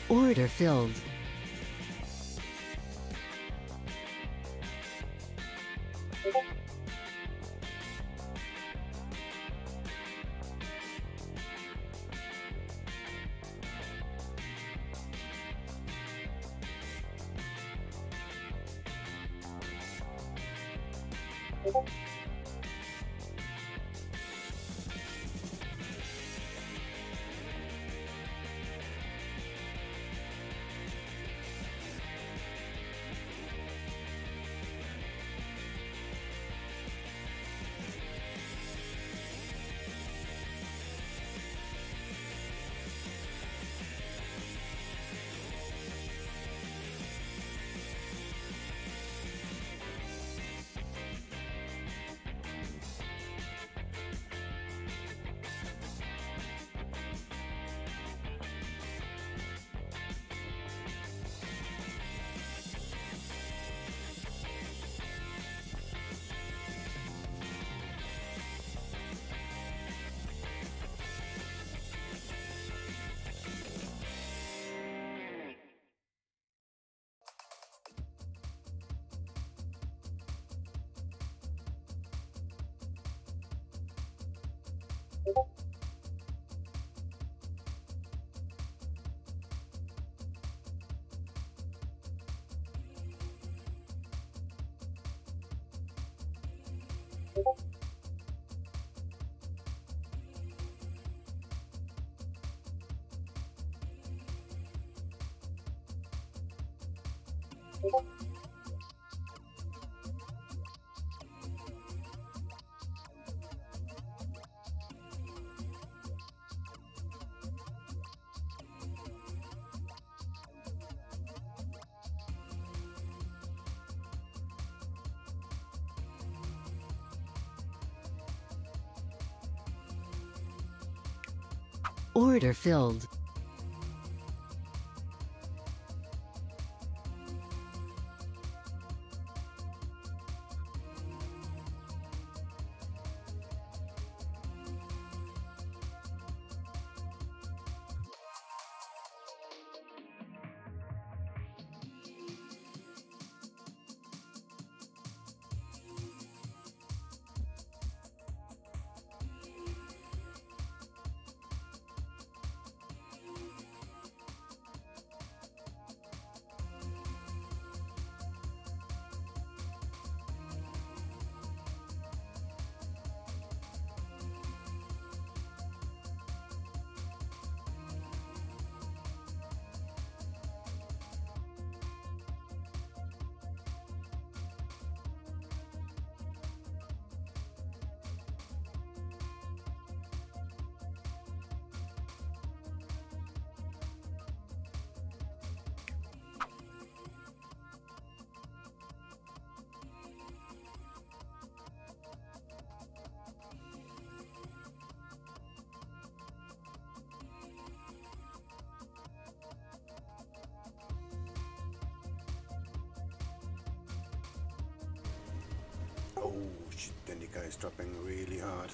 Order filled. Order filled. Oh shit, then the guy's dropping really hard.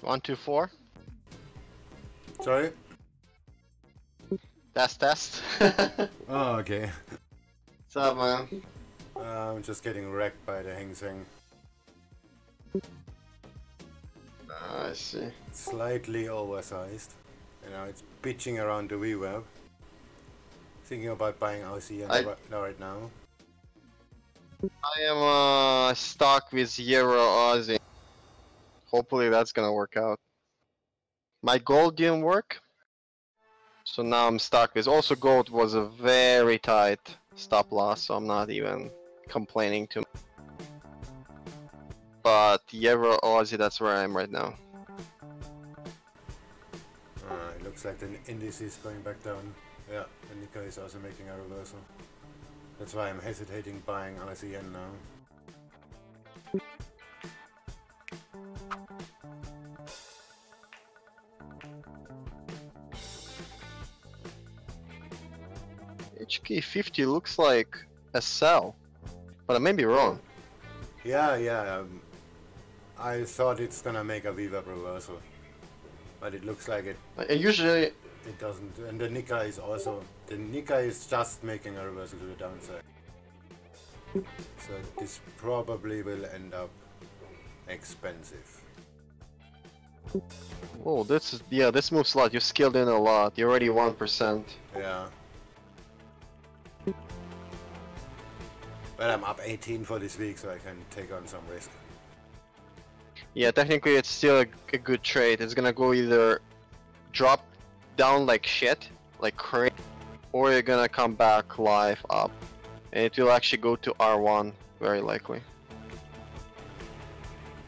One, two, four. Sorry? Test. Oh, okay. What's up, man? I'm just getting wrecked by the Heng Seng. I see. Slightly oversized. You know, it's pitching around the VWAP. Thinking about buying OC right now. I am stuck with Euro Aussie. Hopefully that's gonna work out. My gold didn't work, So now I'm stuck with. Also, gold was a very tight stop loss, so I'm not even complaining too much. But Euro Aussie, that's where I am right now. It looks like the index is going back down. Yeah, the Nikkei is also making a reversal. That's why I'm hesitating buying RCN now. HK50 looks like a sell, but I may be wrong. Yeah. I thought it's gonna make a VWAP reversal, but it looks like it. Usually, It doesn't. And the Nikkei is also. The Nikkei is just making a reversal to the downside. So this probably will end up expensive. oh, this moves a lot. You scaled in a lot. You're already 1%. Yeah. But I'm up 18 for this week, so I can take on some risk. Yeah, technically it's still a good trade. It's gonna go either drop down like shit, like crazy, or you're gonna come back live up. And it will actually go to R1, very likely.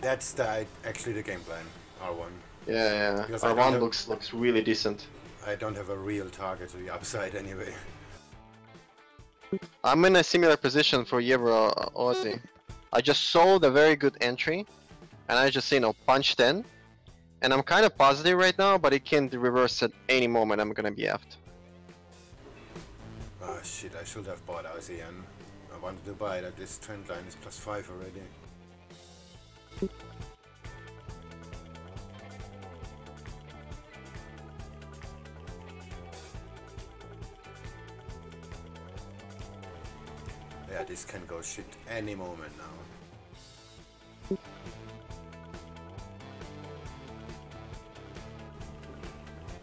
That's actually the game plan, R1. Yeah. Because I R1 don't looks really decent. I don't have a real target to the upside anyway. I'm in a similar position for Euro Aussie. I just sold a very good entry, and I just, punched in. And I'm kind of positive right now, but it can reverse at any moment. I'm gonna be effed. Ah shit, I should have bought RCN. I wanted to buy it at this trend line is +5 already. Yeah, this can go shit any moment now.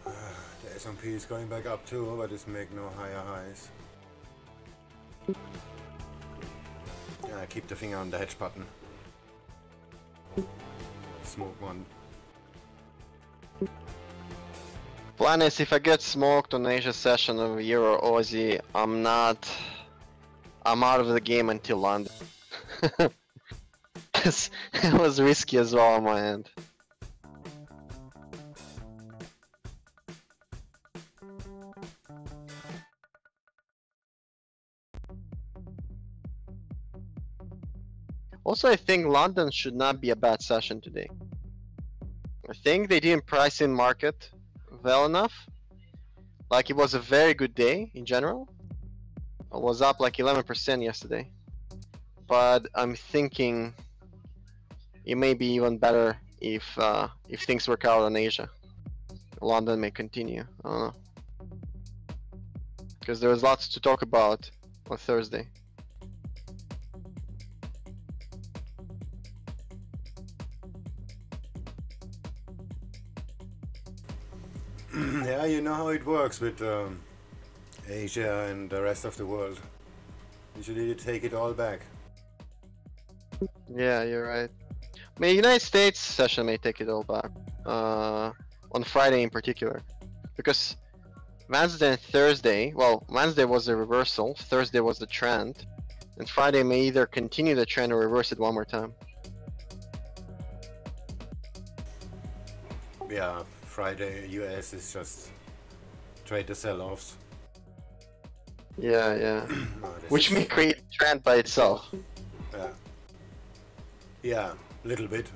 The S&P is going back up too, but it's making no higher highs. Yeah, keep the finger on the hedge button. Smoke one. Plan is, if I get smoked on Asia session of Euro Aussie, I'm out of the game until London. It was risky as well on my end. Also, I think London should not be a bad session today. I think they didn't price in market well enough. Like, it was a very good day in general. I was up like 11% yesterday. But I'm thinking it may be even better if things work out in Asia. London may continue. I don't know. Because there was lots to talk about on Thursday. Yeah, you know how it works with Asia and the rest of the world. Usually you take it all back. Yeah, you're right. I mean, United States session may take it all back. On Friday in particular. Because Wednesday and Thursday, well, Wednesday was a reversal, Thursday was the trend, and Friday may either continue the trend or reverse it one more time. Yeah, Friday US is just trade the sell-offs. Yeah. No, Which may create a trend by itself. Yeah, little bit.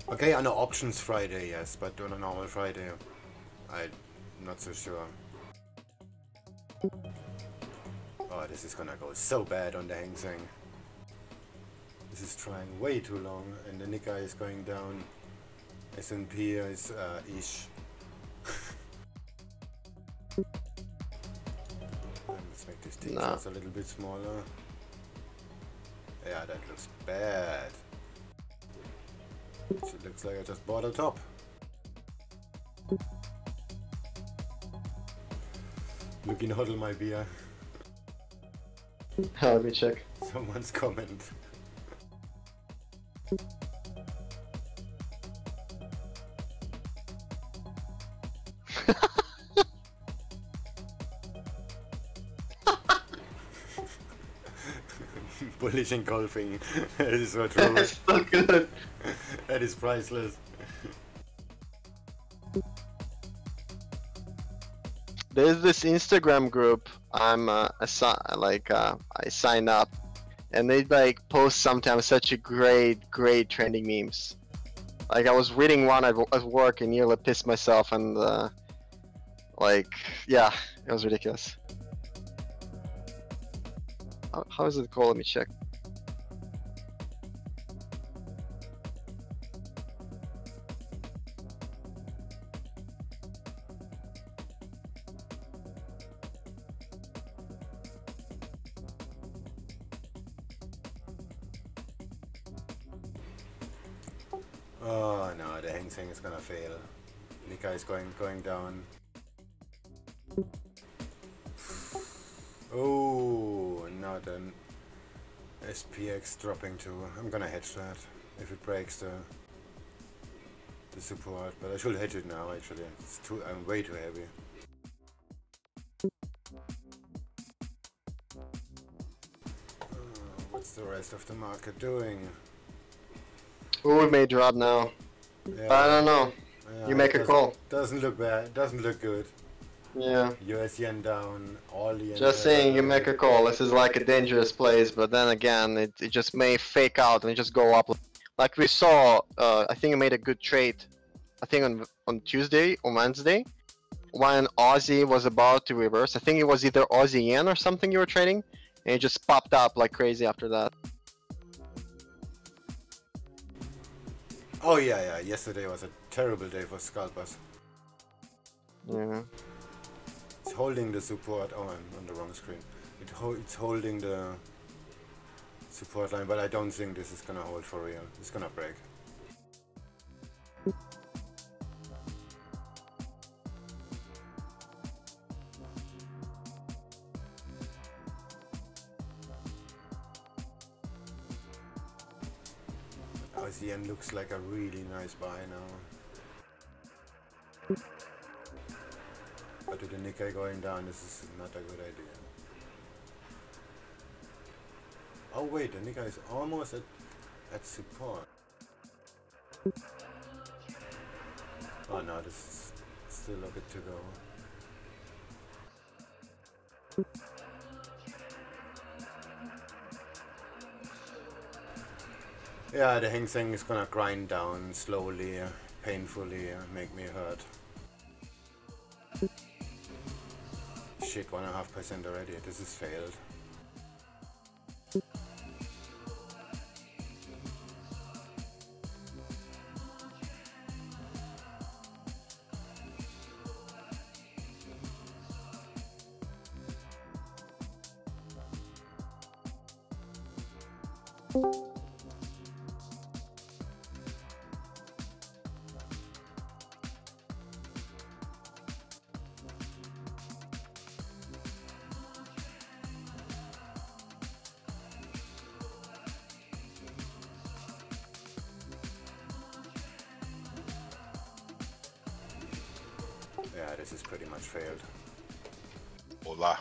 Okay, on the options Friday, yes, but on a normal Friday, I'm not so sure. Oh, this is gonna go so bad on the Heng Seng. This is trying way too long, and the Nikkei is going down. S&P is ish. Let's make this T charts a little bit smaller. Yeah, that looks bad. It looks like I just bought a top. Looking huddle my beer. Let me check. Someone's comment. Bullish engulfing. That is so true. It's so good. That is priceless. There's this Instagram group I signed up, and they like post sometimes such a great trending memes. Like I was reading one at work and nearly pissed myself, and like yeah, it was ridiculous. How is it called? Let me check. Oh no, the Heng Seng is gonna fail. Nikkei is going down. Oh, now then SPX dropping too. I'm gonna hedge that if it breaks the support, but I should hedge it now actually. I'm way too heavy. What's the rest of the market doing? Oh, we may drop now. Yeah, I don't know. yeah, You make a call. Doesn't look bad. Doesn't look good. Yeah. US yen down. All the yen. Just saying, you make a call. This is like a dangerous place, but then again, it just may fake out and just go up. Like we saw, I think I made a good trade. I think on Tuesday or Wednesday, when Aussie was about to reverse. I think it was either Aussie yen or something you were trading, and it just popped up like crazy after that. Oh yeah. Yesterday was a terrible day for scalpers. Yeah. It's holding the support. Oh, I'm on the wrong screen. It's holding the support line, but I don't think this is gonna hold for real. It's gonna break. Aussie yen looks like a really nice buy now. But with the Nikkei going down, this is not a good idea. Oh wait, the Nikkei is almost at support. Oh no, this is still a bit to go. Yeah, the Heng Seng is gonna grind down slowly, painfully, make me hurt. Shit, 1.5% already. This is failed. Yeah, this is pretty much failed. Hola.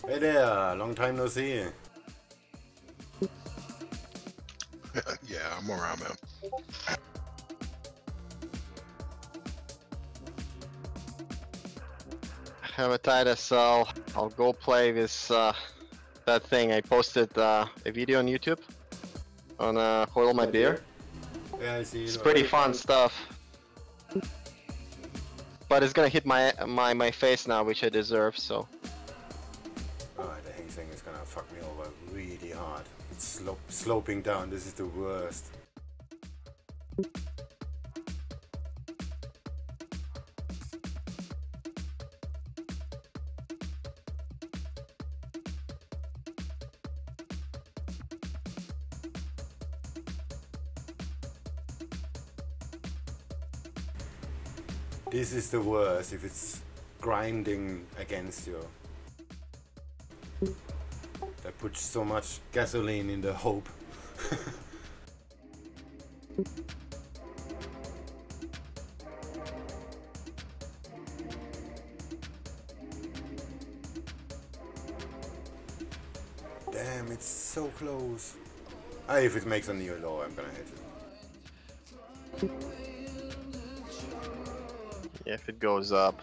Hey there, long time no see. Yeah, I'm around, man. Hepatitis, so I'll go play this that thing. I posted a video on YouTube on Hoil My Beer. Yeah, I see. It's pretty fun stuff. But it's gonna hit my face now, which I deserve, so. Oh, the Heng Seng is gonna fuck me over really hard. It's sloping down. This is the worst. This is the worst if it's grinding against you. That puts so much gasoline in the hope. Damn, it's so close. Ah, if it makes a new low, I'm gonna hit it. Yeah, if it goes up,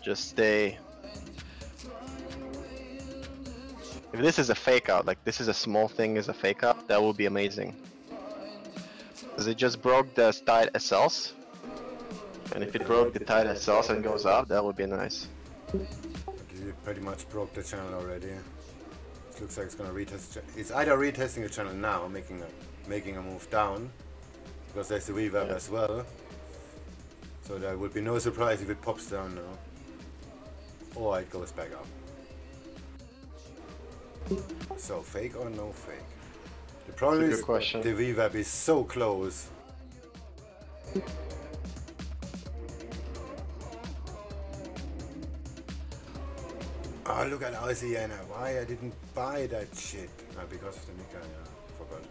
just stay. If this is a fake out, like this is a small thing as a fake out, that would be amazing. Because it just broke the tight SLs. And if it broke the tight SLs and goes up, that would be nice. It pretty much broke the channel already. It looks like it's gonna retest. It's either retesting the channel now, making a move down, because there's the reverb as well. So there would be no surprise if it pops down now, or it goes back up. So fake or no fake? The problem is the reverb is so close. Oh, look at Oceana. Why I didn't buy that shit? Because of the Nika, yeah, forgot.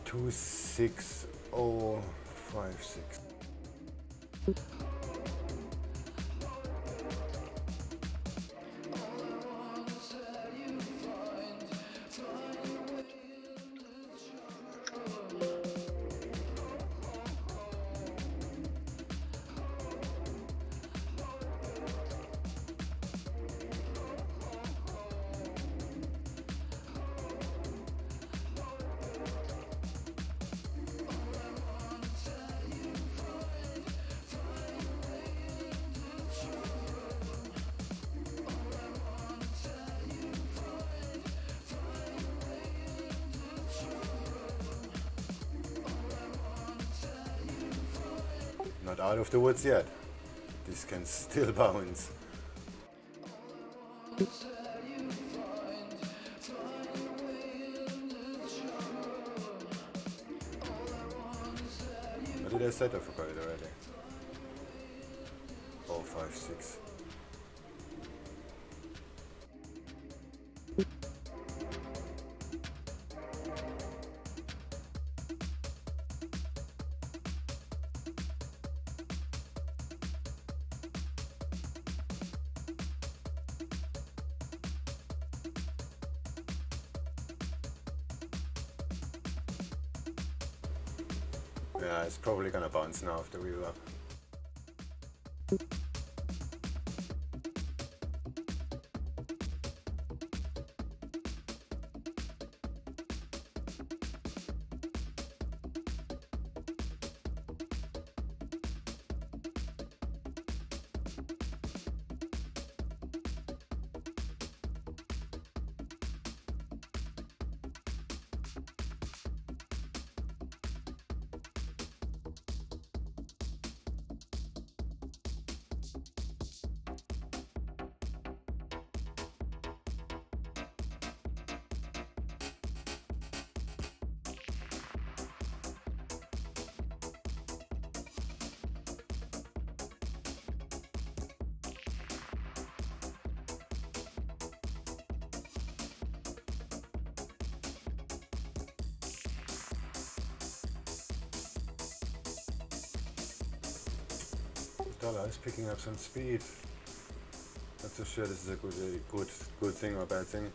Two 6056. Not out of the woods yet. This can still bounce. What did I set? I forgot it already. 456. Yeah, it's probably gonna bounce now after we wrap. Dollar is picking up some speed. Not so sure this is a good thing or bad thing.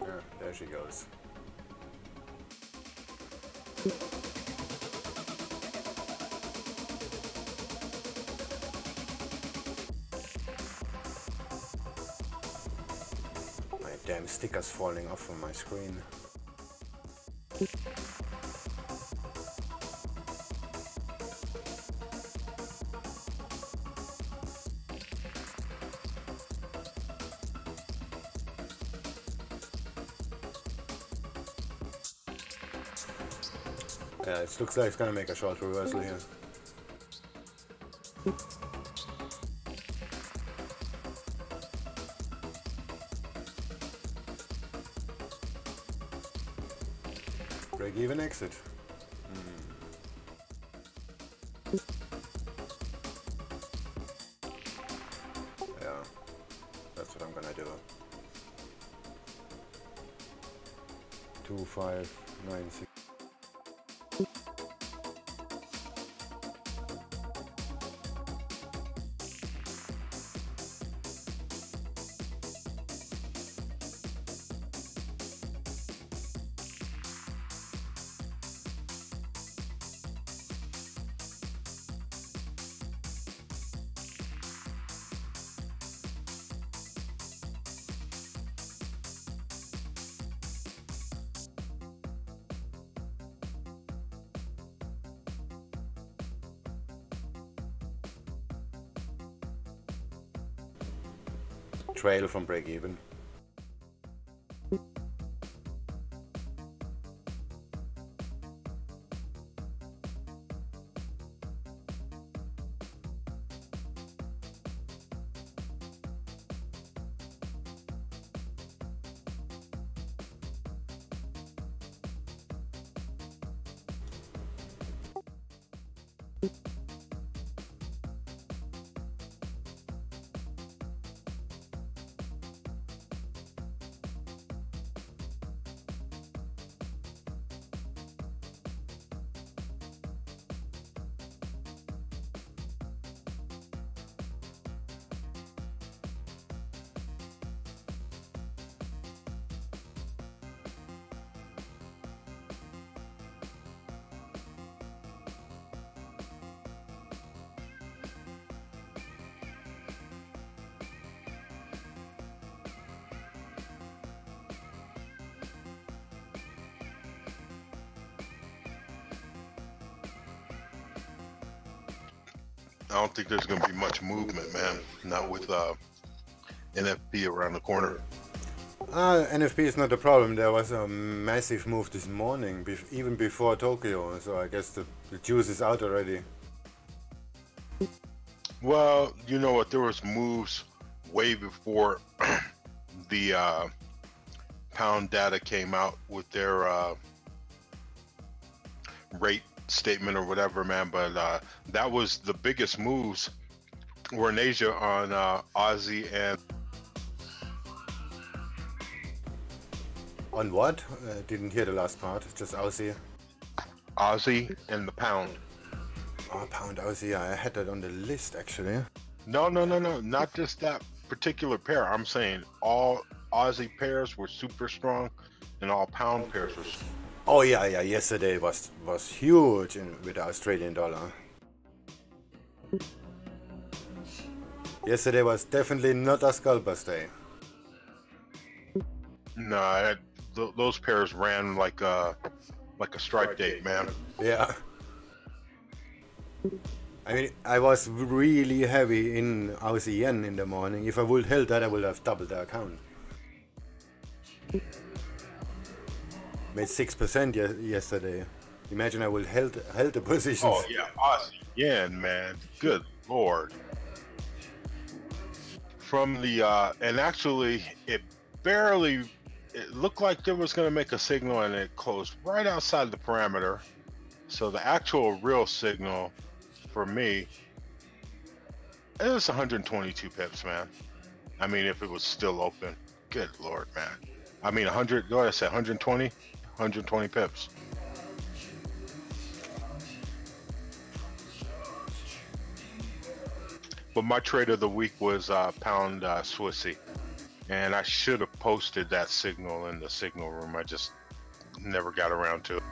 Yeah, there she goes. Damn stickers falling off from my screen. Yeah, it looks like it's gonna make a short reversal here. Break even exit. Yeah, that's what I'm gonna do. 2596. Trail from break even. I don't think there's going to be much movement, man. Not with NFP around the corner. NFP is not the problem. There was a massive move this morning, even before Tokyo, so I guess the juice is out already. Well, you know what? There was moves way before the pound data came out with their rate statement or whatever, man. But that was the biggest moves were in Asia on Aussie and On what? Didn't hear the last part. Just Aussie. Aussie and the pound. Oh, pound Aussie. Yeah, I had that on the list actually. No, not just that particular pair. I'm saying all Aussie pairs were super strong, and all pound pairs were. Oh yeah. Yesterday was huge with the Australian dollar. Yesterday was definitely not a scalper's day. No, those pairs ran like a strike date, man. Yeah. I mean, I was really heavy in Aussie yen in the morning. If I would held that, I would have doubled the account. Made 6% yesterday. Imagine I would held the positions. Oh yeah, Aussie yen, man. Good lord. From the and actually, it looked like it was going to make a signal, and it closed right outside the parameter. So the actual real signal for me is 122 pips, man. I mean, if it was still open, good lord, man. I mean, 100. What I said, 120 pips. But my trade of the week was pound Swissy, and I should have posted that signal in the signal room. I just never got around to it.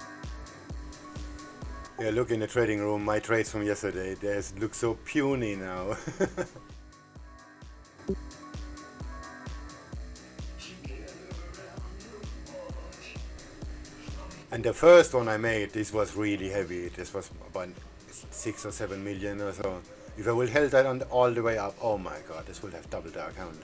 Yeah, look in the trading room. My trades from yesterday, they look so puny now. And the first one I made, this was really heavy. This was about 6 or 7 million or so. If I would held that on all the way up, oh my god, this would have doubled the account.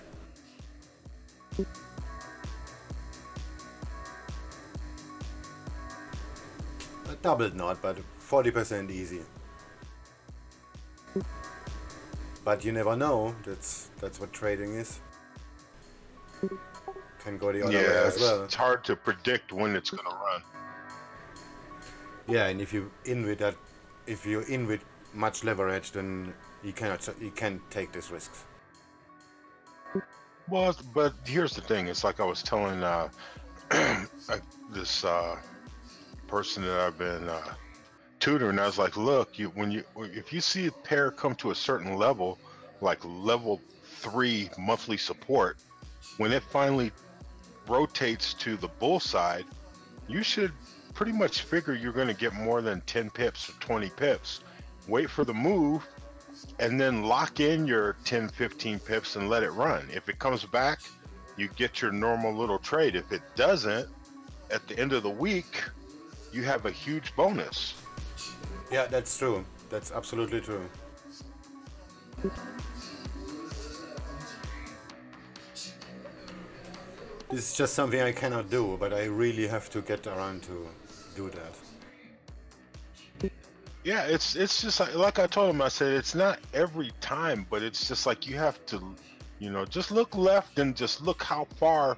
But double not, but 40% easy. But you never know. That's what trading is. Can go the other way as well. It's hard to predict when it's gonna run. Yeah, and if you in with that, if you're in with much leverage, then you can't take these risks. Well, but here's the thing. It's like I was telling this person that I've been tutoring. I was like, look, if you see a pair come to a certain level, like level 3 monthly support, when it finally rotates to the bull side, you should pretty much figure you're going to get more than 10 pips or 20 pips. Wait for the move, and then lock in your 10, 15 pips and let it run. If it comes back, you get your normal little trade. If it doesn't, at the end of the week, you have a huge bonus. Yeah, that's true. That's absolutely true. This is just something I cannot do, but I really have to get around to do that. Yeah, it's just like I told him, I said, it's not every time, but it's just like you have to, just look left and just look how far.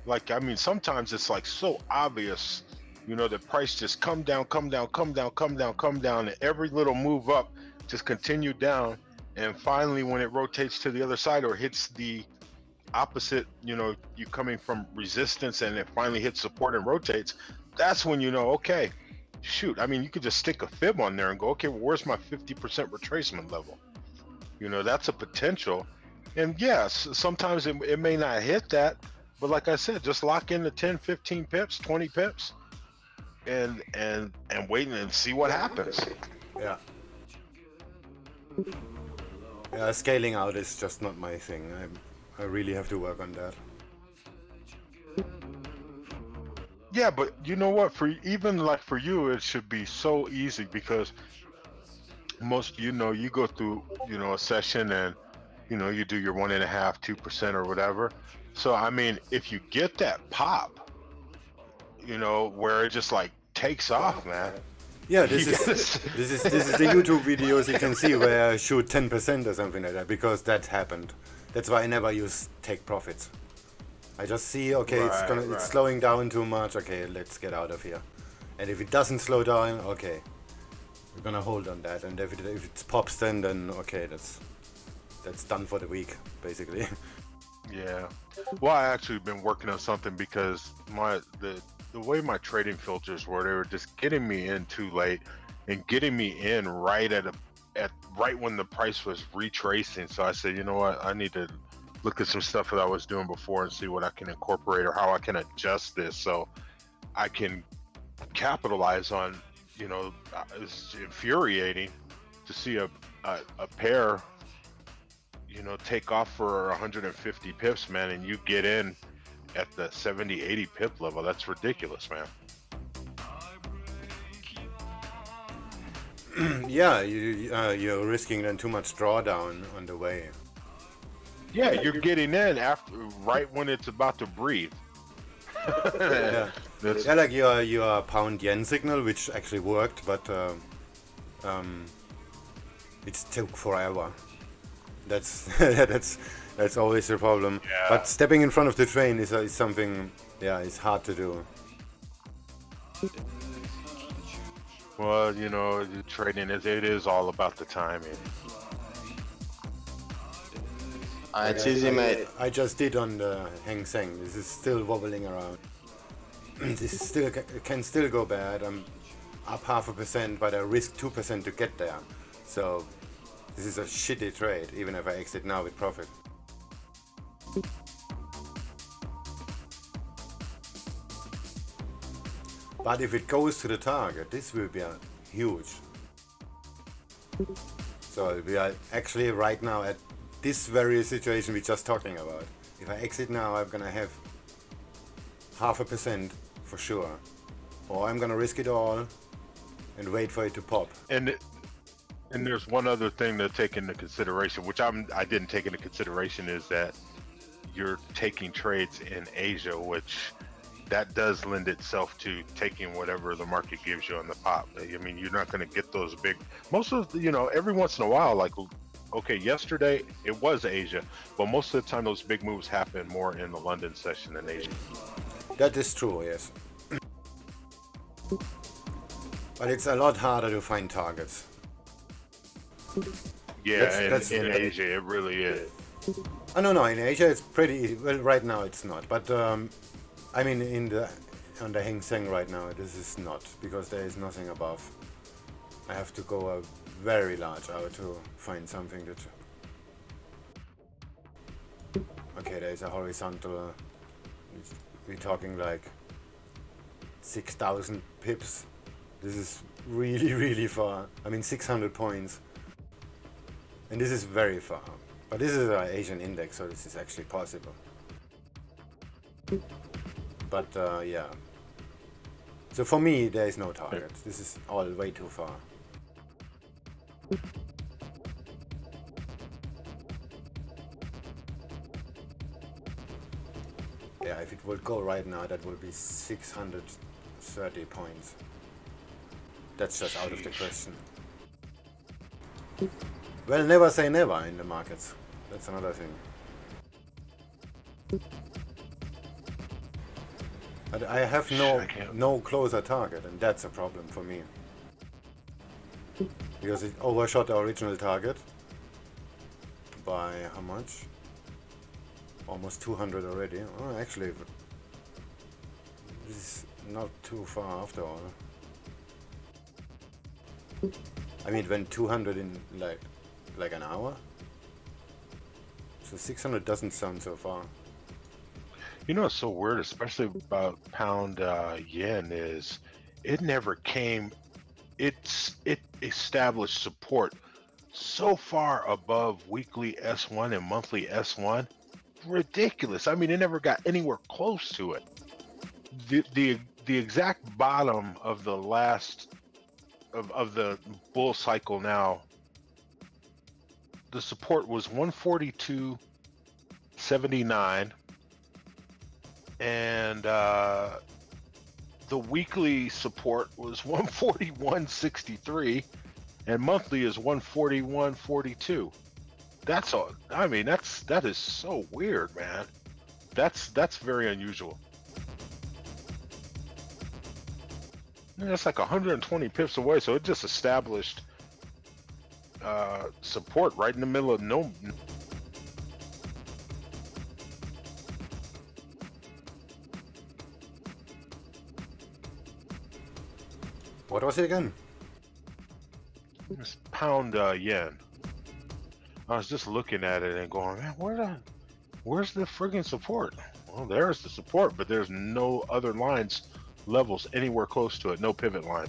Like, I mean, sometimes it's like so obvious, the price just come down, and every little move up just continue down. And finally, when it rotates to the other side or hits the opposite, you coming from resistance, and it finally hits support and rotates, that's when okay, shoot, I mean, you could just stick a fib on there and go, okay, well, where's my 50% retracement level? That's a potential. And yes, sometimes it may not hit that, but like I said, just lock in the 10, 15 pips, 20 pips, and wait and see what happens. Yeah. Yeah, scaling out is just not my thing. I really have to work on that. Yeah, but you know what? For you, it should be so easy, because most, you go through, a session, and you do your 1.5%, 2% or whatever. So I mean, if you get that pop, where it just like takes off, man. Yeah, this is the YouTube videos you can see where I shoot 10% or something like that, because that happened. That's why I never use take profits. I just see, okay, it's slowing down too much. Okay, let's get out of here. And if it doesn't slow down, okay, we're gonna hold on that. And if it pops, then okay, that's done for the week, basically. Yeah. Well, I actually been working on something, because the way my trading filters were, they were just getting me in too late and getting me in right right when the price was retracing. So I said, you know what, I need to look at some stuff that I was doing before and see what I can incorporate or how I can adjust this so I can capitalize on, it's infuriating to see a pair, take off for 150 pips, man, and you get in at the 70, 80 pip level. That's ridiculous, man. Yeah, you're risking then too much drawdown on the way. Yeah, you're getting in right when it's about to breathe. Yeah, like your pound yen signal, which actually worked, but it took forever. That's that's always the problem. Yeah. But stepping in front of the train is something, yeah, it's hard to do. Well, trading it is all about the timing. It's easy, mate. I just did on the Heng Seng. This is still wobbling around. This can still go bad. I'm up 0.5%, but I risk 2% to get there. So this is a shitty trade, even if I exit now with profit. But if it goes to the target, this will be huge. So we are actually right now at this very situation we're just talking about. If I exit now, I'm gonna have 0.5% for sure, or I'm gonna risk it all and wait for it to pop. And there's one other thing to take into consideration, which I didn't take into consideration, is that you're taking trades in Asia, which that does lend itself to taking whatever the market gives you on the pop. I mean, you're not going to get those big, most of the, you know, every once in a while, like, okay, yesterday it was Asia, but most of the time those big moves happen more in the London session than Asia. That is true, yes. But it's a lot harder to find targets. Yeah, in Asia it really is. Oh, no, in Asia it's pretty easy. Well, right now it's not, but I mean on the Heng Seng right now this is not, because there is nothing above. I have to go a very large hour to find something that... Okay, there is a horizontal, we're talking like 6,000 pips. This is really, really far. I mean 600 points. And this is very far. But this is an Asian index, so this is actually possible. But yeah. So for me, there is no target. This is all way too far. Yeah, if it would go right now, that would be 630 points. That's just out of the question. Well, never say never in the markets. That's another thing. But I have no closer target, and that's a problem for me. Because it overshot the original target by how much? Almost 200 already. Oh, actually, this is not too far after all. I mean, it went 200 in like an hour. So 600 doesn't sound so far. You know what's so weird, especially about pound yen, is it never came. It established support so far above weekly S1 and monthly S1. Ridiculous. I mean, it never got anywhere close to it. The exact bottom of the last of the bull cycle now, the support was 142.79, and the weekly support was 141.63, and monthly is 141.42. That's all. I mean, that is so weird, man. That's very unusual. And that's like 120 pips away, so it just established support right in the middle of no. What was it again? It's pound yen. I was just looking at it and going, man, where's the friggin' support? Well, there's the support, but there's no other lines, levels anywhere close to it. No pivot line.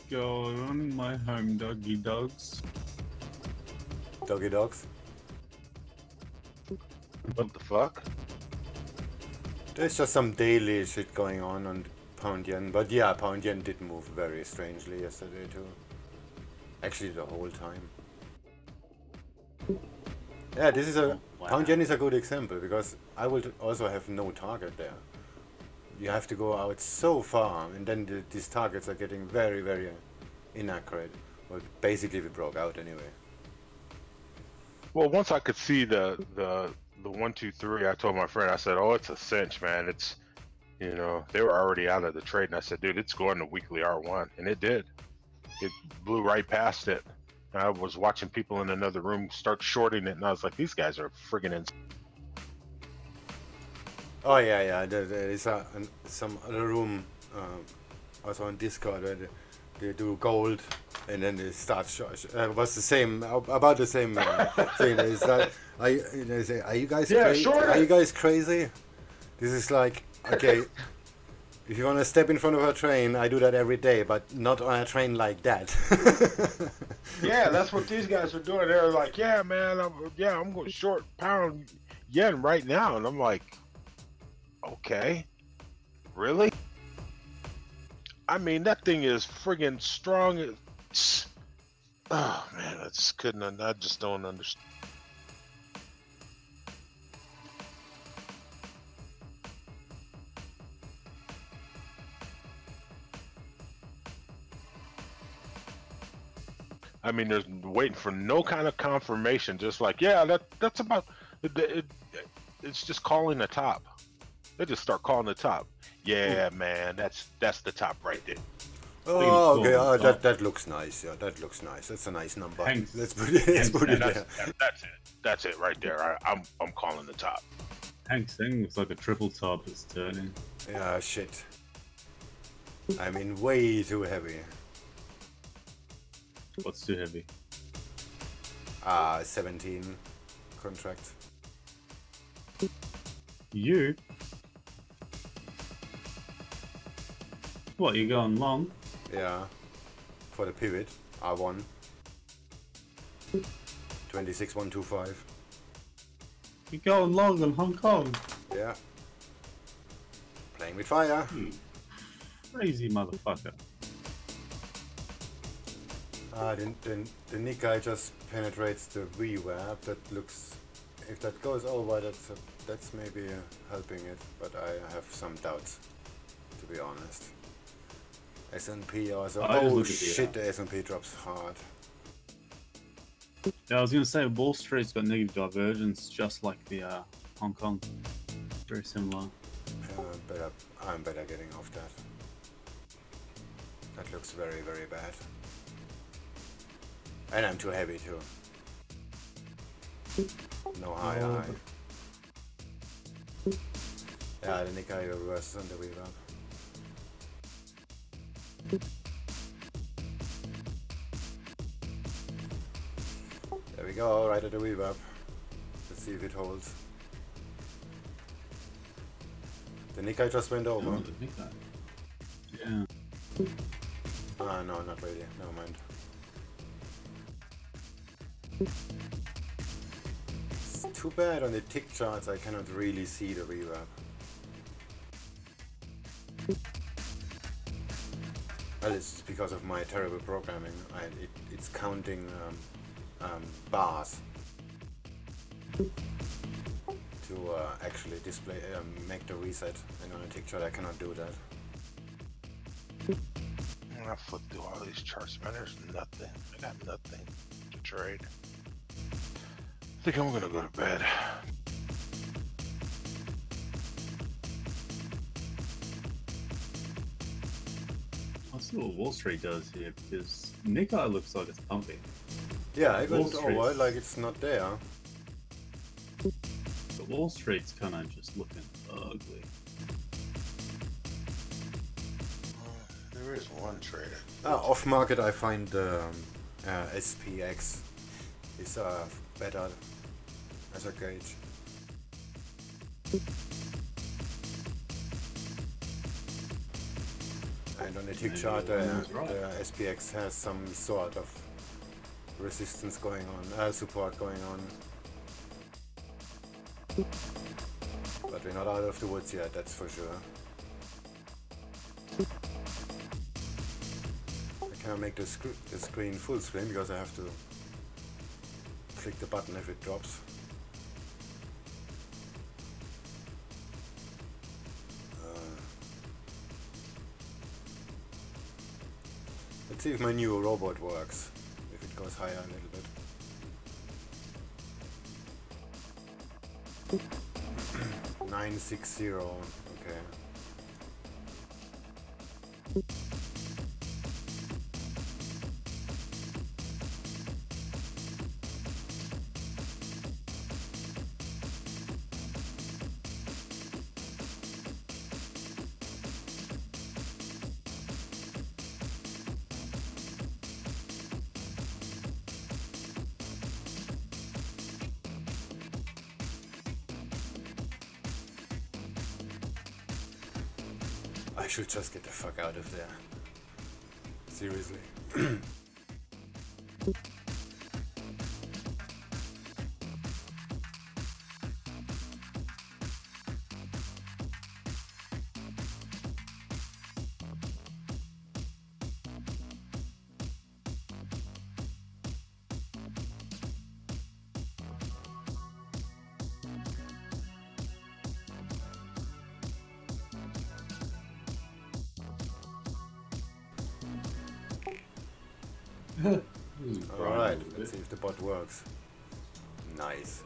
Go on my home, doggy dogs. Doggy dogs? What the fuck? There's just some daily shit going on pound yen, but yeah, pound yen did move very strangely yesterday too. Actually, the whole time. Yeah, this is a pound yen is a good example, because I would also have no target there. You have to go out so far, and then these targets are getting very, very inaccurate. Well, basically we broke out anyway. Well, once I could see the 1, 2, 3, I told my friend, I said, oh, it's a cinch, man. It's, you know, they were already out of the trade, and I said, dude, it's going to weekly R1, and it did. It blew right past it. And I was watching people in another room start shorting it, and I was like, these guys are friggin' insane. Oh yeah, there is some other room also on Discord where they do gold, and then they start was the same, about the same thing. Is that they say, are you guys Are you guys crazy? This is like, okay, if you want to step in front of a train, I do that every day, but not on a train like that. Yeah, that's what these guys are doing. They're like, yeah, man, I'm going short pound yen right now, and I'm like, okay, really? I mean, that thing is friggin' strong. Oh man, I just don't understand. I mean, there's waiting for no kind of confirmation. Just like, yeah, that's about. It's just calling the top. They just start calling the top. Yeah, man, that's the top right there. Oh, okay. Oh, that looks nice. Yeah, that looks nice. That's a nice number. Heng's- Let's put it there. That's it right there. I'm calling the top. Heng Seng looks like a triple top is turning. Yeah, shit. I mean, way too heavy. What's too heavy? 17 contract. You? What, you going long? Yeah. For the pivot, R1. 26125. You going long in Hong Kong? Yeah. Playing with fire. You crazy motherfucker. The Nikkei just penetrates the VWAP. That looks, if that goes over, that's maybe helping it, but I have some doubts, to be honest. S&P also. Oh shit, the S&P drops hard. Yeah, I was gonna say Wall Street's got negative divergence, just like the Hong Kong. Very similar. I'm better getting off that. That looks very, very bad. And I'm too heavy too. No high. Yeah, the Nikkei reverses on the way up. There we go, right at the weave up. Let's see if it holds. The Nikkei just went over. Oh, the Nikkei. Yeah. Ah, no, not really. Never mind. It's too bad on the tick charts I cannot really see the reverb. Well, it's because of my terrible programming. It's counting bars to actually display, make the reset, and on a tick chart I cannot do that. I flip through all these charts, man. There's nothing. I got nothing to trade. I think I'm gonna go to bed. Let's see what Wall Street does here, because Nikkei looks like it's pumping. Yeah, it Wall went over Street's- like it's not there. But Wall Street's kind of just looking ugly. There is one trader. Off market I find SPX is better as a gauge. And on the tick Maybe chart, William's right. the SPX has some sort of resistance going on, support going on. But we're not out of the woods yet, that's for sure. I cannot make the screen full screen because I have to click the button if it drops. Let's see if my new robot works, if it goes higher a little bit. 960, okay. I should just get the fuck out of there. Seriously. Alright, let's see if the bot works. Nice.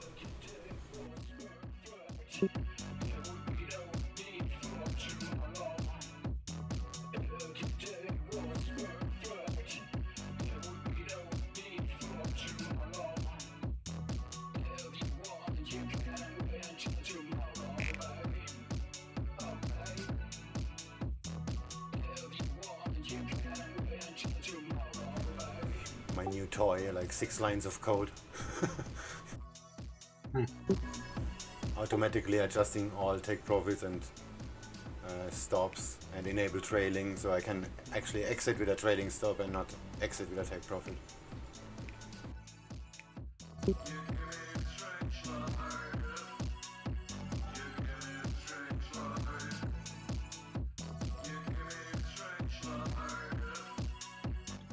My new toy, like 6 lines of code. Automatically adjusting all take profits and stops and enable trailing, so I can actually exit with a trailing stop and not exit with a take profit.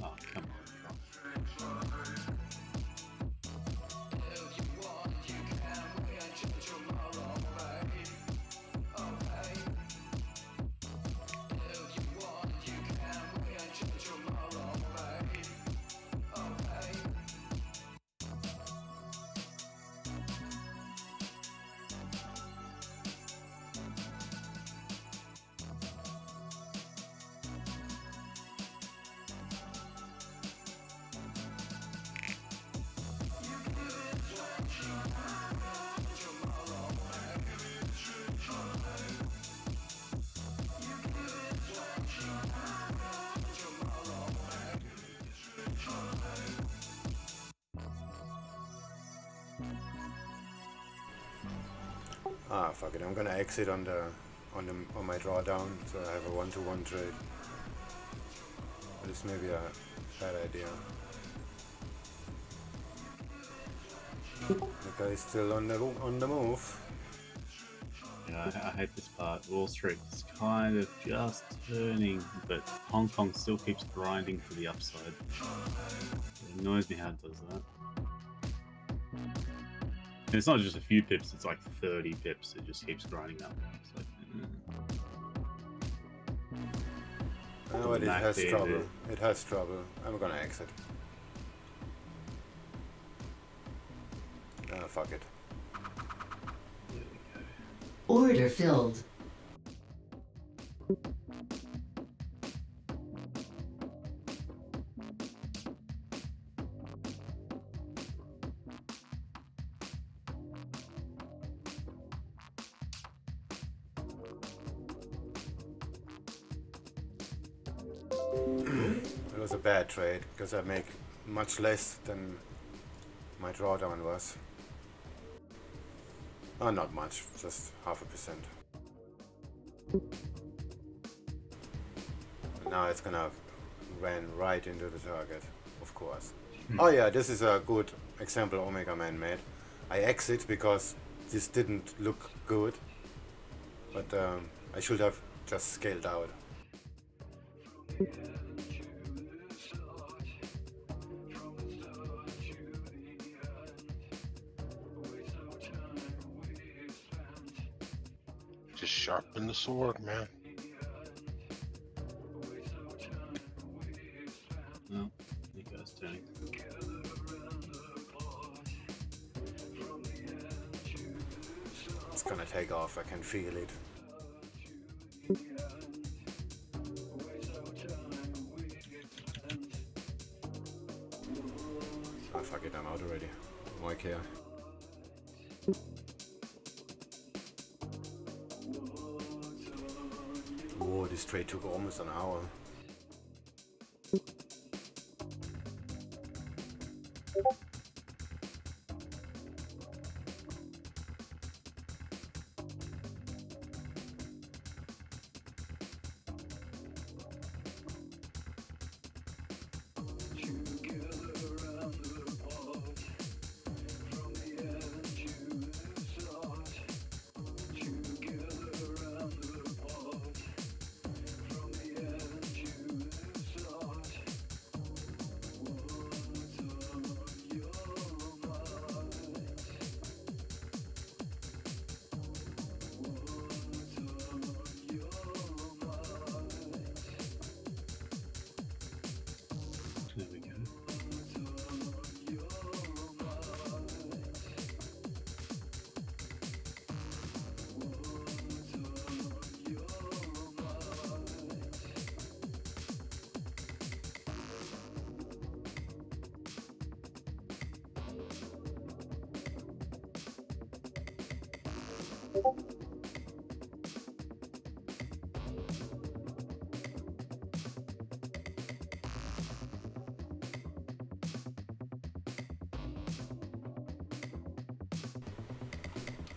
Oh, come on. Ah, fuck it. I'm gonna exit on my drawdown, so I have a 1-to-1 trade. This may be a bad idea. The guy is still on the move. Yeah, I hate this part. Wall Street is kind of just turning, but Hong Kong still keeps grinding to the upside. It annoys me how it does that. And it's not just a few pips, it's like 30 pips. It just keeps grinding up. It's like, Oh, it has trouble. It has trouble. I'm gonna exit. Ah, fuck it. Order filled. It was a bad trade because I make much less than my drawdown was. Oh, not much, just 0.5%. Now it's gonna run right into the target, of course. Oh yeah, this is a good example Omega Man made. I exit because this didn't look good, but I should have just scaled out. Just sharpen the sword, man. no, you guys turning. It's gonna take off, I can feel it. Oh fuck it, I'm out already. Why care? Whoa, this trade took almost an hour.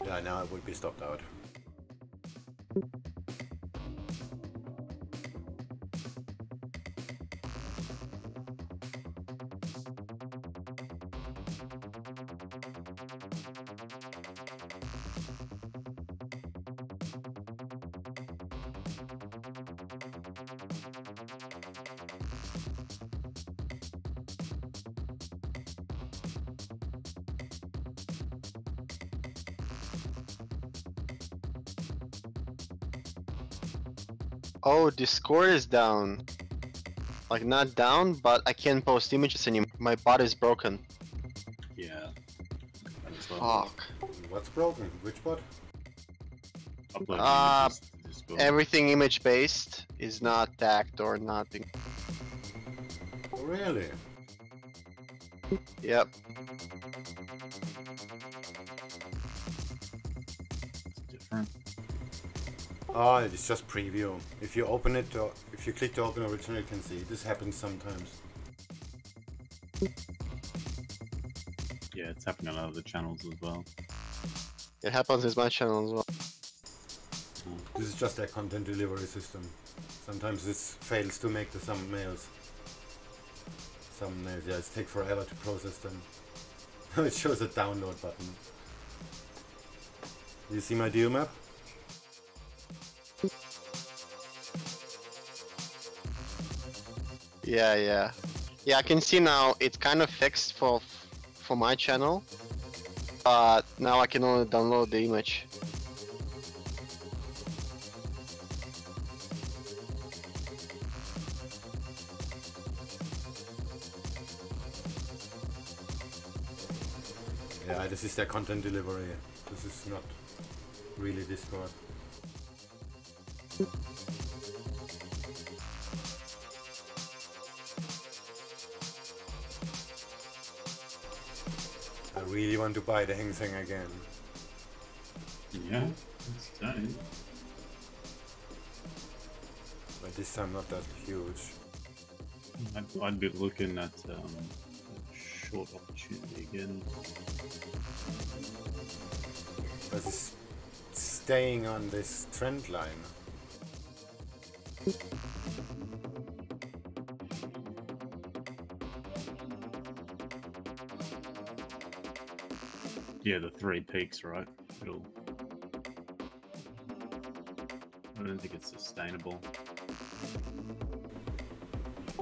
Yeah, now it would be stopped out. Oh, Discord is down. Like not down, but I can't post images anymore. My bot is broken. Yeah. That as well. Fuck. What's broken? Which bot? Uploading images to Discord. Everything image based is not tagged or nothing. Oh, really? Yep. It's different. Oh, it's just preview. If you open it, or if you click to open original, you can see. This happens sometimes. Yeah, it's happening on other channels as well. It happens with my channel as well. This is just their content delivery system. Sometimes this fails to make the thumbnails. Thumbnails, yeah, it takes forever to process them. It shows a download button. You see my deal map? Yeah. Yeah, I can see now it's kind of fixed for my channel. But now I can only download the image. Yeah, this is their content delivery. This is not really Discord. I really want to buy the Heng Seng again. Yeah, it's done. But this time not that huge. I'd be looking at a short opportunity again. But it's staying on this trend line. Yeah, the 3 peaks, right? I don't think it's sustainable.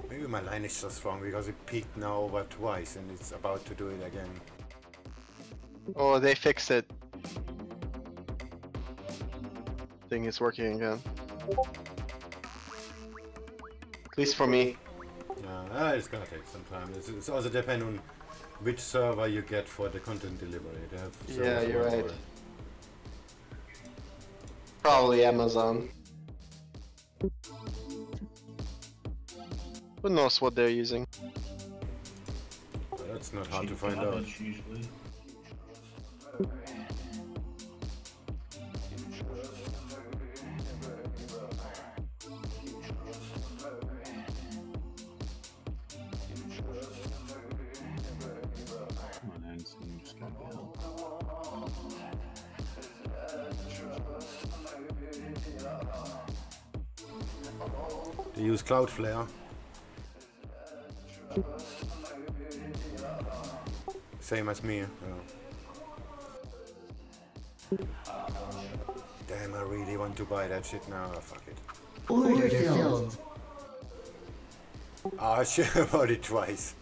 Maybe my line is just wrong because it peaked now over twice and it's about to do it again. Oh, they fixed it. Thing is working again. At least for me. It's gonna take some time. It's also depend on which server you get for the content delivery. They have Yeah, servers you're all right. over. Probably Amazon. Who knows what they're using? That's not hard to Cheap find out. garbage, usually. Come on, Heng, so you just gotta help. They use Cloudflare. Same as me. Damn, I really want to buy that shit now. Oh, fuck it. Order filled. Oh, shit, I bought it twice.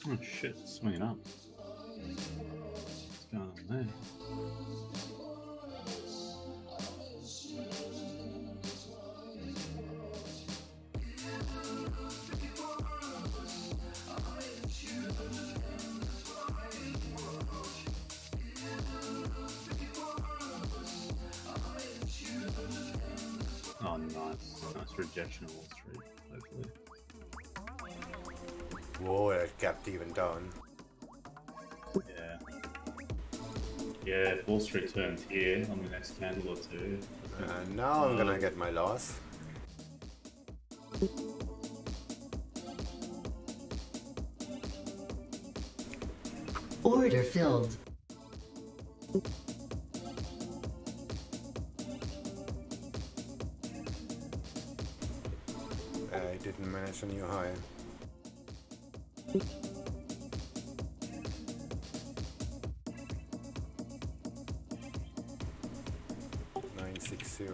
Oh shit, swinging up. What's going on there? Oh, nice. Nice rejection of Wall Street, hopefully. Whoa, that gapped even down. Yeah. Yeah, if Wall Street turns here on the next candle or two. And now I'm gonna get my loss. Order filled. I didn't manage a new high. $960.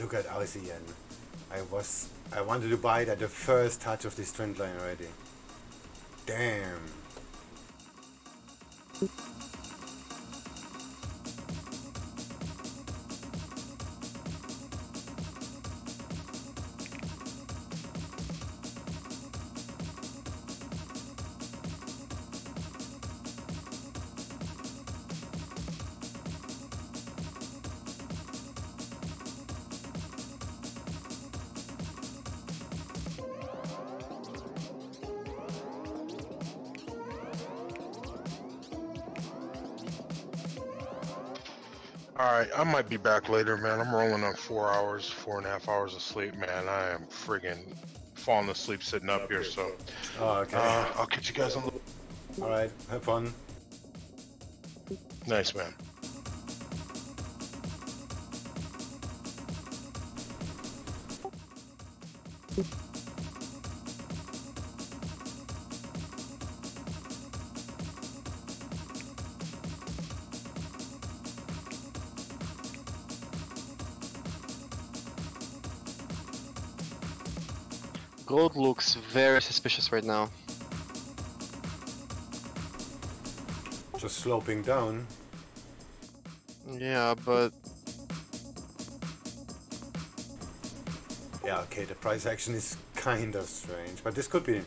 Look at ICN. I wanted to buy it at the first touch of this trend line already. Damn. Alright, I might be back later, man. I'm rolling on 4 hours, 4.5 hours of sleep, man. I am friggin' falling asleep sitting up here, so Oh, okay. I'll catch you guys on the... Alright, have fun. Nice, man. Gold looks very suspicious right now. Just sloping down. Yeah, but Yeah, okay, the price action is kind of strange, but this could be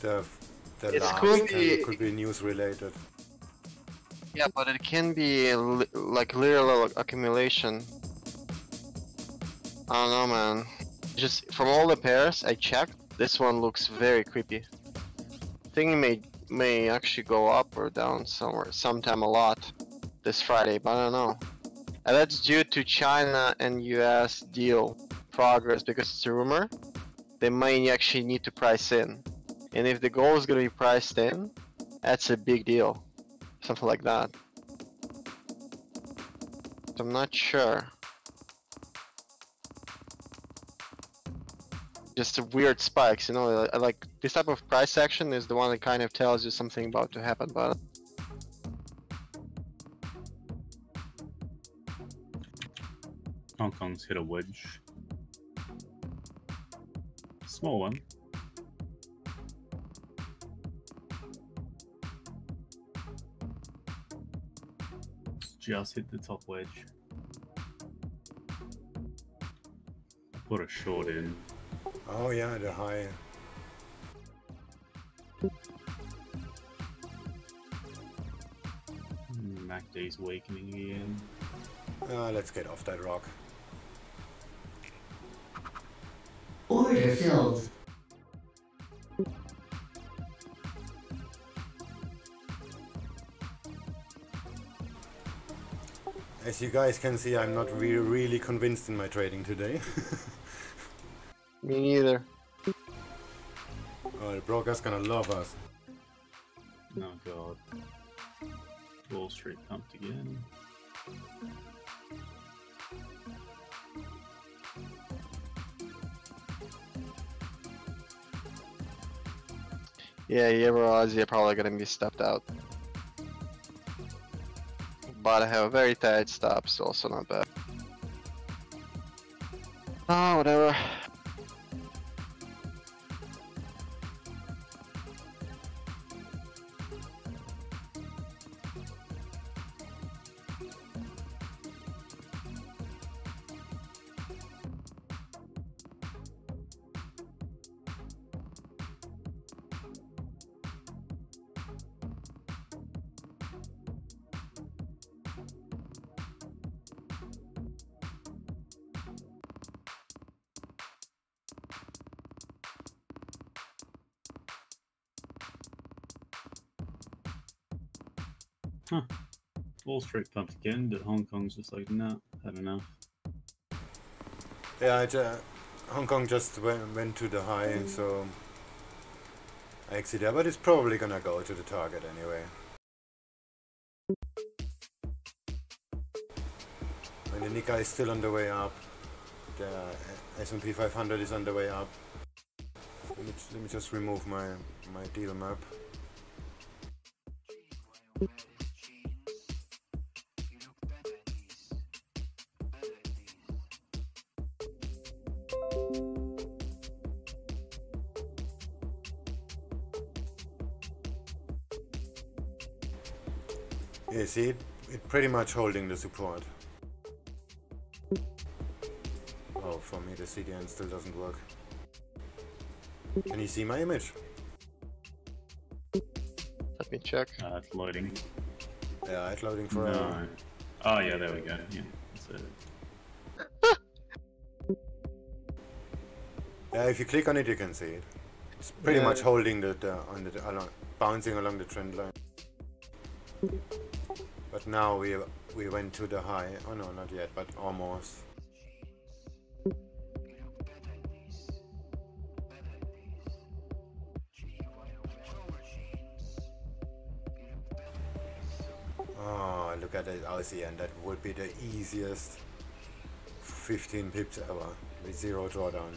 the It last could candle be- could be news related. yeah, but it can be like literal accumulation. I don't know, man. Just from all the pairs I checked, this one looks very creepy. Thing may actually go up or down somewhere, sometime a lot this Friday, but I don't know. And that's due to China and US deal progress because it's a rumor. They might actually need to price in, and if the gold is gonna be priced in, that's a big deal. Something like that. So I'm not sure. Just weird spikes, you know, like this type of price action is the one that kind of tells you something about to happen, but Hong Kong's hit a wedge. Small one. Just hit the top wedge. Put a short in. Oh yeah, the high. MACD's weakening again. Let's get off that rock. Order filled. As you guys can see, I'm not really convinced in my trading today. Me neither. Oh, the broker's gonna love us. Oh god. Wall Street pumped again. Yeah, Euro Aussie are probably gonna be stepped out. But I have a very tight stop, so also not bad. Ah, whatever. Huh. Wall Street pumped again, but Hong Kong's just like, nah, had enough. Yeah, Hong Kong just went to the high, so I exit there, but it's probably gonna go to the target anyway. And the Nikkei is still on the way up. The S&P 500 is on the way up. Let me just remove my deal map. Yeah, see, it pretty much holding the support. Oh, for me the CDN still doesn't work. Can you see my image? Let me check. It's loading. Yeah, it's loading for No. Oh yeah, there we go. Yeah. So, yeah, if you click on it, you can see it. It's pretty Yeah. much holding bouncing along the trend line. But now we went to the high. Oh no, not yet, but almost. Oh, look at that LCN. That would be the easiest 15 pips ever with zero drawdown.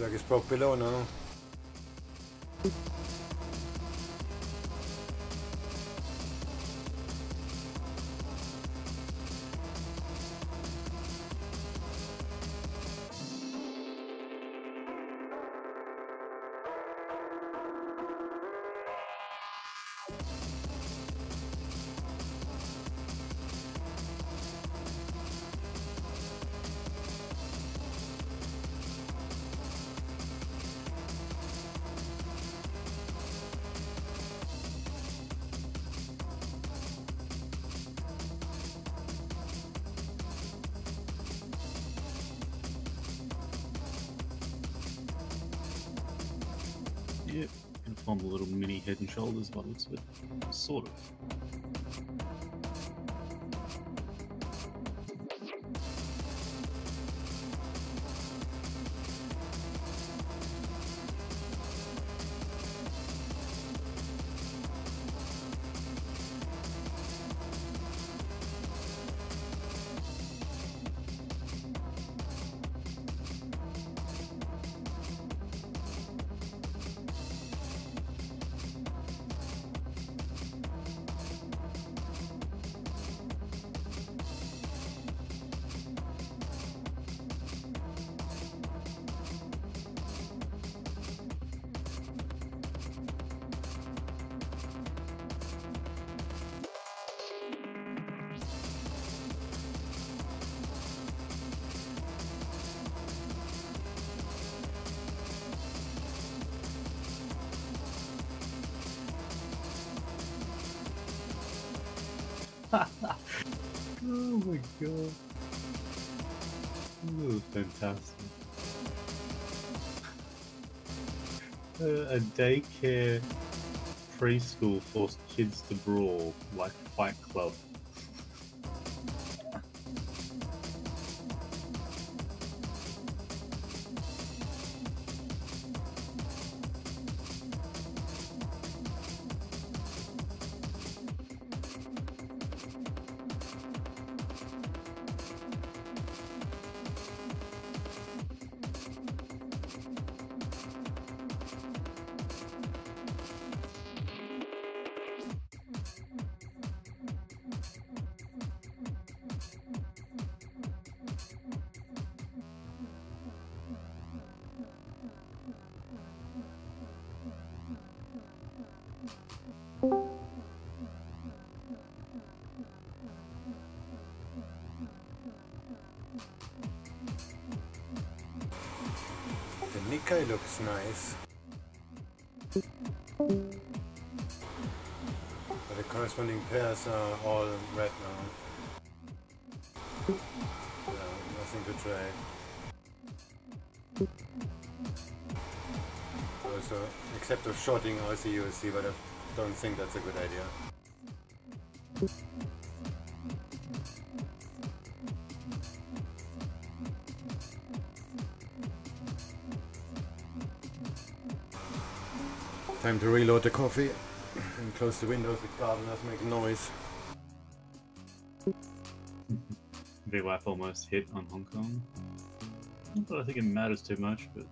like it's broke below now. Yep, gonna form a little mini head and shoulders by the looks of it. Sort of. Oh my god. This is fantastic. A daycare preschool forced kids to brawl like Fight Club. The Nikkei looks nice. But the corresponding pairs are all red now. Yeah, nothing to trade. Also, except of shorting RCUSD, but I don't think that's a good idea. Time to reload the coffee and close the windows. The gardeners make noise. VWAP almost hit on Hong Kong. Not that I think it matters too much, but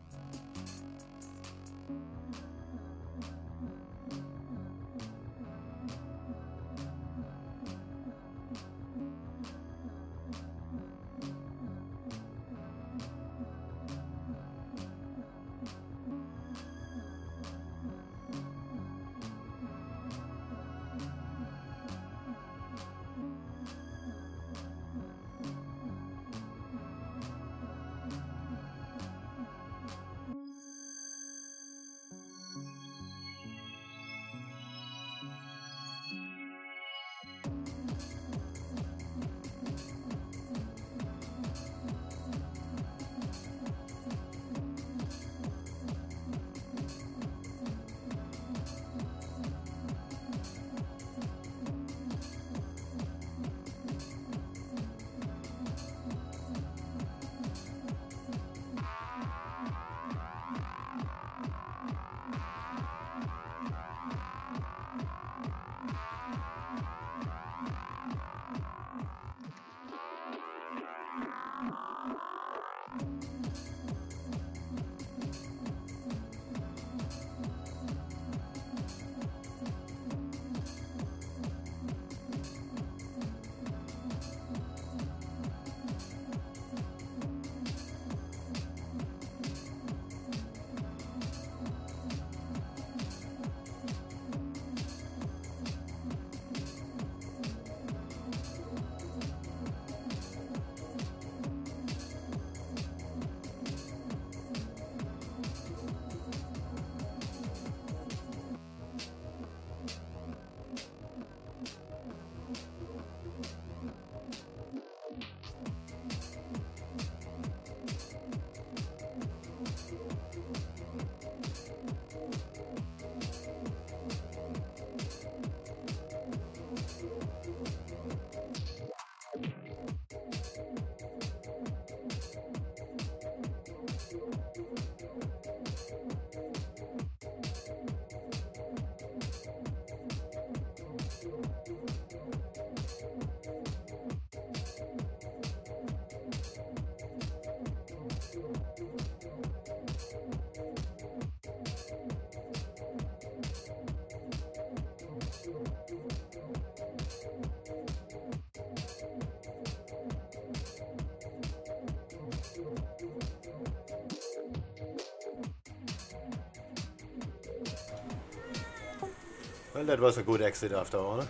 Well, that was a good exit after all.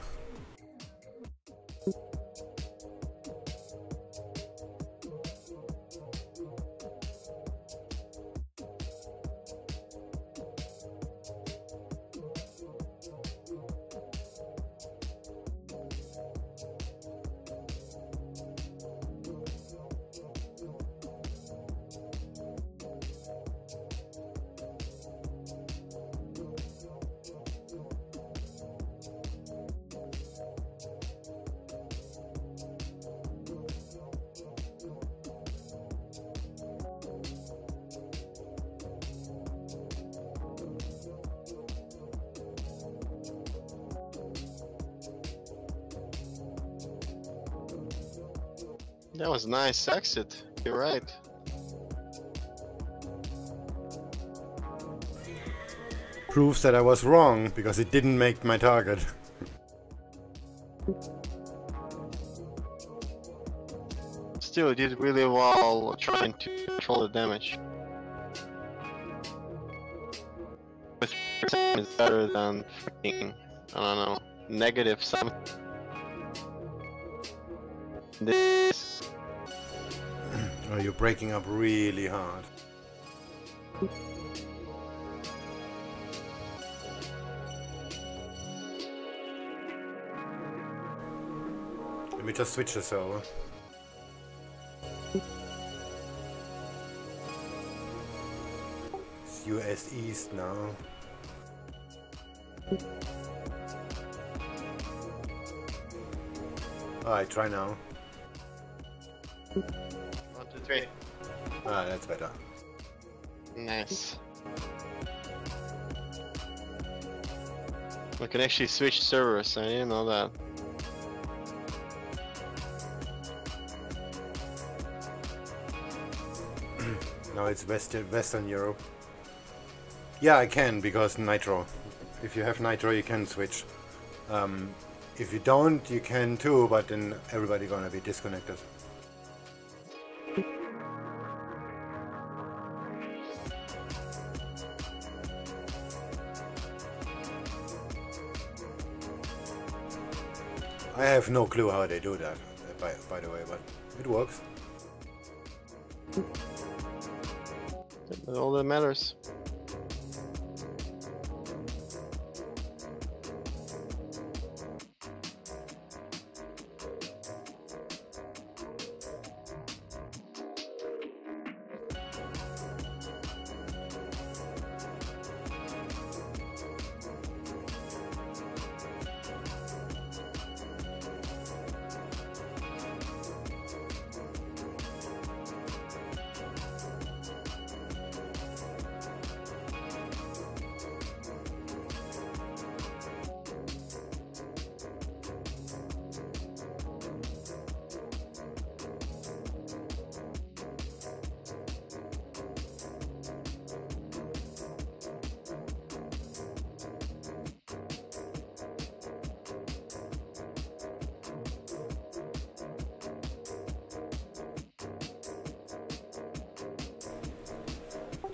That was nice exit. You're right. Proves that I was wrong, because it didn't make my target. Still, you did really well trying to control the damage. With percent is better than freaking, I don't know, negative some. This. Oh, you're breaking up really hard. Let me just switch this over. It's US East now. Alright, try now. 1, 2, 3. Ah, that's better. Nice. We can actually switch servers. I didn't know that. No, it's Western Europe. Yeah, I can, because Nitro. If you have Nitro, you can switch. If you don't, you can too, but then everybody gonna be disconnected. I have no clue how they do that, by the way, but it works. That's all that matters.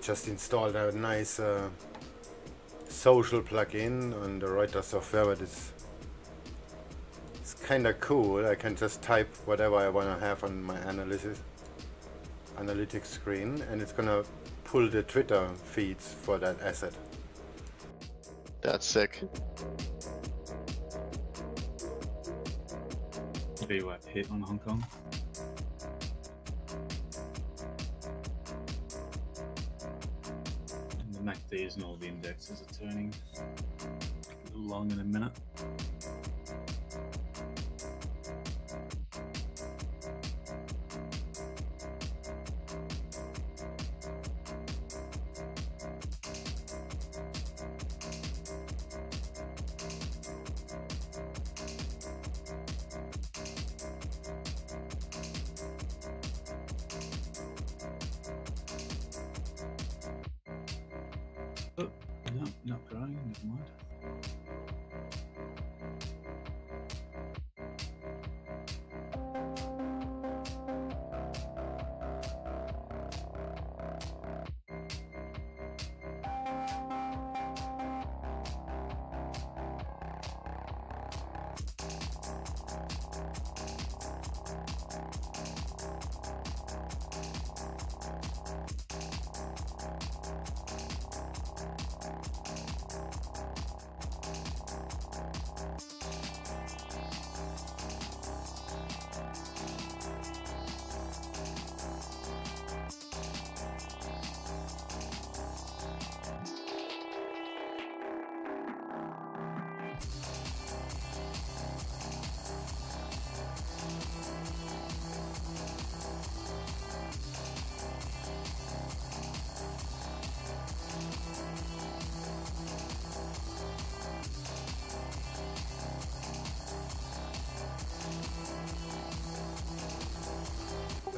Just installed a nice social plugin on the Reuters software, but it's kind of cool. I can just type whatever I want to have on my analytics screen, and it's gonna pull the Twitter feeds for that asset. That's sick. VWAP hit on Hong Kong. And the MACDs and all the indexes are turning a little long in a minute. Oh, no, not growing, never mind.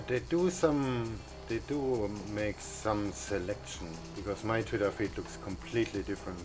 But they do make some selection, because my Twitter feed looks completely different.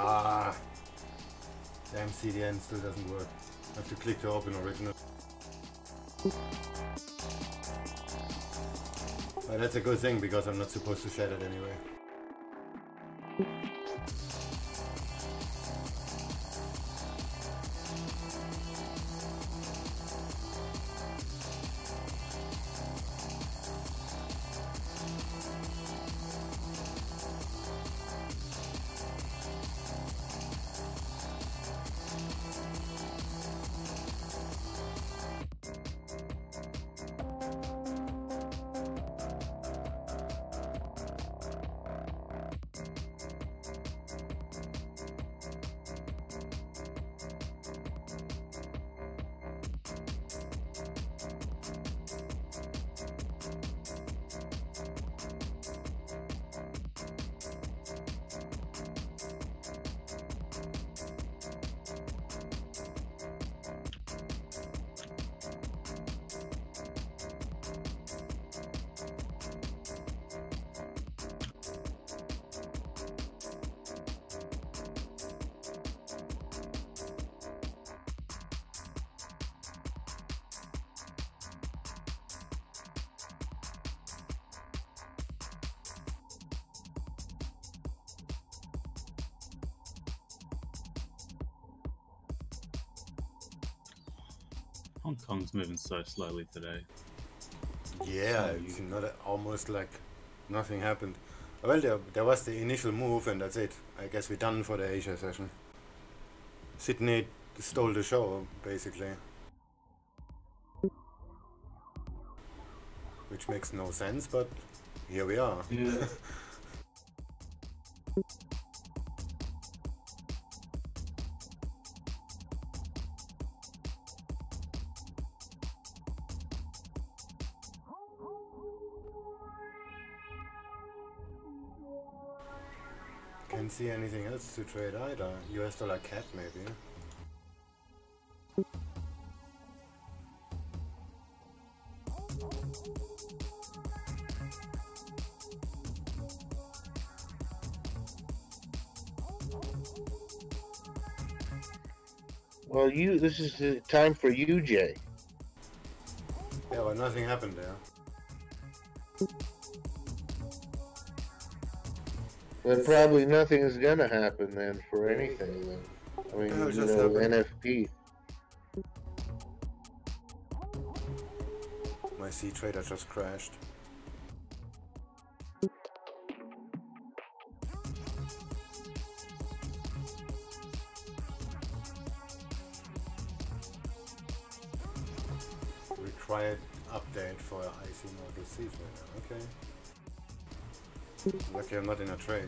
Ah, damn, CDN still doesn't work. I have to click to open original. But that's a good thing, because I'm not supposed to share it anyway. Hong Kong's moving so slowly today. Yeah, it's not almost like nothing happened. Well, there was the initial move, and that's it. I guess we're done for the Asia session. Sydney stole the show, basically. Which makes no sense, but here we are. Yeah. Can't see anything else to trade either. US dollar cat, maybe. Well, this is the time for UJ. Yeah, but nothing happened there. Then probably nothing is gonna happen then for anything then. I mean, Yeah, you just know, happened. NFP. My C trader just crashed. Required update for IC model C trader. Okay. Lucky I'm not in a trade.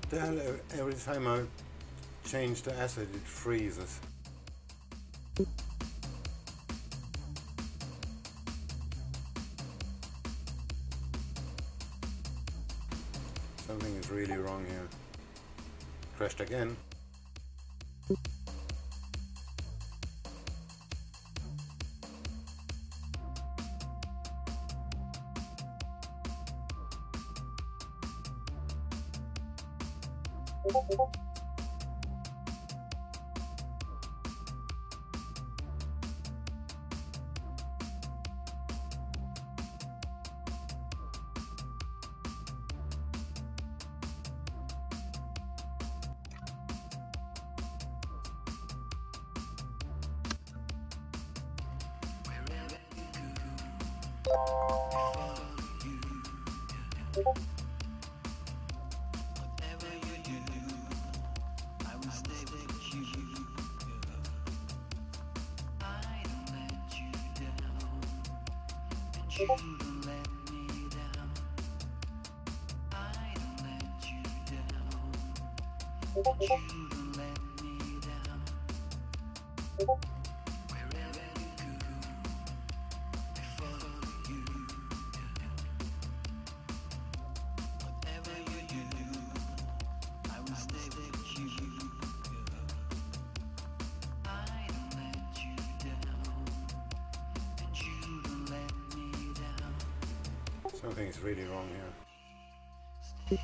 The hell, every time I change the asset it freezes. Something is really wrong here. Crashed again. Something is really wrong here.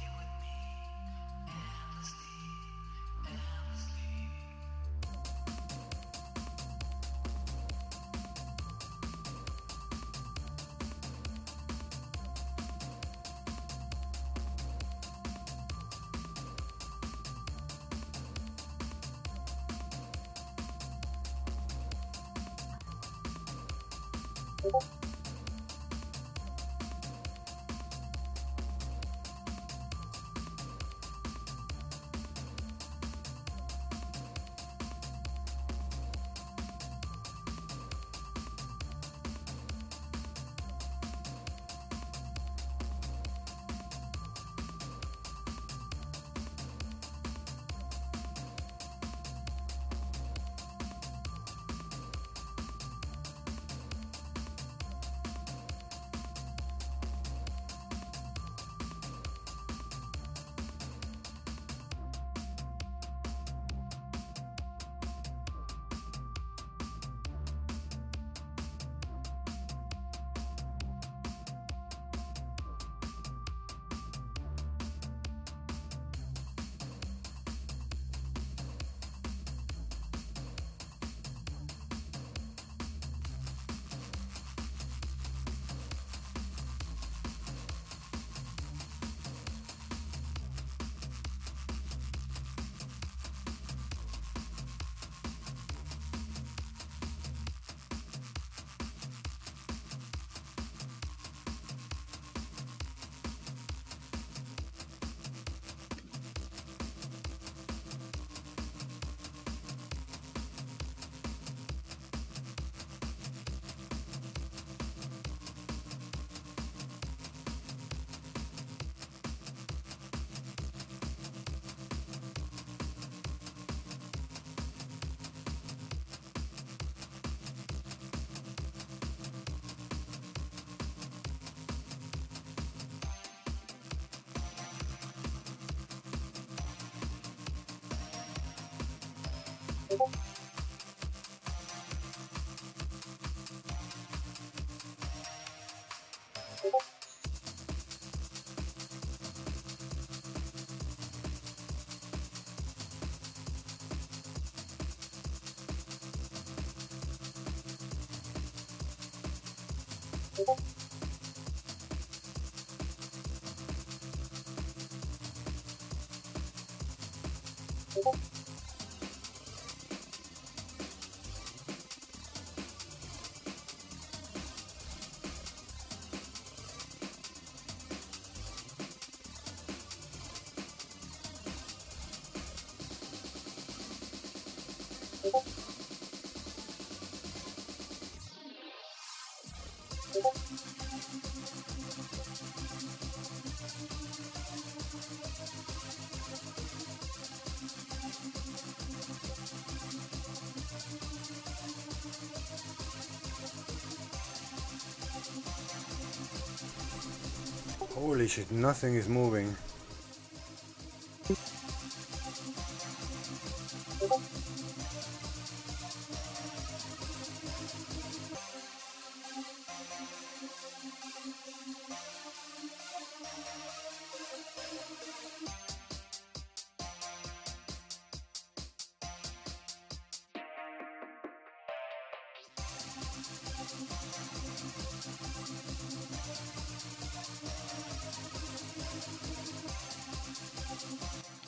Holy shit, nothing is moving.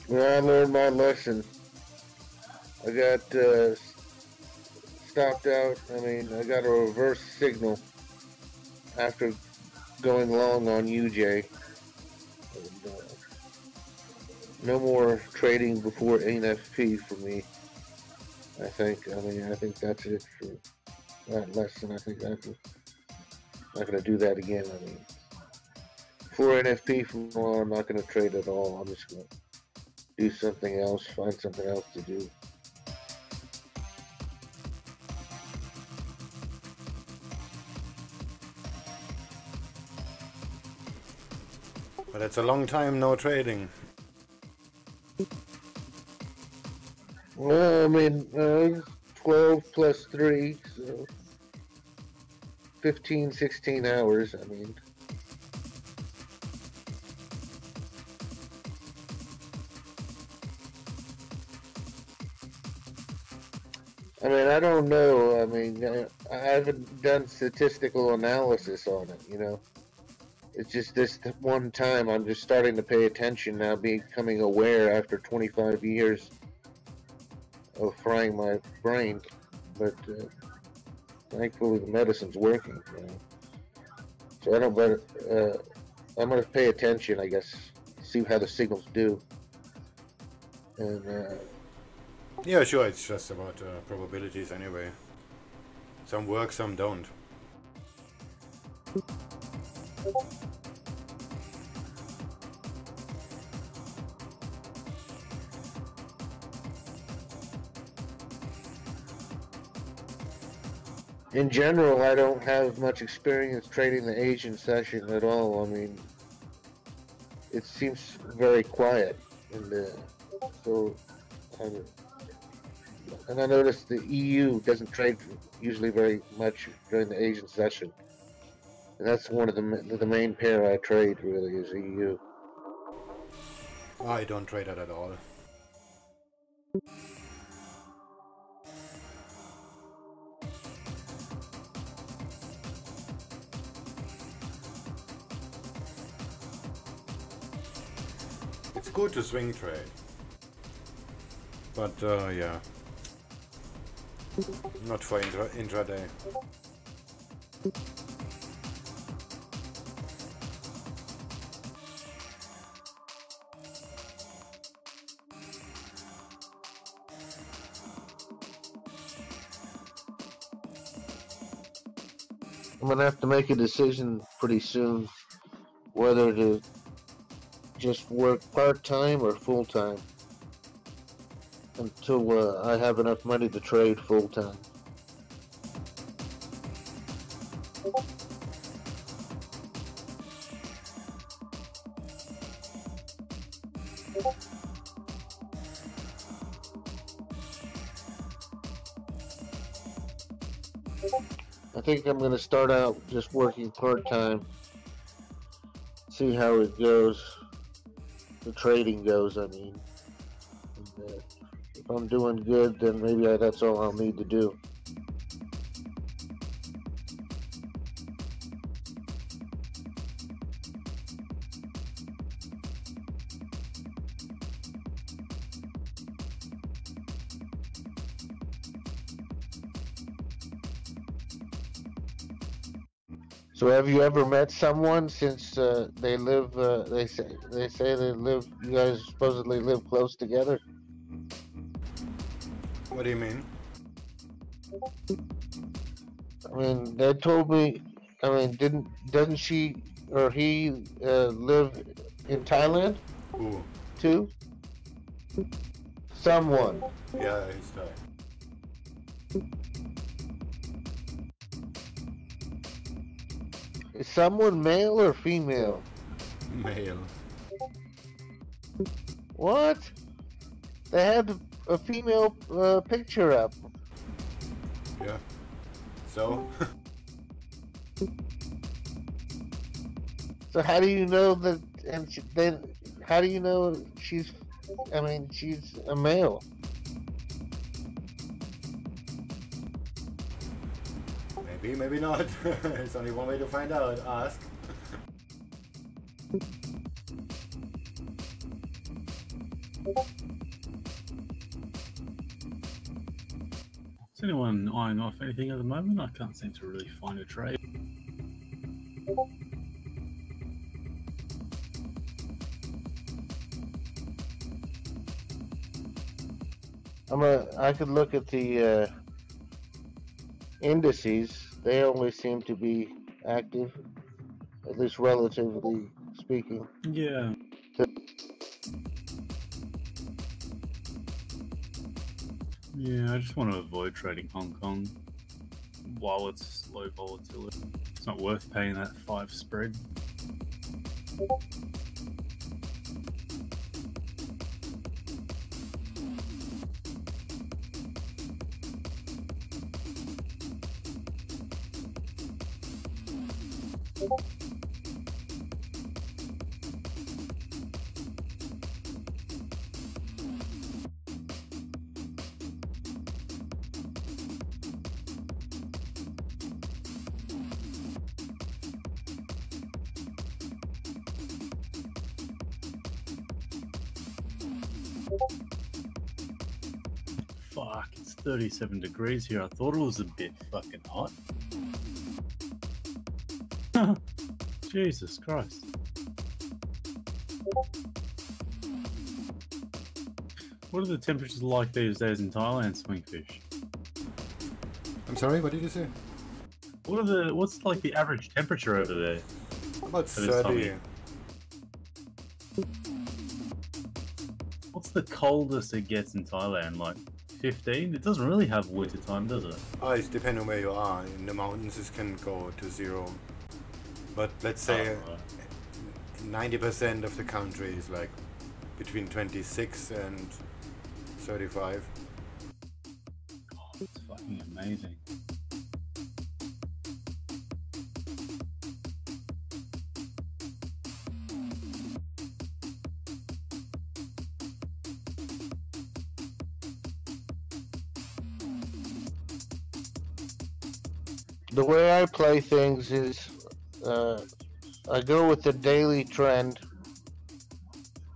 Well, I learned my lesson. I got stopped out. I mean, I got a reverse signal after going long on UJ. And, no more trading before NFP for me. I think. I mean, I think that's it for that lesson. I think I'm not going to do that again. I mean, before NFP from now on, I'm not going to trade at all. I'm just going to do something else, find something else to do. But it's a long time no trading. Well, I mean, 12 plus 3, so 15, 16 hours, I mean. I don't know. I mean, I haven't done statistical analysis on it, you know. It's just this one time I'm just starting to pay attention now, becoming aware after 25 years of frying my brain. But thankfully the medicine's working, you know. So I don't, but I'm going to pay attention, I guess, see how the signals do. And yeah, sure, it's just about probabilities anyway. Some work, some don't. in general, I don't have much experience trading the Asian session at all. I mean, it seems very quiet, and so. And I noticed the EU doesn't trade usually very much during the Asian session. And that's one of the main pair I trade, really, is EU. I don't trade it at all. It's good to swing trade. But yeah, not for intraday. I'm gonna have to make a decision pretty soon whether to just work part-time or full-time until I have enough money to trade full-time. I think I'm going to start out just working part-time, see how it goes, the trading goes, I mean. And, if I'm doing good, then maybe that's all I'll need to do. So have you ever met someone since they live? They say they live. You guys supposedly live close together. What do you mean? I mean, they told me. I mean, doesn't she or he live in Thailand Who? too? Someone. Yeah, he's Thai. Is someone male or female? Male. What? They had a female picture up. Yeah. So? So how do you know that? And then how do you know she's? I mean, she's a male. Maybe, maybe not. It's only one way to find out. Ask. Is anyone eyeing off anything at the moment? I can't seem to really find a trade. I could look at the indices. They only seem to be active, at least relatively speaking. Yeah. Yeah, I just want to avoid trading Hong Kong while it's low volatility. It's not worth paying that 5 spread. Fuck, it's 37 degrees here. I thought it was a bit fucking hot. Jesus Christ. What are the temperatures like these days in Thailand, SwingFish? I'm sorry, what did you say? What's like the average temperature over there? About For this time of 30. year? What's the coldest it gets in Thailand? Like 15? It doesn't really have winter time, does it? Oh, it's depending on where you are. In the mountains, it can go to 0. But let's say 90% of the country is like between 26 and 35. God, it's fucking amazing. The way I play things is I go with the daily trend,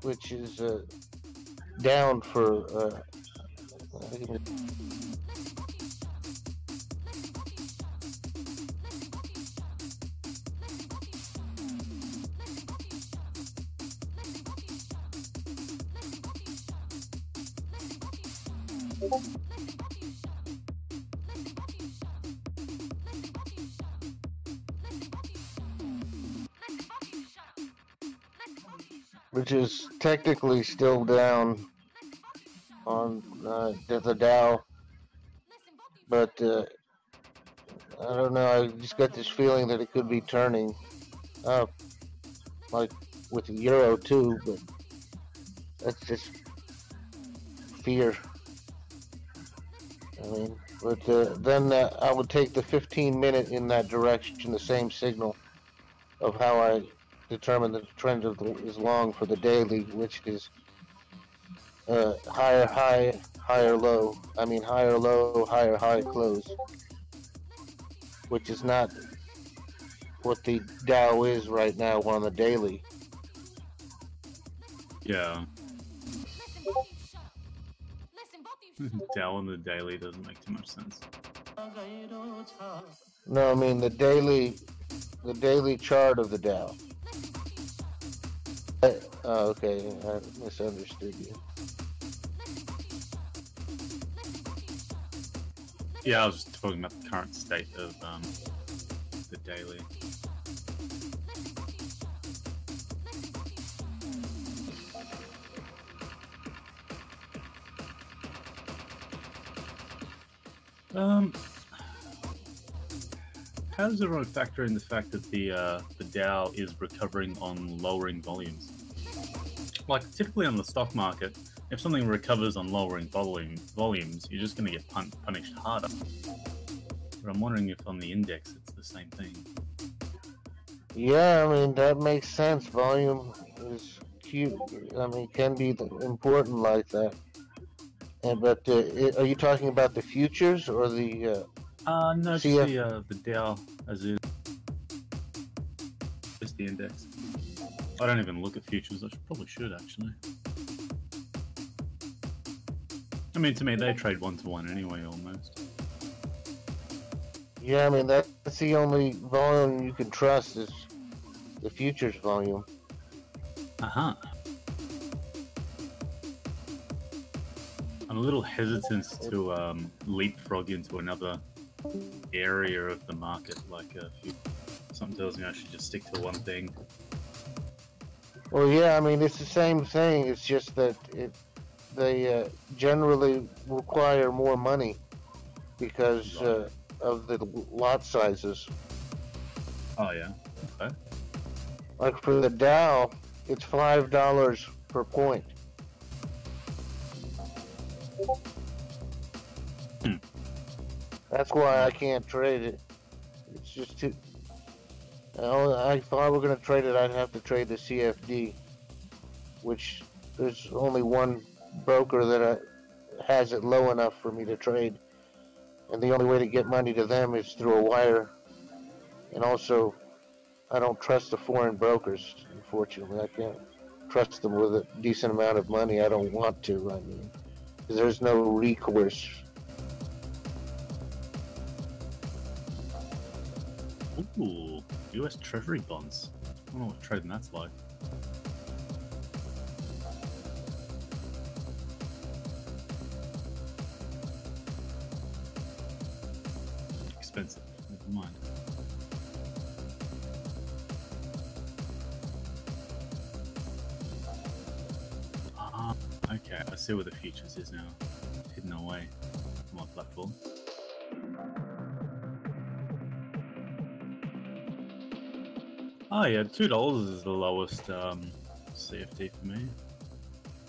which is down for which is technically still down on the Dow, but I don't know. I just got this feeling that it could be turning up, like with the euro too. But that's just fear. I mean, but then I would take the 15-minute in that direction, the same signal of how I determine the trend is long for the daily, which is higher high, higher low. I mean higher low, higher high close, which is not what the Dow is right now on the daily. Yeah. Dow on the daily doesn't make too much sense. No, I mean the daily chart of the Dow. Oh, okay, I misunderstood you. Yeah, I was just talking about the current state of the daily. how does everyone factor in the fact that the Dow is recovering on lowering volumes? Like typically on the stock market, if something recovers on lowering volumes, you're just going to get punished harder. But I'm wondering if on the index it's the same thing. Yeah, I mean, that makes sense. Volume is cute. I mean, can be important like that. But are you talking about the futures or the No, just the Dow as is. Just the index. I don't even look at futures. I probably should actually. I mean, to me, they trade 1-to-1 anyway, almost. Yeah, I mean, that's the only volume you can trust is the futures volume. Uh-huh. I'm a little hesitant to leapfrog into another area of the market, like something tells me I should just stick to one thing. Well, yeah, I mean, it's the same thing. It's just that they generally require more money because of the lot sizes. Oh, yeah. Okay. Like for the Dow, it's $5 per point. That's why I can't trade it. It's just too... if I were going to trade it, I'd have to trade the CFD, which there's only one broker that has it low enough for me to trade. And the only way to get money to them is through a wire. And also, I don't trust the foreign brokers, unfortunately. I can't trust them with a decent amount of money. I don't want to, I mean, because there's no recourse. Ooh, US Treasury bonds. I don't know what trading that's like. Expensive. Never mind. Ah, okay. I see where the futures is now. Hidden away from my platform. Oh yeah, $2 is the lowest CFD for me.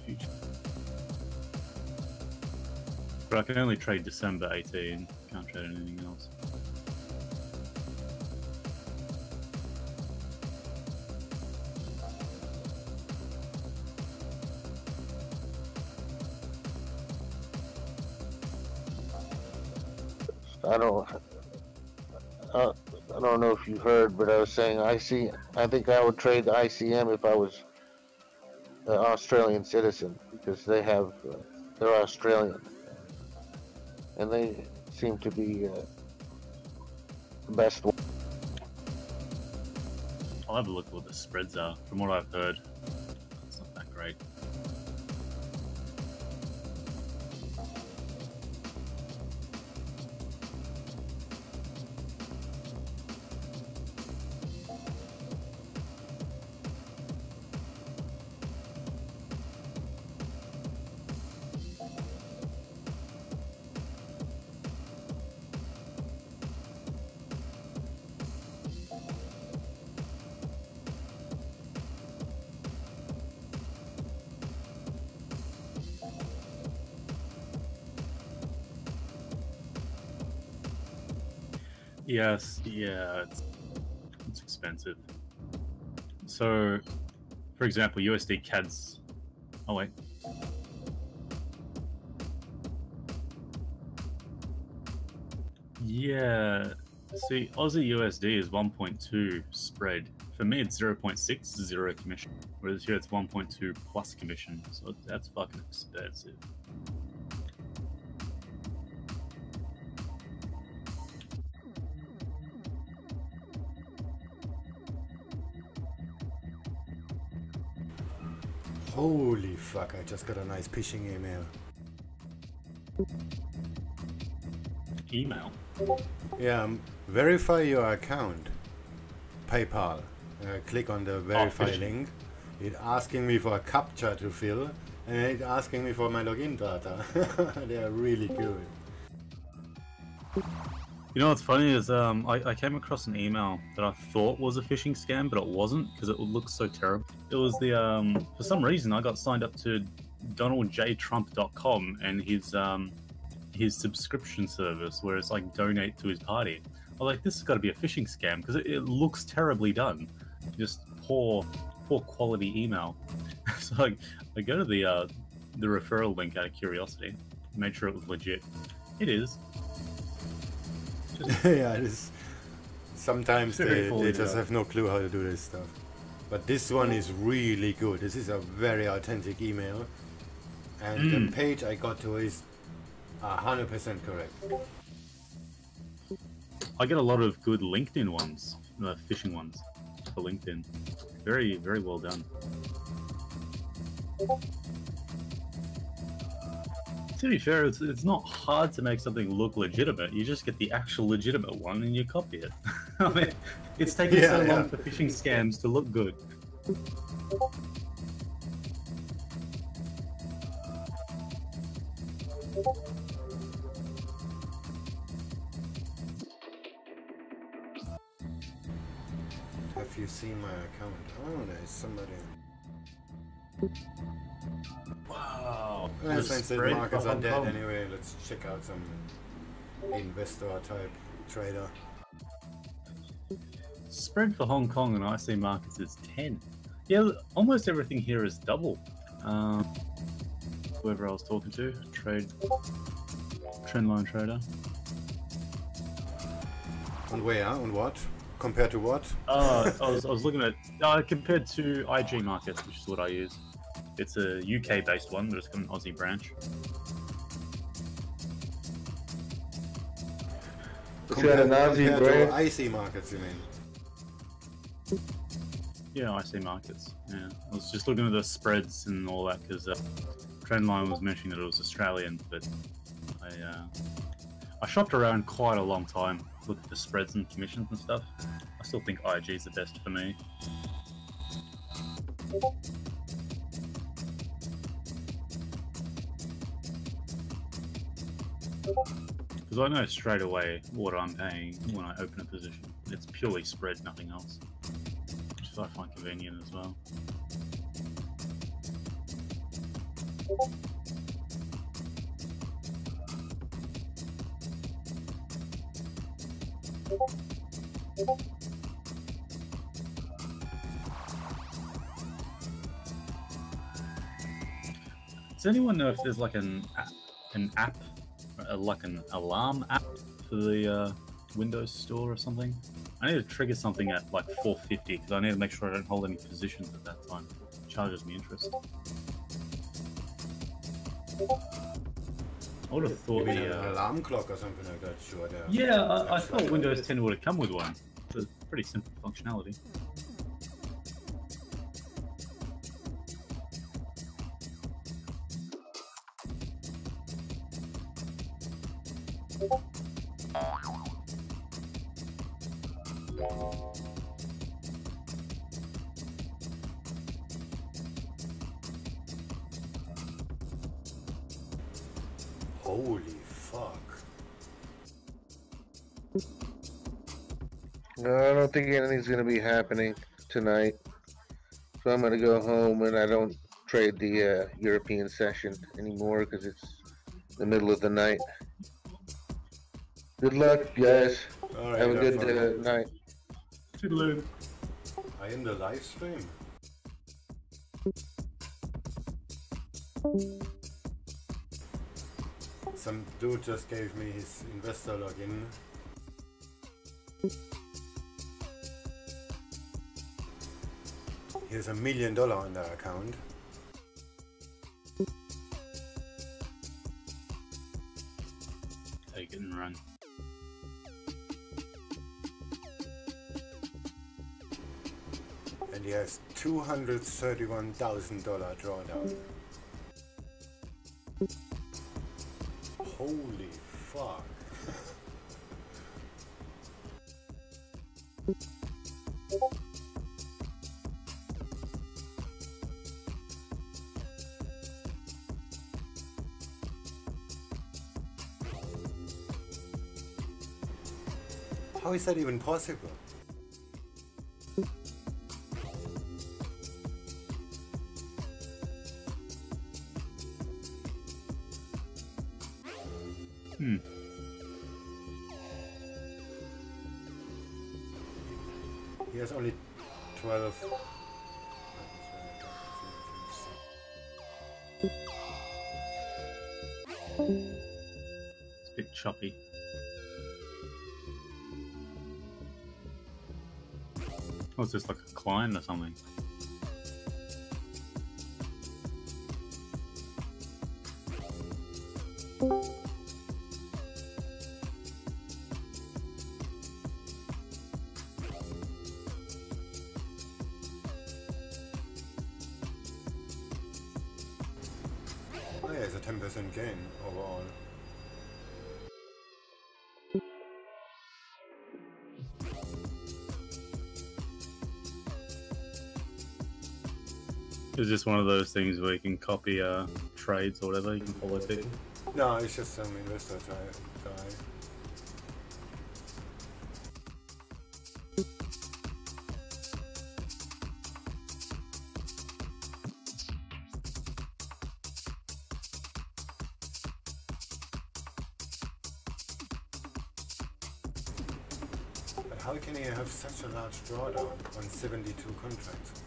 Future. But I can only trade December 18, can't trade anything else. I don't know if you heard, but I was saying I think I would trade the ICM if I was an Australian citizen, because they're Australian, and they seem to be the best one. I'll have a look at what the spreads are. From what I've heard, it's not that great. Yes, yeah, it's expensive. So, for example, USD CAD's... Oh, wait. Yeah, see, Aussie USD is 1.2 spread. For me, it's 0.6, 0 commission. Whereas here it's 1.2 plus commission, so that's fucking expensive. Holy fuck, I just got a nice phishing email. Email? Yeah, verify your account. PayPal. Click on the verify link. It's asking me for a captcha to fill, and it's asking me for my login data. They are really good. You know what's funny is I came across an email that I thought was a phishing scam, but it wasn't because it looked so terrible. It was the for some reason I got signed up to DonaldJTrump.com and his subscription service where it's like donate to his party. I was like, this has got to be a phishing scam because it looks terribly done, just poor quality email. So I go to the referral link out of curiosity, made sure it was legit. It is. Yeah, it is. Sometimes Very they fully just done. have no clue how to do this stuff. But this one is really good. This is a very authentic email. And the page I got to is 100% correct. I get a lot of good LinkedIn ones, phishing ones for LinkedIn. Very, very well done. To be fair, it's not hard to make something look legitimate. You just get the actual legitimate one and you copy it. I mean, it's taken so long for phishing scams to look good. Have you seen my account? Oh, there's somebody. Wow. Well, The since the spread markets for are Hong dead Kong. anyway, let's check out some investor type trader. Spread for Hong Kong and IC markets is 10. Yeah, almost everything here is double. Whoever I was talking to, trendline trader. On where? On what? Compared to what? I was looking at compared to IG markets, which is what I use. It's a UK based one, but it's got an Aussie branch. It's got an Aussie compared branch. to IC markets, you mean? Yeah, IC markets. Yeah, I was just looking at the spreads and all that because Trendline was mentioning that it was Australian, but I shopped around quite a long time, looked at the spreads and commissions and stuff. I still think IG is the best for me. Because I know straight away what I'm paying when I open a position. It's purely spread, nothing else. Which I find convenient as well. Does anyone know if there's like an app, like an alarm app for the Windows Store or something? I need to trigger something at like 4:50 because I need to make sure I don't hold any positions at that time. It charges me interest. I would have thought You mean an the alarm clock or something like that? Sure. yeah, I That's thought right. Windows 10 would have come with one. It's a pretty simple functionality. Holy fuck. No, I don't think anything's gonna be happening tonight. So I'm gonna go home and I don't trade the European session anymore because it's the middle of the night. Good luck, guys. Alright, Have a good fun. night. Toodaloo. I in the live stream? Some dude just gave me his investor login. He has $1 million on their account. Take it and run. And he has $231,000 drawdown. Holy fuck. How is that even possible? He has only 12. It's a bit choppy. Oh, it's just like a climb or something. Oh yeah, it's a 10% gain overall. It's just one of those things where you can copy trades or whatever, you can follow people. No, it's just some investor guy. But how can you have such a large drawdown on 72 contracts?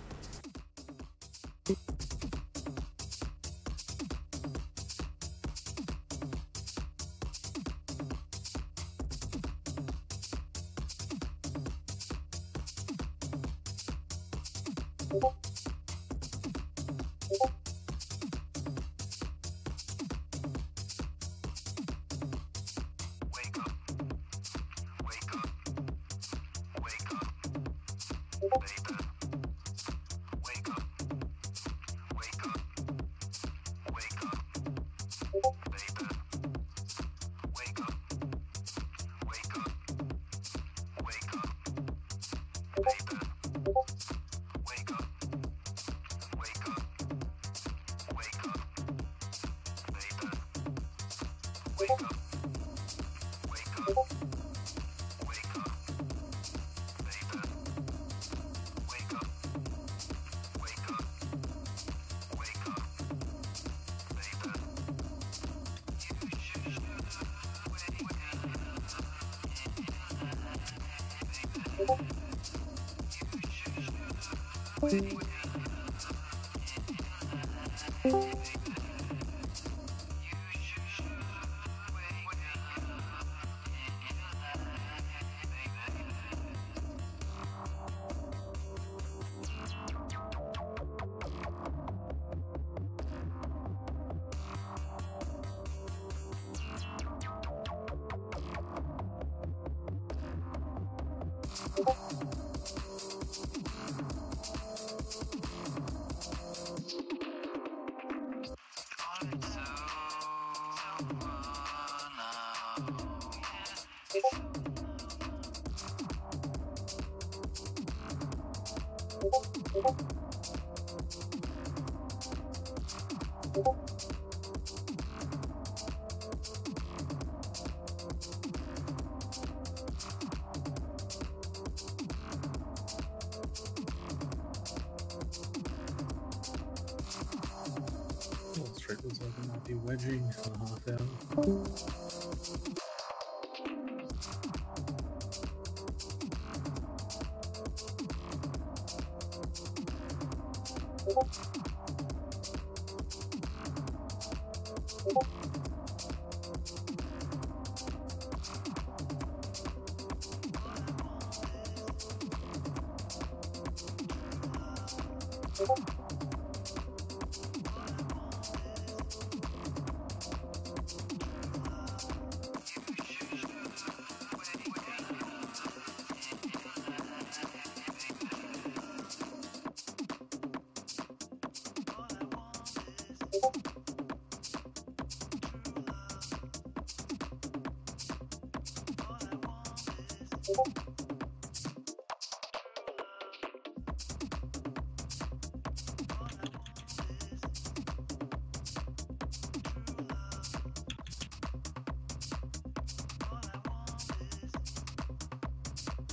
Straight looks like it might be wedging for the half hour.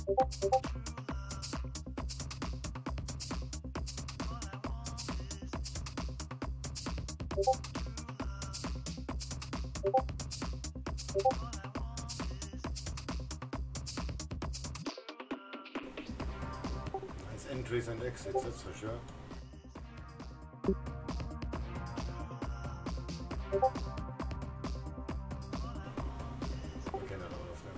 Nice entries and exits, that's for sure. Okay, not all of them.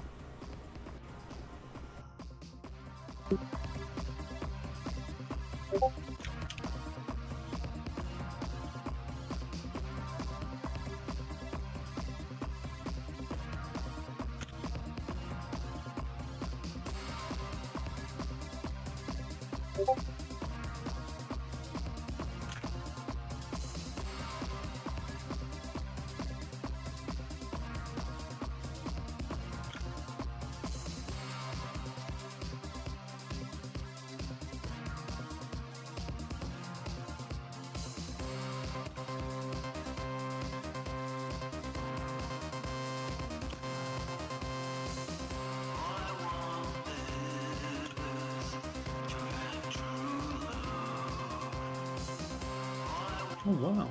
Oh wow.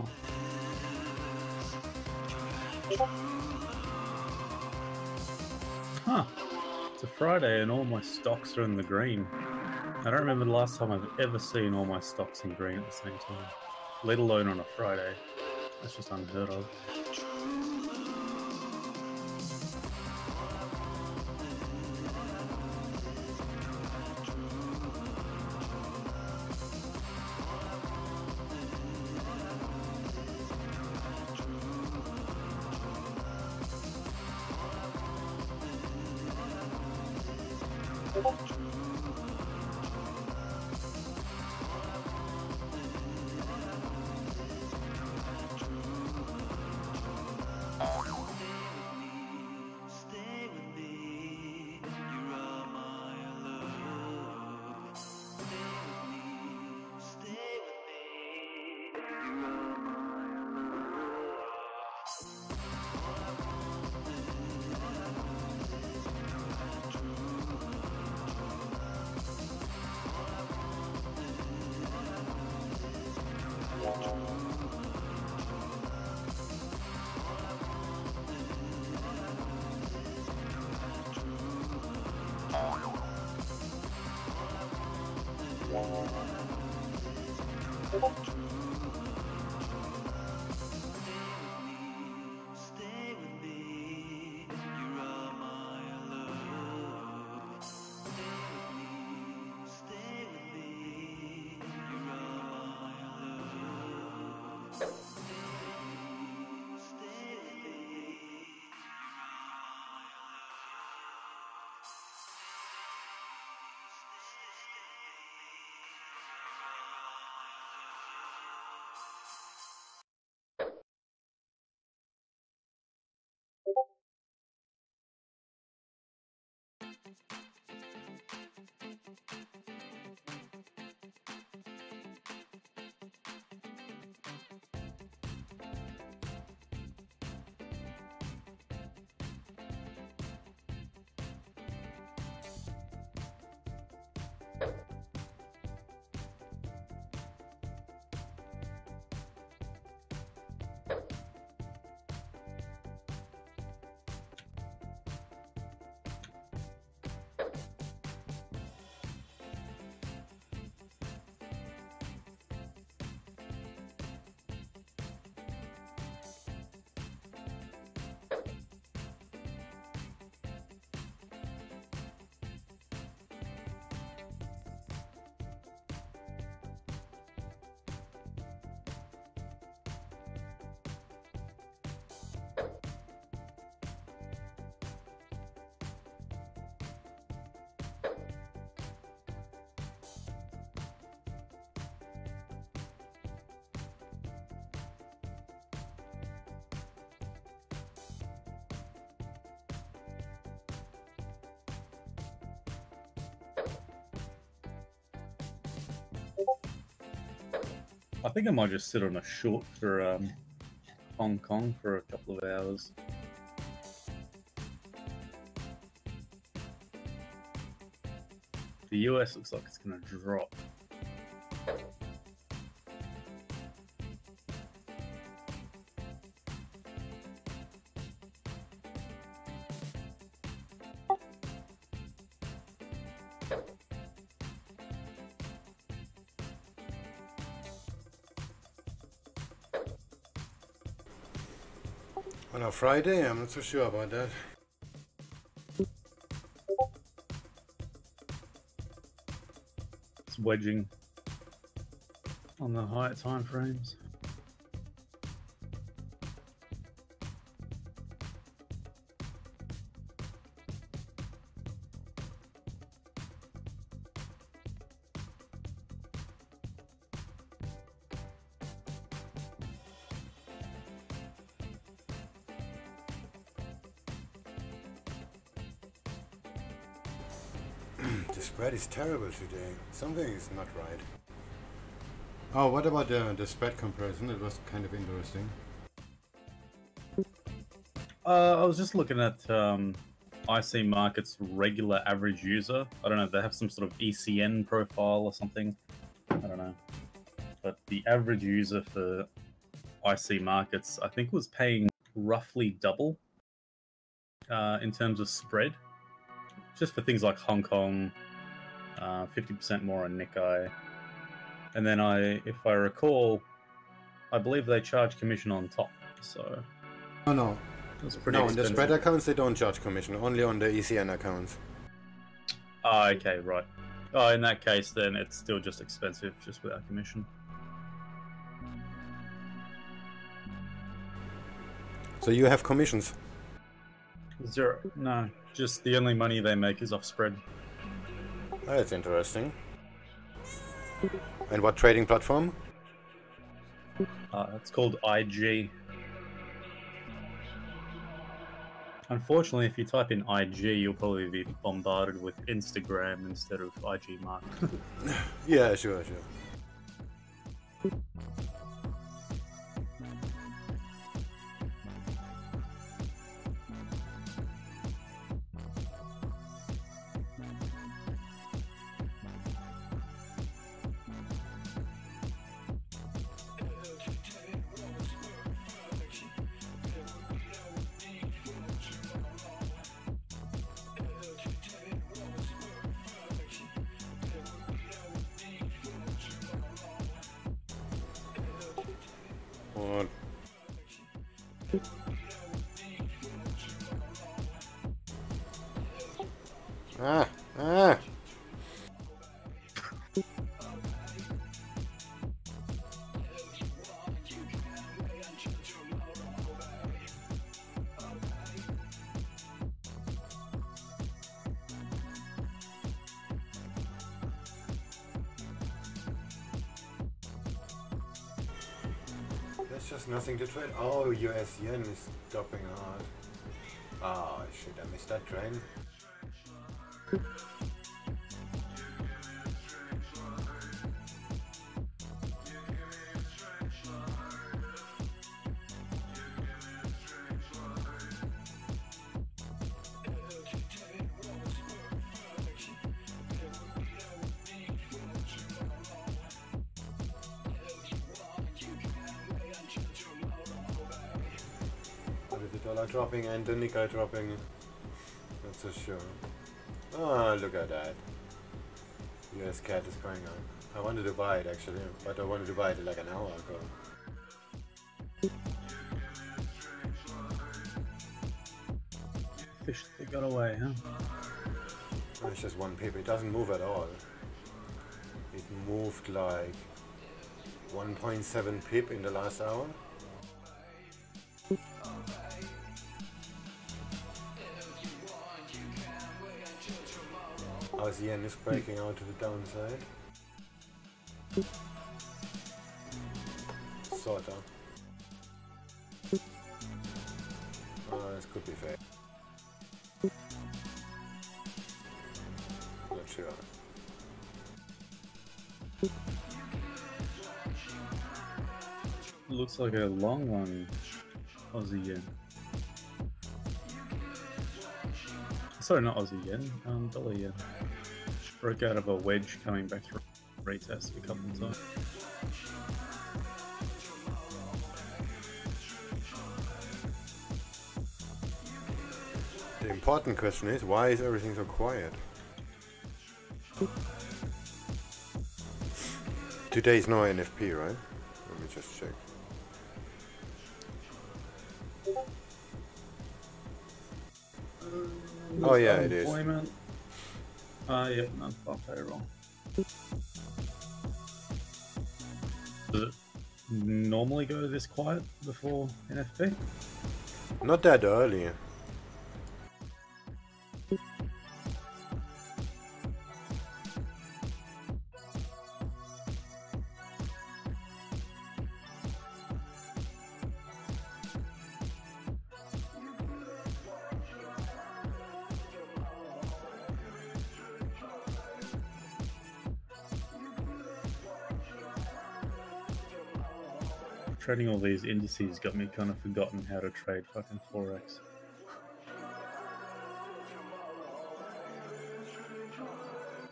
Huh. It's a Friday and all my stocks are in the green. I don't remember the last time I've ever seen all my stocks in green at the same time. Let alone on a Friday. That's just unheard of. I think I might just sit on a short for Hong Kong for a couple of hours. The US looks like it's going to drop. On a Friday, I'm not so sure about that. It's wedging on the higher time frames. The spread is terrible today. Something is not right. Oh, what about the spread comparison? It was kind of interesting. I was just looking at IC Market's regular average user. I don't know, they have some sort of ECN profile or something. I don't know. But the average user for IC Markets, I think, was paying roughly double in terms of spread. Just for things like Hong Kong, 50% more on Nikkei. And then if I recall, I believe they charge commission on top. So No. it's pretty No, on expensive. the spread accounts they don't charge commission, only on the ECN accounts. Ah, okay, right. Oh, in that case, then it's still just expensive, just without commission. So you have commissions? Zero. No, just the only money they make is off spread. That's interesting. And what trading platform? It's called IG. Unfortunately, if you type in IG, you'll probably be bombarded with Instagram instead of IG Market. Yeah, sure. What? Ah! There's just nothing to trade. Oh, US yen is dropping hard. Oh shit, I missed that train. The dollar dropping and the Nikkei dropping. Not so sure. Oh, look at that. US cat is going on. I wanted to buy it actually, but I wanted to buy it like an hour ago. Fish, they got away, huh? Oh, it's just one pip. It doesn't move at all. It moved like 1.7 pip in the last hour. The yen is breaking out to the downside. Sorta. This could be fake. Not sure. Looks like a long one. Aussie yen. Sorry, not Aussie yen. Dollar yen. Broke out of a wedge coming back through retest a couple of times. The important question is, why is everything so quiet? Today is no NFP, right? Let me just check. Oh yeah, it is. Yep, non-farm payroll. Does it normally go this quiet before NFP? Not that early. Trading all these indices got me kind of forgotten how to trade fucking Forex.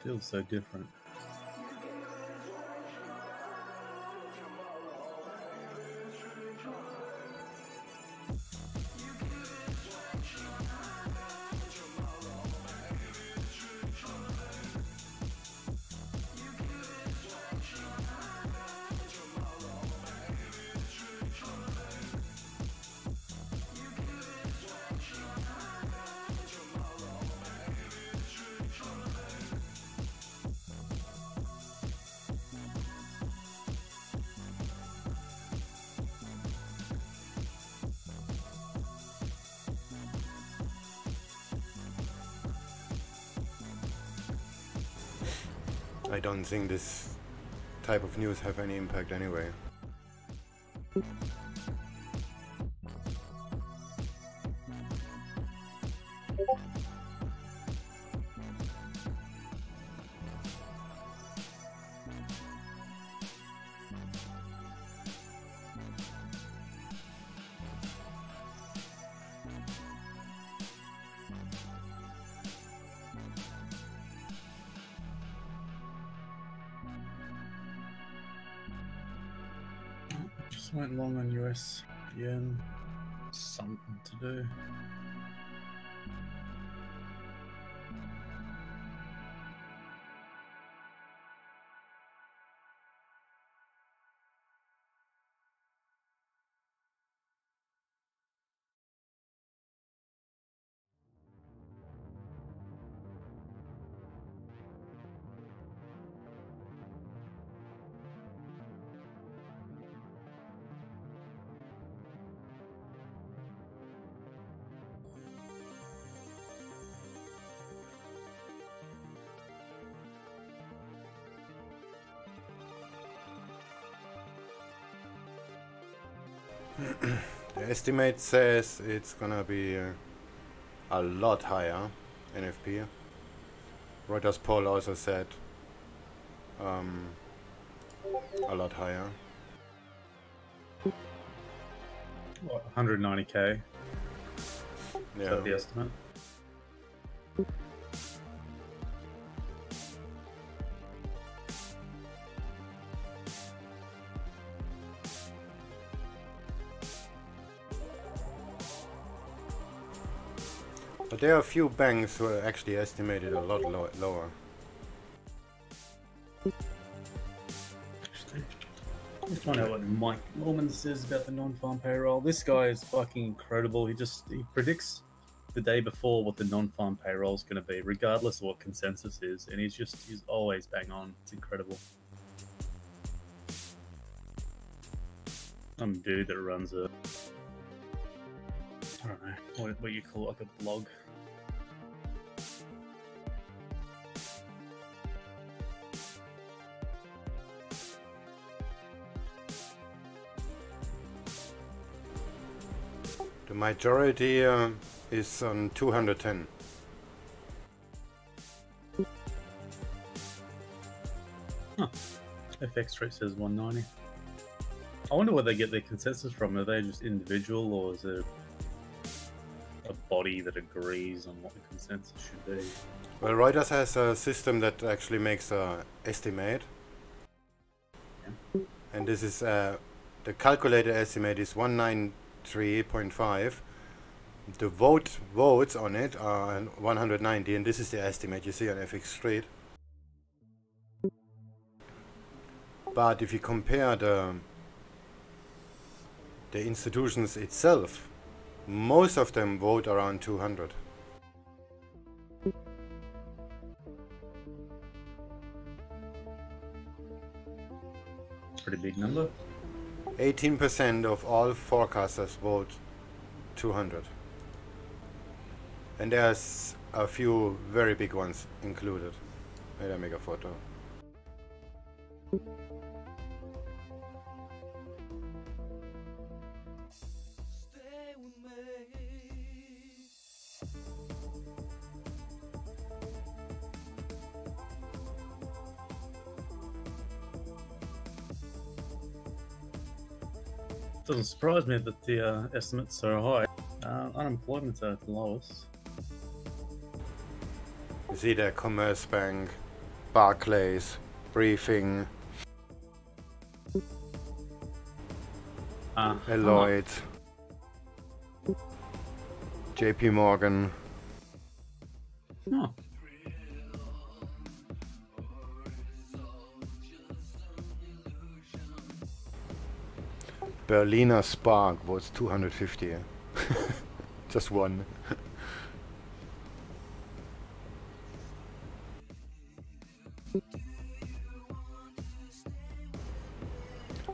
Feels so different. I don't think this type of news have any impact anyway. Just went long on US yen. Something to do. The estimate says it's gonna be a lot higher, NFP. Reuters poll also said a lot higher. What, 190k? Yeah. Is that the estimate? But there are a few banks who are actually estimated a lot lower. Let's find out what Mike Norman says about the non-farm payroll. This guy is fucking incredible. He predicts the day before what the non-farm payroll is going to be, regardless of what consensus is, and he's always bang on. It's incredible. Some dude that runs a, I don't know, what you call it, like a blog. The majority is on 210. Huh. FX Trade says 190. I wonder where they get their consensus from. Are they just individual, or is it a body that agrees on what the consensus should be. Well, Reuters has a system that actually makes a estimate, and this is the calculated estimate is 193.5. The votes on it are 190, and this is the estimate you see on FX Street. But if you compare the institutions itself, most of them vote around 200. Pretty big number. 18% of all forecasters vote 200. And there's a few very big ones included. Wait, I make a photo. Doesn't surprise me that the estimates are high. Unemployment's at the lowest. You see there, Commerce Bank, Barclays, Briefing, Lloyd, JP Morgan. Oh. Berliner Spark was 250. Just one.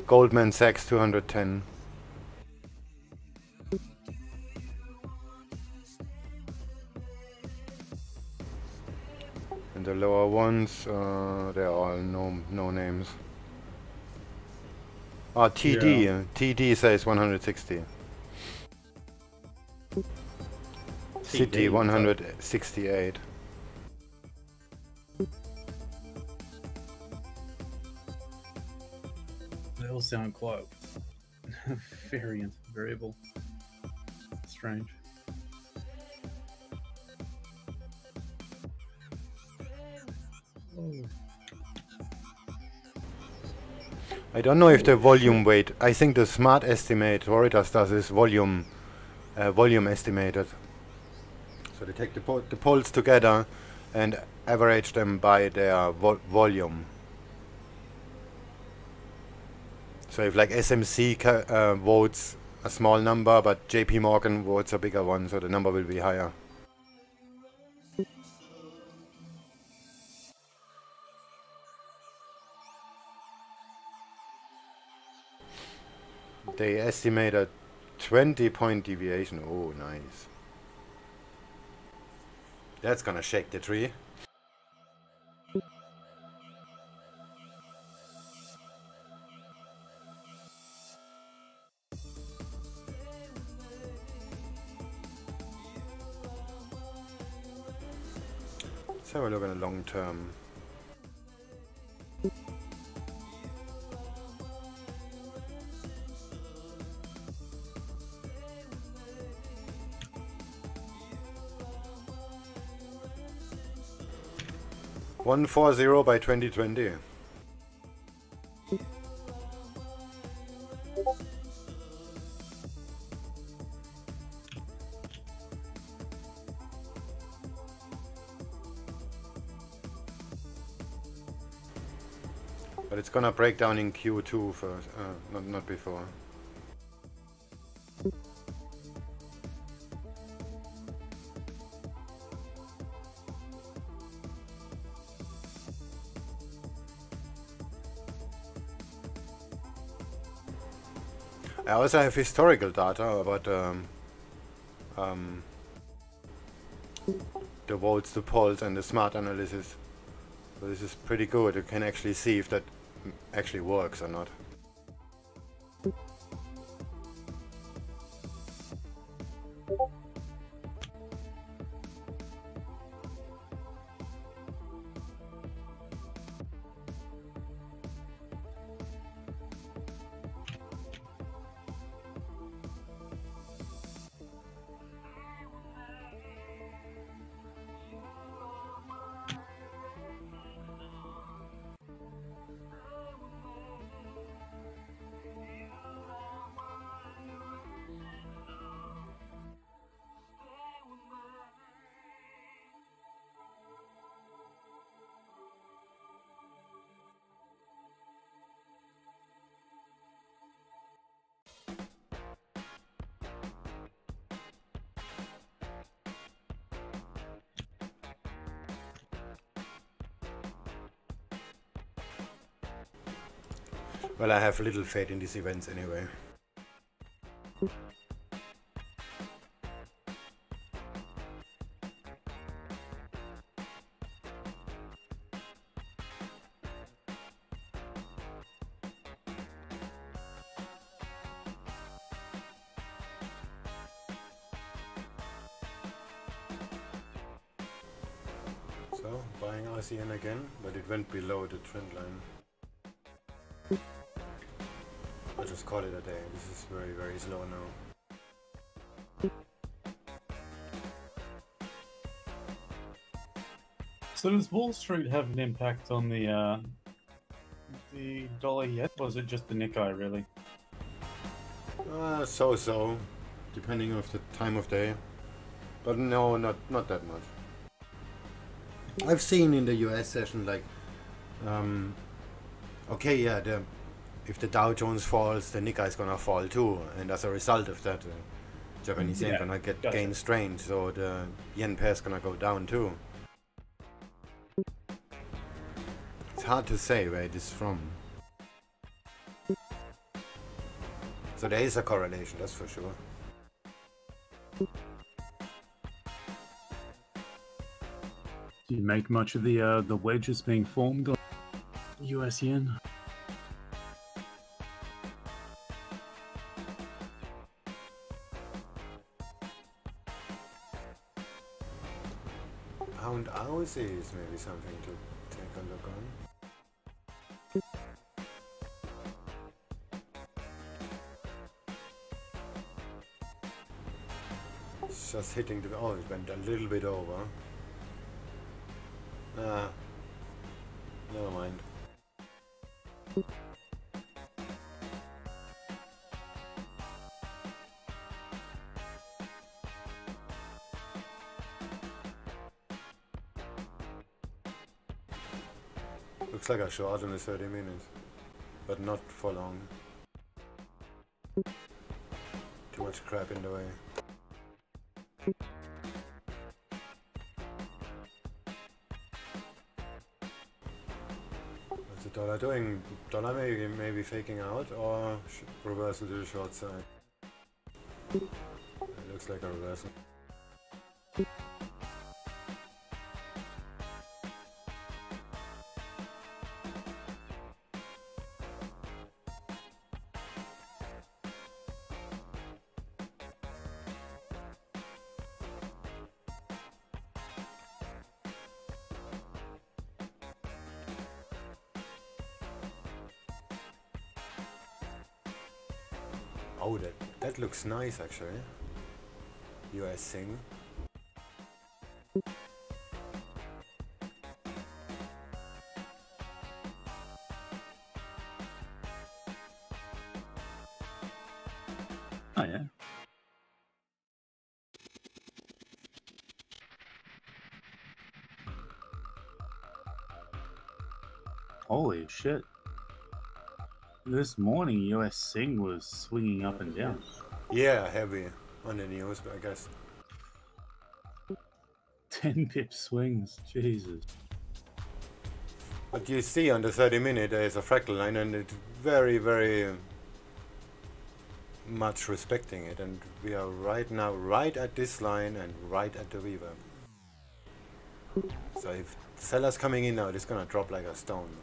Goldman Sachs 210. And the lower ones, they're all no names. Oh, TD. Yeah. TD says 160. City 168. They all sound quite variable. Strange. Oh. I don't know if the volume weight. I think the smart estimate Reuters does is volume estimated. So they take the polls together and average them by their volume. So if like SMC votes a small number, but JP Morgan votes a bigger one, so the number will be higher. They estimate a 20-point deviation. Oh, nice. That's gonna shake the tree. Let's have a look at a long term. $140 by 2020. But it's gonna break down in Q2 first, not before. I also have historical data about the votes, the polls, and the smart analysis. So this is pretty good. You can actually see if that actually works or not. Well, I have little faith in these events anyway. So, buying RCN again, but it went below the trend line. I'll just call it a day. This is very, very slow now. So does Wall Street have an impact on the dollar yet, or is it just the Nikkei really? So-so, depending on the time of day. But no, not that much. I've seen in the US session like, okay, yeah, if the Dow Jones falls, the Nikkei is gonna fall too, and as a result of that, Japanese yen gonna gain strength, so the yen pair is gonna go down too. It's hard to say where it is from. So there is a correlation, that's for sure. Do you make much of the wedges being formed on US yen? Pound Aussie is maybe something to take a look on. It's just hitting the... oh, it went a little bit over. Never mind. Looks like a short in the 30 minutes, but not for long. Too much crap in the way. What's the dollar doing? Dollar maybe faking out or reversal to the short side? It looks like a reversal. Oh, that looks nice actually. US Seng. Oh yeah. Holy shit. This morning, US Seng was swinging up and down. Yeah, heavy on the news, but I guess. 10 pip swings, Jesus. But you see on the 30 minute there is a fractal line and it's very, very much respecting it, and we are right now right at this line and right at the reverb. So if sellers coming in now, it's gonna drop like a stone.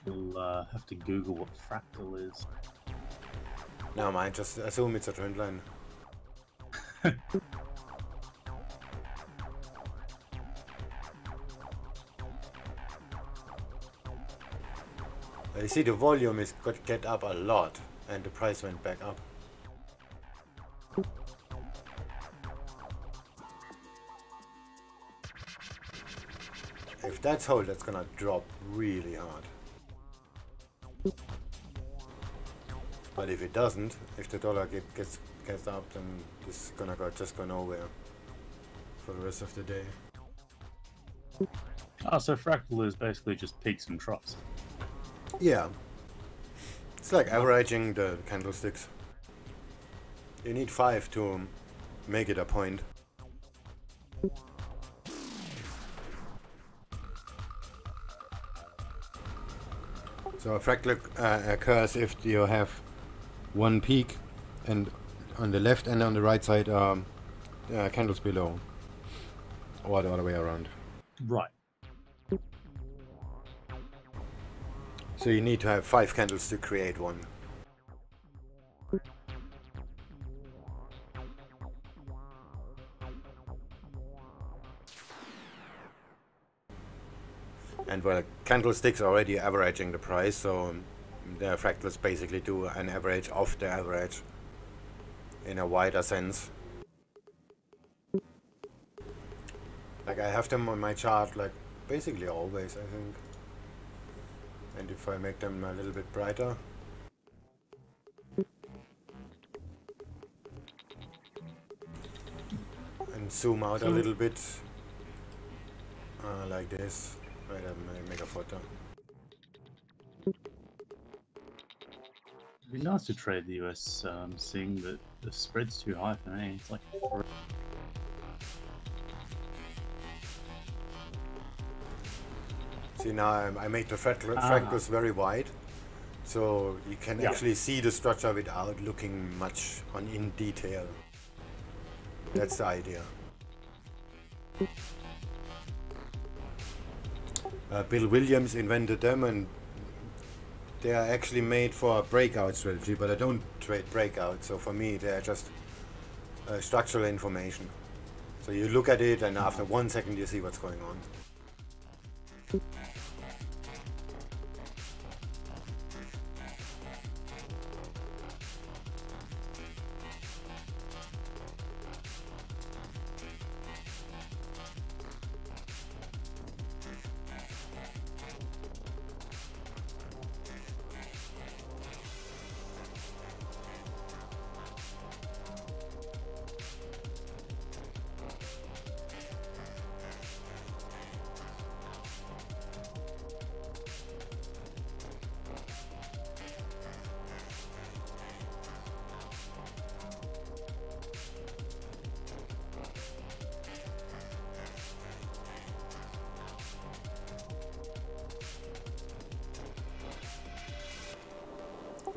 We'll have to Google what fractal is. Never mind, just assume it's a trend line. You see the volume is got get up a lot and the price went back up. If that's hold, that's gonna drop really hard. But if it doesn't, if the dollar gets up, then this is gonna just go nowhere for the rest of the day. Oh, so fractal is basically just peaks and troughs. Yeah. It's like averaging the candlesticks. You need 5 to make it a point. So a fractal occurs if you have one peak and on the left and on the right side candles below, or the other way around. Right. So you need to have 5 candles to create one. And well, candlesticks are already averaging the price, so the fractals basically do an average of the average in a wider sense. Like I have them on my chart like basically always, I think. And if I make them a little bit brighter, and zoom out a little bit like this. Wait, I make a photo. It'd be nice to trade the US Seng, but the spread's too high for me. It's like See now I made the fractals very wide, so you can actually see the structure without looking much in detail. That's the idea. Bill Williams invented them, and they are actually made for a breakout strategy, but I don't trade breakout, so for me they are just structural information. So you look at it and after 1 second you see what's going on.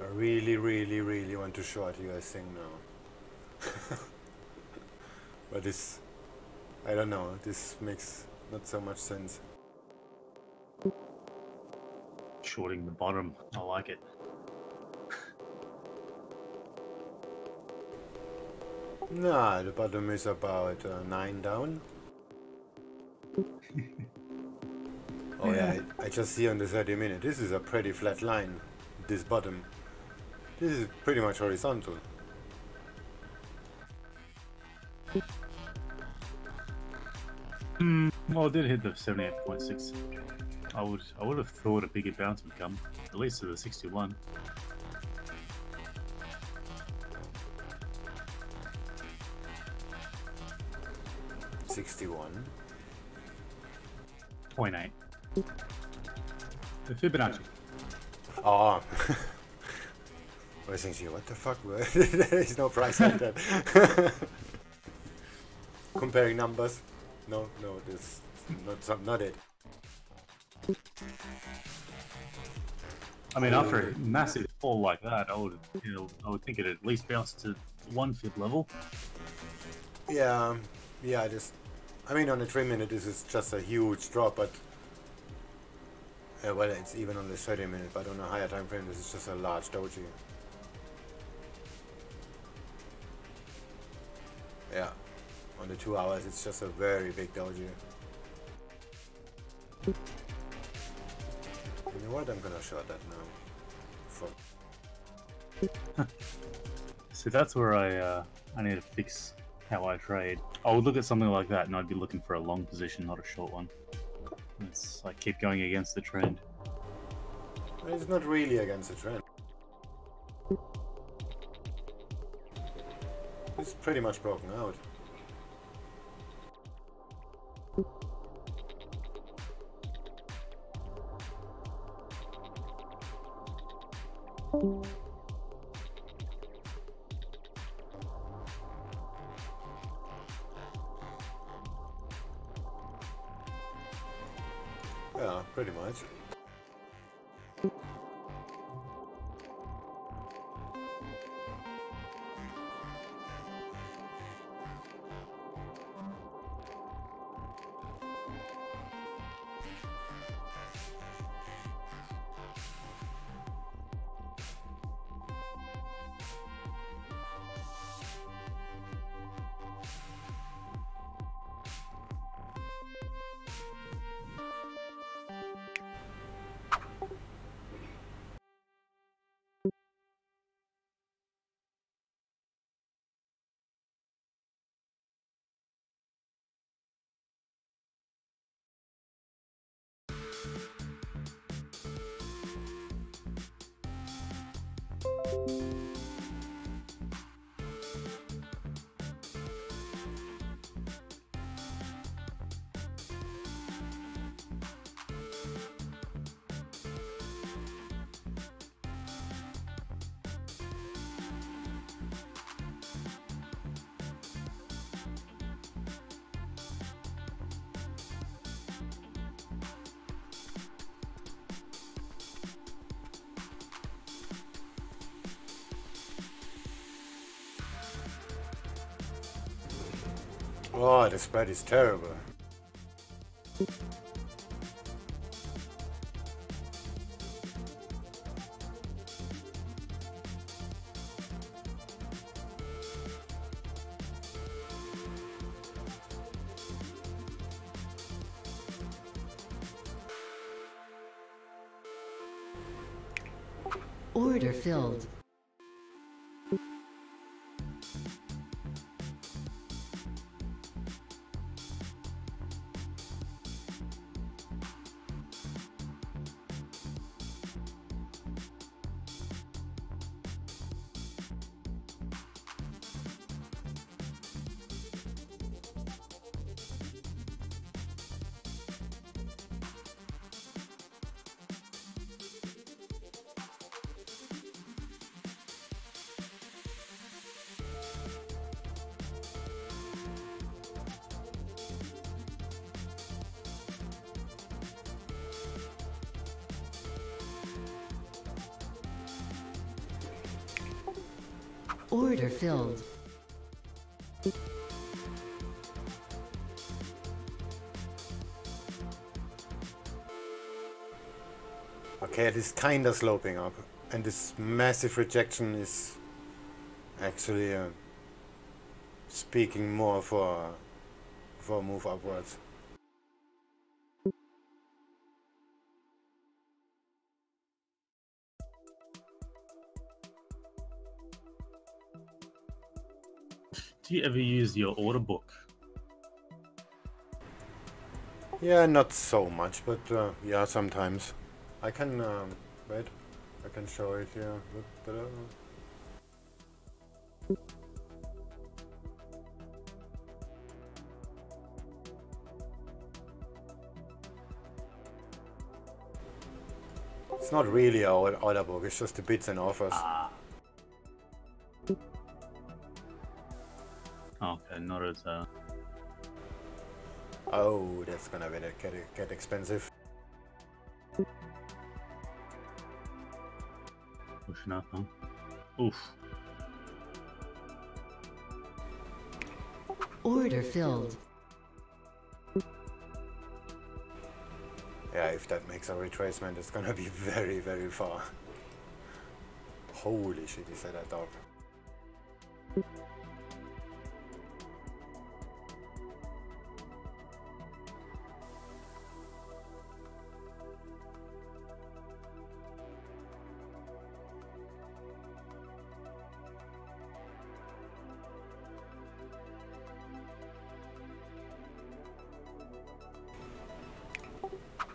I really want to short US Seng now. But this, I don't know, this makes not so much sense. shorting the bottom. I like it. Nah, the bottom is about 9 down. Oh yeah, I just see on the 30 minute. This is a pretty flat line, this bottom. This is pretty much horizontal. Well, it did hit the 78.6. I would have thought a bigger bounce would come, at least to the 61. $61. 0.8. The Fibonacci. Oh. I was thinking, what the fuck? There is no price like that. Comparing numbers. No, this not it. I mean, after a massive fall like that, I would think it at least bounce to 1 fib level. Yeah, I mean, on the 3 minute, this is just a huge drop, but well, it's even on the 30 minute, but on a higher time frame, this is just a large doji. Yeah, on the 2 hours, it's just a very big doji. You know what? I'm gonna short that now. Fuck. So that's where I need to fix how I trade. I would look at something like that and I'd be looking for a long position, not a short one. It's like keep going against the trend. It's not really against the trend. It's pretty much broken out. Yeah, pretty much. Oh, the spread is terrible. Order filled. Order filled. Okay, it is kind of sloping up, and this massive rejection is actually speaking more for a move upwards. Do you ever use your order book? Yeah, not so much, but yeah, sometimes. I can wait. I can show it here. It's not really an order book. It's just the bids and offers. Okay, not as Oh, that's gonna get expensive. pushing up, huh? Oof. Order filled. Yeah, if that makes a retracement, it's gonna be very, very far. Holy shit, he set that up.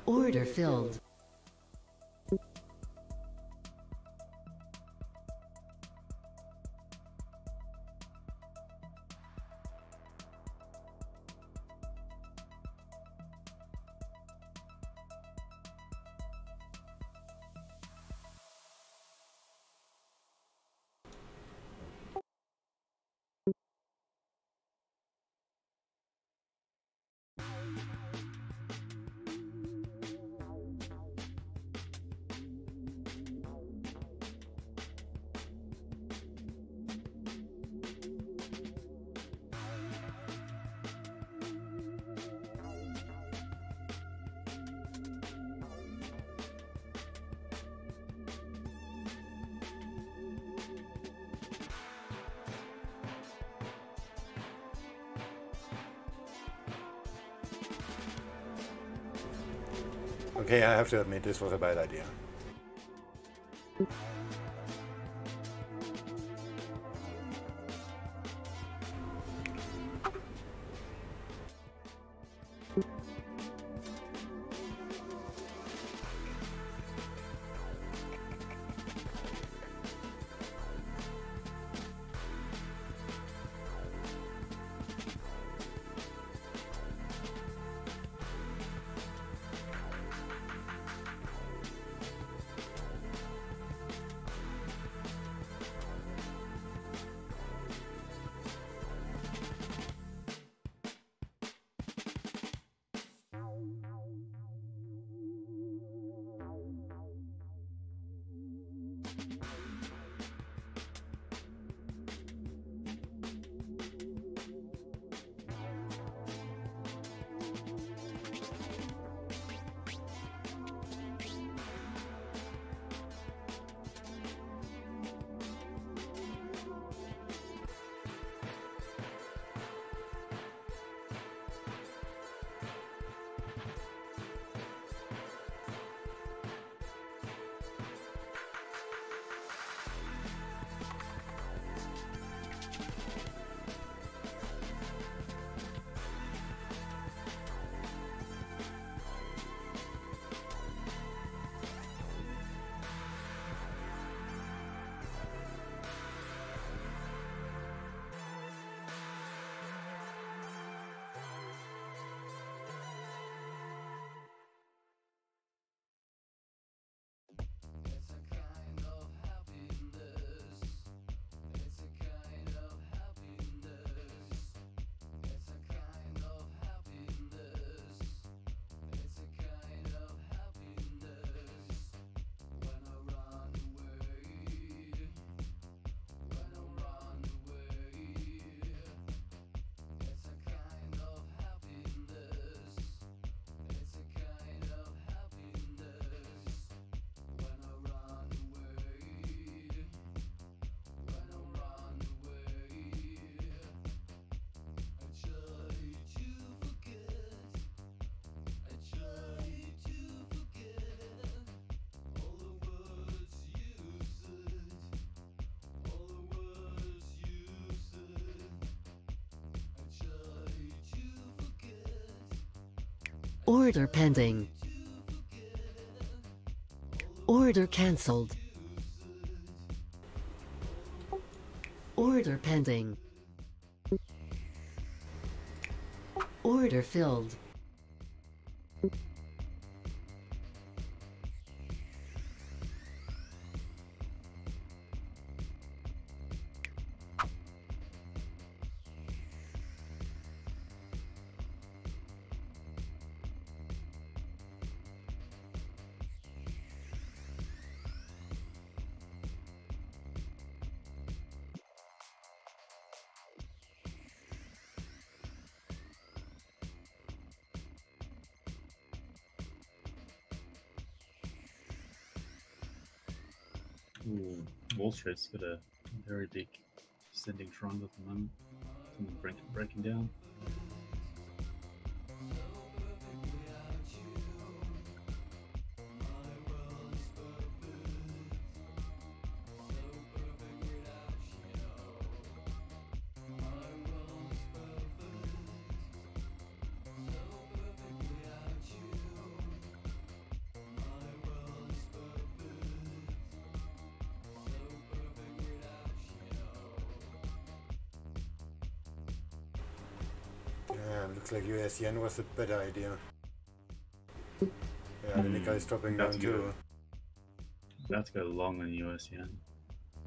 Order filled. Okay, I have to admit this was a bad idea. Order pending. Order cancelled. Order pending. Order filled. Ooh, Wall Street's got a very big descending triangle at the moment. Something breaking down. Yeah, looks like US yen was a better idea. Yeah, the Nikkei is dropping down too. About to go long on US yen.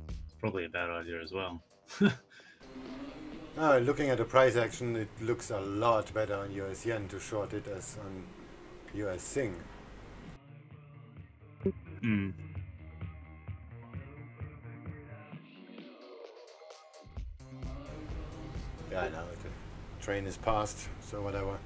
It's probably a bad idea as well. Looking at the price action, it looks a lot better on US yen to short it as on US Seng. Hmm. Yeah, I know. The train is past, so whatever.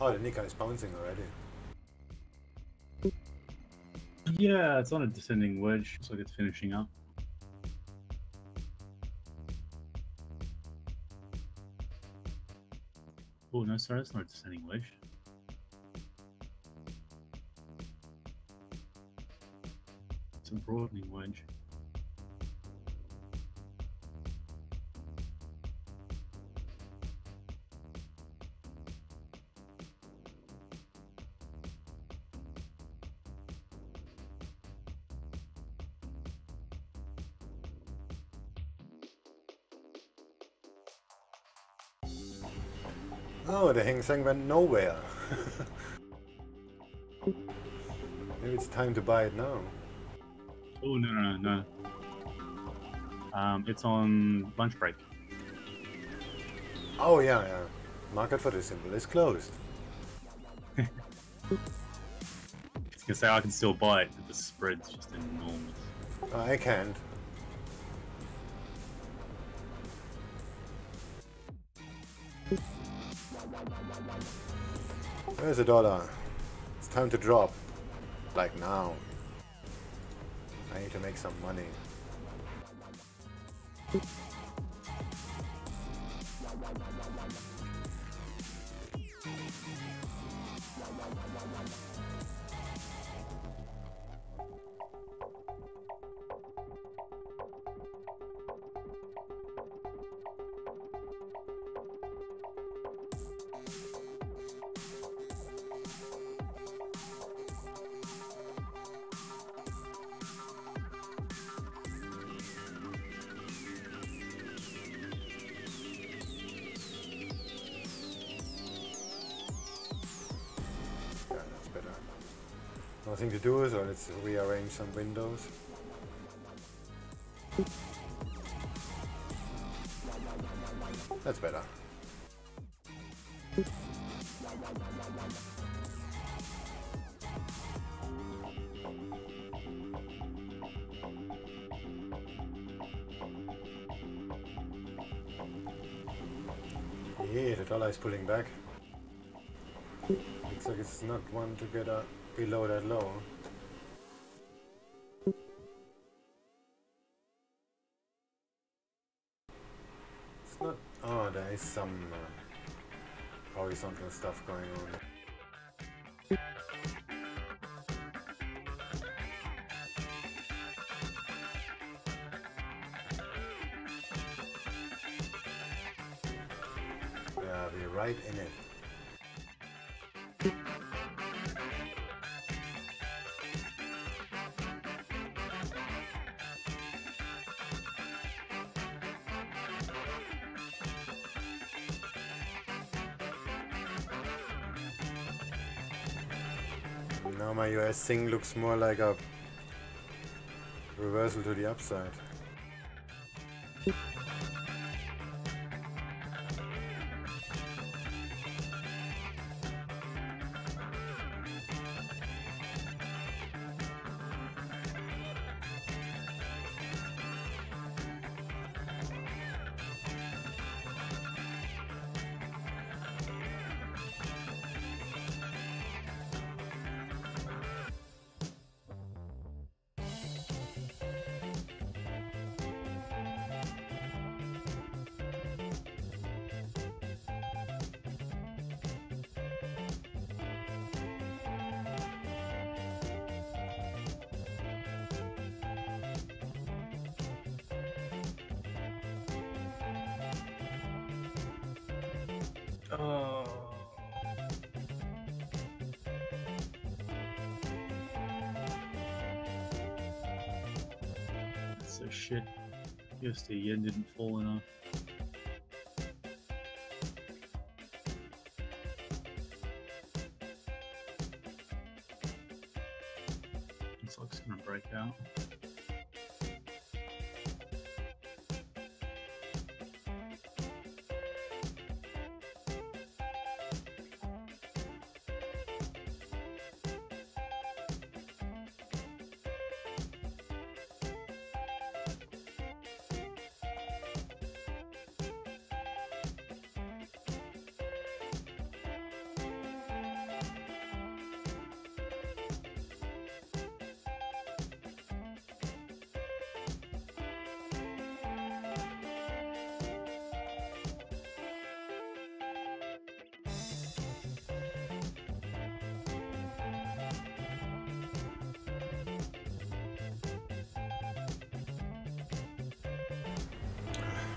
Oh, the Nikkei is bouncing already. Yeah, it's on a descending wedge. Looks like it's finishing up. Oh no, sorry, it's not a descending wedge. It's a broadening wedge. Oh, the Heng Seng went nowhere. Maybe it's time to buy it now. Oh no. It's on lunch break. Oh yeah. Market for this symbol is closed. I was gonna say I can still buy it, but the spread's just enormous. I can't. Where's the dollar? It's time to drop. Like now. I need to make some money. Nothing to do, so let's rearrange some windows. That's better. Yeah, the dollar is pulling back. Looks like it's not one to get below that low. It's Not. Oh, there is some horizontal stuff going on. Yeah, we're right in it. Now my US Seng looks more like a reversal to the upside. Oh. So shit. USD yen didn't fall enough. Looks like it's gonna break out.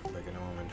Back in a moment.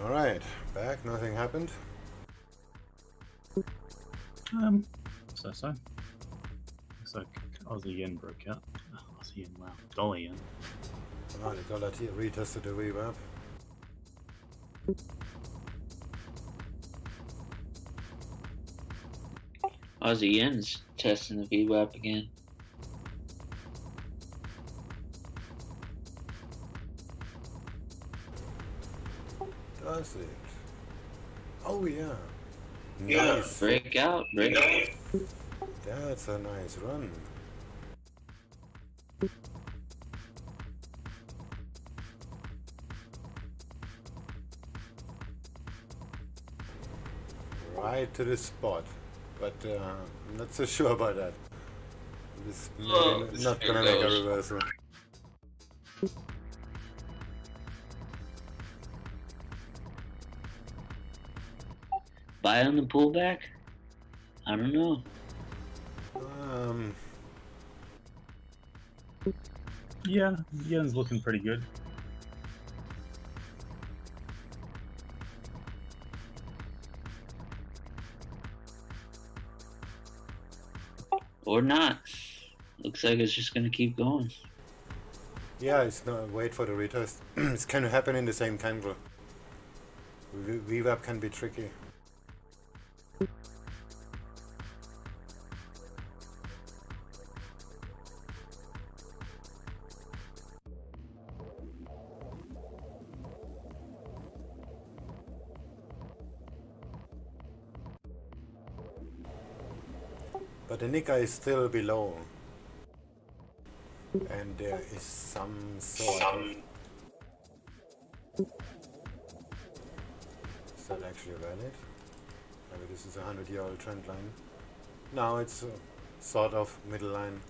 Alright, back, nothing happened. So. Looks like Aussie yen broke out. Oh, Aussie yen, wow. Dollar yen. Oh, the dollar retested the VWAP. Aussie yen's testing the VWAP again. Does it? Oh yeah. Yeah, Nice. break out. That's a nice run. Right to the spot, but I'm not so sure about that. This maybe not gonna make a reversal. Buy on the pullback? I don't know. Yeah, yen's looking pretty good. Or not. Looks like it's just gonna keep going. Yeah, it's not wait for the retest. It can happen in the same candle. VWAP can be tricky. But the Nikkei is still below. And there is some sort of... Is that actually valid? Maybe this is a 100-year-old trend line. No, it's a sort of middle line.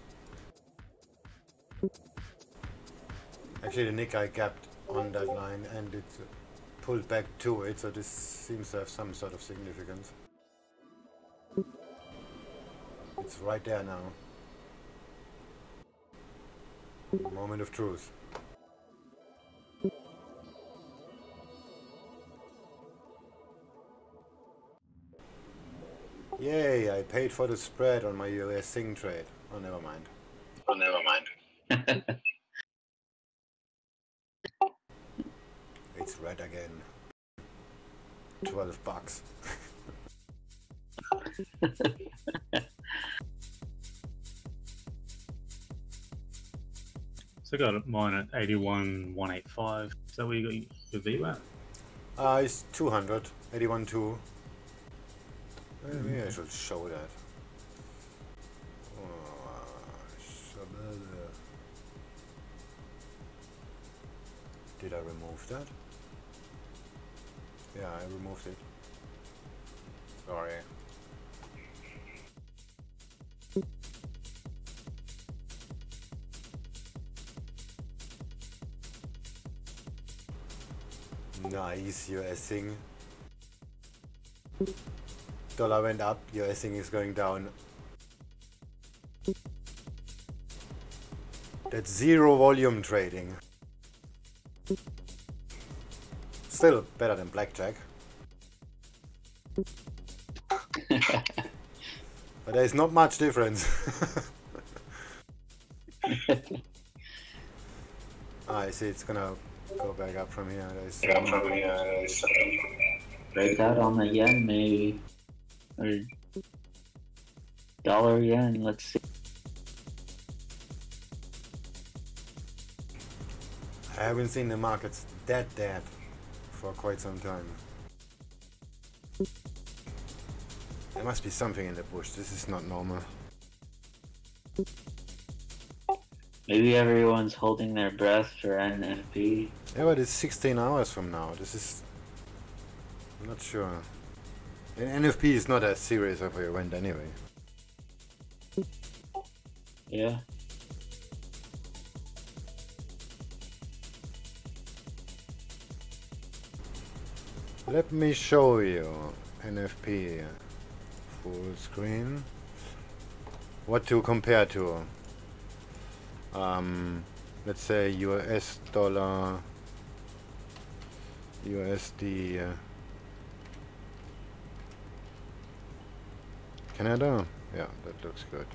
Actually, the Nikkei gapped on that line and it pulled back to it, so this seems to have some sort of significance. It's right there now. Moment of truth. Yay, I paid for the spread on my US Seng trade. Oh, never mind. Oh, never mind. It's red again. 12 bucks. So I got mine at 81,185. Is that where you got your V at? It's 200. 81.2. Maybe I should show that. Did I remove that? Yeah, I removed it. Sorry. Nice, US Seng. Dollar went up, US Seng is going down. That's zero volume trading. Still better than blackjack. But there's not much difference. I see it's gonna go back up from here. Break out on the yen, maybe. Or dollar yen, let's see. I haven't seen the markets that dead for quite some time. There must be something in the bush. This is not normal. Maybe everyone's holding their breath for NFP. Yeah, but it's 16 hours from now. This is... I'm not sure. And NFP is not as serious of an event anyway. Yeah. Let me show you NFP full screen. What to compare to? Let's say US dollar, USD, Canada. Yeah, that looks good.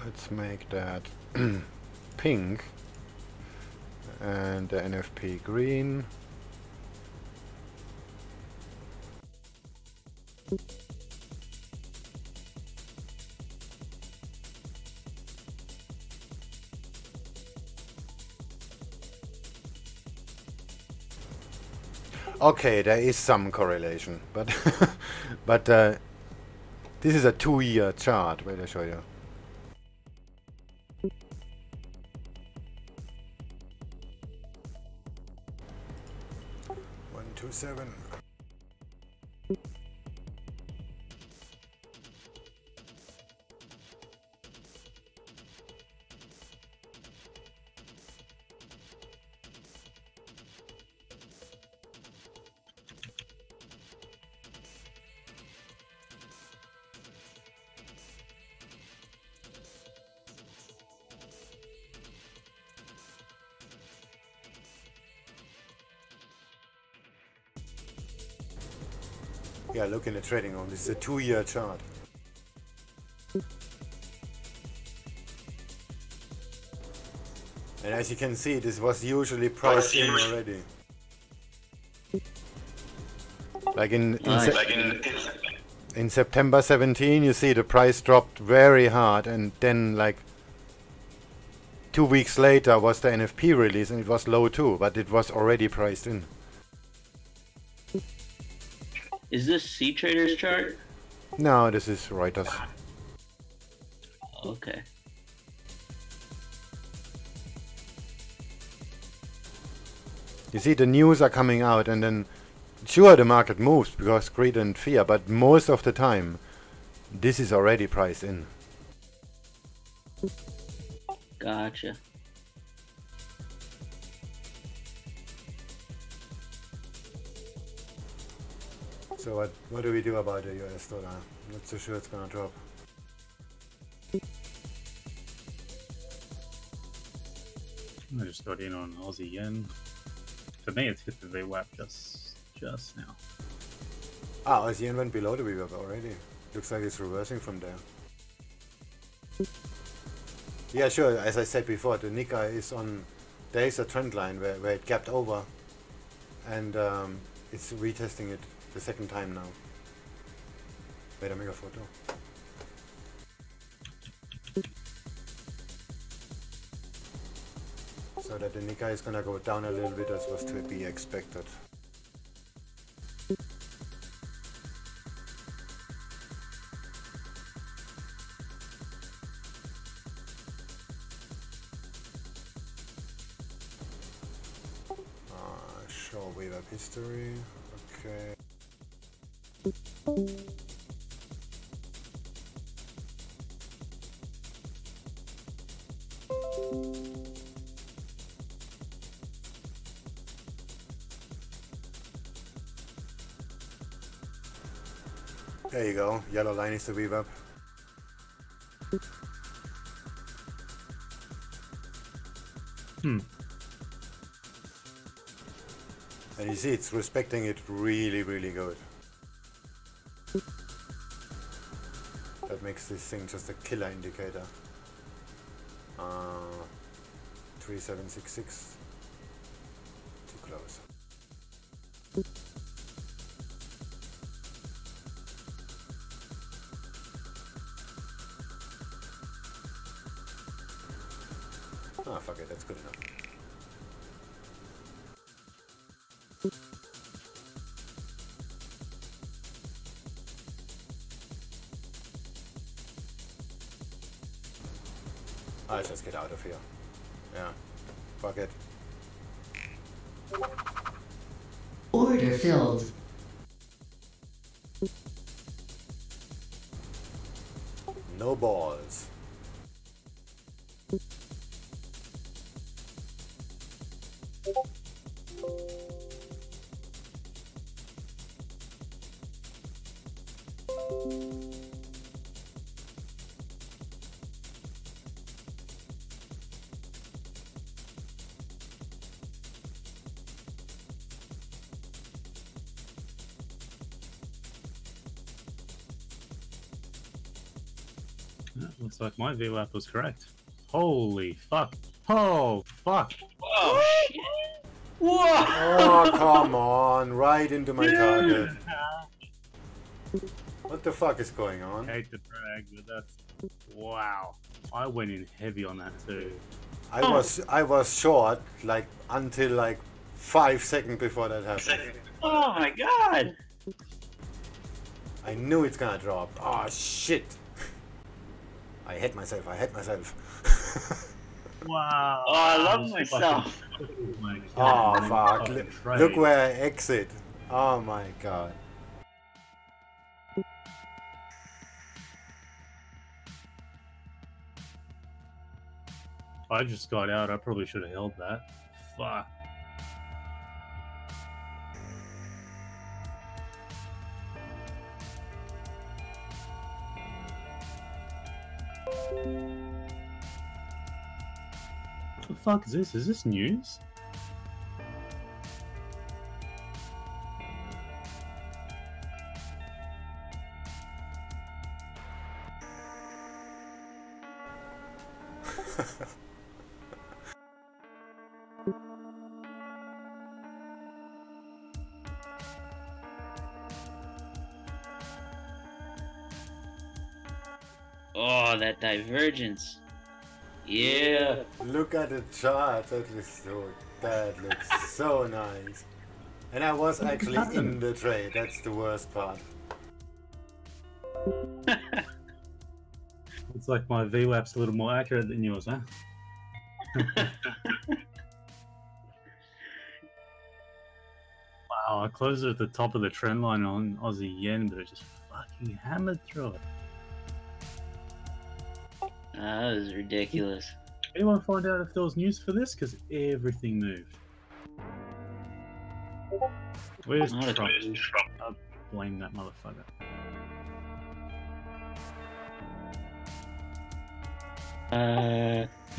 Let's make that pink and the NFP green. Okay, there is some correlation, but but this is a 2-year chart. Wait, I show you. One, 2, 7. Yeah, look in the trading room. This is a 2-year chart. And as you can see, this was usually priced in already. Like in September 17, you see the price dropped very hard, and then like 2 weeks later was the NFP release, and it was low too, but it was already priced in. Is this C Trader's chart? No, this is Reuters. Okay. You see, the news are coming out, and then sure the market moves because greed and fear, but most of the time this is already priced in. Gotcha. So what do we do about the US dollar? Not so sure it's gonna drop. I just got in on Aussie yen. For me, it's hit the VWAP just now. Ah, Aussie yen went below the VWAP already. Looks like it's reversing from there. Yeah, sure. As I said before, the Nikkei is on. There is a trend line where it gapped over, and it's retesting it the second time now. Wait, I make a photo. So that the Nikkei is gonna go down a little bit, as was to be expected. Show wave up history. Okay. There you go. Yellow line is the wave up. And you see it's respecting it really, really good. That makes this thing just a killer indicator. 3766. Too close. Ah, fuck it, that's good enough. I'll just get out of here. Yeah. Fuck it. Order filled. No balls. Looks like my VWAP was correct. Holy fuck. Oh, fuck. Whoa, shit. Whoa! Oh, come on. Right into my target. What the fuck is going on? I hate the drag, but that's... Wow. I went in heavy on that too. I was short, like, until like 5 seconds before that happened. Oh my god! I knew it's gonna drop. Oh, shit. I hate myself. Wow. Oh, I love myself. Oh, fuck. Look where I exit. Oh my god. I just got out. I probably should have held that. Fuck. What the fuck is this? Is this news? Oh, that divergence. Yeah. Look at the chart. That looks so nice. And I was actually in the trade. That's the worst part. It's like my VWAP's a little more accurate than yours, huh? Wow, I closed it at the top of the trend line on Aussie yen, but it just fucking hammered through it. That was ridiculous. Anyone find out if there was news for this? Because everything moved. Where's Not Trump? a clue. I blame that motherfucker.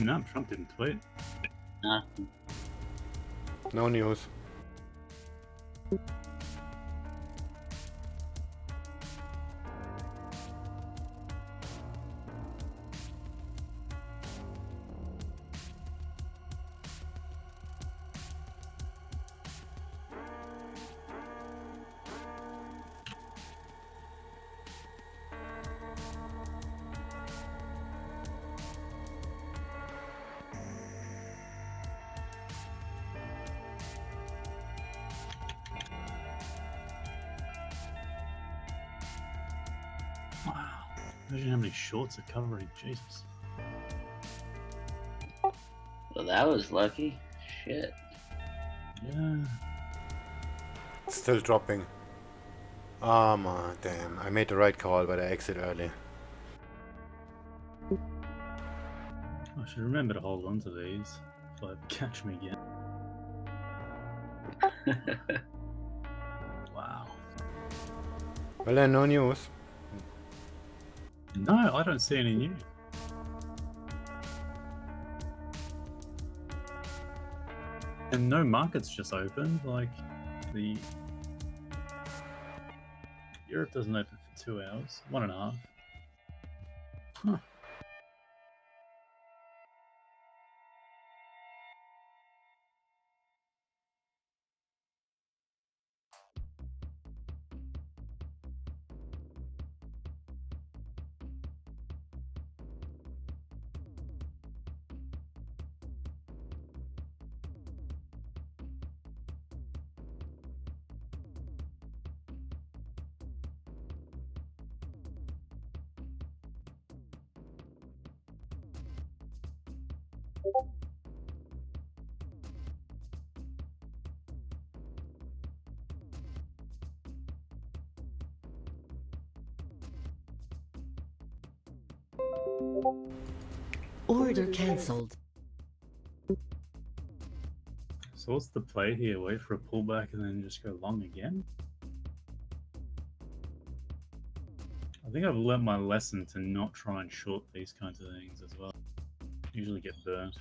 No, Trump didn't tweet. Nothing. No news. Wow. Imagine how many shorts are covering. Jesus. Well, that was lucky. Shit. Yeah. Still dropping. Oh man, damn. I made the right call, but I exit early. I should remember to hold on to these. But catch me again. Wow. Well then, no news. No, I don't see any news. And no markets just opened. Like, the Europe doesn't open for 2 hours, 1.5. Huh. Order cancelled. So what's the play here? Wait for a pullback and then just go long again? I think I've learnt my lesson to not try and short these kinds of things as well. Usually get burnt.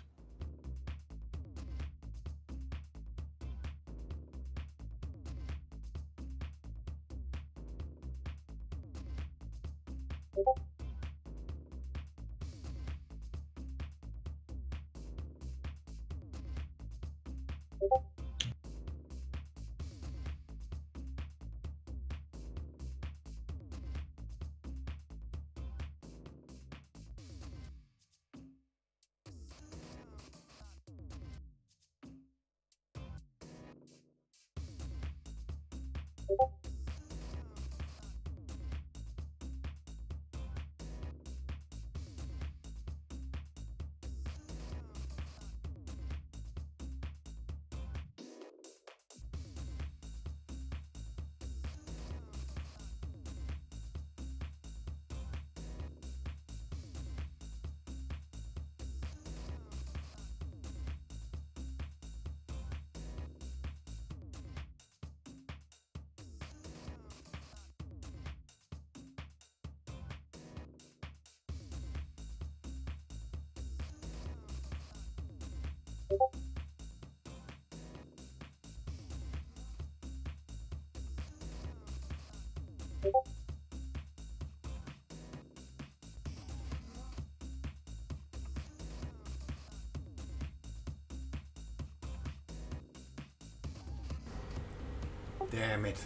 Damn it.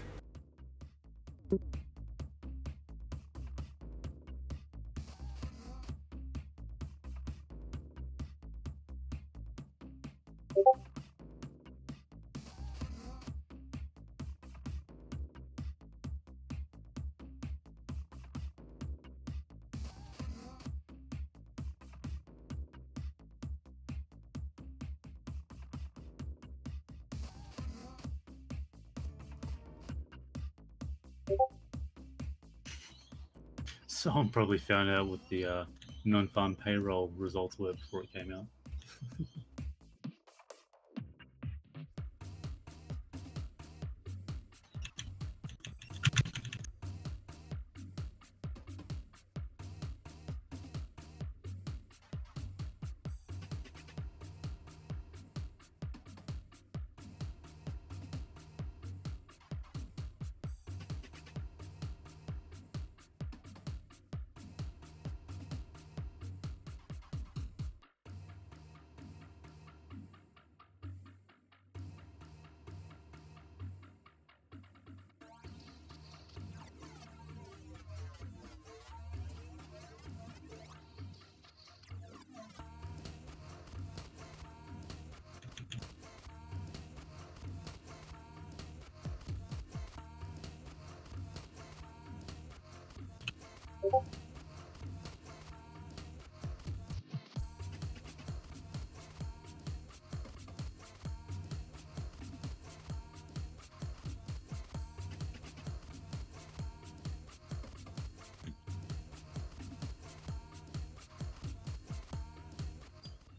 Someone probably found out what the non-farm payroll results were before it came out.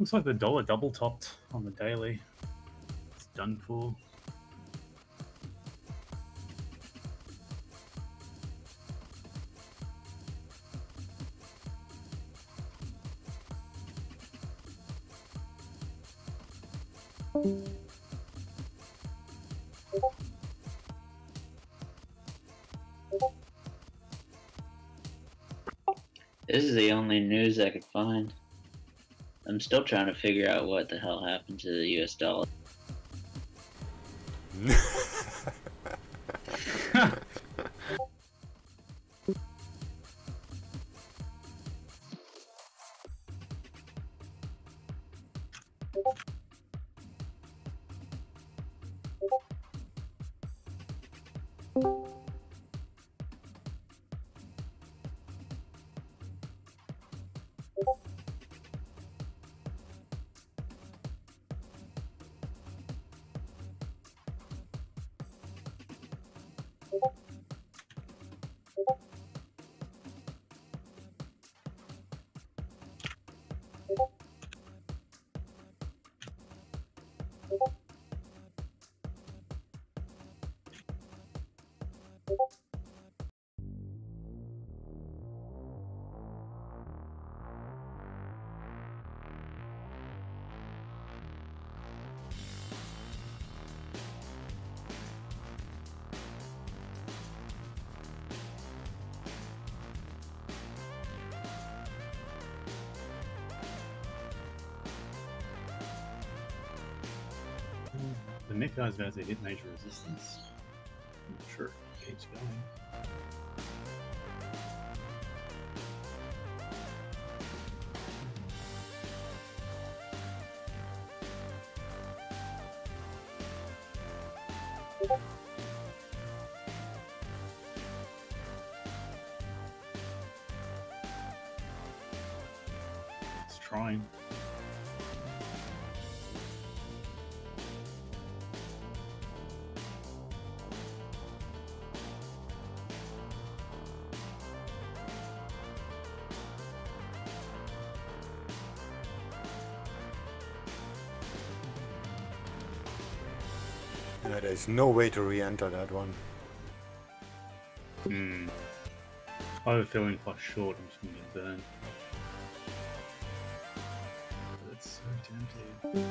Looks like the dollar double topped on the daily. It's done for. This is the only news I could find. I'm still trying to figure out what the hell happened to the US dollar. The Nick guy's about to hit major resistance. I'm not sure it keeps going. It's trying. Yeah, there's no way to re-enter that one. I have a feeling if I short, I'm just going to get burned. That's so tempting.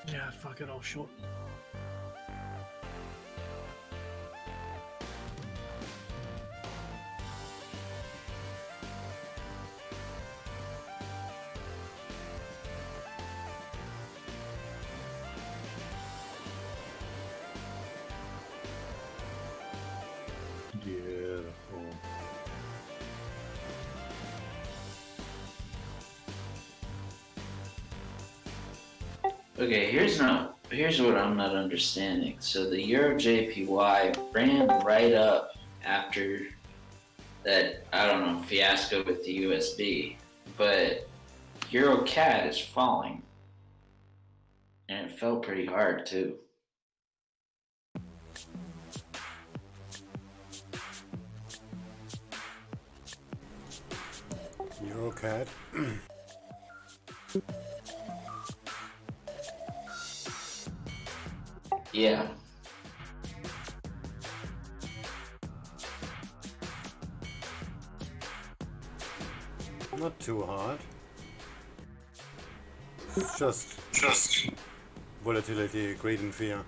Yeah, fuck it, I'll short. Beautiful. Okay, here's what I'm not understanding. So the EURJPY ran right up after that, I don't know, fiasco with the USB, but EuroCAD is falling, and it fell pretty hard too. EuroCAD. Yeah. Not too hard. It's just volatility, greed and fear.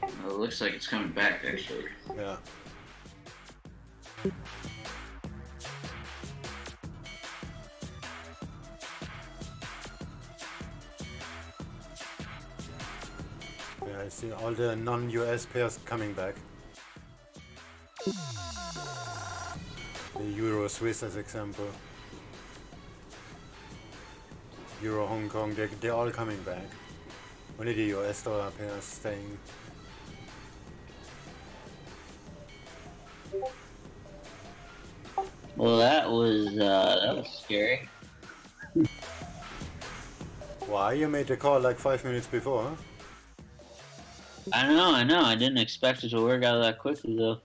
Well, it looks like it's coming back actually. Yeah. Yeah, I see all the non-US pairs coming back. The Euro Swiss as example. Euro Hong Kong, they're all coming back. Only the US dollar pairs staying. Well, that was scary. Why? You made the call like 5 minutes before, huh? I know. I didn't expect it to work out that quickly though.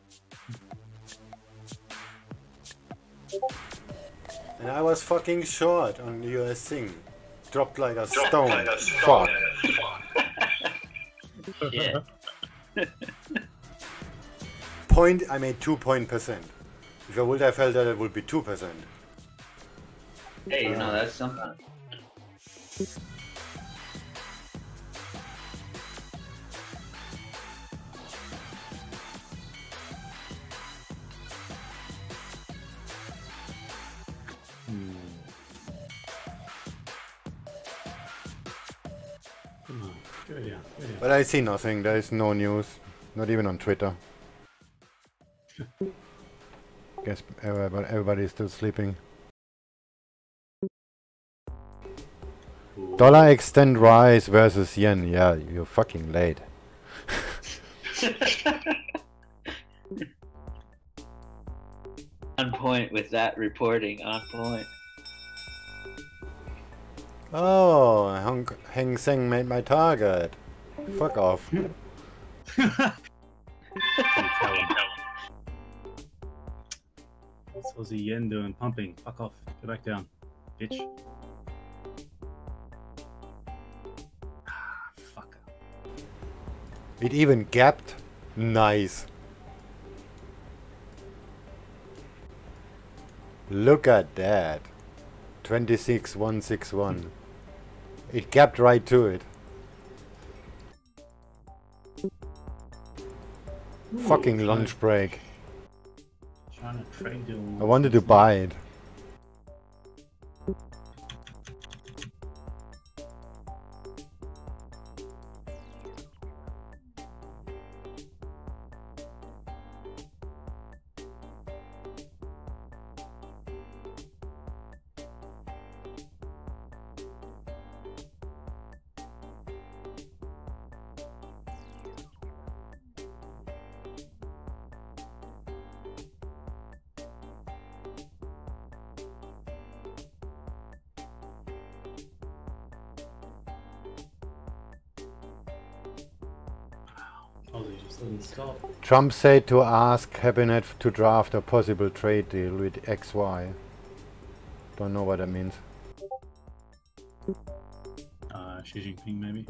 And I was fucking short on the US Seng. Dropped like a stone. Fuck. Yeah. I made 2%. If I would have held that, it would be 2%. Hey, you know, that's something. Come on, go down, go down. But I see nothing. There is no news. Not even on Twitter. Guess everybody is still sleeping. Ooh. Dollar extend rise versus yen. Yeah, you're fucking late. On point with that reporting. On point. Oh, Heng Seng made my target. Fuck off. What's Aussie yen doing? Pumping. Fuck off. Go back down, bitch. Ah, fuck. It even gapped. Nice. Look at that. 26,161. It gapped right to it. Fucking lunch break. Trying to trade deal. I wanted to buy it. Aussie just doesn't stop. Trump said to ask Cabinet to draft a possible trade deal with XY. Don't know what that means. Xi Jinping maybe.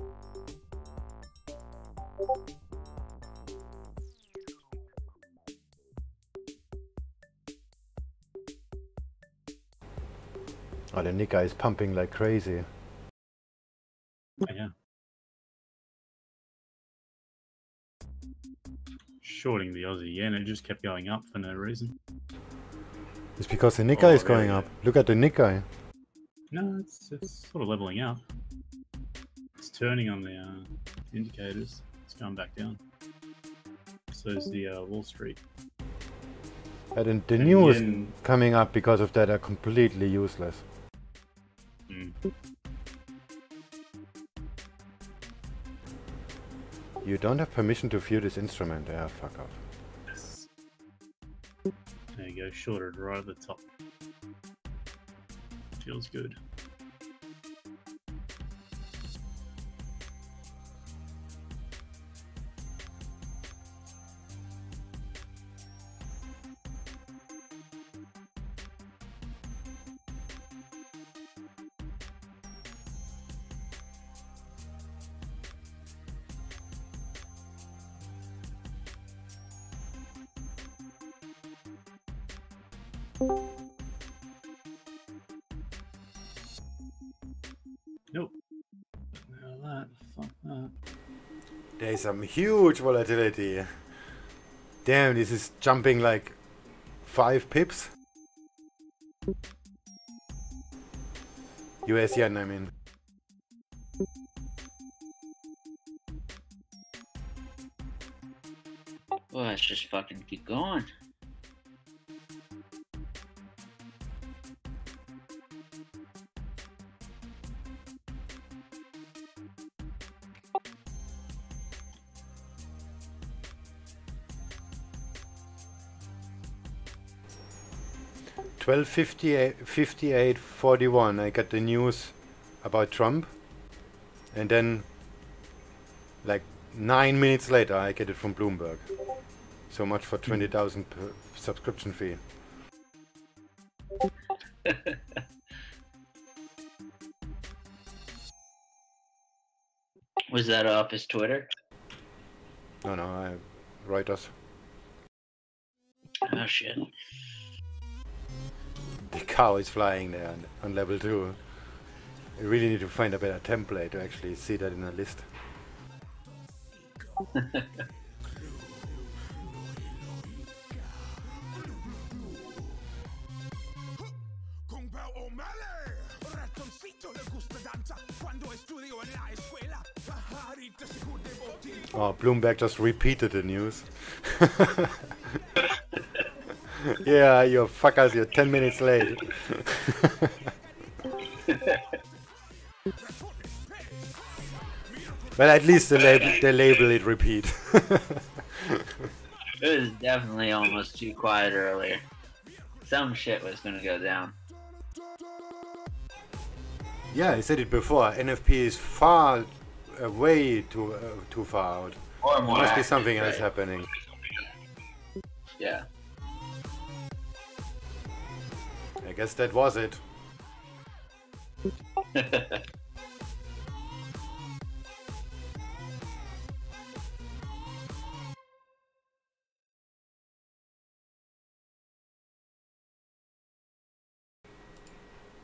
Oh, the Nikkei is pumping like crazy. Oh, yeah. Shorting the Aussie yen, it just kept going up for no reason. It's because the Nikkei is Oh, going really? up. Look at the Nikkei. No, it's sort of leveling out. It's turning on the indicators. It's going back down. So is the Wall Street. And the And news yen- coming up because of that are completely useless. Mm. You don't have permission to view this instrument. Yeah, fuck off. Yes. There you go, shorted right at the top. Feels good. Nope. Now that, fuck that. There's some huge volatility. Damn, this is jumping like 5 pips. US yen, I mean. Well, let's just fucking keep going. $12.58.41. I got the news about Trump, and then like 9 minutes later I get it from Bloomberg. So much for 20,000 per subscription fee. Was that off his Twitter? No, Reuters. Oh shit. The cow is flying there on level 2. I really need to find a better template to actually see that in a list. Oh, Bloomberg just repeated the news. Yeah, you fuckers, you're 10 minutes late. Well, at least they label it repeat. It was definitely almost too quiet earlier. Some shit was gonna go down. Yeah, I said it before. NFP is far, way too far out. Or There more must be active, something else right? happening. Yeah. I guess that was it.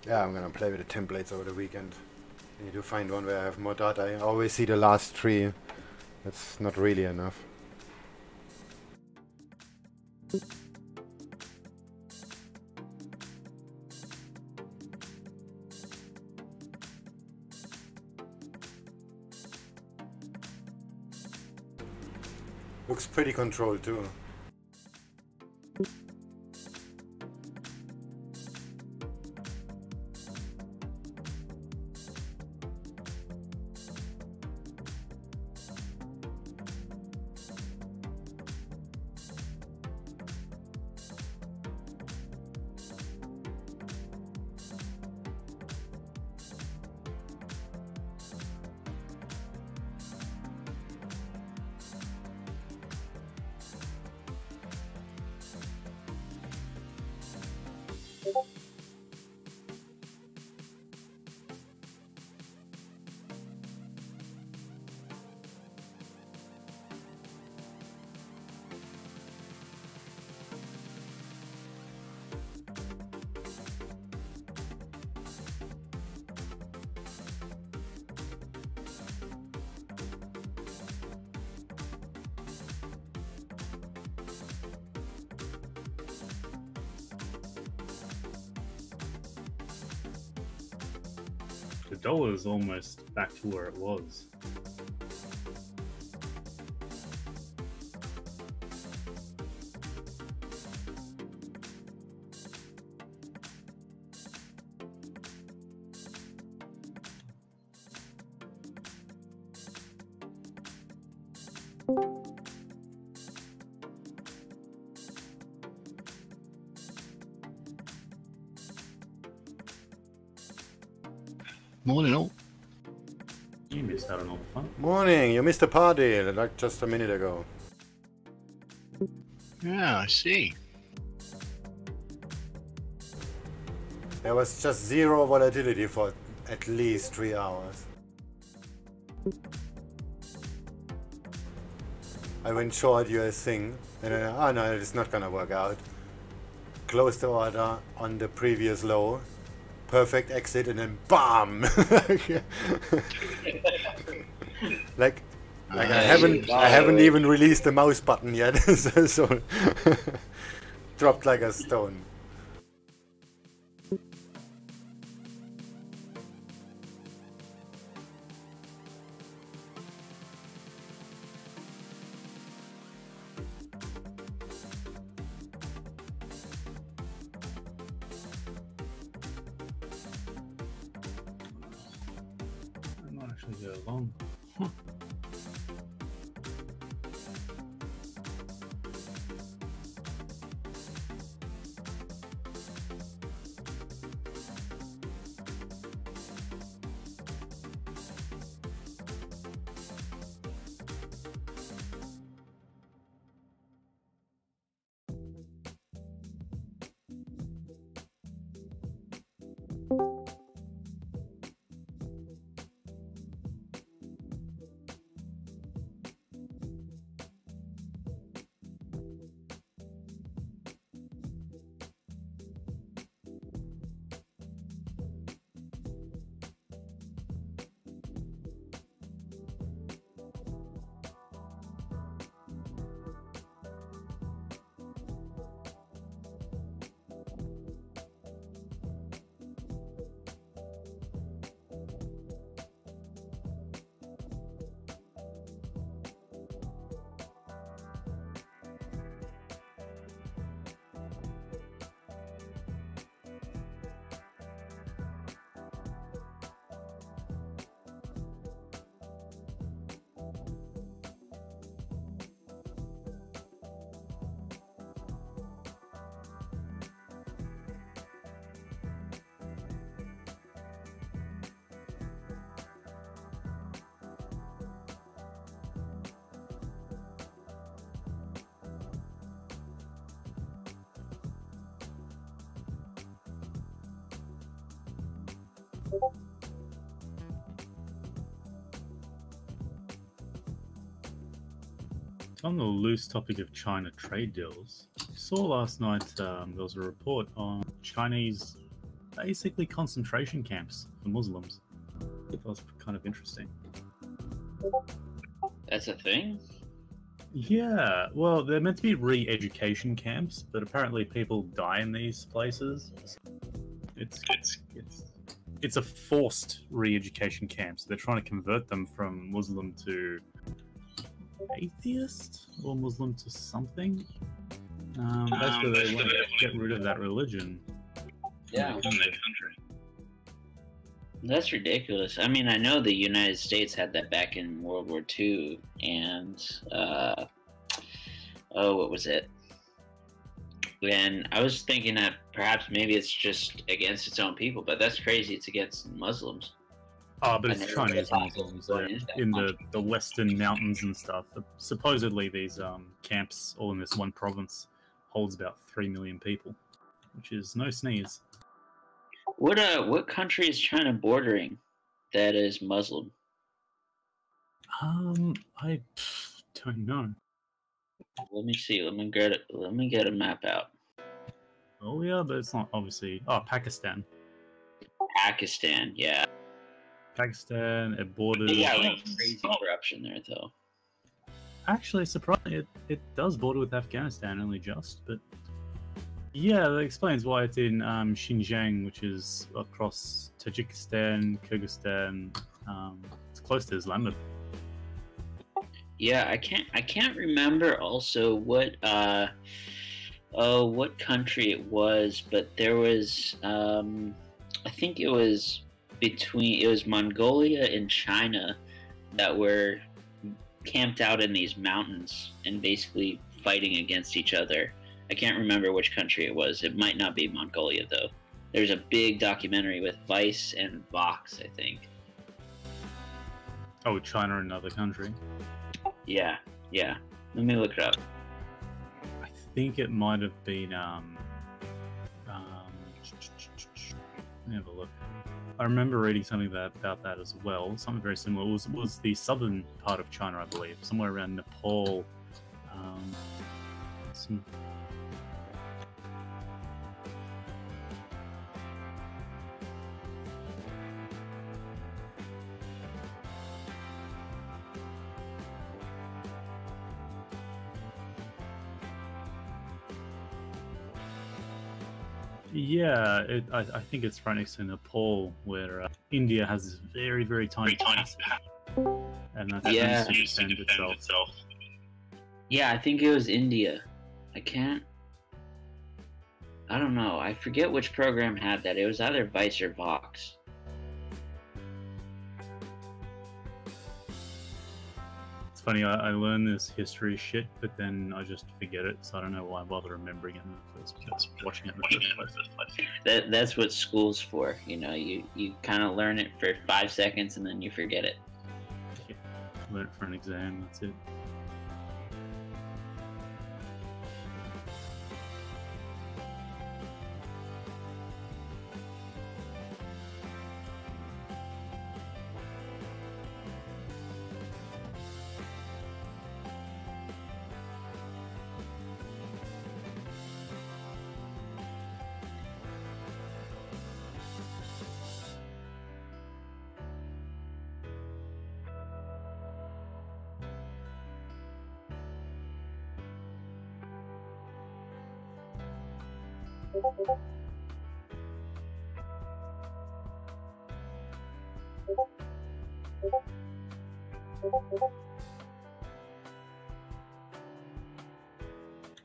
Yeah, I'm gonna play with the templates over the weekend. I need to find one where I have more data. I always see the last 3. That's not really enough. Looks pretty controlled too. The dollar is almost back to where it was. Morning all. You missed out on all the fun. Morning, you missed a party like just a minute ago. Yeah, I see. There was just zero volatility for at least 3 hours. I went short US thing, and then, oh no, it's not gonna work out. Closed the order on the previous low, perfect exit, and then BAM! like I haven't even released the mouse button yet, so dropped like a stone. I might actually go long. Huh. On the loose topic of China trade deals, I saw last night there was a report on Chinese basically concentration camps for Muslims. That was kind of interesting. That's a thing? Yeah, well, they're meant to be re-education camps, but apparently people die in these places. It's a forced re-education camp, so they're trying to convert them from Muslim to atheist or Muslim to something. Basically, they want to get rid of that religion. Yeah. in their country. That's ridiculous. I mean, I know the United States had that back in World War II, and what was it? And I was thinking that perhaps maybe it's just against its own people, but that's crazy. It's against Muslims. Oh, but it's Chinese Muslims. They're in the western mountains and stuff. Supposedly, these camps, all in this one province, holds about 3 million people, which is no sneeze. What country is China bordering that is Muslim? I don't know. Let me see. Let me get a map out. Oh yeah, but it's not obviously. Oh, Pakistan. Pakistan, yeah. Pakistan, it borders. Yeah, like crazy corruption there, though. Actually, surprisingly, it does border with Afghanistan, only just, but yeah, that explains why it's in Xinjiang, which is across Tajikistan, Kyrgyzstan. It's close to Islamabad. Yeah, I can't remember also what country it was, but there was I think it was Mongolia and China that were camped out in these mountains and basically fighting against each other. I can't remember which country it was. It might not be Mongolia, though. There's a big documentary with Vice and Vox, I think. Oh, China, another country. Yeah, yeah. Let me look it up. I think it might have been. Let me have a look. I remember reading something about that as well. Something very similar. It was the southern part of China, I believe, somewhere around Nepal. Some... Yeah, I think it's right next to Nepal, where India has this very, very tiny capacity, and that's used to defend itself. Yeah, I think it was India. I don't know. I forget which program had that. It was either Vice or Vox. It's funny, I learn this history shit, but then I just forget it, so I don't know why I bother remembering it in the first place, watching it in the first place. That's what school's for. You know, you kind of learn it for 5 seconds and then you forget it. Yeah, learn it for an exam, that's it.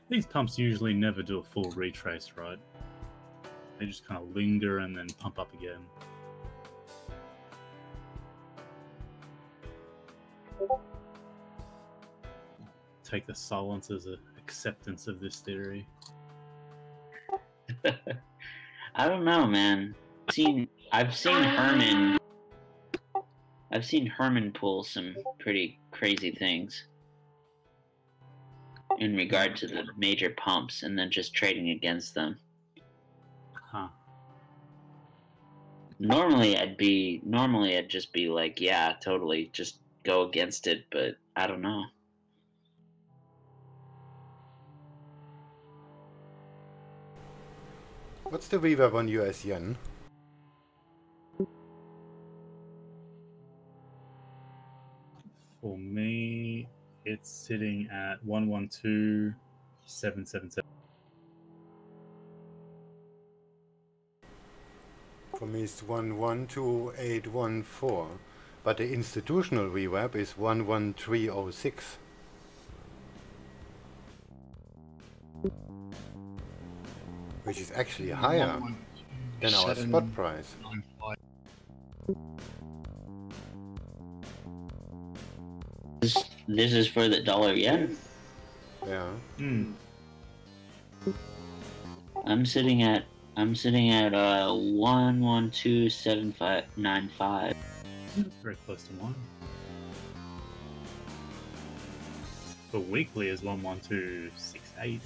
These pumps usually never do a full retrace, right? They just kind of linger and then pump up again. Take the silence as an acceptance of this theory. I don't know, man. I've seen Herman pull some pretty crazy things in regard to the major pumps and then just trading against them. Huh. Normally I'd just be like, yeah, totally, just go against it, but I don't know. What's the VWAP on US yen? For me, it's sitting at 112.777. For me it's 112.814, but the institutional VWAP is 11306. Which is actually higher than our spot price. This is for the dollar yen. Yeah. I'm sitting at 112.7595. That's very close to 1. For weekly is 11268.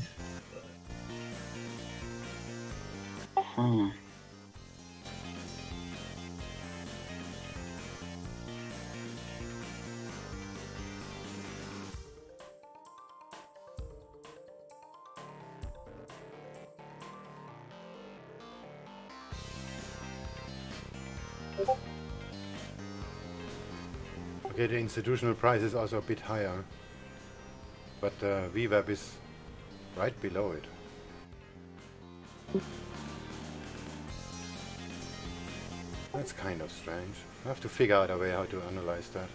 Huh. Okay, the institutional price is also a bit higher, but the VWAP is right below it. That's kind of strange. I have to figure out a way how to analyze that.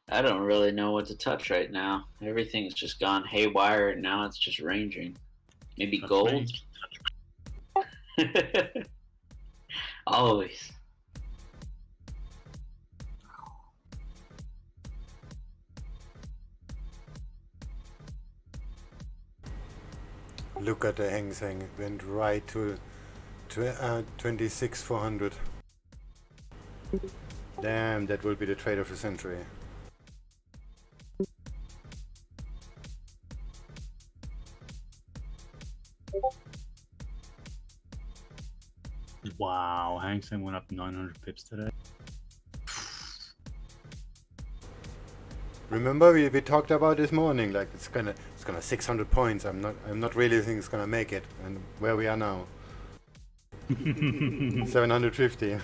I don't really know what to touch right now. Everything's just gone haywire, and now it's just ranging. Maybe Touch gold? Always. Look at the Heng Seng, went right to 26,400. Damn, that will be the trade of the century. Wow, Hang Seng went up 900 pips today. Remember we talked about this morning, like it's gonna 600 points. I'm not really thinking it's gonna make it, and where we are now. 750.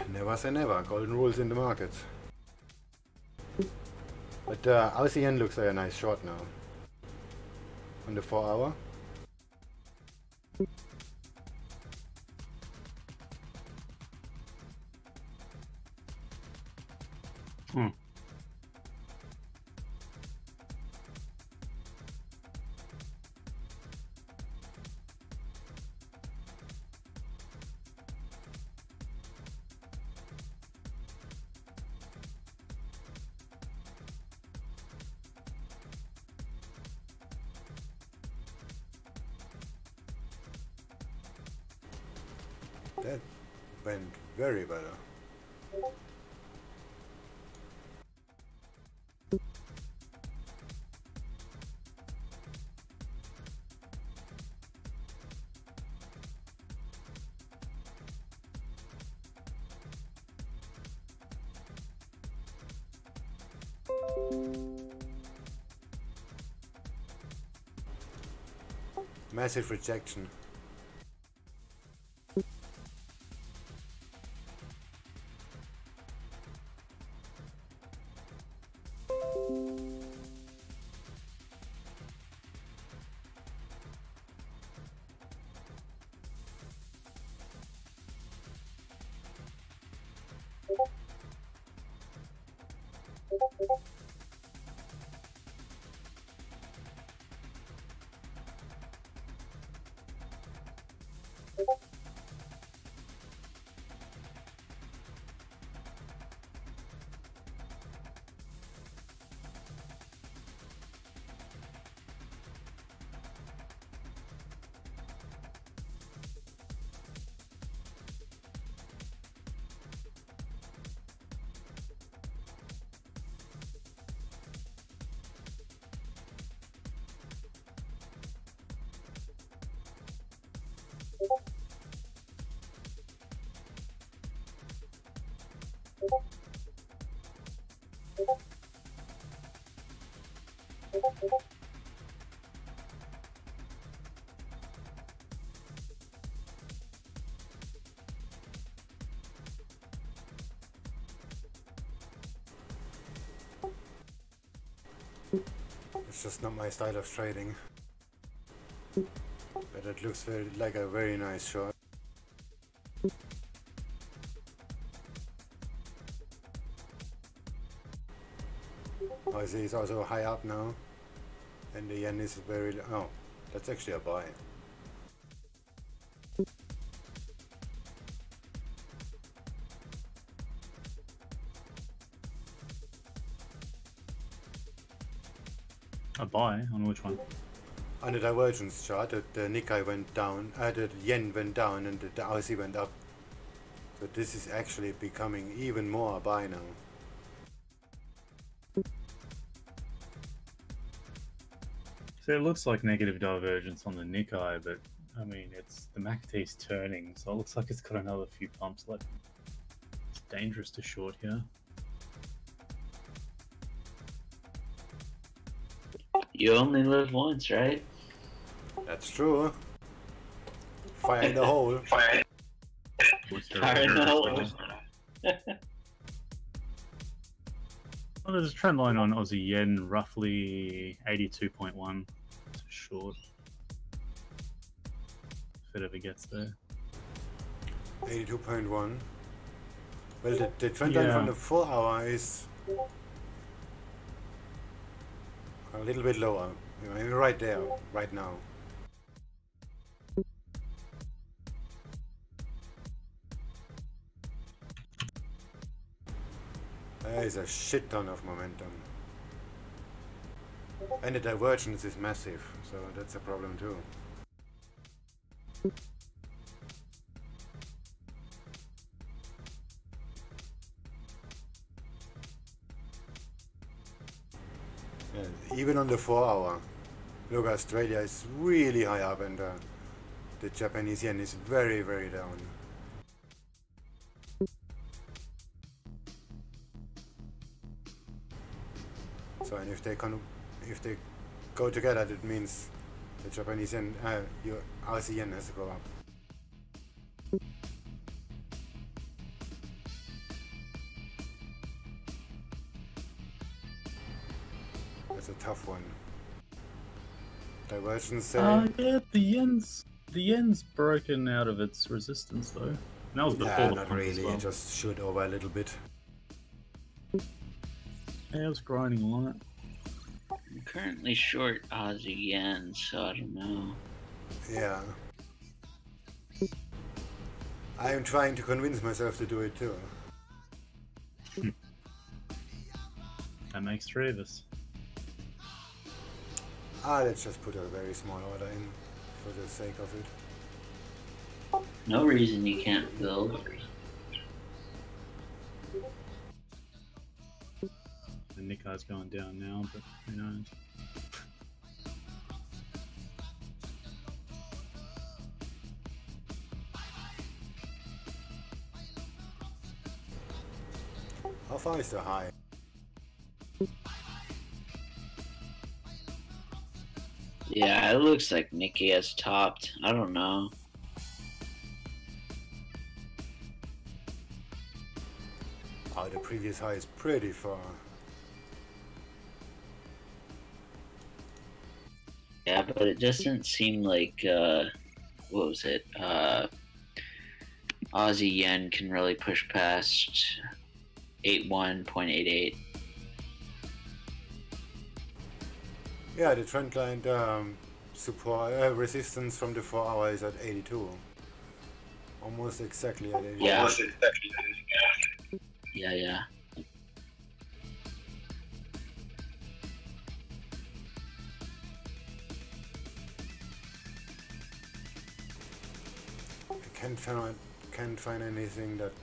Never say never. Golden rules in the markets. But RCN looks like a nice short now. On the 4 hour. That went very well. Massive rejection. It's just not my style of trading. But it looks like a very nice shot. Oh, see, it's also high up now. And the yen is very... Oh, that's actually a buy. A buy on which one? On the divergence chart, the Nikkei went down, the yen went down and the Aussie went up. So this is actually becoming even more a buy now. So it looks like negative divergence on the Nikkei, but I mean, it's the MACD's turning, so it looks like it's got another few pumps left. It's dangerous to short here. You only live once, right? That's true. Fire in the hole. Fire in the hole. Well, there's a trend line on Aussie yen, roughly 82.1. It's short. If it ever gets there. 82.1. Well, the trend line from the 4 hour is a little bit lower. You know, right there, right now. There is a shit ton of momentum. And the divergence is massive, so that's a problem too. Yeah, even on the 4 hour. Look, Australia is really high up and the Japanese yen is very, very down. So, and if they go together, that means the Japanese yen, your Aussie yen has to go up. That's a tough one. Divergence. Yeah, the yen's broken out of its resistance though. And that was before the not pump really. as well. It just shoot over a little bit. Yeah, it was grinding along it. I'm currently short Aussie yen, so I don't know. Yeah. I am trying to convince myself to do it too. That makes 3 of us. Let's just put a very small order in for the sake of it. No reason you can't build. The Nikkei's going down now, but who knows? How far is the high? Yeah, it looks like Nikkei has topped. I don't know. Oh, the previous high is pretty far. Yeah, but it doesn't seem like, what was it? Aussie yen can really push past 81.88. Yeah, the trend line support resistance from the 4 hour is at 82. Almost exactly at 82. Yeah. Yeah. I can't find anything that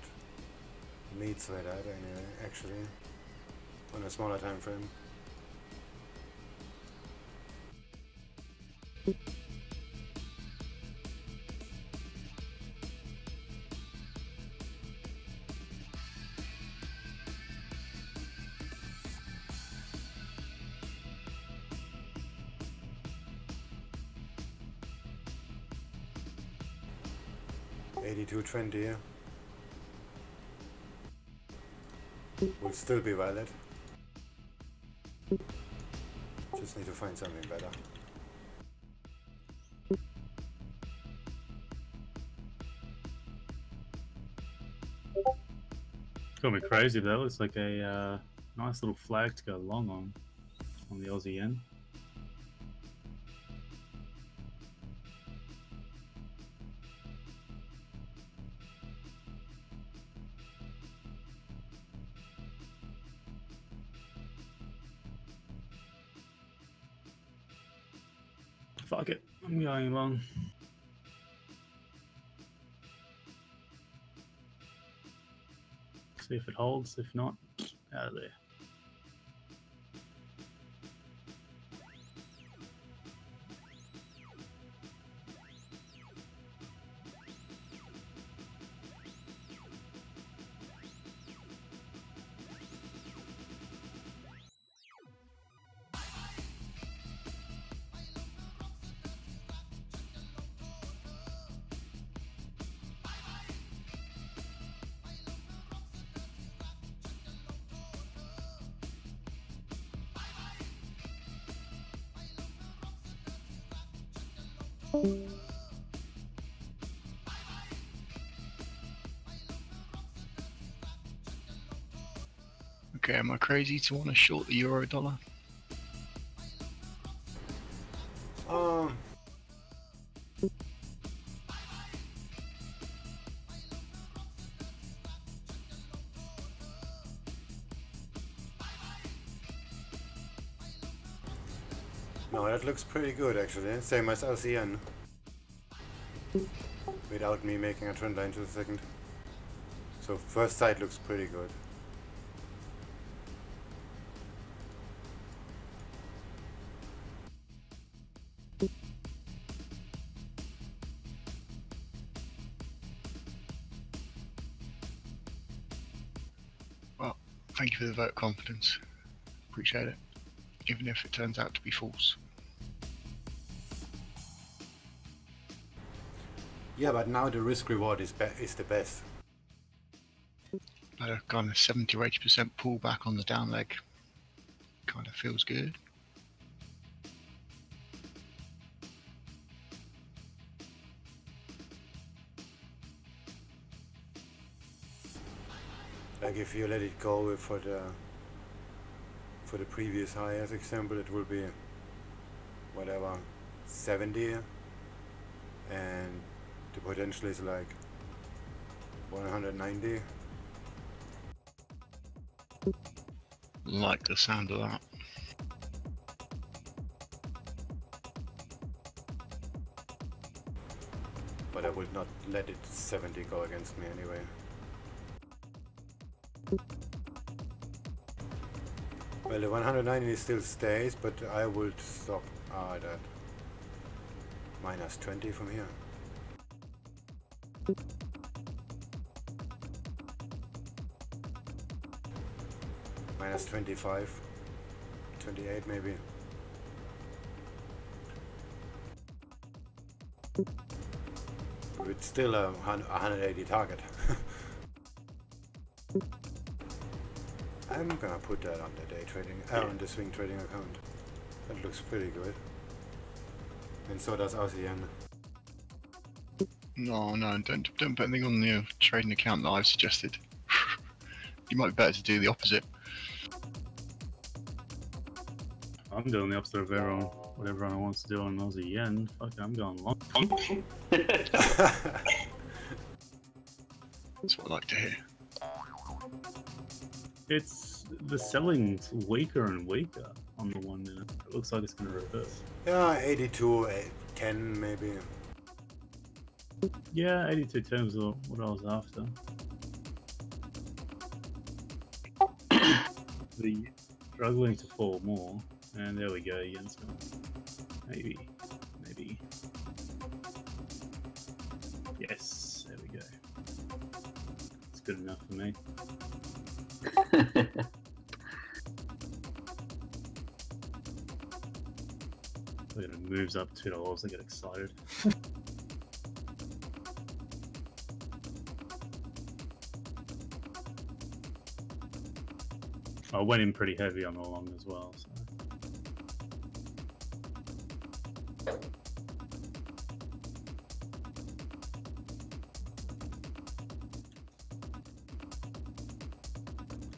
meets with that anyway, actually, on a smaller time frame. $82.20 would still be valid. Just need to find something better. It's gonna be crazy though. It's like a nice little flag to go long on the Aussie yen. Fuck it, I'm going long. See if it holds, if not, out of there. Okay, am I crazy to want to short the euro dollar? No, that looks pretty good actually. Same as LCN. Without me making a trend line to the second. So first sight looks pretty good. Well, thank you for the vote of confidence. Appreciate it. Even if it turns out to be false. Yeah, but now the risk reward is the best. But a kind of 70 or 80% pullback on the down leg kind of feels good. Like if you let it go for the previous high as example, it will be whatever 70, and the potential is like 190. Like the sound of that. But I would not let it 70 go against me anyway. Well, the 190 still stays, but I would stop at minus 20 from here. Minus 25, 28 maybe. It's still a 180 target. I'm gonna put that on the day trading, on the swing trading account. That looks pretty good. And so does RCN. No, don't put anything on the trading account that I've suggested. You might be better to do the opposite. I'm doing the opposite of everyone, what everyone wants to do on Aussie yen. Fuck it, I'm going long. That's what I like to hear. It's the selling's weaker and weaker on the 1 minute. It looks like it's going to reverse. Yeah, 82, 10 maybe. Yeah, 82 terms are what I was after. The struggling to fall more, and there we go. Yen's gone. Maybe. Yes, there we go. It's good enough for me. When it moves up $2, I get excited. I went in pretty heavy on the long as well. So.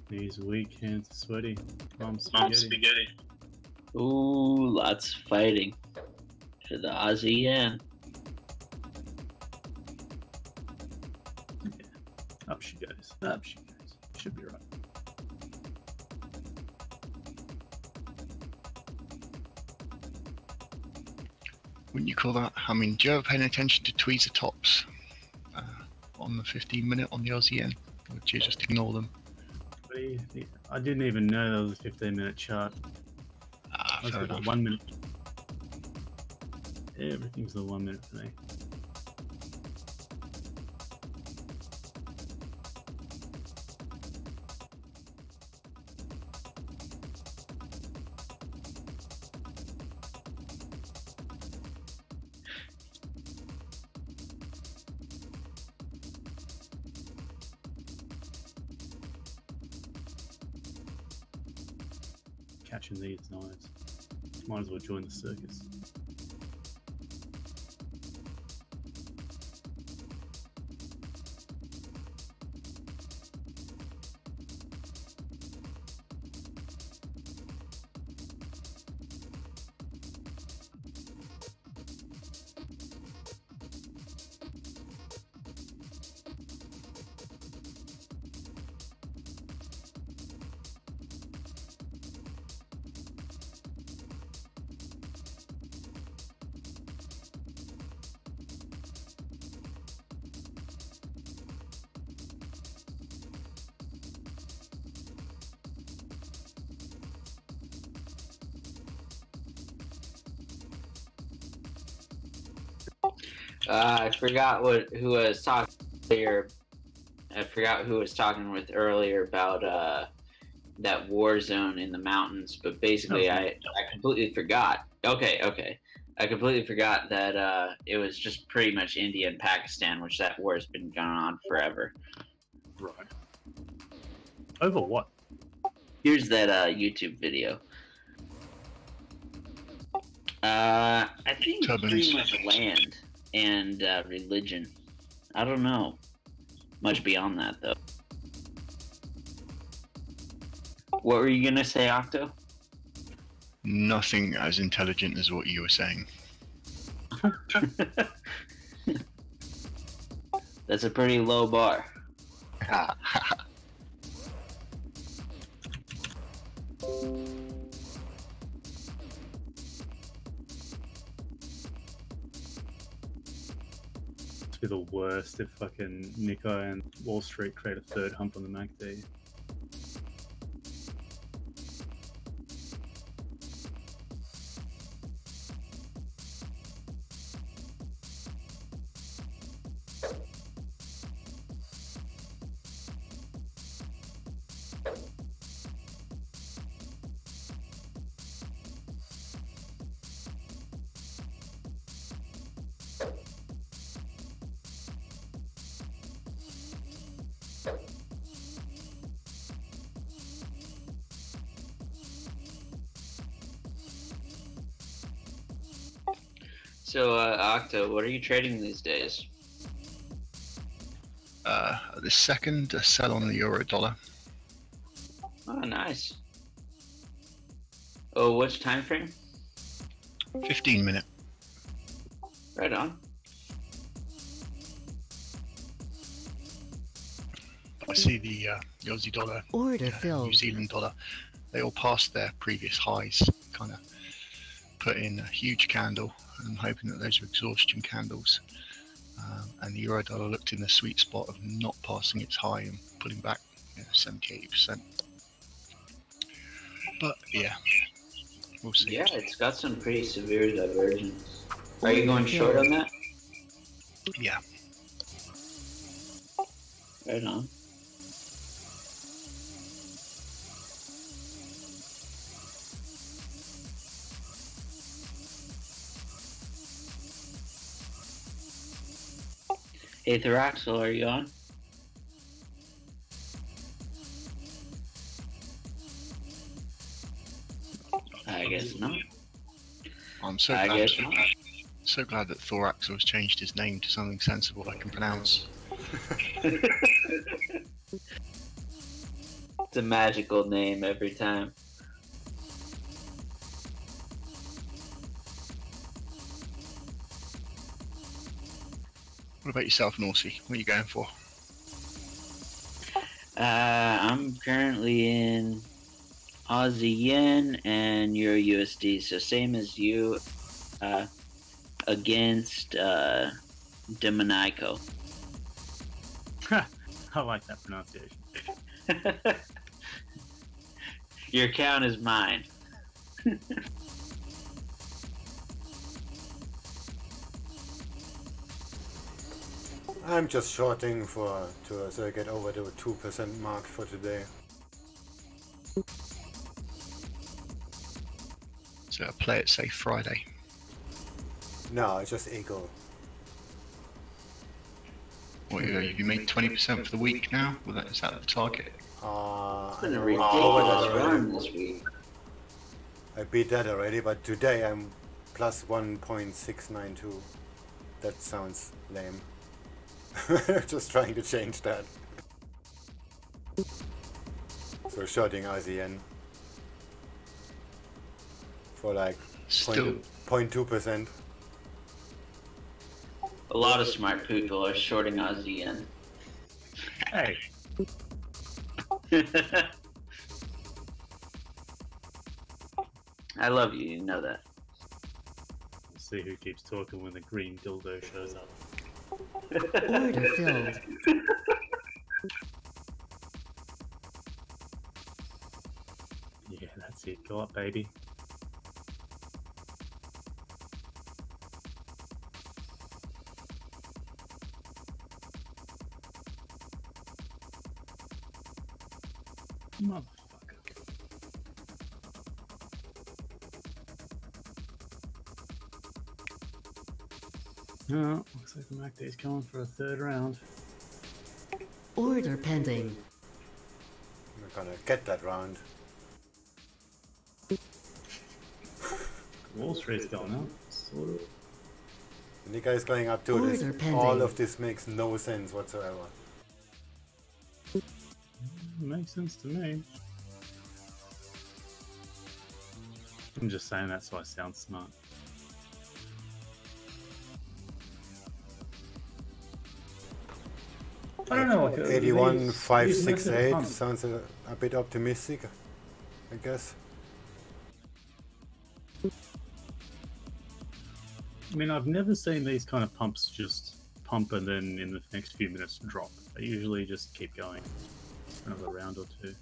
These weak hands are sweaty. Mom spaghetti. Ooh, lots of fighting for the Aussie yen. Up she goes. Up she goes. Should be right. Wouldn't you call that? I mean, do you ever pay attention to tweezer tops on the 15-minute on the Aussie yen? Or do you just ignore them? I didn't even know there was a 15-minute chart. Fair enough. 1 minute. Everything's the 1 minute for me. Catching these knives. Might as well join the circus. I forgot who was talking earlier. I forgot who was talking with earlier about that war zone in the mountains. But basically, I completely forgot. Okay. I completely forgot that it was just pretty much India and Pakistan, which that war has been going on forever. Right. Over what? Here's that YouTube video. I think pretty much land and religion. I don't know much beyond that, though. What were you gonna say, Octo? Nothing as intelligent as what you were saying. That's a pretty low bar. Be the worst if fucking Nikkei and Wall Street create a third hump on the MACD. So, Octo, what are you trading these days? The second sell on the euro dollar. Oh, nice. Oh, which time frame? 15-minute. Right on. I see the Aussie dollar, Order New filled. Zealand dollar. They all passed their previous highs. Kind of put in a huge candle. I'm hoping that those are exhaustion candles. And the euro dollar looked in the sweet spot of not passing its high and pulling back 70-80%. But yeah, we'll see. Yeah, it's got some pretty severe divergence. Are you going short on that? Yeah. Right on. Hey, Theraxel, are you on? I guess not. I'm so I glad. guess not. So glad that Thoraxor has changed his name to something sensible I can pronounce. It's a magical name every time. What about yourself, Norsey? What are you going for? I'm currently in Aussie Yen and Euro USD, so same as you, against Demonico. I like that pronunciation. Your account is mine. I'm just shorting so I get over the 2% mark for today. So play it safe Friday. No, it's just ego. What, have you made 20% for the week now? Is that the target? It's been a ridiculous run this week. I beat that already, but today I'm plus 1.692. That sounds lame. Just trying to change that. So shorting RZN for like 0.2%. A lot of smart people are shorting Aussie Yen. Hey. I love you, you know that. We'll see who keeps talking when the green dildo shows up. Order filled. Yeah, that's it. Go up, baby. Motherfucker. Oh, looks like the MACD's going for a third round. Order pending. We're gonna get that round. Wall Street's going up, sort of. And you guys going up to this. Order pending. All of this makes no sense whatsoever. Makes sense to me. I'm just saying that so I sound smart. I don't know. Like 81,568 sounds a bit optimistic, I guess. I mean, I've never seen these kind of pumps just pump and then in the next few minutes drop. They usually just keep going for another round or two.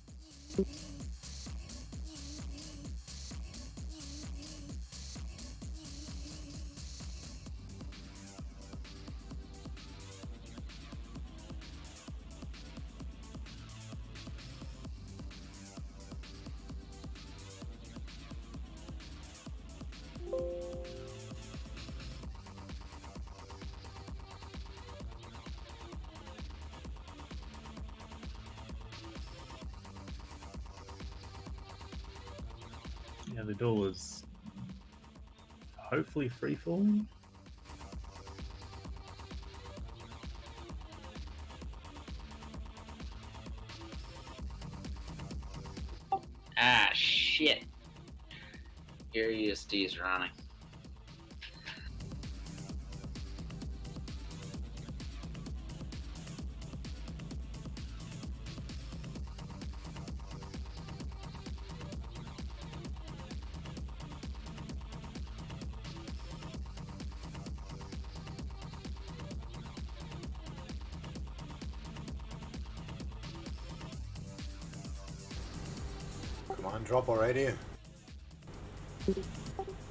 Yeah, the door is hopefully free falling. Ah, shit. Your USD is running. Come on, drop already.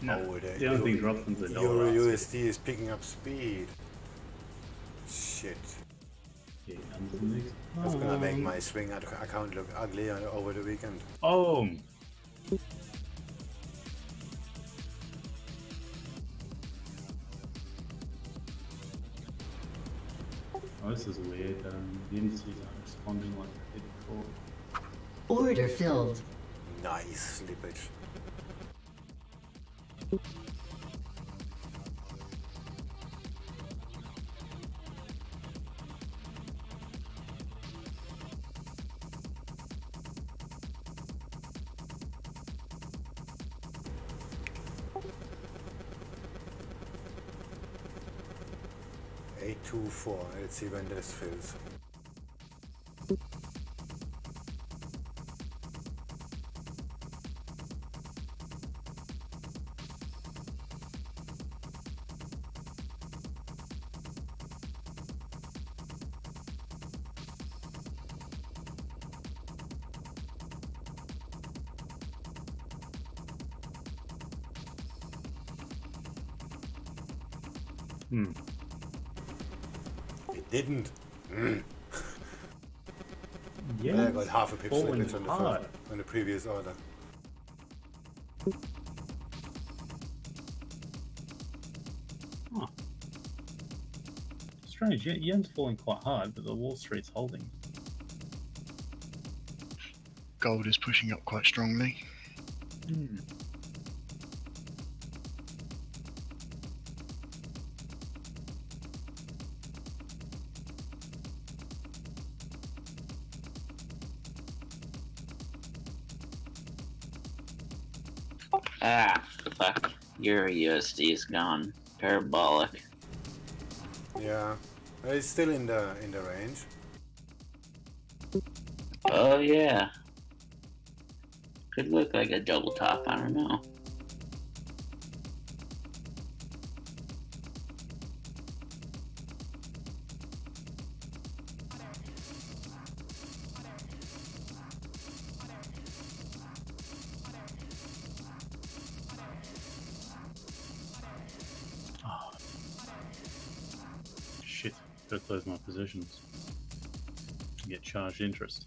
No, Oh, the only thing dropped was the dollar. Euro USD is picking up speed. Shit. Yeah, and the next That's gonna make one. my swing account look ugly over the weekend. Oh! Oh, this is weird. The indices aren't responding like they did before. Order filled. Nice slippage. 824. Let's see when this fills. It didn't. Yeah, I got half a pip falling slippage on the hard. on the previous order. Huh. Strange, yen's falling quite hard, but the Wall Street's holding. Gold is pushing up quite strongly. Ah, fuck. Euro USD is gone. Parabolic. Yeah, it's still in the range. Oh yeah. Could look like a double top, I don't know. Oh. Shit, gotta close my positions. Get charged interest.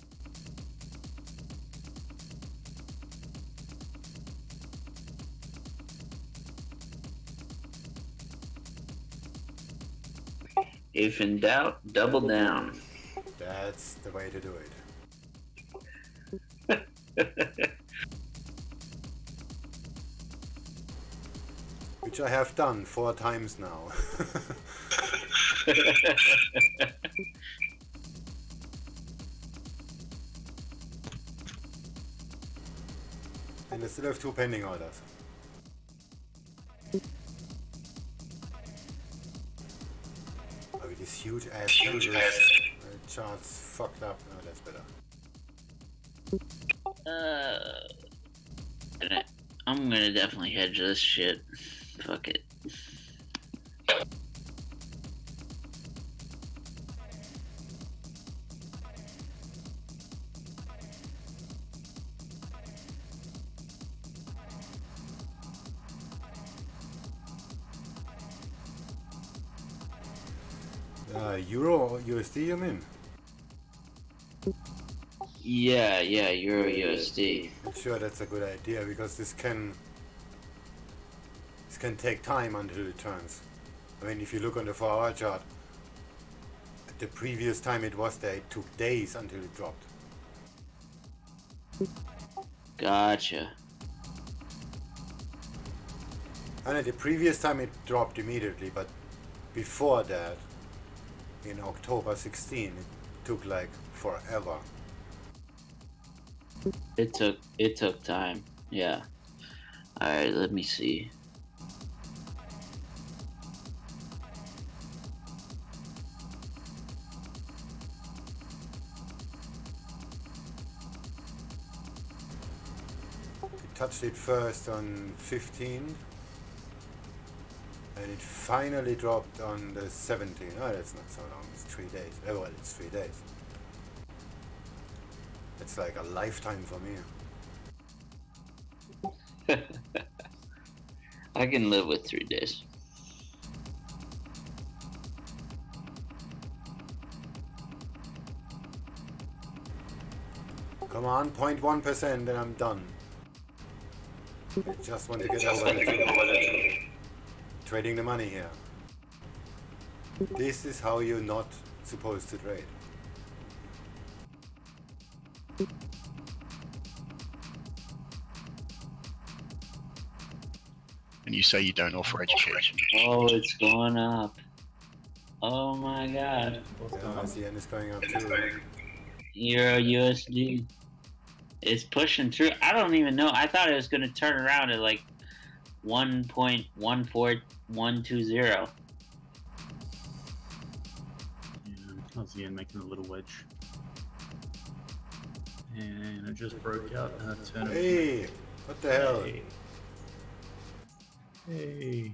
If in doubt, double down. That's the way to do it. Which I have done 4 times now. And I still have 2 pending orders. Oh, with this huge ass chart's fucked up. Oh, that's better. I'm gonna definitely hedge this shit. Fuck it. Euro USD, you mean? Yeah, Euro USD. I'm sure that's a good idea because this can take time until it turns. I mean, if you look on the 4-hour chart, the previous time it was there, it took days until it dropped. Gotcha. And the previous time it dropped immediately, but before that, in October 16, it took like forever. It took time. Yeah. Alright, let me see. It touched it first on 15, and it finally dropped on the 17. Oh, that's not so long. It's 3 days. Oh, well, it's 3 days. It's like a lifetime for me. I can live with 3 days. Come on, 0.1% and I'm done. I just want to get over to trading the money here. This is how you're not supposed to trade. And you say you don't offer education. Oh, it's going up. Oh my god. Yeah, the yen is going up too. Euro USD. It's pushing through. I don't even know. I thought it was going to turn around at like 1.14120. Aussie yen making a little wedge. And it just broke out and a turn. Hey! What the hell? Hey. Hey.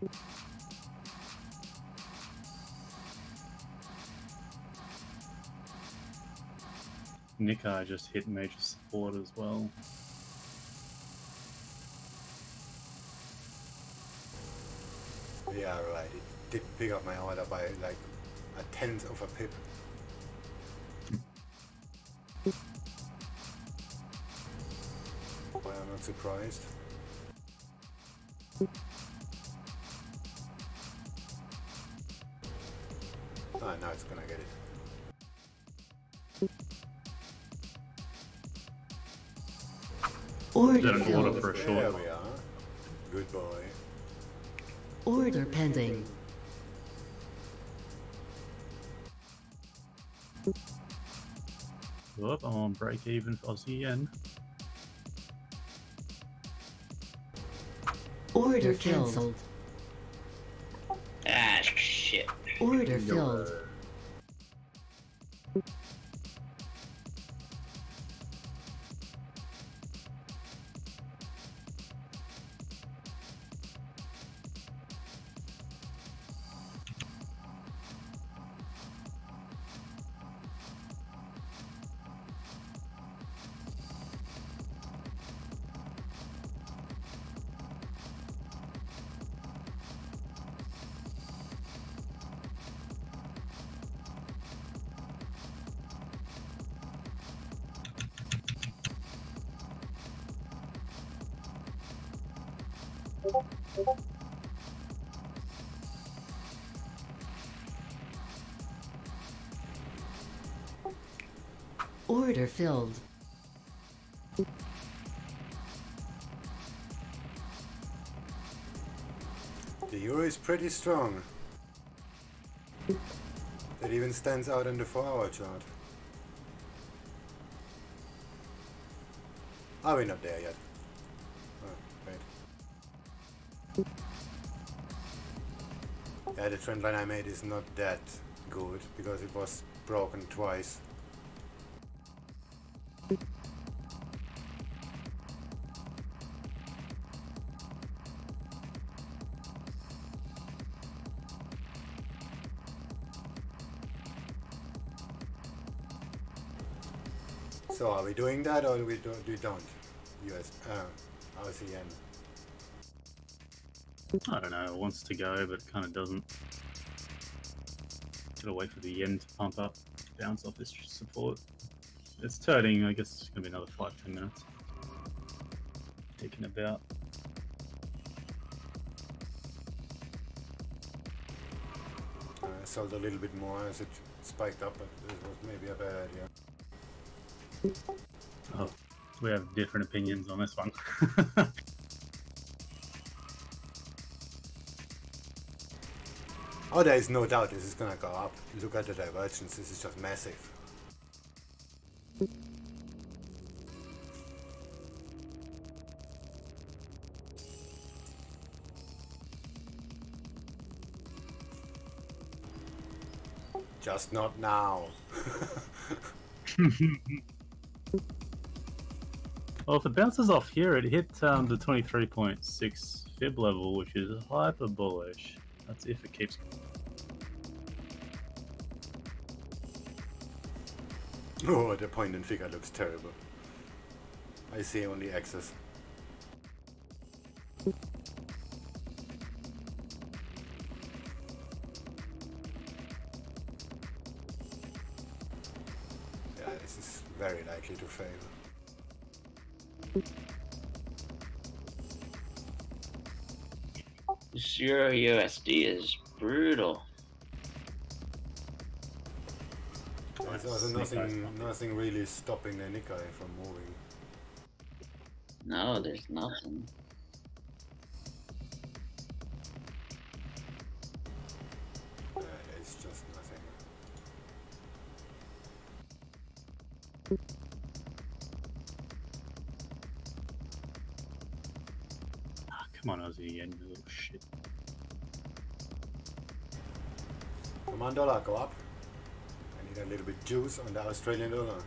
Nikkei just hit major support as well. Yeah, right. It did pick up my order by like a tenth of a pip. Well, I'm not surprised. Ah, now it's gonna get it. Order Is that an order filled. for a There short? we are. Good boy. Order pending. Whoop, I'm on break even for Aussie yen. Order cancelled. Ah, shit. Order filled. Order filled. The euro is pretty strong. It even stands out in the 4-hour chart. Are we not there yet? Oh, wait. Yeah, the trend line I made is not that good because it was broken twice. So are we doing that or we don't? US, Aussie yen. I don't know, it wants to go, but it kind of doesn't. Gotta wait for the yen to pump up, bounce off this support. It's turning, I guess it's gonna be another 5-10 minutes. Taking about. Sold a little bit more as it spiked up, but this was maybe a bad idea. Oh, we have different opinions on this one. Oh, there is no doubt this is gonna go up. Look at the divergence, this is just massive. Just not now. Well, if it bounces off here, it hit the 23.6 fib level, which is hyper bullish. That's if it keeps. Oh, the point and figure looks terrible. I see only X's. Yeah, this is very likely to fail. This Euro USD is brutal. There's also nothing really stopping the Nikkei from moving. No, there's nothing. It's just nothing. Ah, come on, Aussie yen, you little shit. Come on, dollar, go up. I need got a little bit juice on the Australian dollar.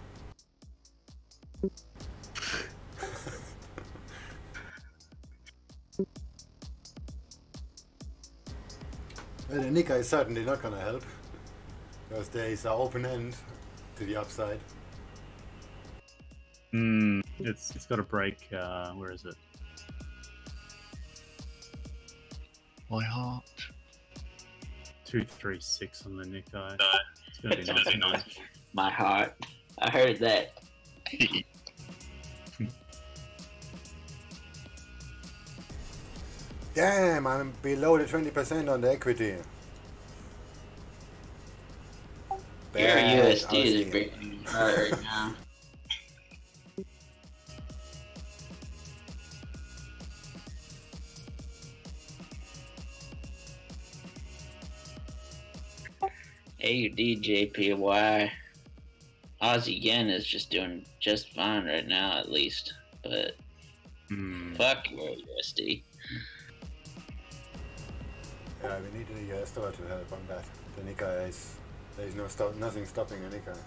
Well, the Nikkei is certainly not gonna help, because there is an open end to the upside. It's got a break. Where is it? My heart. 236 on the Nikkei. It's gonna be nice and nice. My heart. I heard that. Damn, I'm below the 20% on the equity. Your Bad USD is Aussie. breaking apart right now. AUDJPY. Aussie yen is just doing just fine right now, at least. But fuck your USD. Yeah, we need the US dollar to help on that. The Nikkei is, there is nothing stopping the Nikkei.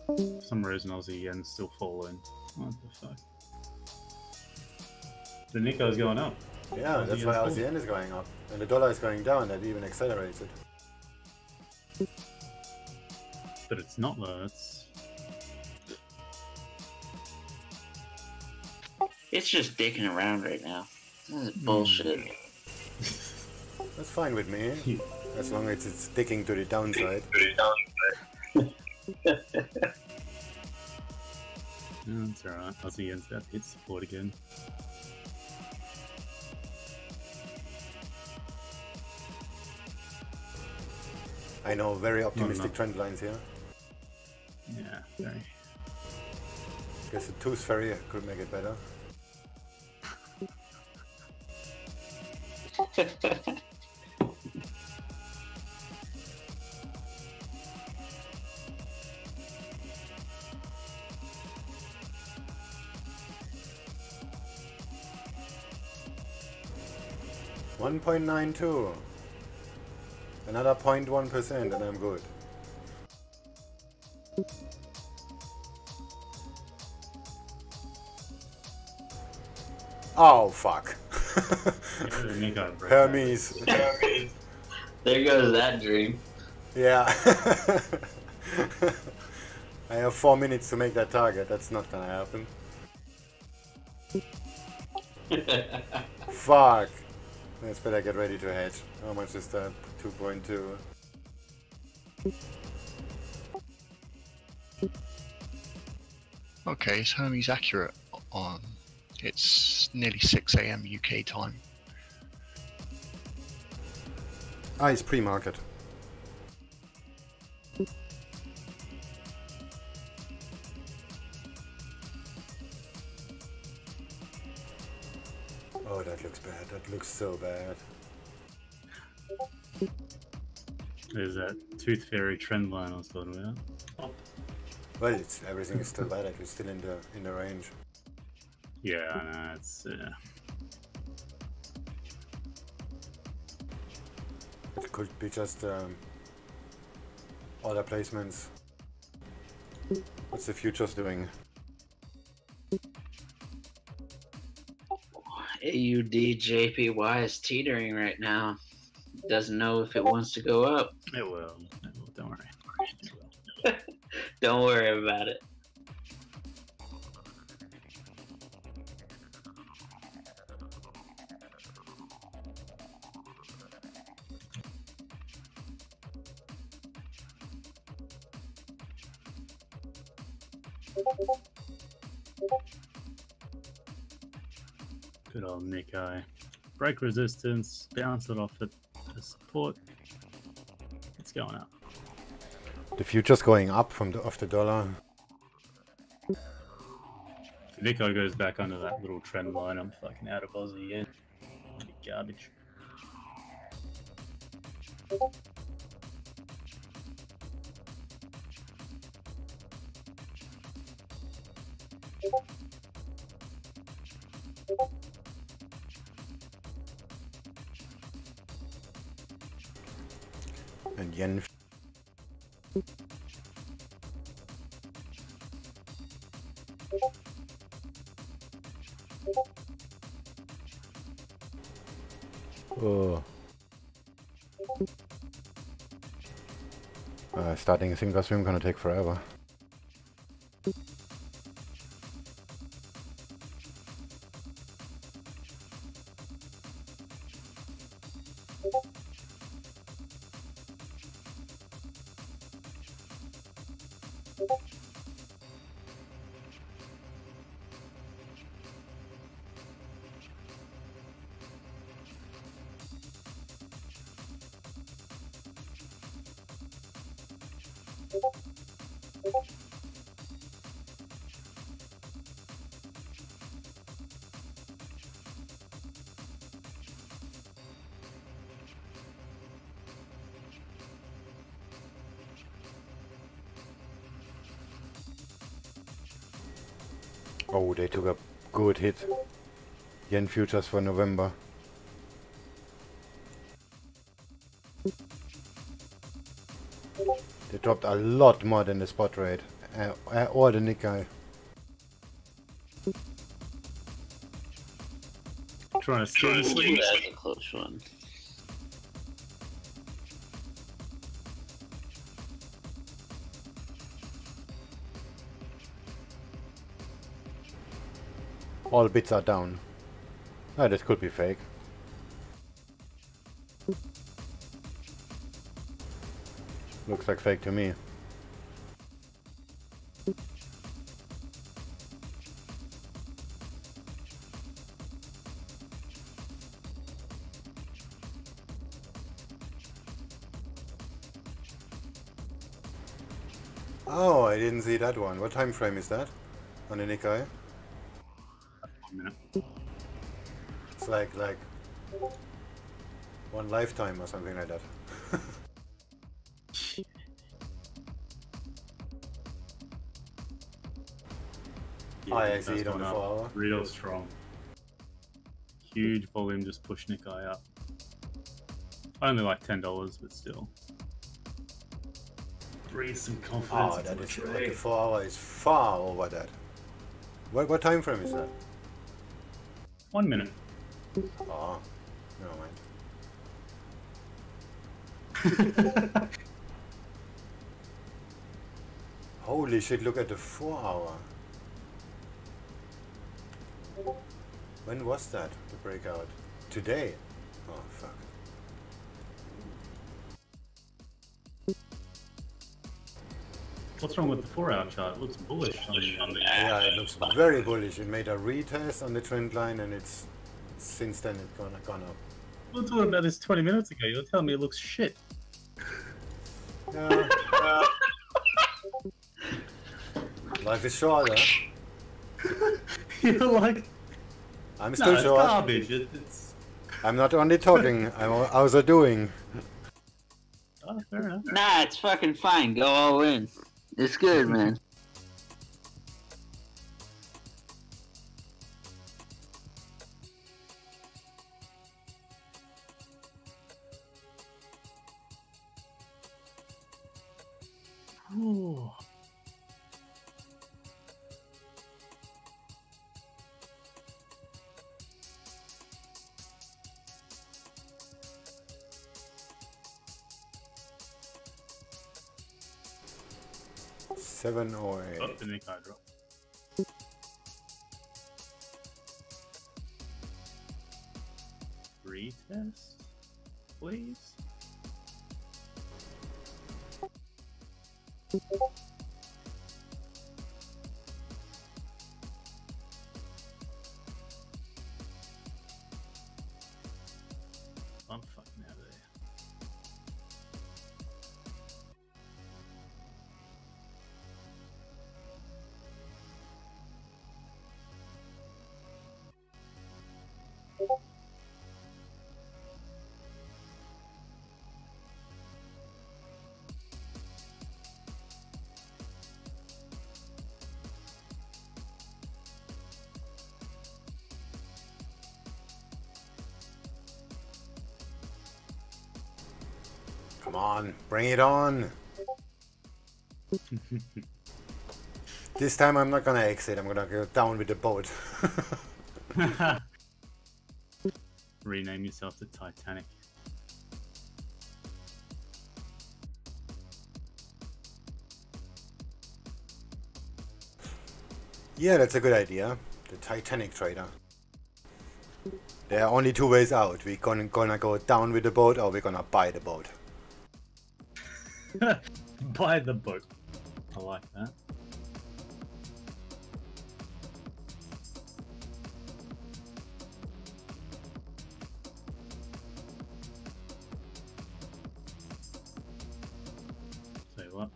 For some reason, Aussie yen's still falling. What the fuck? The Nikkei's going up. Yeah, Aussie that's why yen's Aussie yen is going up. And the dollar is going down, that even accelerates it. But it's not though. It's just dicking around right now. This is bullshit. That's fine with me, as long as it's sticking to the downside. That's alright. Aussie yen's about to hit support again. I know, very optimistic trend lines here. Yeah, very. Guess the tooth fairy could make it better. $1.92. Another 0.1% and I'm good. Oh fuck. Hermes. There goes that dream. Yeah. I have 4 minutes to make that target. That's not gonna happen. Fuck. Let's better get ready to hedge. How much is that? 2.2. Okay, is Hermes accurate on? It's nearly 6 AM UK time. Ah, it's pre-market. Oh, that looks bad. That looks so bad. There's that tooth fairy trend line I was talking about. Well, everything is still valid. It's still in the range. Yeah, I know. It's It could be just order placements. What's the futures doing? AUDJPY is teetering right now. Doesn't know if it wants to go up. It will. Don't worry. It will. Don't worry about it. Good old Nikkei. Break resistance, bounce it off at the support. It's going up. The future's going up off the dollar. If Nikkei goes back under that little trend line, I'm fucking out of Aussie yen. Garbage. And yen. Oh. Starting a single swim gonna take forever. Oh, they took a good hit. Yen futures for November. They dropped a lot more than the spot rate or the Nikkei. Trying to steal the swing. That's a close one. All bits are down. Ah, this could be fake. Looks like fake to me. Oh, I didn't see that one. What time frame is that on the Nikkei? 1 minute. It's like one lifetime or something like that. Yeah, I see that's it on the gone up 4 hour. real strong. Huge volume just pushed Nikkei up. Only like $10, but still. Breathe some confidence. Oh, into that the is, trade. the 4 hour is far over that. What time frame is that? 1 minute. Oh, never mind. Holy shit, look at the 4 hour. When was that, the breakout? Today? Oh, fuck. What's wrong with the 4 hour chart? It looks bullish on the Yeah, it looks very bullish. It made a retest on the trend line and it's since then it's gone up. We were talking about this 20 minutes ago. You're telling me it looks shit. Yeah. Life is short, huh? You're like, I'm no, still it's short. garbage. It's... I'm not only talking, I'm also doing. Oh, fair enough. Nah, it's fucking fine. Go all in. It's good, man. Ooh. Seven or eight. Oh, the Nikkei drop. Retest, please. I'm fucking out of there. Come on, bring it on. This time I'm not gonna exit, I'm gonna go down with the boat. Rename yourself the Titanic. Yeah, that's a good idea. The Titanic trader. There are only two ways out. We're gonna go down with the boat or we're gonna buy the boat. Buy the boat. I like that. Tell you what.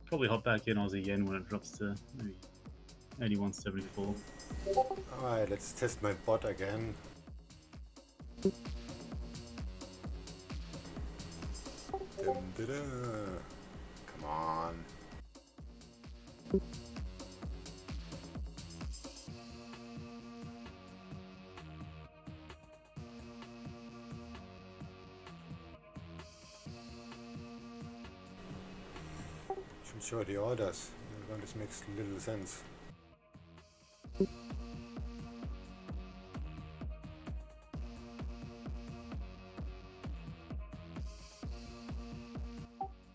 Probably hop back in Aussie yen when it drops to maybe 81.74. Alright, let's test my bot again. Dum-da-da. Come on. Should show the orders. This makes little sense.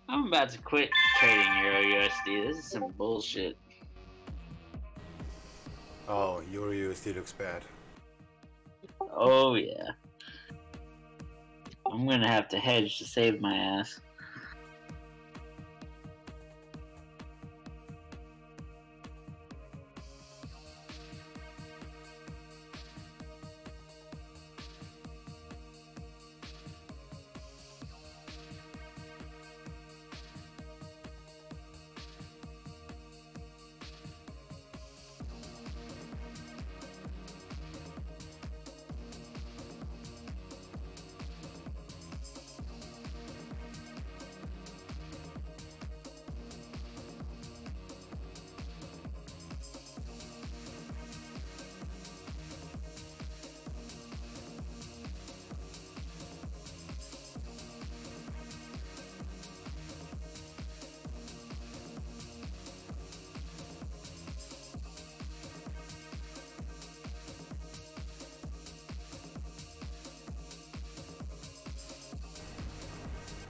I'm about to quit trading Euro USD. This is some bullshit. Oh, Euro USD looks bad. Oh yeah. I'm gonna have to hedge to save my ass.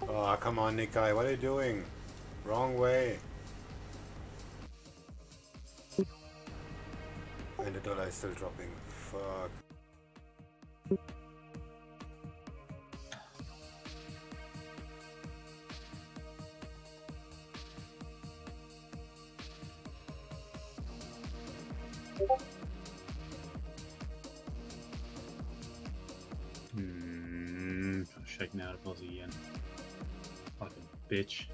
Oh, come on, Nikai, what are you doing? Wrong way. And the dollar is still dropping. Fuck. Shaking out of Aussie yen. Like a bitch.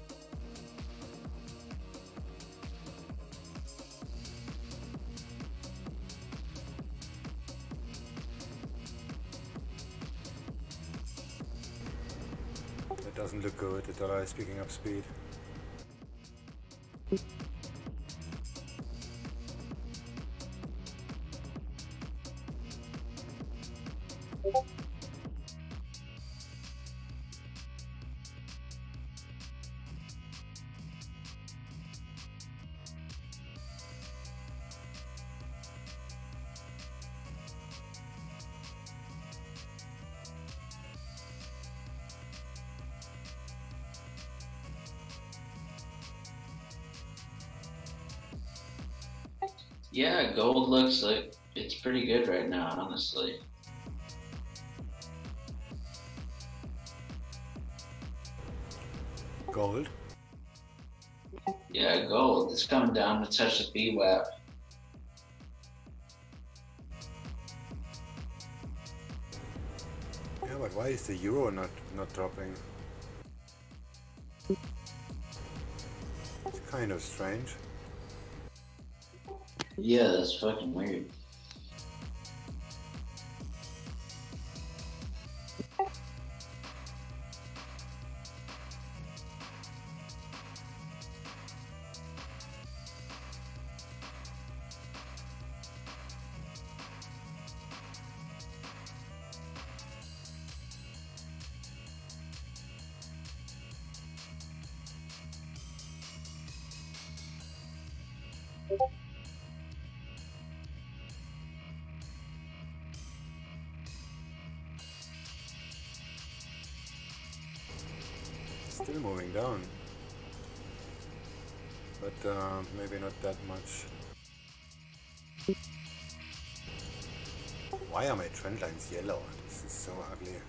That doesn't look good. The dollar is picking up speed. Yeah, gold looks like it's pretty good right now, honestly. Gold? Yeah, gold. It's coming down to touch the VWAP. Yeah, but why is the euro not dropping? It's kind of strange. Yeah, that's fucking weird. Still moving down. But maybe not that much. Why are my trend lines yellow? This is so ugly.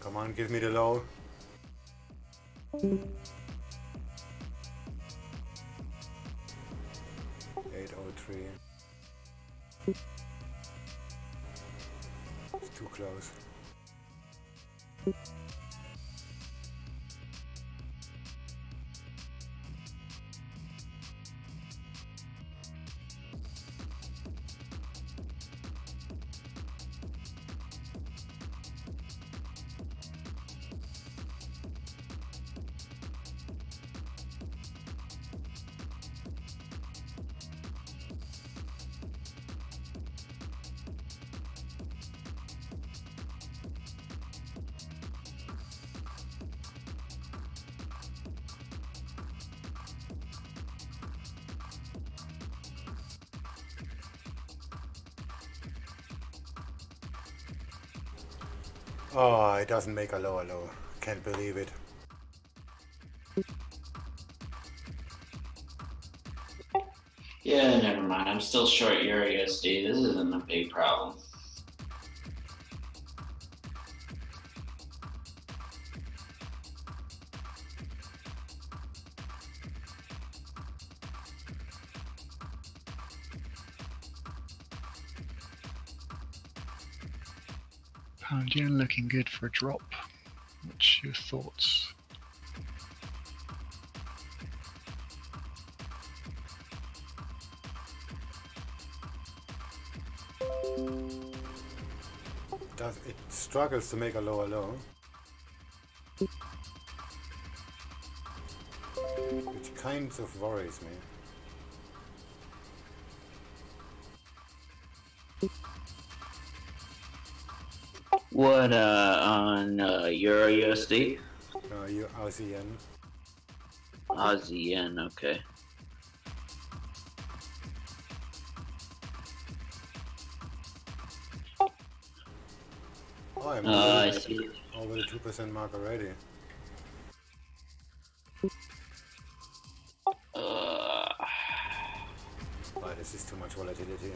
Come on, give me the low. 803. It's too close. Oh, it doesn't make a lower low. Can't believe it. Yeah, never mind. I'm still short Euro USD. This isn't a big problem. Pound yen looking good for a drop. What's your thoughts? It struggles to make a lower low. Which kind of worries me. What, on Euro USD? Aussie yen. Aussie yen, okay. Oh, I'm I see. over the 2% mark already. Oh, this is too much volatility.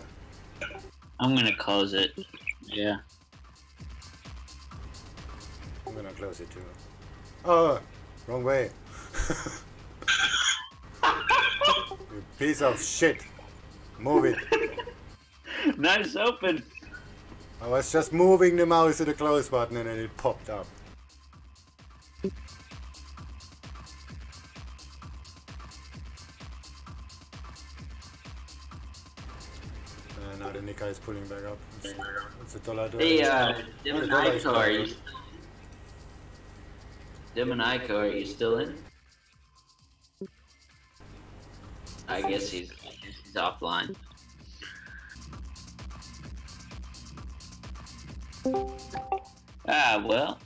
I'm gonna close it. Yeah. I'm gonna close it too. Oh, wrong way. You piece of shit. Move it. Nice open. I was just moving the mouse to the close button and then it popped up. Now the Nikkei is pulling back up. It's a dollar. Hey, Dim the and dollar is Aiko, are going you? Dim and Aiko, are you still in? I guess he's offline. Ah, well.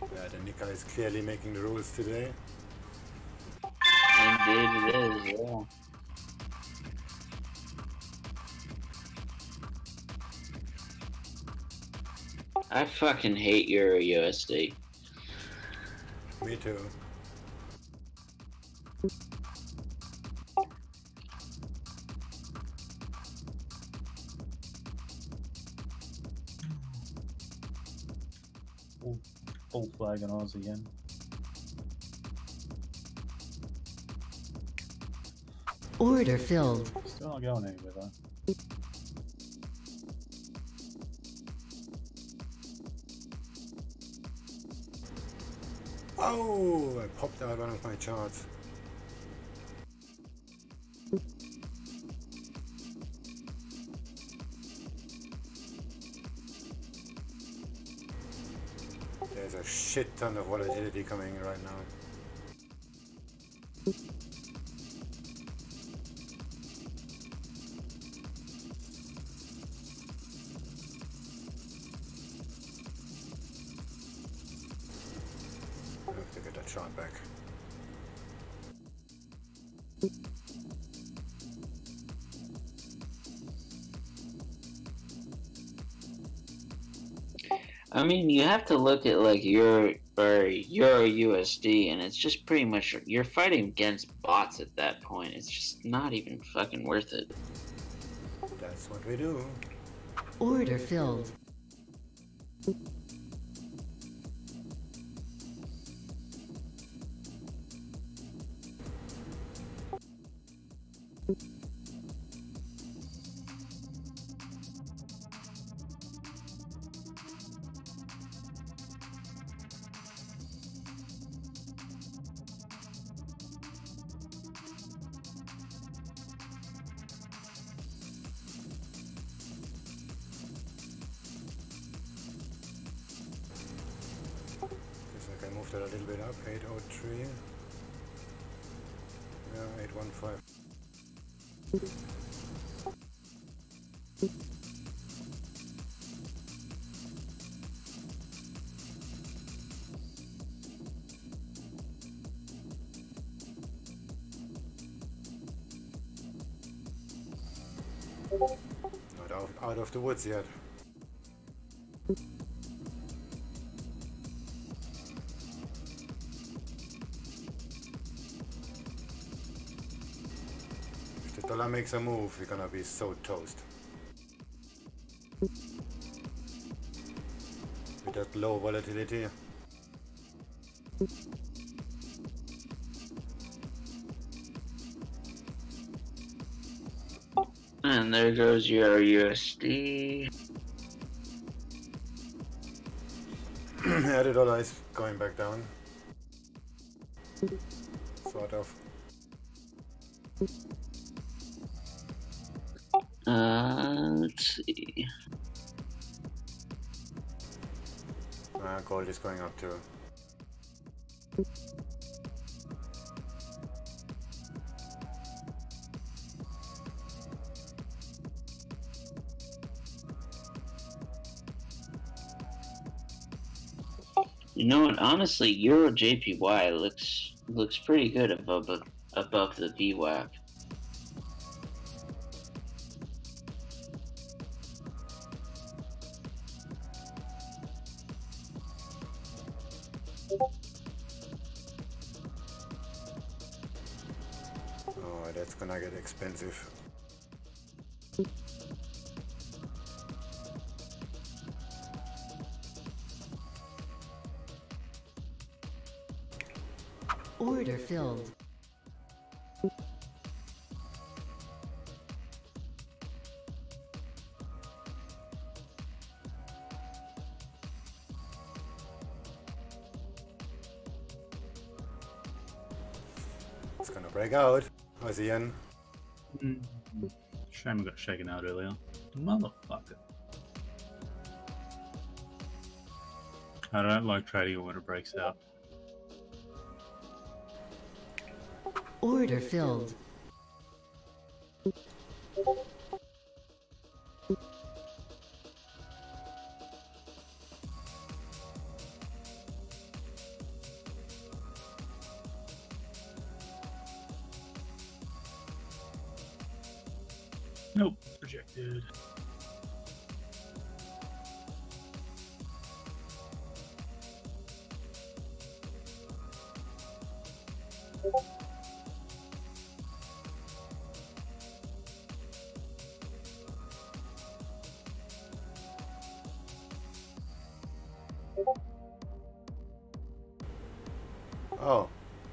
Yeah, the Nikkei is clearly making the rules today. Indeed it is, yeah. I fucking hate Euro USD. Me too. Full flag on Aussie yen. Order filled. Still not going anywhere though. Oh, I popped out one of my charts. There's a shit ton of volatility coming right now. I have to get that chart back. I mean, you have to look at like Euro USD, and it's just pretty much you're fighting against bots at that point. It's just not even fucking worth it. That's what we do. Order filled. I moved it a little bit up, 803. Yeah, 815. Not out of the woods yet. If the dollar makes a move, we're gonna be so toast. With that low volatility. And there goes your USD. Yeah, the dollar is going back down. Sort of. Let's see. Gold is going up too. You know what? Honestly, Euro JPY looks pretty good above the VWAP. Oh, that's gonna get expensive. Order filled. It's gonna break out. How's the yen? Shame I got shaken out earlier. Motherfucker. I don't like trading when it breaks out. Order filled. Nope, rejected. Oh,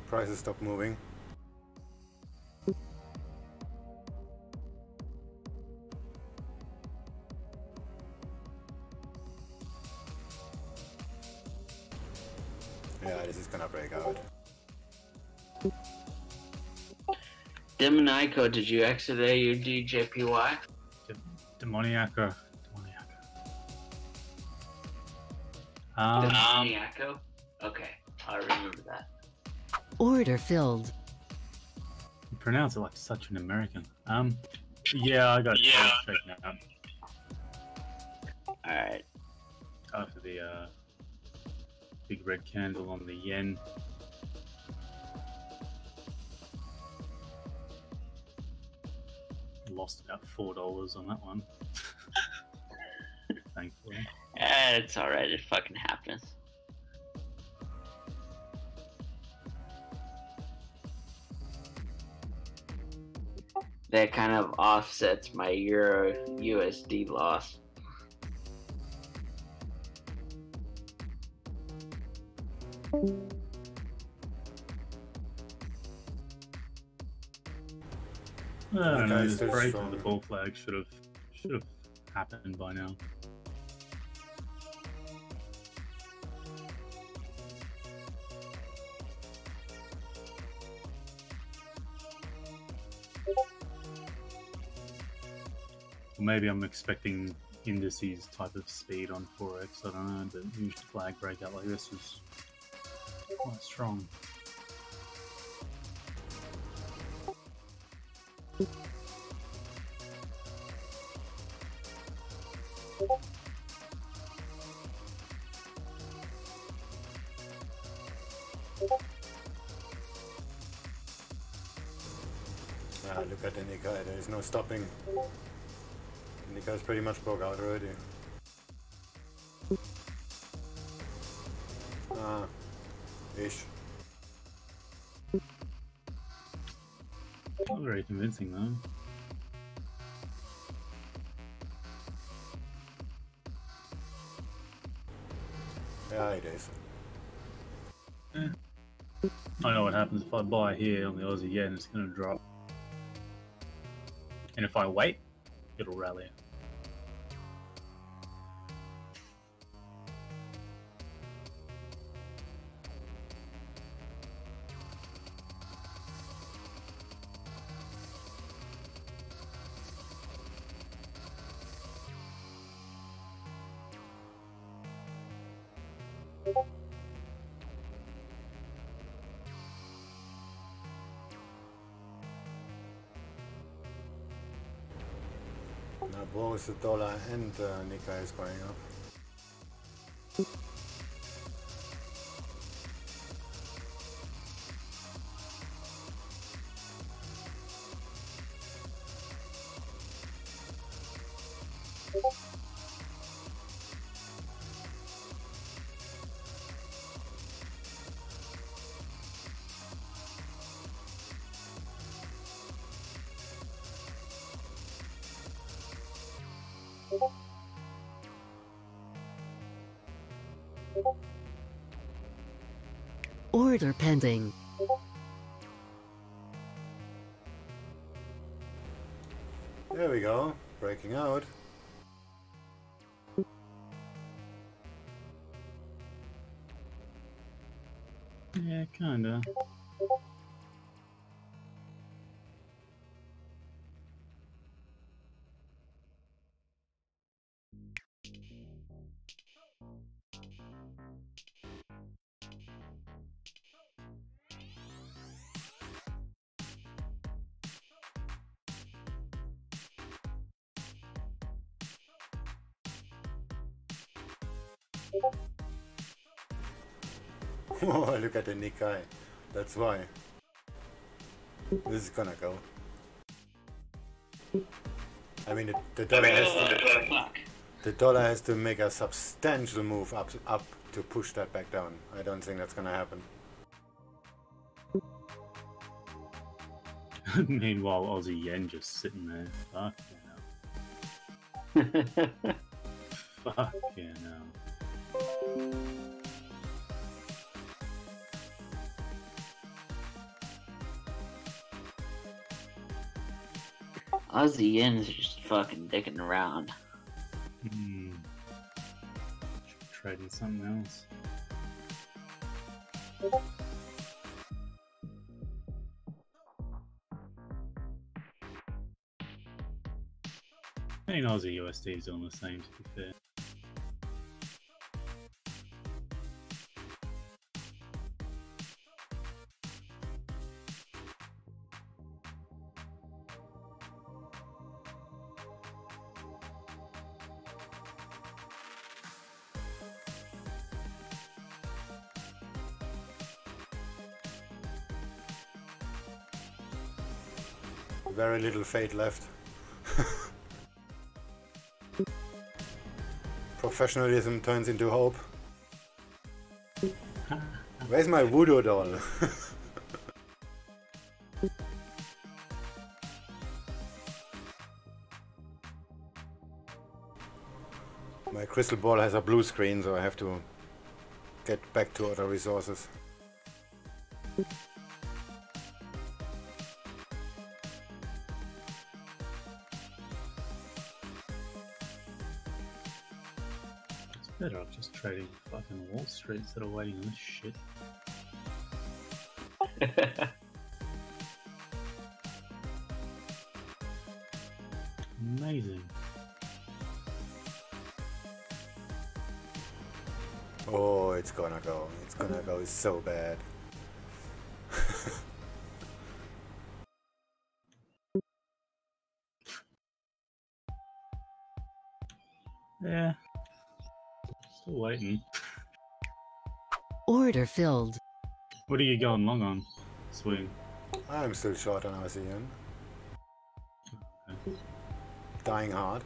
prices stopped moving. gonna break out. Demonico, did you exit AUDJPY? Demoniaco. Demoniaco? Okay, I'll remember that. Order filled. You pronounce it like such an American. Yeah, I got straightened out Alright. after the big red candle on the yen. Lost about $4 on that one. Thankfully. It's alright, it fucking happens. That kind of offsets my Euro USD loss. I don't know, Okay, this still break strong. of the bull flag should have happened by now. Or maybe I'm expecting indices type of speed on Forex, I don't know, but usually flag breakout like this was quite strong. Ah, look at the Nikkei, there is no stopping. Nikkei's pretty much broke out already. Ah, ish. Not very convincing though. Yeah, it is. I know what happens if I buy here on the Aussie yen, it's going to drop. And if I wait, it'll rally. Now both the dollar and Nikkei is going up. Order pending. There we go, breaking out. Yeah, kinda. Oh, look at the Nikkei. That's why. This is gonna go. I mean, the dollar has to make a substantial move up to push that back down. I don't think that's gonna happen. Meanwhile, Aussie yen just sitting there. Fuck yeah. Fuck yeah, no. Aussie yens are just fucking dicking around. Should be trading something else. I think Aussie USD is doing the same, to be fair. Very little fate left. Professionalism turns into hope. Where's my voodoo doll? My crystal ball has a blue screen, so I have to get back to other resources. Better off just trading fucking Wall Street instead of waiting on this shit. Amazing. Oh, it's gonna go. It's gonna go so bad. Yeah. Still waiting. Order filled. What are you going long on, Swing? I'm still short on ASEAN. Okay. Dying hard.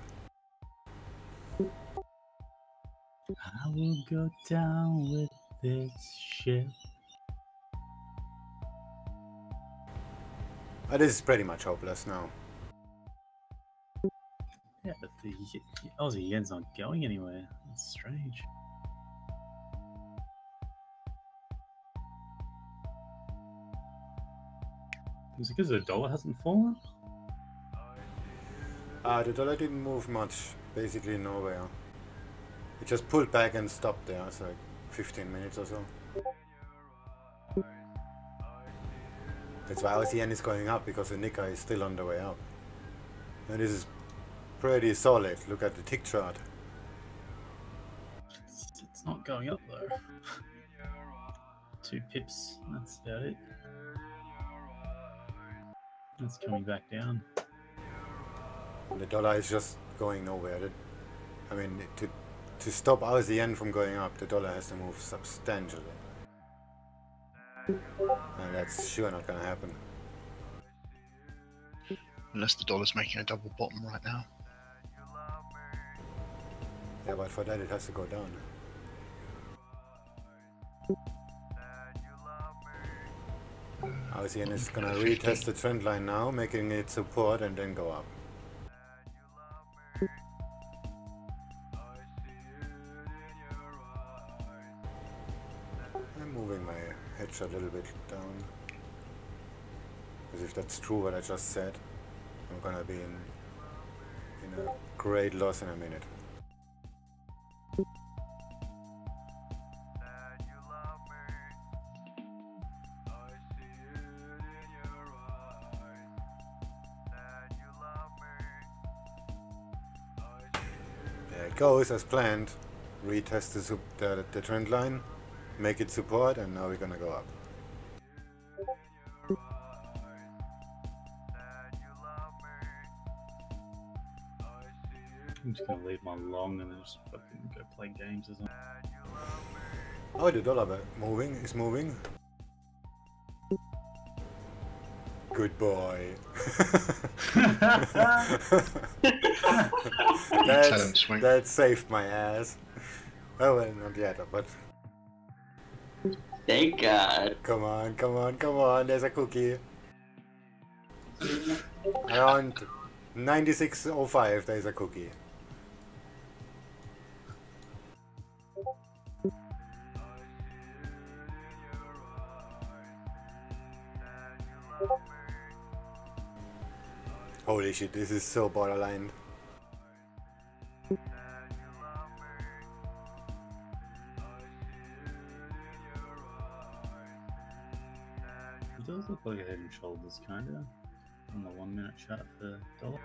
I will go down with this ship. This is pretty much hopeless now. Yeah, but the Aussie yen's not going anywhere. That's strange. Is it because the dollar hasn't fallen? The dollar didn't move much, basically nowhere. It just pulled back and stopped there, so like 15 minutes or so. That's why ASEAN is going up, because the Nikkei is still on the way up. And this is pretty solid. Look at the tick chart. It's not going up though. 2 pips, that's about it. It's coming back down. And the dollar is just going nowhere. I mean, to stop ASEAN from going up, the dollar has to move substantially. And that's sure not gonna happen. Unless the dollar's making a double bottom right now. Yeah, but for that it has to go down. ASEAN is gonna retest the trend line now, making it support and then go up. I'm moving my hedge a little bit down. Because if that's true what I just said, I'm gonna be in a great loss in a minute. There it goes as planned. Retest the trend line, make it support, and now we're gonna go up. I'm just gonna leave my long and then just fucking go play games or something. Oh, the dollar is moving. Good boy. that saved my ass. Oh, well, not yet, but... Thank God. Come on, come on, come on, there's a cookie. Around 96.05, there's a cookie. Holy shit, this is so borderline. It does look like a head and shoulders, kinda, on the 1 minute chart for dollar.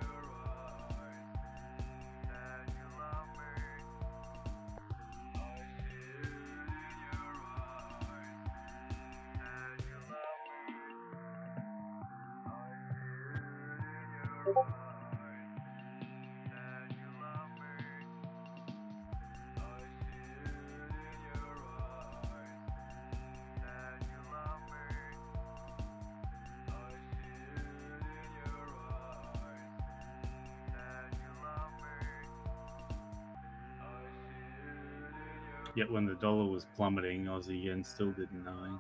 Yet when the dollar was plummeting, Aussie yen still did 9.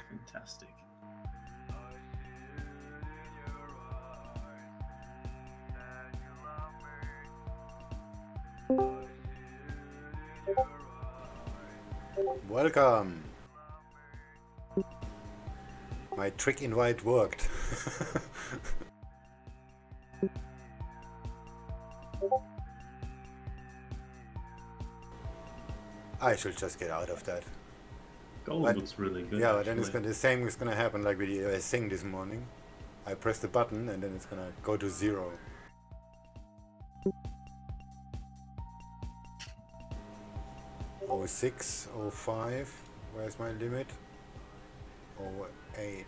Fantastic. Welcome. My trick invite worked. I should just get out of that. Gold But- looks really good. Yeah, but then it's actually. the same is gonna happen like with the Seng this morning. I press the button and then it's gonna go to 0. '06, '05, where's my limit? '08.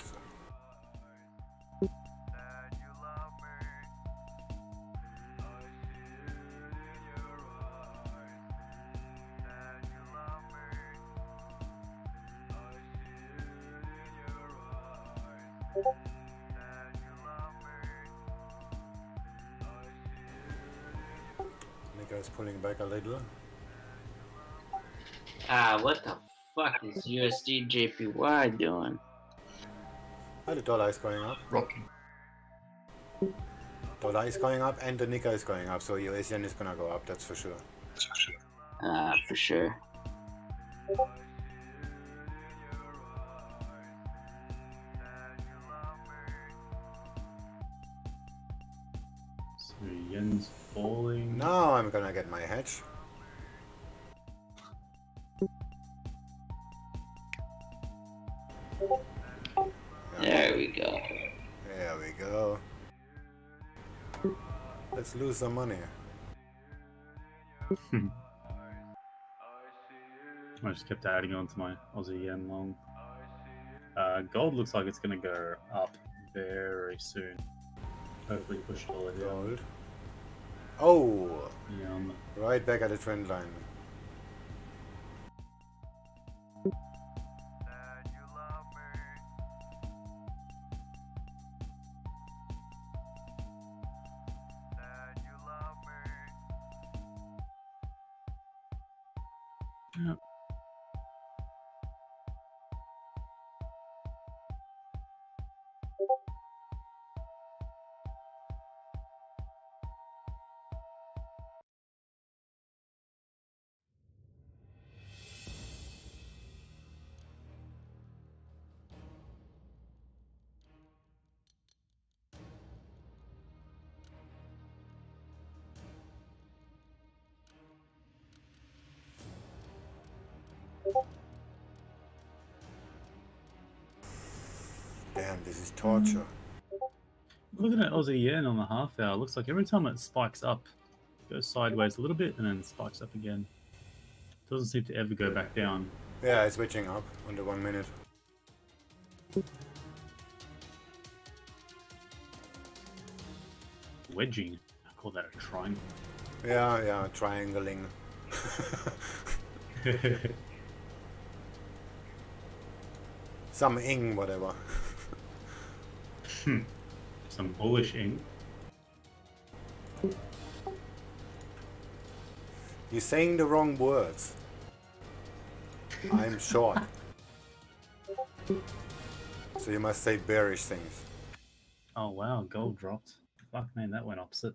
Nico's pulling back a little. What the fuck is USDJPY doing? Oh, the dollar is going up. Rocking. Dollar is going up and the Nika is going up, so US yen is gonna go up, that's for sure. For sure. So yen's falling. Now I'm gonna get my hedge. There we go. There we go. Let's lose some money. I just kept adding on to my Aussie yen long. Gold looks like it's going to go up very soon. Hopefully push it all down. Gold. Oh! Yeah, on the Right back at the trend line. yeah. Damn, this is torture. Looking at Aussie yen on the half hour, looks like every time it spikes up, it goes sideways a little bit and then spikes up again. Doesn't seem to ever go back down. Yeah, it's switching up on the 1 minute. Wedging. I call that a triangle. Yeah, triangling. Some ing, whatever. Some bullish ink. You're saying the wrong words. I'm short. So you must say bearish things. Oh wow, gold dropped. Fuck man, that went opposite.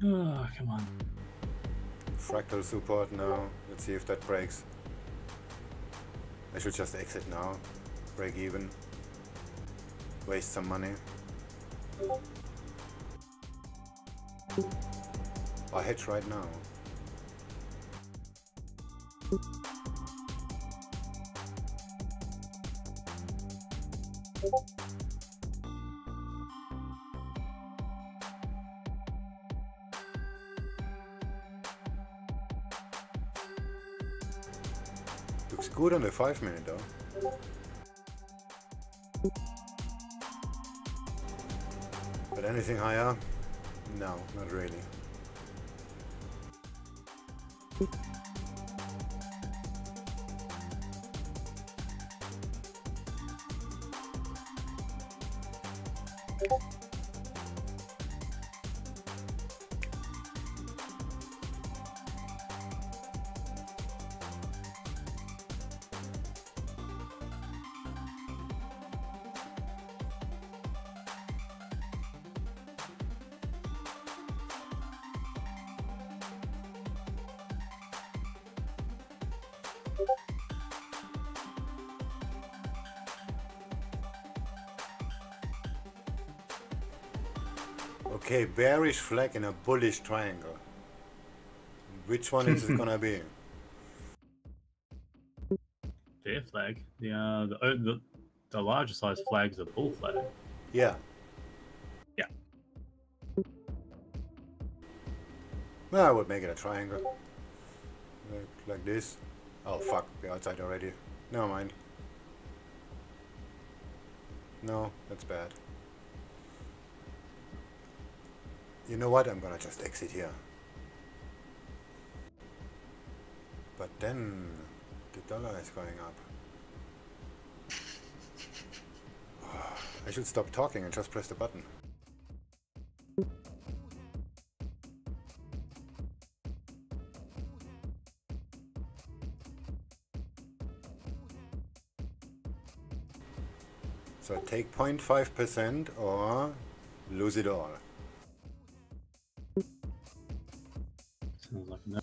Oh, come on. Fractal support now. Let's see if that breaks. I should just exit now. Break even. Waste some money. Or hedge right now. Looks good on the 5 minute though. But anything higher? No, not really. Okay, bearish flag in a bullish triangle. Which one is it gonna be? Bear flag. The larger size flag's a bull flag. Yeah. Yeah. Well, I would make it a triangle. Like this. Oh fuck, we're outside already. Never mind. No, that's bad. You know what? I'm gonna just exit here. But then the dollar is going up. I should stop talking and just press the button. So take 0.5% or lose it all. Sounds like no.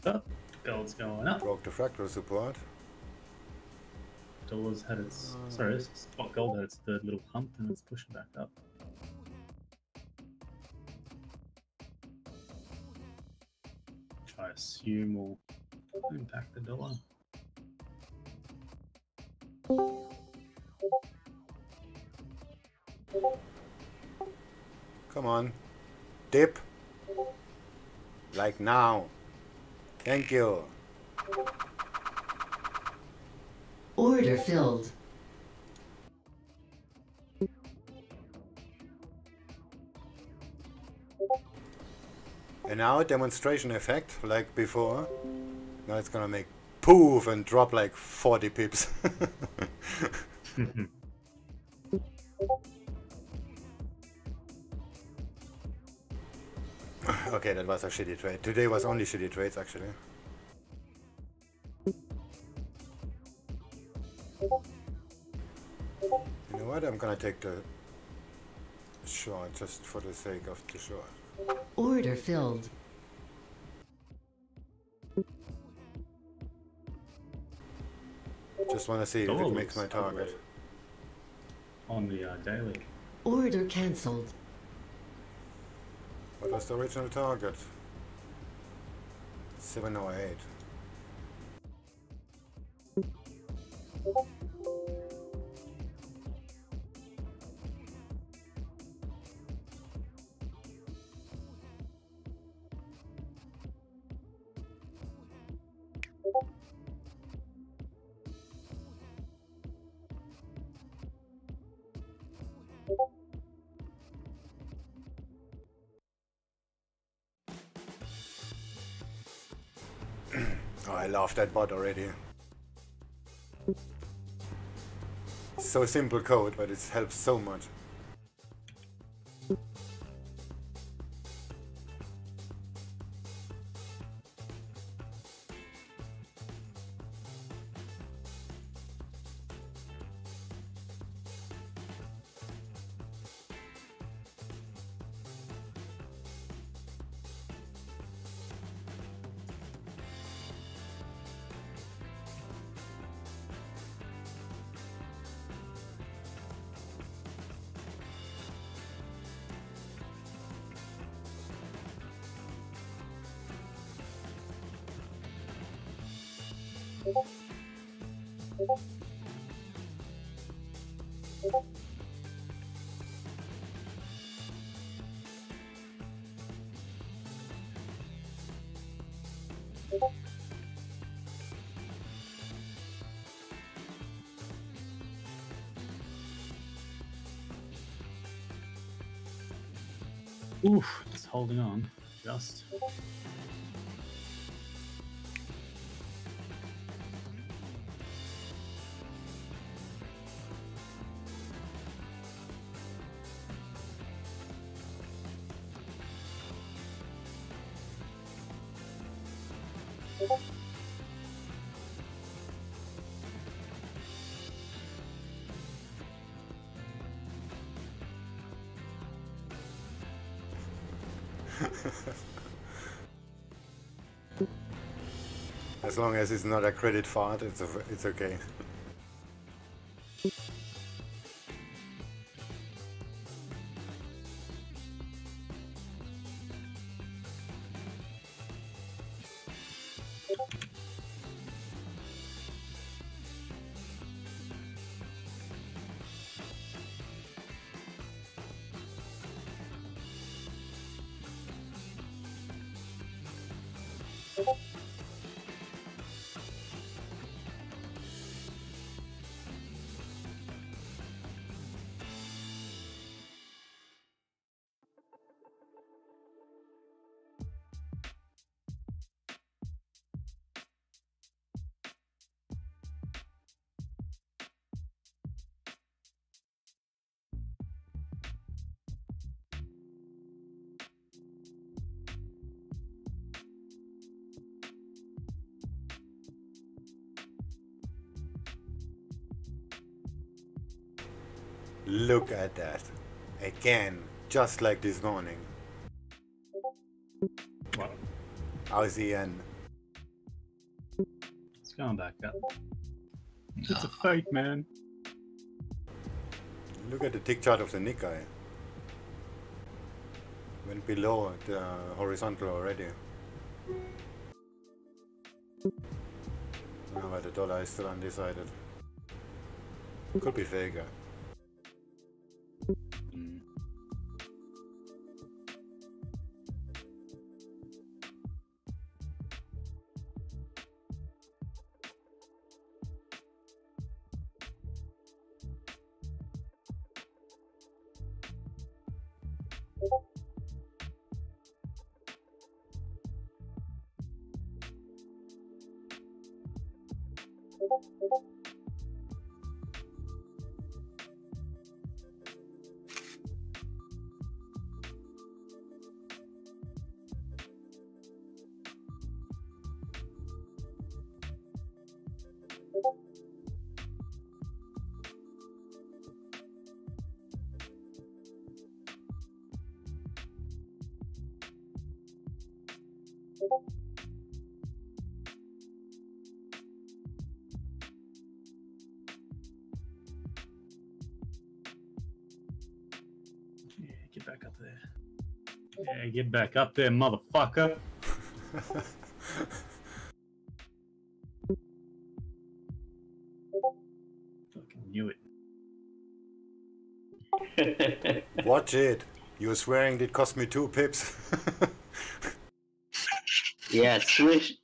Oh, gold's going up. Broke the fractal support. Dollar's had its spot gold had its third little pump and it's pushing back up. Which I assume will impact the dollar. Come on. Dip. Like now. Thank you. Order filled. And now demonstration effect like before. Now it's gonna make poof and drop like 40 pips. Okay, that was a shitty trade. Today was only shitty trades actually. You know what? I'm gonna take the short just for the sake of the short. Order filled. Just wanna see if it makes my target. On the daily. Order cancelled. What was the original target? 708. Oh, I love that bot already. So simple code, but it helps so much. Oof, just holding on. Just. As long as it's not a credit fart, it's okay. Look at that. Again, just like this morning. What? How's the end? It's going back up. It's a fake, man. Look at the tick chart of the Nikkei. Went below the horizontal already. Now but the dollar is still undecided. Could be faker. Yeah, get back up there. Yeah, get back up there, motherfucker. Fucking knew it. Watch it. You were swearing it cost me 2 pips. Yeah, Fish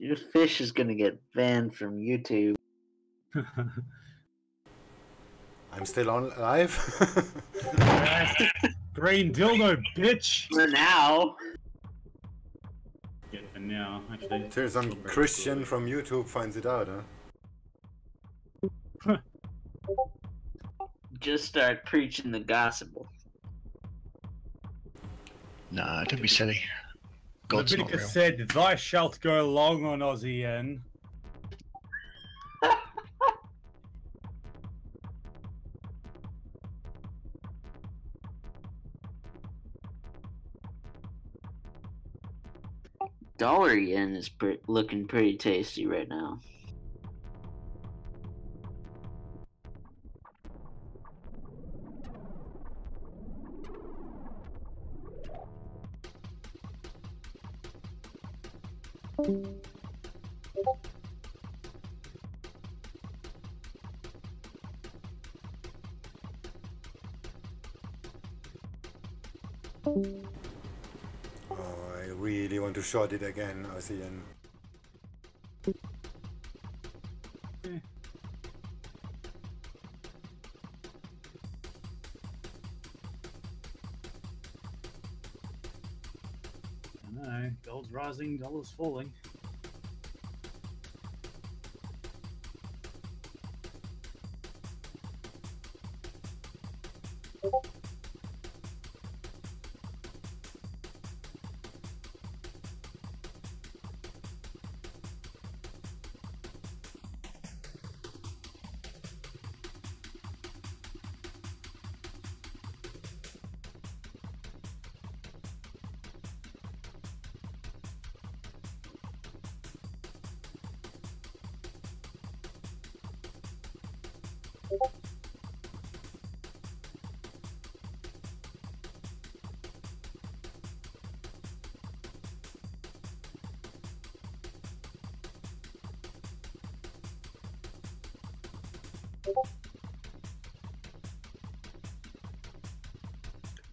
is gonna get banned from YouTube. I'm still on live. Green dildo, bitch. For now. Yeah, for now, actually. Till some Christian from YouTube finds it out, huh? Just start preaching the gospel. Nah, don't be silly. God's not Leviticus real. said, "Thou shalt go long on Aussie N." Dollar yen is looking pretty tasty right now. Oh, I really want to short it again, ASEAN. Yeah. I know, gold's rising, dollar's falling.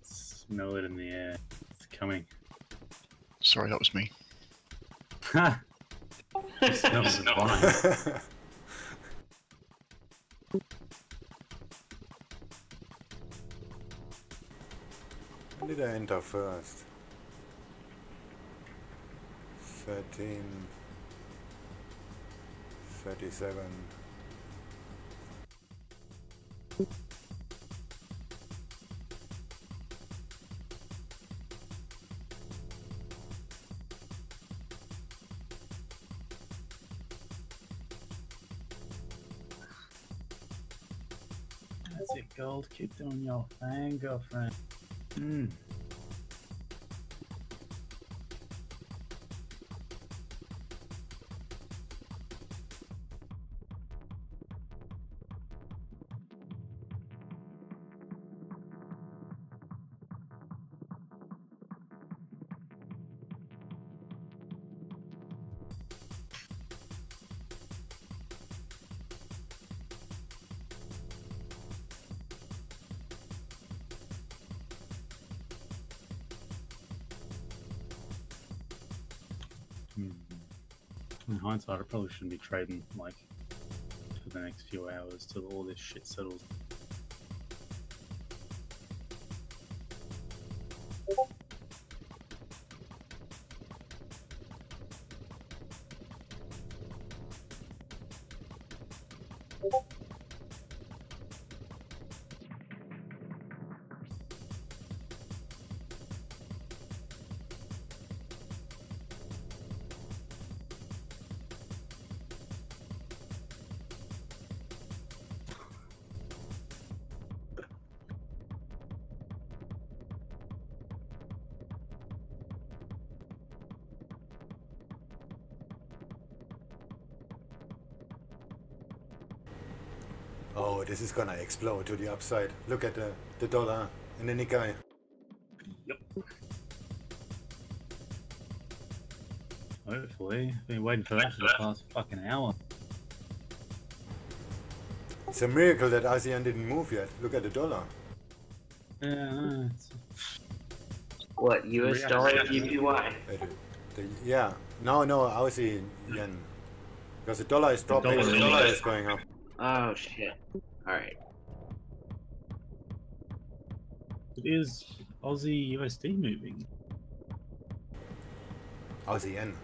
Smell it in the air. It's coming. Sorry, that was me. Ha! Smells the vine. When did I enter first? 13, 37. That's it, gold. Keep doing your thing, girlfriend. Mm. In hindsight, I probably shouldn't be trading like for the next few hours till all this shit settles. Oh, this is gonna explode to the upside. Look at the dollar and the Nikkei. Yep. Hopefully. Been waiting for that for the past fucking hour. It's a miracle that ASEAN didn't move yet. Look at the dollar. Yeah, What, US dollar JPY? Yeah. No, Aussie yen. Because the dollar is dropping and the Nikkei is going up. Oh shit. Alright. it is Aussie USD moving. Aussie yen.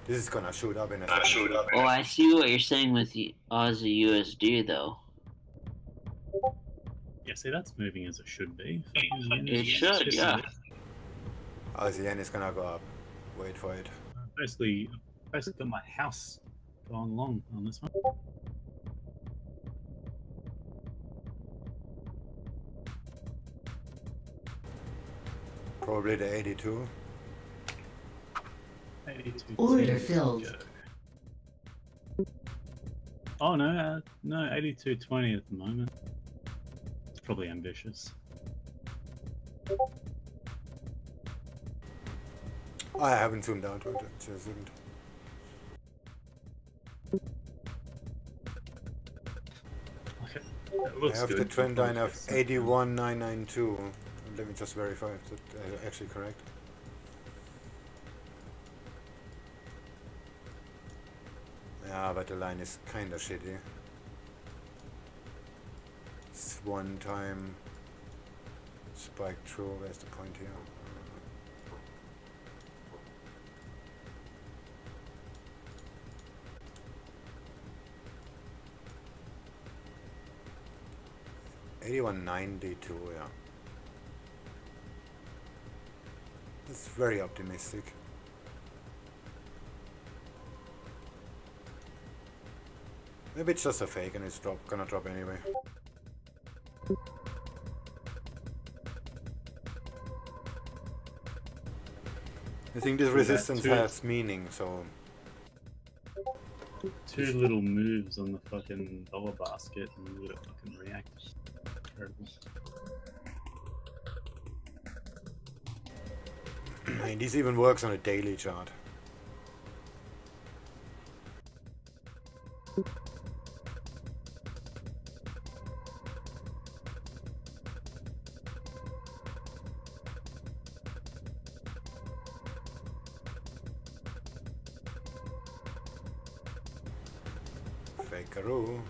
This is gonna shoot up in a second. Oh, I see what you're saying with the Aussie USD though. Yeah, see, that's moving as it should be. It should, yeah. Aussie yen is gonna go up. Wait for it. Basically got my house going long on this one. Probably the 82. 82. Order filled. Oh no, no, 82.20 at the moment. It's probably ambitious. I haven't zoomed out, I just zoomed. Okay. It looks I have good. the trend line of 81,992. I'm Let me just verify if that's actually correct. Yeah, but the line is kinda shitty. It's one time spike through. Where's the point here? $81.92, yeah. That's very optimistic. Maybe it's just a fake and it's gonna drop anyway. I think this resistance has meaning, so... Two little moves on the fucking dollar basket and you would have fucking reacted. Terrible. And this even works on a daily chart. Fakeroo.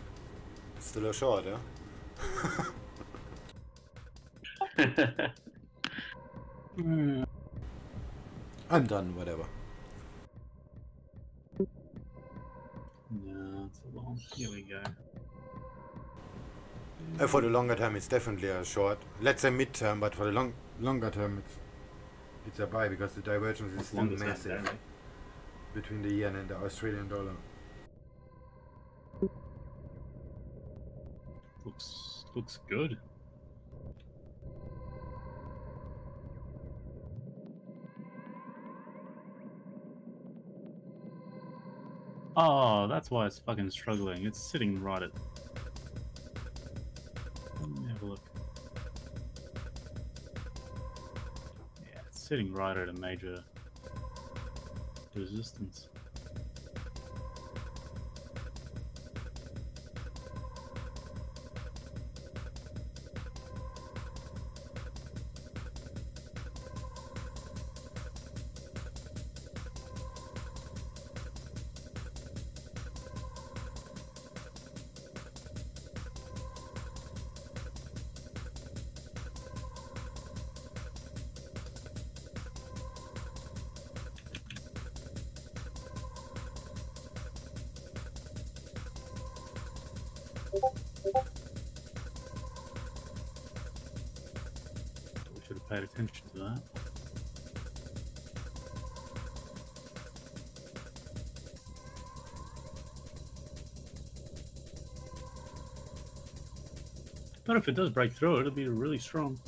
Still a short, huh? I'm done, whatever. No, it's a long. Here we go. For the longer term, it's definitely a short. Let's say mid-term, but for the longer term, it's a buy because the divergence is still massive between the yen and the Australian dollar. Looks good. Oh, that's why it's fucking struggling. It's sitting right at... Let me have a look. Yeah, it's sitting right at a major resistance. We should have paid attention to that. But if it does break through, it'll be really strong.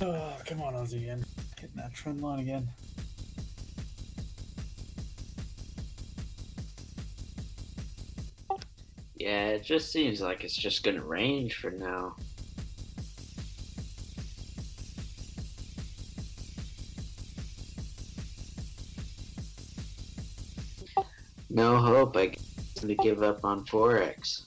Oh, come on, Aussie again. Hitting that trend line again. Yeah, it just seems like it's just gonna range for now. No hope, I guess, to give up on Forex.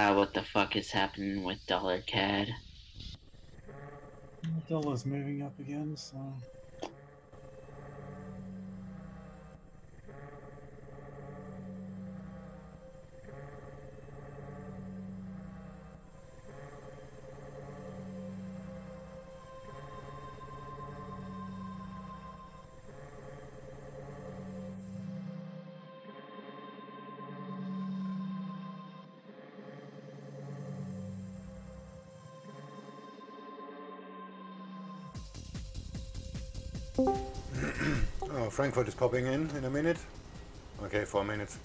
What the fuck is happening with dollar CAD? The dollar's moving up again, so. Oh, Frankfurt is popping in a minute. Okay, 4 minutes.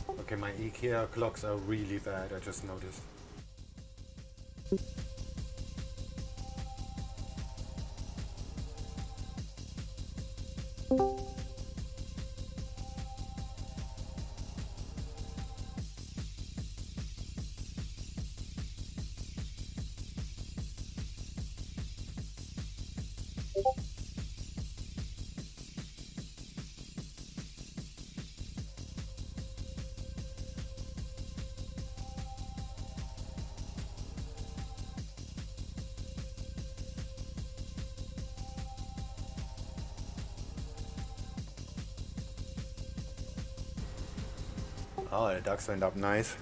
Okay, my IKEA clocks are really bad, I just noticed. Oh, the ducks went up nice.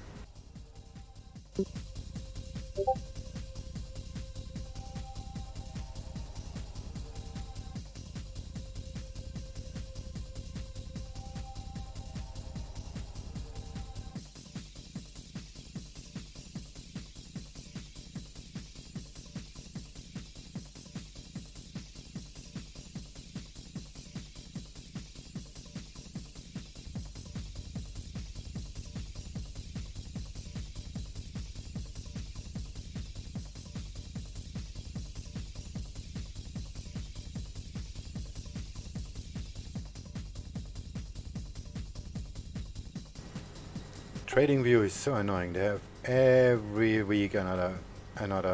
Trading View is so annoying. They have every week another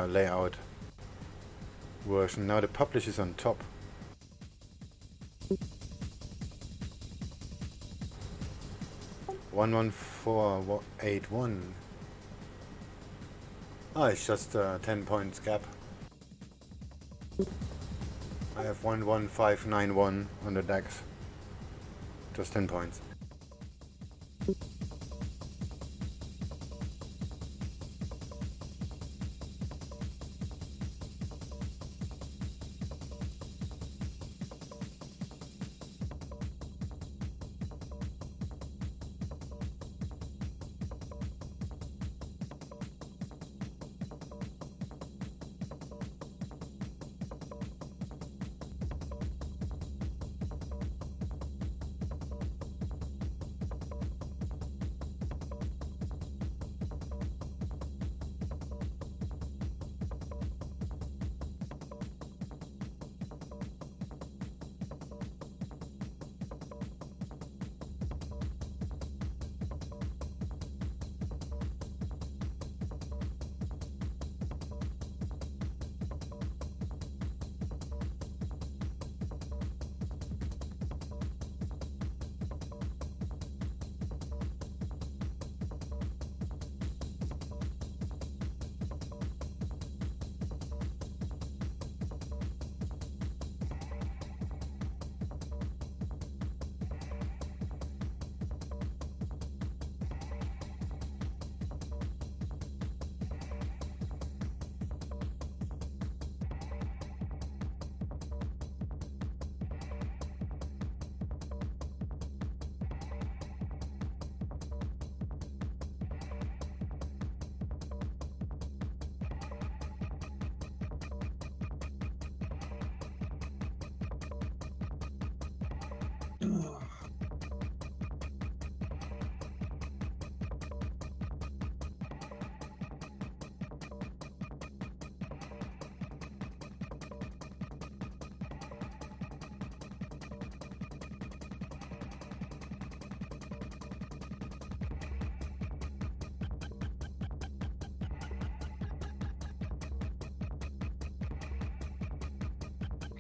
layout version. Now the publish is on top. $11481. Oh, it's just 10 points gap. I have 11591 on the DAX. Just 10 points.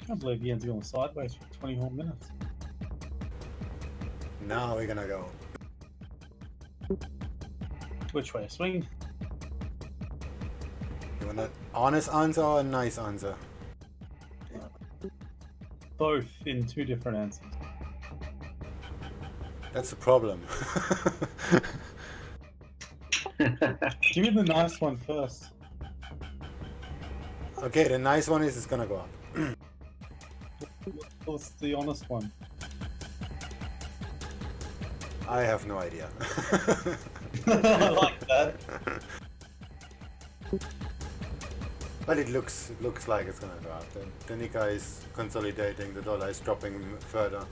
I can't believe Yen's going sideways for 20 more minutes. Now we're gonna go. Which way? Swing? You want an honest answer or a nice answer? Both in two different answers. That's the problem. Give me the nice one first. Okay, the nice one is it's gonna go up. What's the honest one? I have no idea. I like that. But it looks like it's gonna go up. The Nikkei is consolidating, the dollar is dropping further.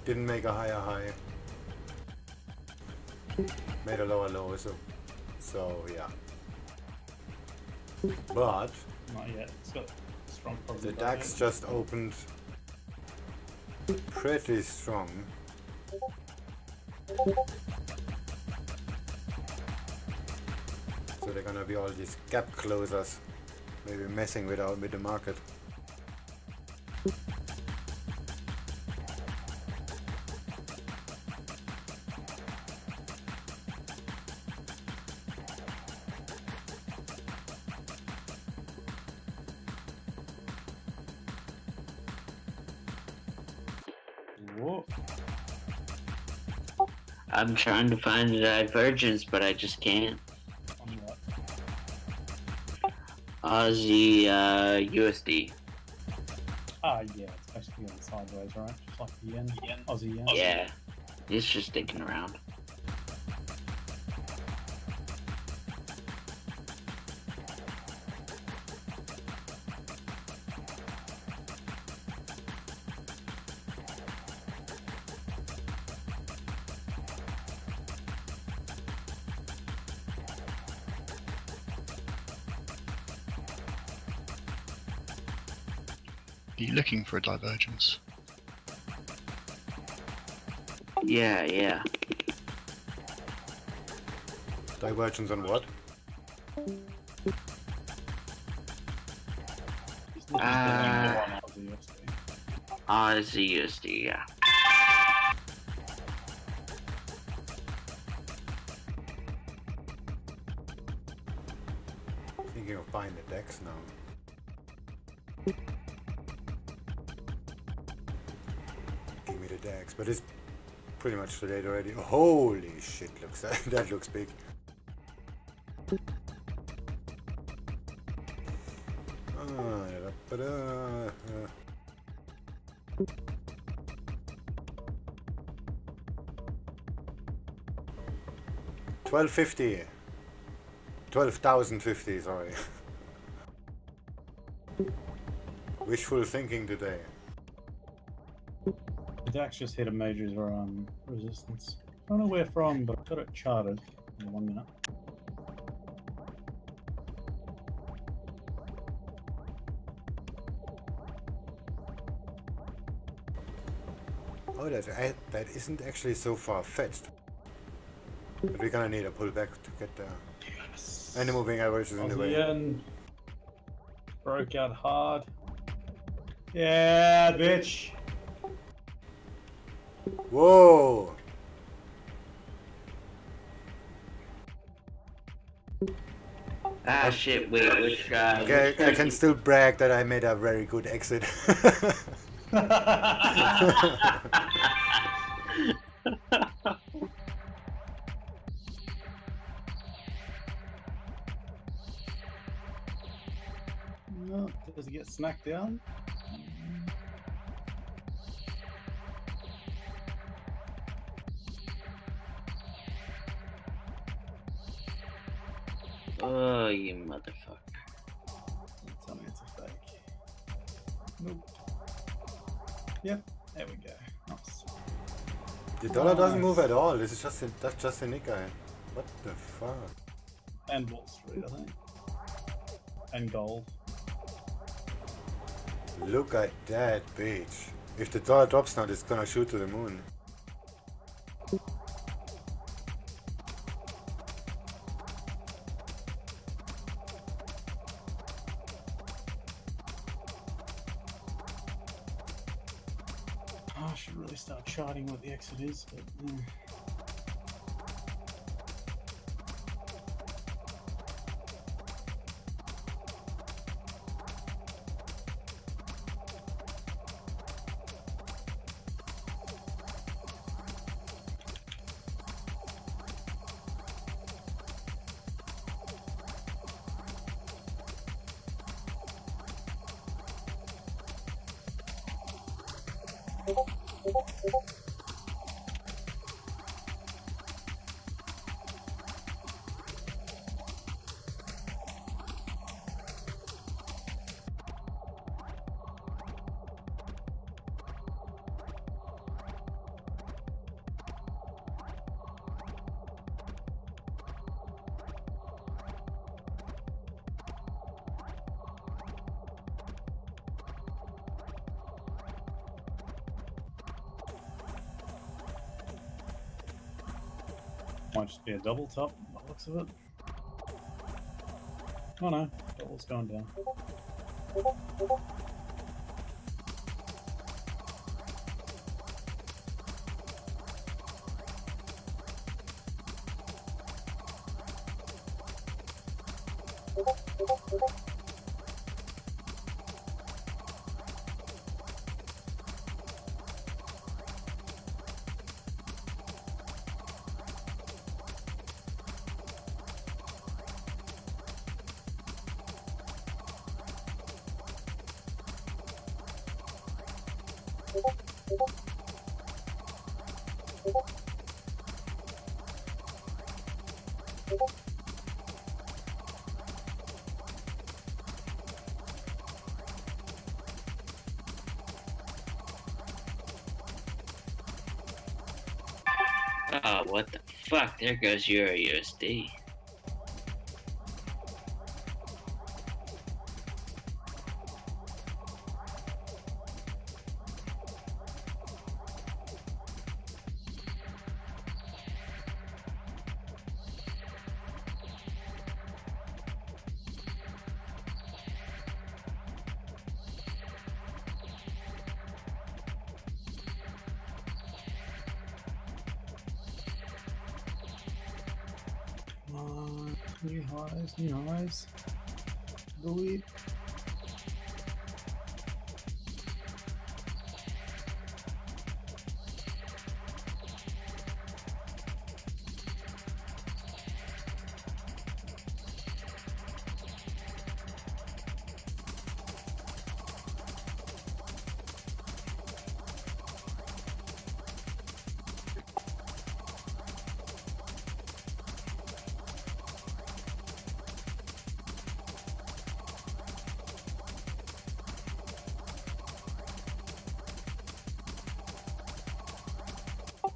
Didn't make a higher high. Made a lower low, so yeah. But Not yet. It's got strong the probability. DAX just opened pretty strong. So they're gonna be all these gap closers, maybe messing with the market. Whoa. I'm trying to find a divergence, but I just can't. On what? Aussie USD. Ah, yeah, it's basically going sideways, right? Just like the yen. Aussie yen. Yeah, it's just sticking around. Are you looking for a divergence? Yeah. Divergence on what? Aussie USD, yeah. Thinking of buying the DAX now. Give me the DAX, but it's pretty much too late already. Holy shit, looks that looks big. $12.50. 12,050, sorry. Wishful thinking today. The DAX just hit a major resistance. I don't know where from, but I've got it charted in 1 minute. Oh, that isn't actually so far-fetched. But we're gonna need a pullback to get there. Yes. And the moving average is in the way. Yen broke out hard. Yeah, bitch. Whoa! Shit, wait, which Okay, I can still brag that I made a very good exit. No, does it get smacked down? Oh, you motherfucker. Tell me it's a fake. Nope. Yep, there we go. Nice. The dollar doesn't move at all. This is that's just a Nikkei. What the fuck? And Wall Street, I think. And gold. Look at that bitch. If the dollar drops now, it's gonna shoot to the moon. I should really start charting what the exit is, but might just be a double top by the looks of it. Oh no, double's going down. Oh, what the fuck? There goes Euro USD. New highs, I believe.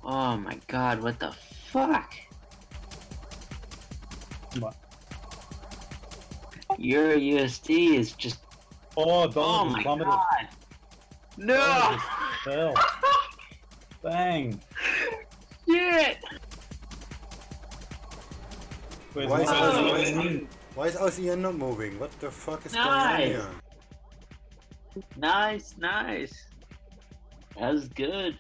Oh my god, what the fuck? What? Euro USD is just... Oh, oh my plummeted. god! No! Fell. Bang! Shit! Where's Why is Aussie? Why is Aussie not moving? What the fuck is going on Nice. here? Nice, nice. That was good.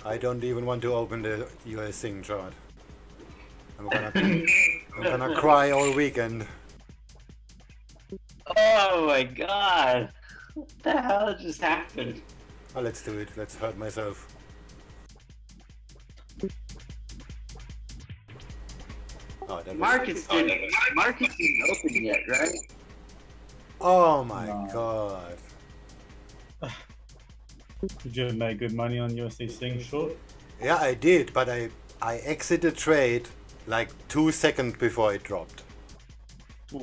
I don't even want to open the US Seng chart. I'm gonna cry all weekend. Oh my god! What the hell just happened? Oh, let's do it. Let's hurt myself. Oh, that was... Markets didn't open yet, right? Oh my No. god. Did you make good money on USD Seng short? Yeah, I did, but I exited trade like 2 seconds before it dropped. Oof.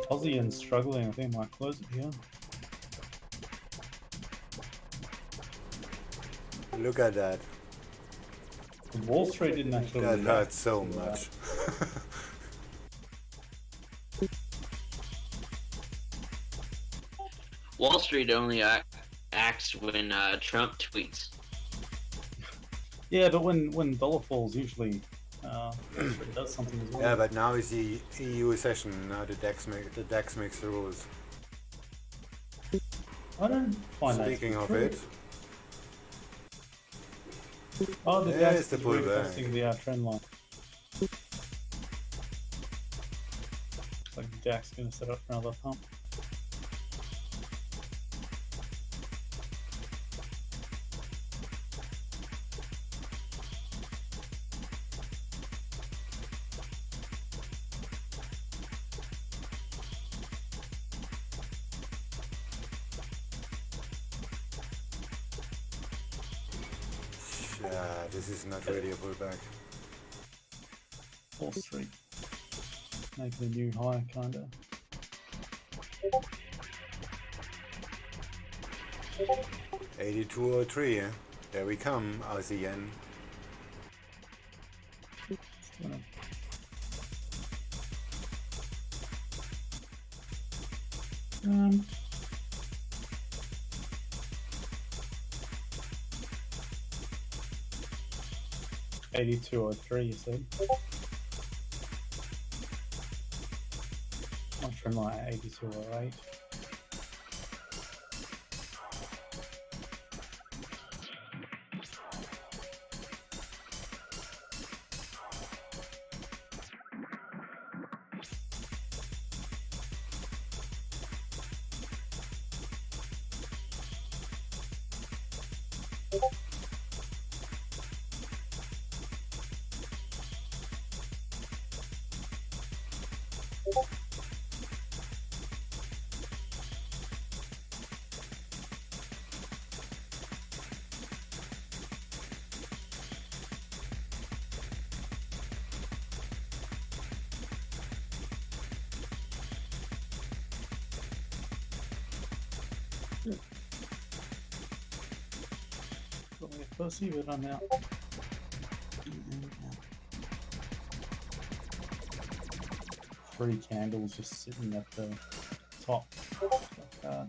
Aussie and struggling, I think I might close it here. Look at that. Wall Street didn't actually That react hurts so to much. Wall Street only acts when Trump tweets. Yeah, but when dollar falls, usually It does something as well. Yeah, but now is the EU session. Now the DAX makes the rules. I don't find that. Speaking of true. it, Oh, the yeah, DAX it's the is pullback. retesting the trend line. Looks like the DAX is going to set up for another pump. Yeah, this is not really a pullback. Wall Street. Making a new high, kinda. $82.03. There we come, Aussie yen. Um, $82.03, you said. I'll trim my 82.08. Got me a pussy, but I'm out. Three candles just sitting at the top. Like that.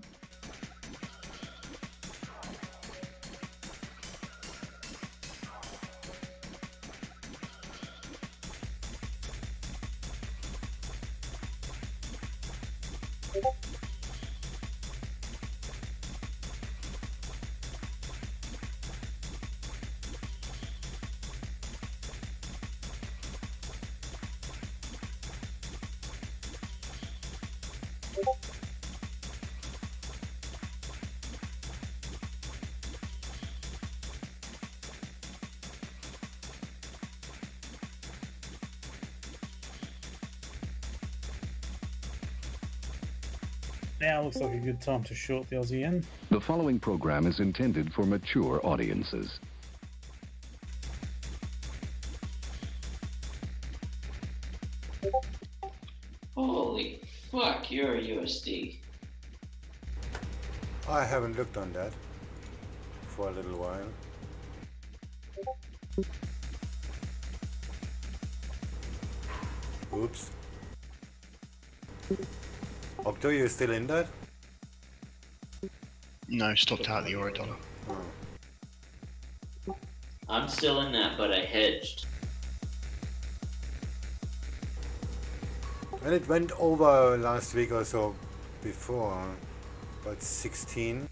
Now looks like a good time to short the Aussie yen. The following program is intended for mature audiences. Holy fuck, you're a USD. I haven't looked on that for a little while. Oops. Octo, you still in that? No, stopped out the euro dollar. Oh. I'm still in that, but I hedged. When it went over last week or so before, about 16.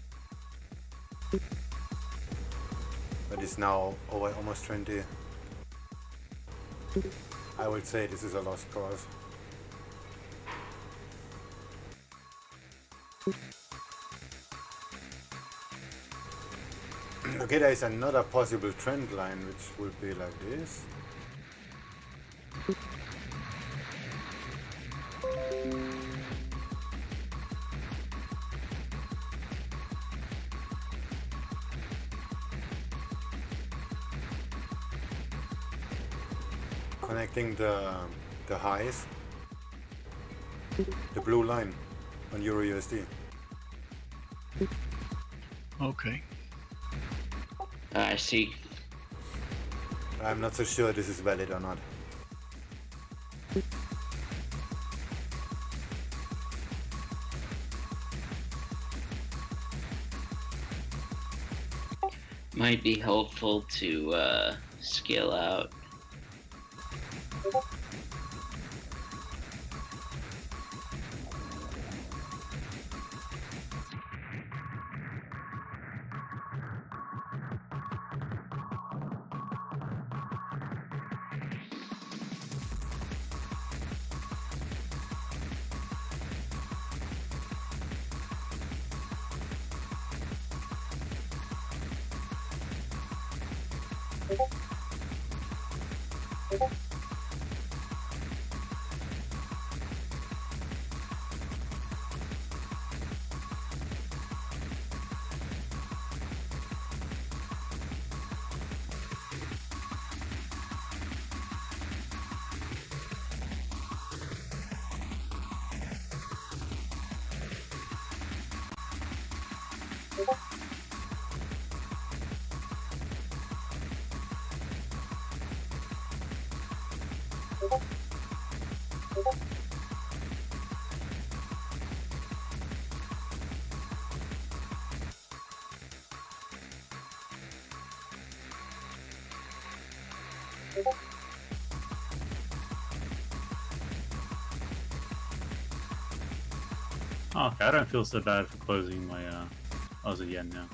But it's now over almost 20. I would say this is a lost cause. Okay, there is another possible trend line which would be like this. Connecting the highs, the blue line on Euro USD. Okay. I see. I'm not so sure this is valid or not. Might be helpful to scale out. Oh, okay, I don't feel so bad for closing my Aussie yen now.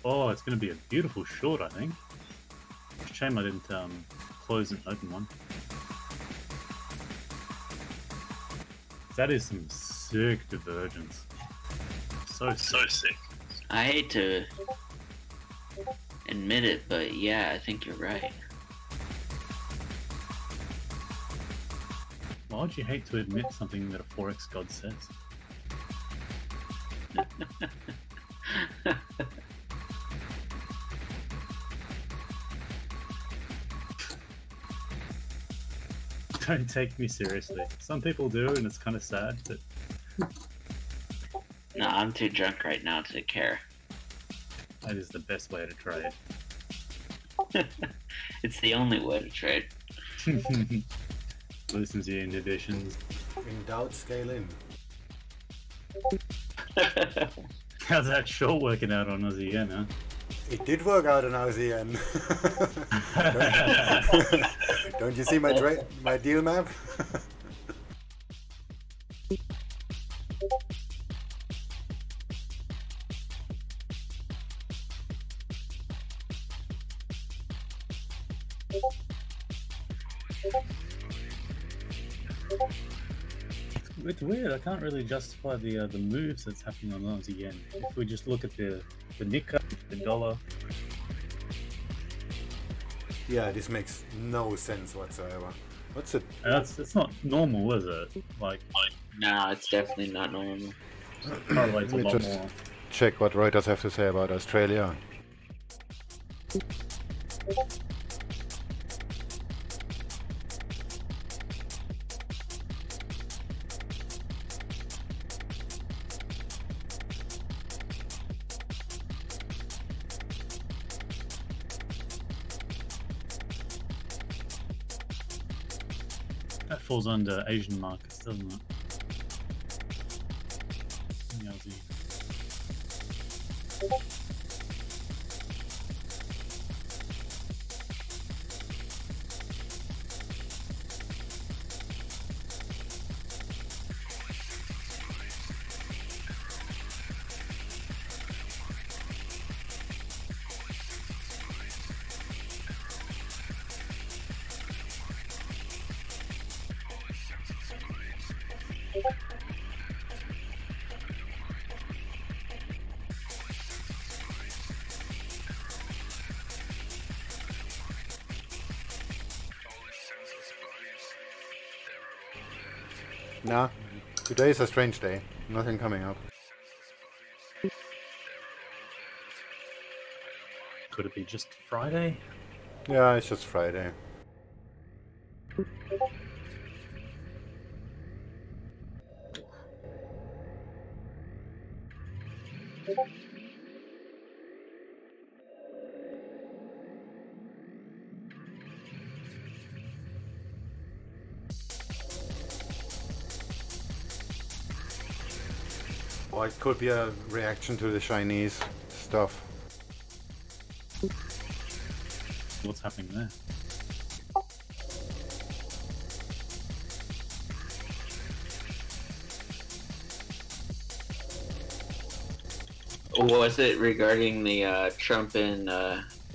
Oh, it's going to be a beautiful short, I think. Shame I didn't close an open one. That is some sick divergence. So sick. I hate to admit it, but yeah, I think you're right. Why would you hate to admit something that a Forex god says? Don't take me seriously. Some people do, and it's kind of sad, but... No, I'm too drunk right now to care. That is the best way to trade. It's the only way to trade. Loosens your inhibitions. In doubt, scale in. How's that short working out on Aussie yen, huh? It did work out on Aussie yen. Don't you see my deal map? It's weird. I can't really justify the moves that's happening on Aussie yen. If we just look at the Nikkei, the dollar. Yeah, this makes no sense whatsoever. What's it? It's not normal, is it? Like No, it's definitely not normal. correlates a Let me lot just more. check what Reuters have to say about Australia. That falls under Asian markets, doesn't it? The Aussie. Nah, today is a strange day. Nothing coming up. Could it be just Friday? Yeah, it's just Friday. Or it could be a reaction to the Chinese stuff. what's happening there. Was it regarding the Trump and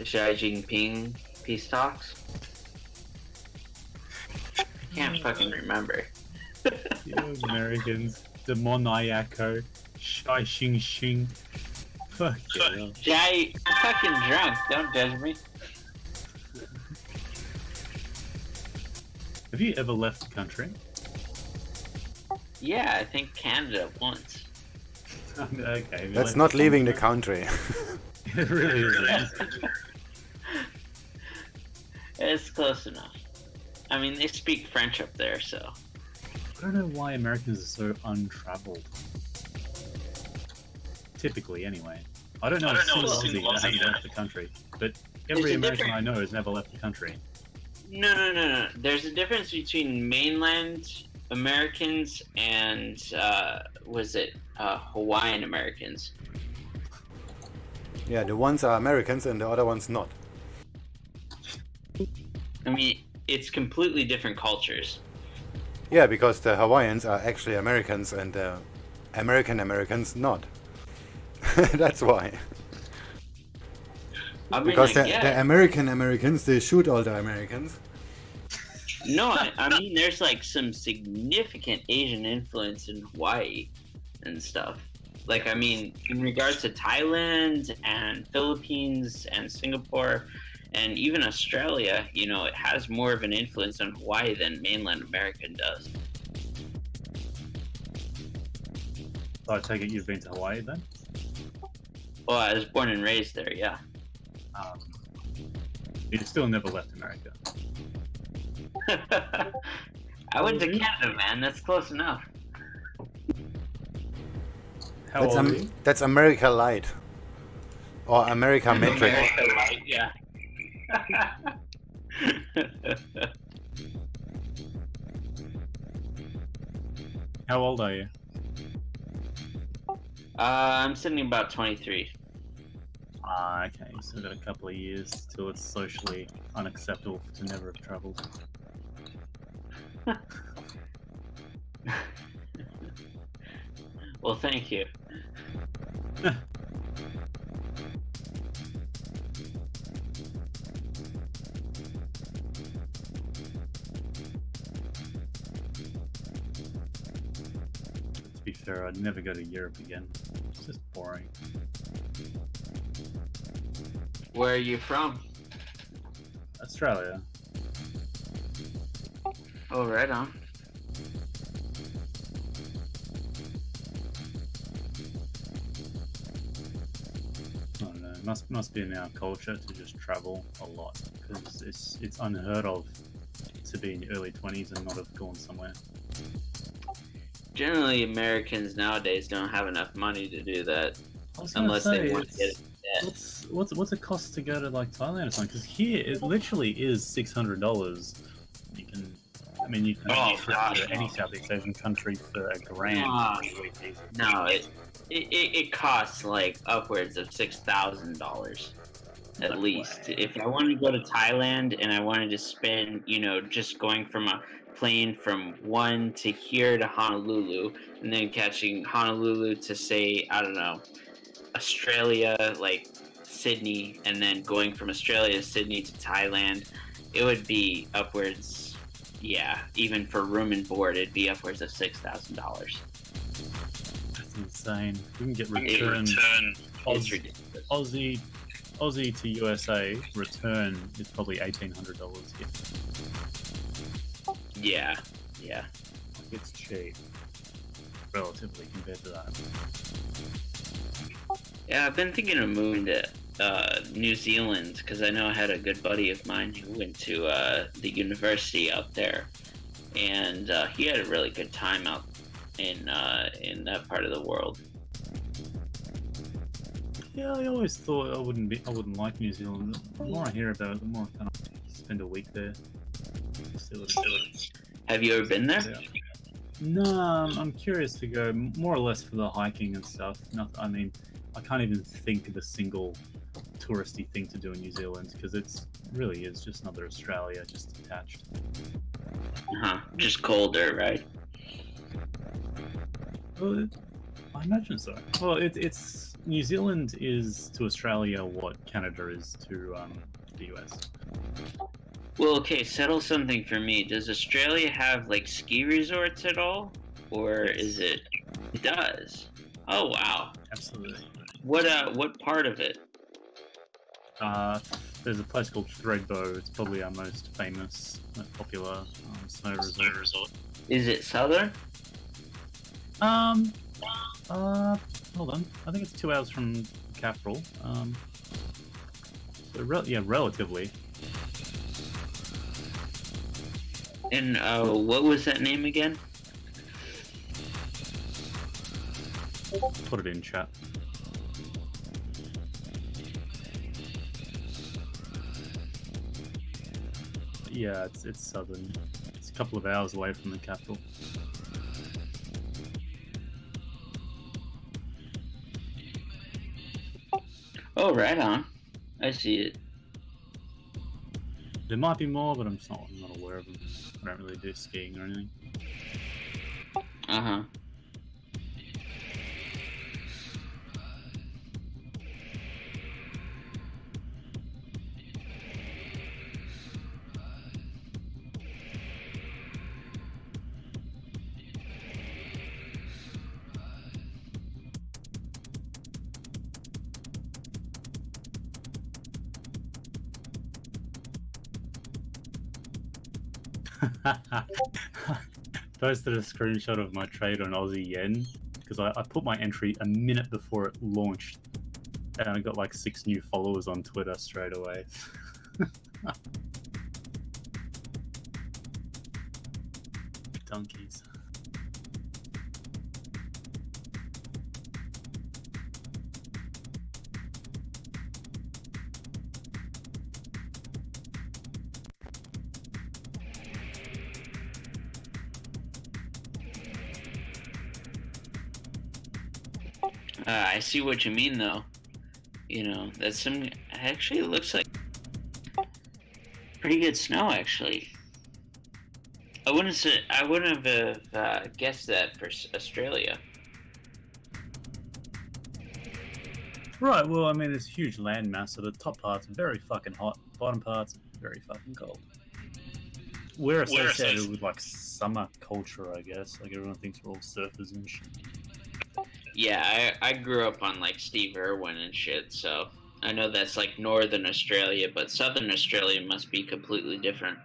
Xi Jinping peace talks? I can't fucking remember. You Americans, demoniaco, shy shing shing. Fuck yeah. Jai, I'm fucking drunk. Don't judge me. Have you ever left the country? Yeah, I think Canada once. Okay. That's not leaving the country. It really is. It's close enough. I mean, they speak French up there, so. I don't know why Americans are so untraveled. Typically, anyway. I don't know a single Aussie that hasn't left the country, but every American I know has never left the country. No. There's a difference between mainland Americans and, Hawaiian Americans. Yeah, the ones are Americans and the other ones not. I mean, it's completely different cultures. Yeah, because the Hawaiians are actually Americans and the Americans not. That's why. I mean, because the Americans, they shoot all the Americans. No, I mean, there's like some significant Asian influence in Hawaii and stuff. Like, I mean, in regards to Thailand and Philippines and Singapore and even Australia, you know, it has more of an influence on Hawaii than mainland America does. So I take it you've been to Hawaii then? Well, I was born and raised there, yeah. You've still never left America. I went to Canada, man. That's close enough. How old are you? That's America Light. Or America Metric. America Light, yeah. How old are you? I'm sitting about 23. Okay, you still got a couple of years till it's socially unacceptable to never have travelled. Well, thank you. To be fair, I'd never go to Europe again. It's just boring. Where are you from? Australia. Oh, right on. I don't know. Must be in our culture to just travel a lot because it's unheard of to be in your early 20s and not have gone somewhere. Generally, Americans nowadays don't have enough money to do that unless they want to get it. What's it cost to go to like Thailand or something? Because here it literally is $600. You can trip to any Southeast Asian country for $1,000. No, it costs like upwards of $6,000 at least. If I wanted to go to Thailand and I wanted to spend, you know, just going from a plane from one to here to Honolulu and then catching Honolulu to say, I don't know, Australia, like Sydney, and then going from Australia to Sydney to Thailand, it would be upwards, yeah, even for room and board, it'd be upwards of $6,000. That's insane. You can get return Aussie to USA return is probably $1,800 here. Yeah. Like it's cheap, relatively compared to that. Yeah, I've been thinking of moving to New Zealand because I know I had a good buddy of mine who went to the university out there, and he had a really good time out in that part of the world. Yeah, I always thought I wouldn't like New Zealand. The more I hear about it, the more I kind of spend a week there. Have you ever been there? Yeah. No, I'm curious to go more or less for the hiking and stuff. I mean, I can't even think of a single touristy thing to do in New Zealand because it's really is just another Australia, just attached. Just colder, right? Well, I imagine so. Well, it's New Zealand is to Australia what Canada is to the US. Well, okay, settle something for me. Does Australia have like ski resorts at all, or is it? It does. Oh wow. Absolutely. What part of it? There's a place called Thredbo. It's probably our most famous, most popular snow resort. Is it southern? Hold on. I think it's 2 hours from the capital. So relatively. And what was that name again? Put it in chat. Yeah, it's southern. It's a couple of hours away from the capital. Oh, right on. I see it. There might be more, but I'm not aware of them. I don't really do skiing or anything. Uh-huh. Posted a screenshot of my trade on Aussie yen because I put my entry a minute before it launched, and I got like 6 new followers on Twitter straight away. Donkeys. I see what you mean, though. You know, that's some. Actually, it looks like pretty good snow. Actually, I wouldn't have guessed that for Australia. Right. Well, I mean, it's a huge landmass, so the top part's very fucking hot, bottom part's very fucking cold. We're associated with like summer culture, I guess. Like everyone thinks we're all surfers and shit. Yeah, I grew up on like Steve Irwin and shit, so I know that's like northern Australia, but southern Australia must be completely different.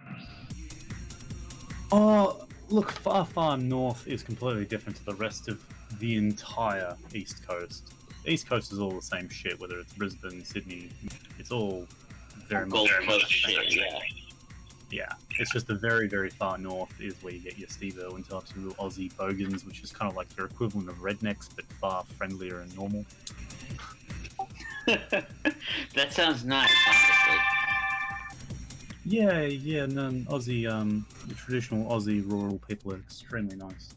Oh, look, far north is completely different to the rest of the entire East Coast. The East Coast is all the same shit, whether it's Brisbane, Sydney, it's all very Gold much Coast shit, yeah. Yeah, it's just the very, very far north is where you get your Steve Irwin types, your little Aussie bogans, which is kind of like your equivalent of rednecks, but far friendlier and normal. That sounds nice, honestly. Yeah, no, Aussie, the traditional Aussie rural people are extremely nice.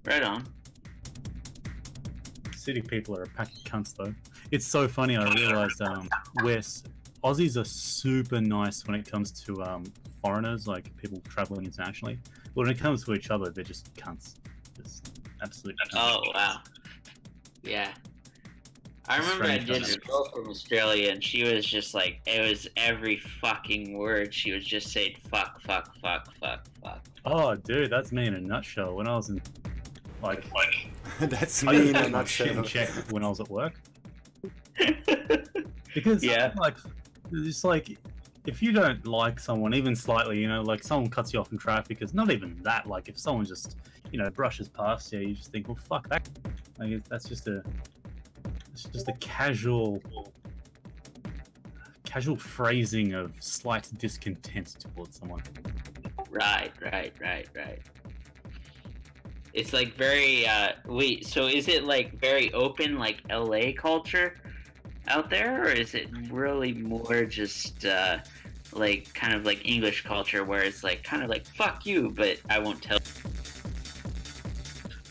Right on. City people are a pack of cunts, though. It's so funny, I realised, Aussies are super nice when it comes to foreigners, like people traveling internationally. But when it comes to each other, they're just cunts. Just absolute cunts. Oh, wow. Yeah. I remember I did a girl from Australia, and she was just like, it was every fucking word. She was just saying fuck, fuck, fuck, fuck, fuck. Oh, dude, that's me in a nutshell. When I was in, like That's I me used in to a have my shit in nutshell. check when I was at work. Because, Yeah. like, it's like, if you don't like someone, even slightly, you know, like someone cuts you off in traffic, it's not even that. Like, if someone just, you know, brushes past you, you just think, well, fuck that. Like, that's just a casual phrasing of slight discontent towards someone. Right. It's like very, wait, so is it like very open, like LA culture out there, or is it really more just, like, kind of like English culture where it's like, kind of like, fuck you, but I won't tell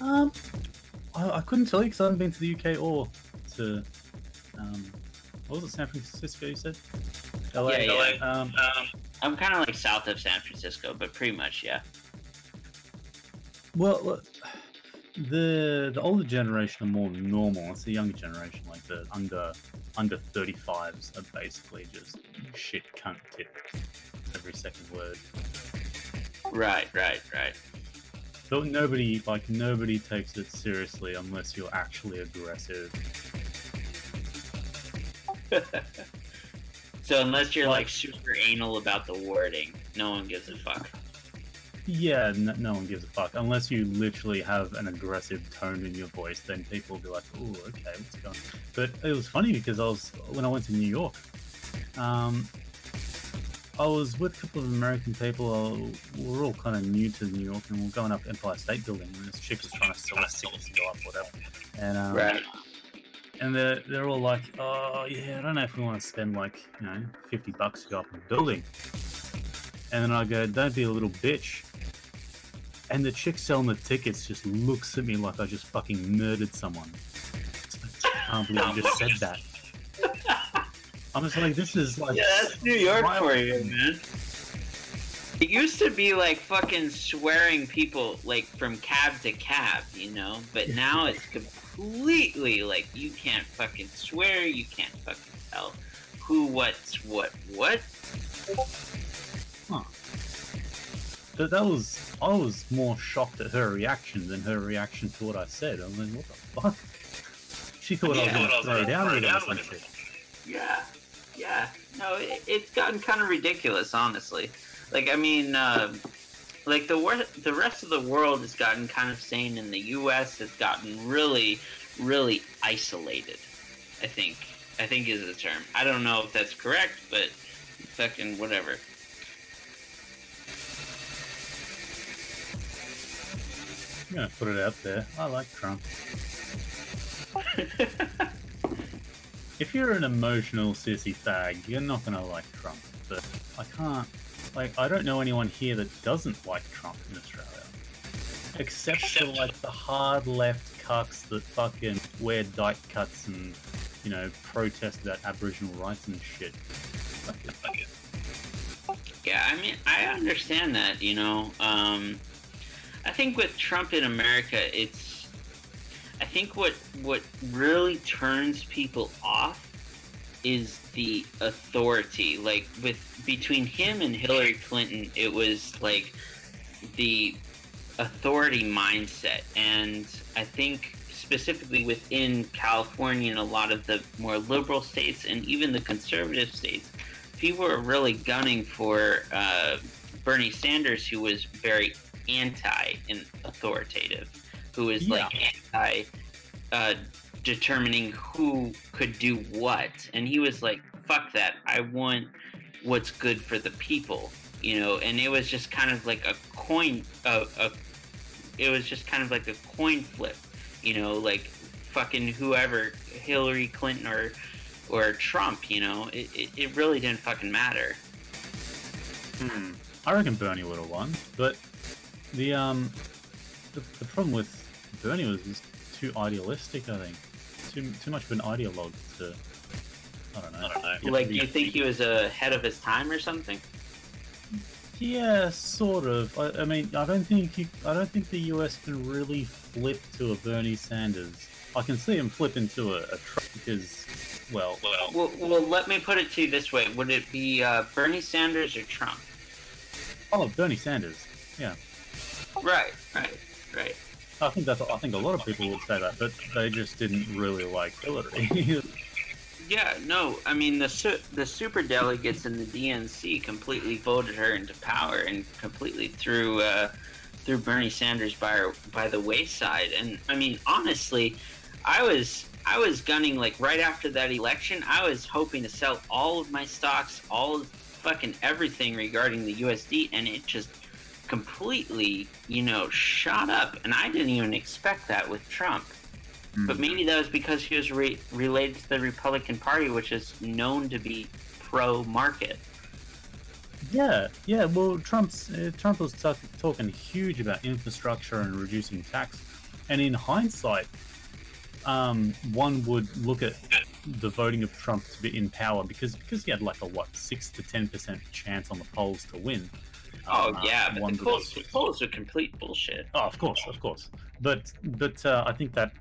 I couldn't tell you because I haven't been to the UK or to What was it, San Francisco, you said? LA? Yeah. I'm kind of like south of San Francisco, but pretty much, yeah. Well, look, the older generation are more normal. It's the younger generation, like the under 35s, are basically just shit cunt tip every second word. Right. But nobody takes it seriously unless you're actually aggressive. So unless you're like super anal about the wording, no one gives a fuck. Yeah, no one gives a fuck. Unless you literally have an aggressive tone in your voice, then people will be like, "Ooh, okay, what's going on?" But it was funny because when I went to New York, I was with a couple of American people. We're all kind of new to New York, and we're going up Empire State Building, and this chick was trying to sell us tickets to go up, whatever. And right. And they're all like, "Oh yeah, I don't know if we want to spend like $50 to go up in the building." And then I go, "Don't be a little bitch." And the chick selling the tickets just looks at me like I just fucking murdered someone. I can't believe I just said that. I'm just like, this is like... Yeah, that's New York for you, man. It used to be like fucking swearing people like from cab to cab, you know? But now it's completely like you can't fucking swear, you can't fucking tell who, what's what. Huh. But I was more shocked at her reaction than her reaction to what I said. I was like, what the fuck? She thought I was going to throw down with her or some shit. Yeah. No, it's gotten kind of ridiculous, honestly. Like, I mean, like the rest of the world has gotten kind of sane, and the U.S. has gotten really, really isolated. I think is the term. I don't know if that's correct, but fucking whatever. I'm gonna put it out there. I like Trump. If you're an emotional sissy fag, you're not gonna like Trump. But I don't know anyone here that doesn't like Trump in Australia. Except for like the hard left cucks that fucking wear dyke cuts and, protest about Aboriginal rights and shit. Fuck it. Yeah, I mean, I understand that, I think with Trump in America, I think what really turns people off is the authority. Like between him and Hillary Clinton, it was like the authority mindset. And I think specifically within California and a lot of the more liberal states and even the conservative states, people are really gunning for Bernie Sanders, who was very anti and authoritative, who is like anti determining who could do what, and he was like, fuck that, I want what's good for the people, and it was just kind of like a coin flip, like fucking whoever, Hillary Clinton or Trump, it really didn't fucking matter. I reckon Bernie would have won, but the problem with Bernie was just too idealistic, I think. Too much of an ideologue to... I don't know. Like, do you think he was ahead of his time or something? Yeah, sort of. I mean, I don't think the US can really flip to a Bernie Sanders. I can see him flip into a Trump because, well, let me put it to you this way. Would it be Bernie Sanders or Trump? Oh, Bernie Sanders. Yeah. Right. I think a lot of people would say that, but they just didn't really like Hillary. Yeah, no, I mean the super delegates in the DNC completely voted her into power and completely threw Bernie Sanders by the wayside. And I mean, honestly, I was gunning, like, right after that election. I was hoping to sell all of my stocks, all of fucking everything regarding the USD, and it just completely, shot up. And I didn't even expect that with Trump. But maybe that was because he was related to the Republican Party, which is known to be pro-market. Yeah. Well, Trump was talking huge about infrastructure and reducing tax, and in hindsight, one would look at the voting of Trump to be in power because he had like a what 6 to 10% chance on the polls to win. Oh yeah, but the polls are complete bullshit. Oh, of course. But I think that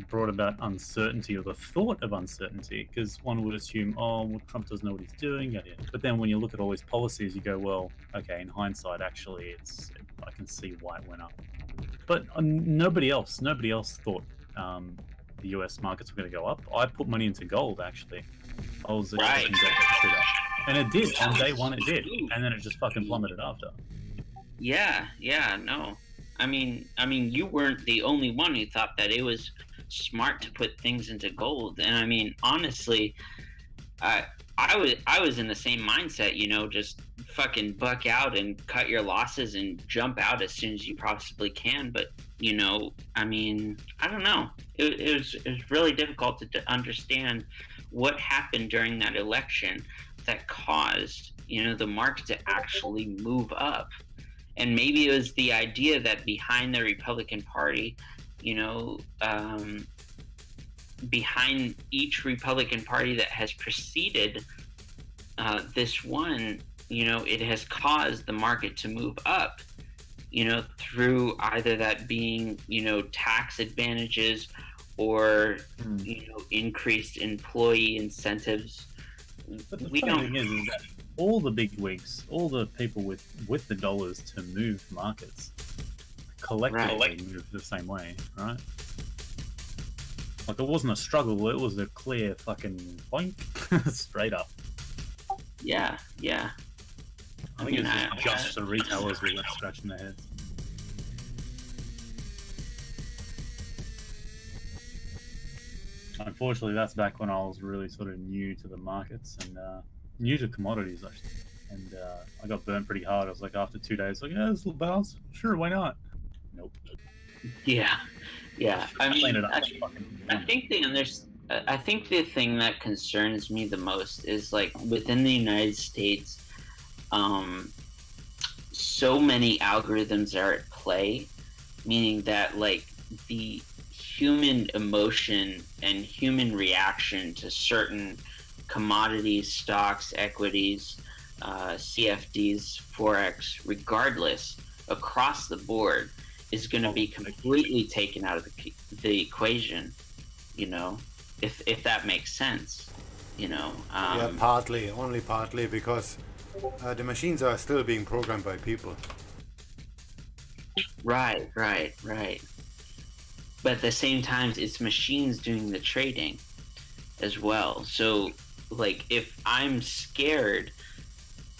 brought about uncertainty, or the thought of uncertainty, because one would assume, oh, well, Trump doesn't know what he's doing. Yeah. But then when you look at all his policies, you go, well, okay, in hindsight, actually, I can see why it went up. But nobody else thought the U.S. markets were going to go up. I put money into gold, actually. I was expecting gold to shoot up. And it did. On day one, it did. And then it just fucking plummeted after. Yeah, no. I mean, you weren't the only one who thought that it was smart to put things into gold. And I mean, honestly, I was in the same mindset, you know, just fucking buck out and cut your losses and jump out as soon as you possibly can. But, you know, I mean, I don't know. It was really difficult to understand what happened during that election that caused, you know, the market to actually move up. And maybe it was the idea that behind the Republican Party, you know, behind each Republican Party that has preceded this one, you know, it has caused the market to move up, you know, through either that being, you know, tax advantages or, you know, increased employee incentives. But the funny thing is that all the big wigs, all the people with the dollars to move markets, collectively move the same way, right? Like, it wasn't a struggle, it was a clear fucking point, straight up. Yeah. I think it's just the retailers were left scratching their heads. Unfortunately, that's back when I was really sort of new to the markets and new to commodities, actually. And I got burnt pretty hard. I was like, after 2 days, like, yeah, this little bounce. Sure, why not? Nope. Yeah. I mean, I think the thing that concerns me the most is, like, within the United States, so many algorithms are at play, meaning that, like, the human emotion and human reaction to certain commodities, stocks, equities, CFDs, Forex, regardless, across the board, is going to be completely taken out of the equation, you know, if that makes sense, you know. Yeah, only partly, because the machines are still being programmed by people. Right. But at the same time, it's machines doing the trading as well. So, like, if I'm scared,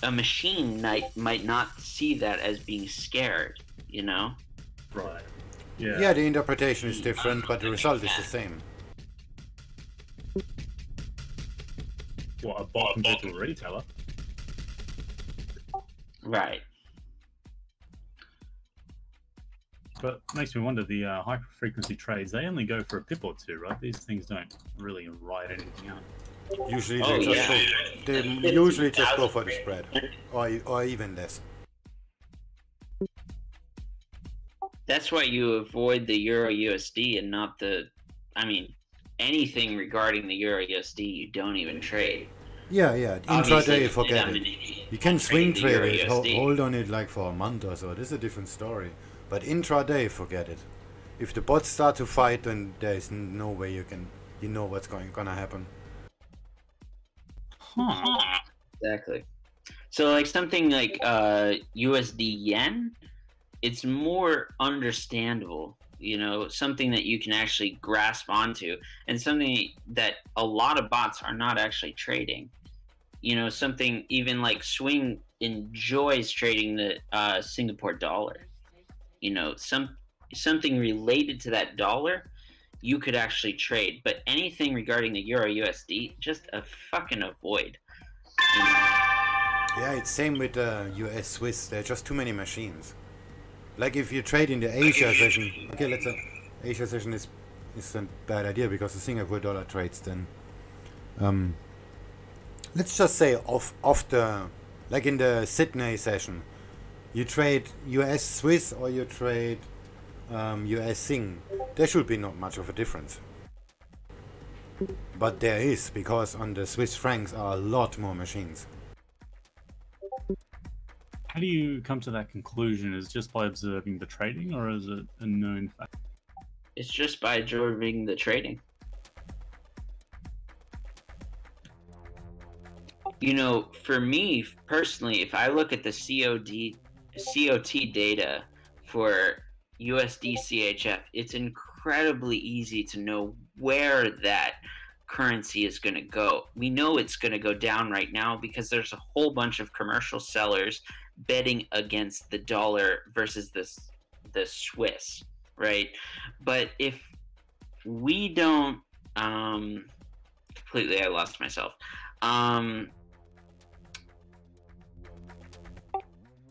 a machine might not see that as being scared, you know? Right. Yeah, the interpretation is different, but the result is the same. What, a bot compared to a retailer? Right. But it makes me wonder, the high-frequency trades, they only go for a pip or two, right? These things don't really write anything out. Usually they usually just go for the spread, or even less. That's why you avoid the Euro USD and not anything regarding the Euro USD you don't even trade. Yeah, intraday, forget it. You can swing trade it, hold on it like for a month or so, this is a different story. But intraday, forget it. If the bots start to fight, then there is no way you know what's gonna happen. Huh. Exactly. So, like, something like USD yen, it's more understandable, you know, something that you can actually grasp onto, and something that a lot of bots are not actually trading. You know, something even like Swing enjoys trading the Singapore dollar. You know, something related to that dollar, you could actually trade. But anything regarding the Euro USD, just a fucking avoid. You know? Yeah, it's same with US Swiss. There are just too many machines. Like if you trade in the Asia session, okay, let's say Asia session is a bad idea because the Singapore dollar trades then. Let's just say off the, like in the Sydney session, you trade US Swiss or you trade US Seng. There should be not much of a difference. But there is, because on the Swiss francs are a lot more machines. How do you come to that conclusion? Is it just by observing the trading, or is it a known fact? It's just by observing the trading. You know, for me personally, if I look at the COT data for USD CHF, it's incredibly easy to know where that currency is going to go. We know it's going to go down right now because there's a whole bunch of commercial sellers betting against the dollar versus the Swiss, right? But if we don't completely, I lost myself.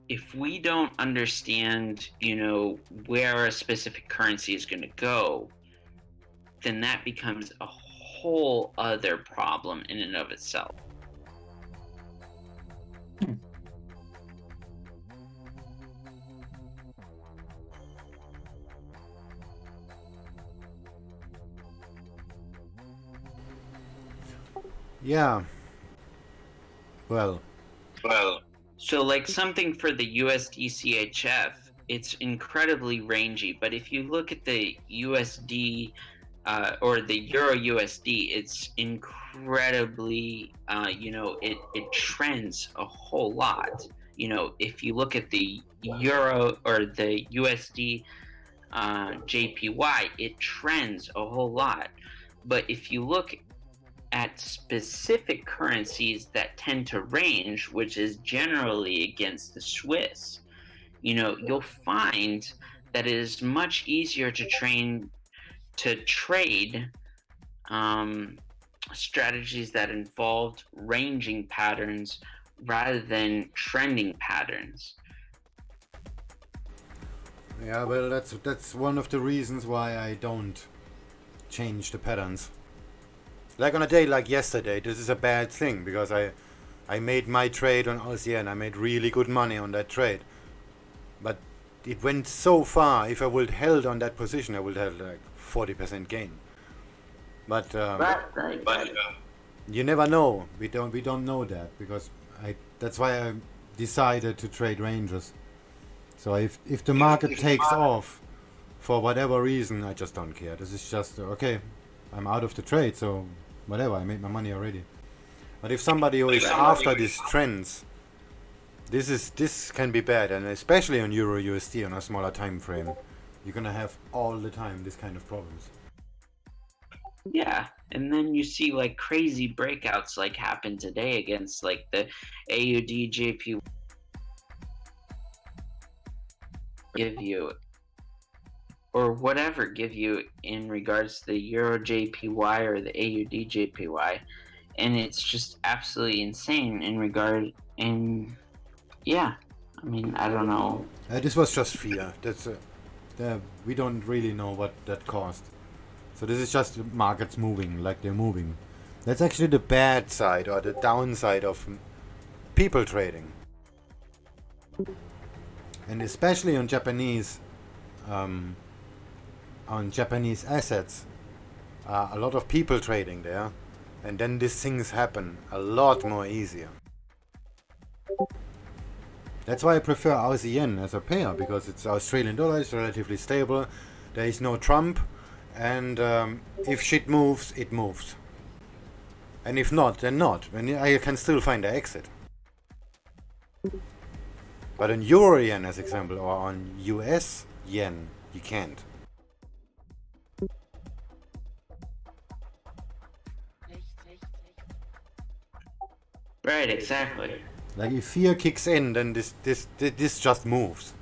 If we don't understand, you know, where a specific currency is going to go, then that becomes a whole other problem in and of itself. Yeah. Well. So like something for the USD CHF, it's incredibly rangy. But if you look at the USD or the Euro USD, it's incredibly, you know, it trends a whole lot. You know, if you look at the Euro or the USD JPY, it trends a whole lot. But if you look at specific currencies that tend to range, which is generally against the Swiss, you know, you'll find that it is much easier to trade strategies that involved ranging patterns rather than trending patterns. Yeah, well, that's one of the reasons why I don't change the patterns. Like on a day like yesterday, this is a bad thing because I made my trade on AUDJPY. I made really good money on that trade, but it went so far. If I would held on that position, I would have like 40% gain. But you never know. We don't know that because that's why I decided to trade ranges. So if the market takes off for whatever reason, I just don't care. This is just okay. I'm out of the trade, so whatever, I made my money already. But if somebody who is after these trends, this can be bad, and especially on Euro USD on a smaller time frame, you're gonna have all the time this kind of problems. Yeah, and then you see like crazy breakouts like happened today against like the AUDJPY give you, or whatever give you in regards to the Euro JPY or the AUDJPY, and it's just absolutely insane in regard. And yeah, I mean, I don't know. This was just fear. That's we don't really know what that caused. So this is just the markets moving like they're moving. That's actually the bad side or the downside of people trading, and especially on Japanese. On Japanese assets, a lot of people trading there, and then these things happen a lot more easier. That's why I prefer Aussie yen as a pair, because it's Australian dollar, it's relatively stable, there is no Trump, and if shit moves, it moves. And if not, then not, and I can still find an exit. But on Euro yen, as example, or on US yen, you can't. Right, exactly. Like if fear kicks in, then this just moves,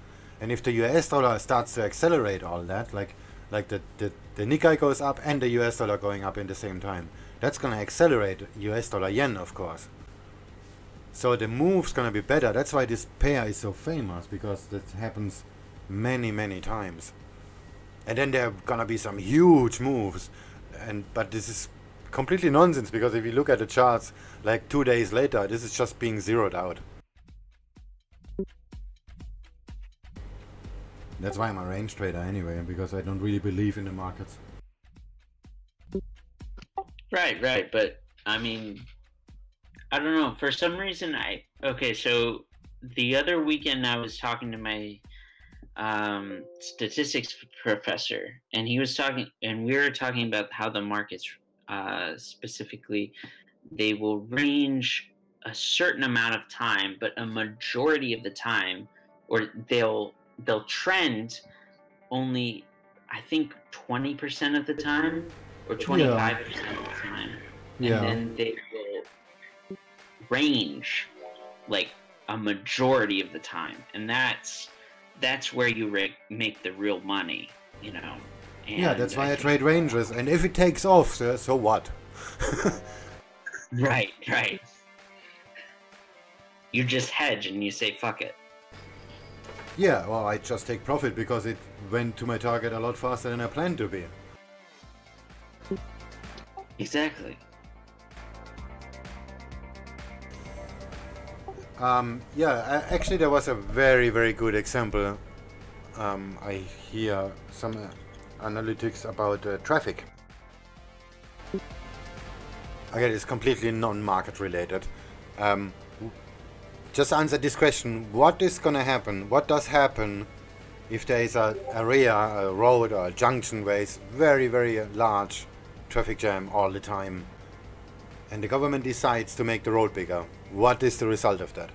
and if the US dollar starts to accelerate all that, like the Nikkei goes up and the US dollar going up in the same time, that's gonna accelerate US dollar yen, of course. So the move's gonna be better. That's why this pair is so famous, because that happens many times, and then there are gonna be some huge moves, but this is completely nonsense, because if you look at the charts like 2 days later, this is just being zeroed out. That's why I'm a range trader anyway, because I don't really believe in the markets. Right. But I mean, I don't know. For some reason, so the other weekend I was talking to my statistics professor, and he was talking, and we were talking about how the markets, specifically, they will range a certain amount of time, but a majority of the time, or they'll trend only, I think, 20% of the time, or 25% of the time, and then they will range like a majority of the time, and that's where you make the real money, you know. And yeah, that's why I trade ranges, and if it takes off, so what? Right. You just hedge and you say fuck it. Yeah, well, I just take profit because it went to my target a lot faster than I planned to be. Exactly. Yeah, actually there was a very, very good example. I hear some analytics about traffic. Again, it's completely non-market related. Just answer this question: what is gonna happen? What does happen if there is an area, a road, or a junction where it's very, very large traffic jam all the time, and the government decides to make the road bigger? What is the result of that?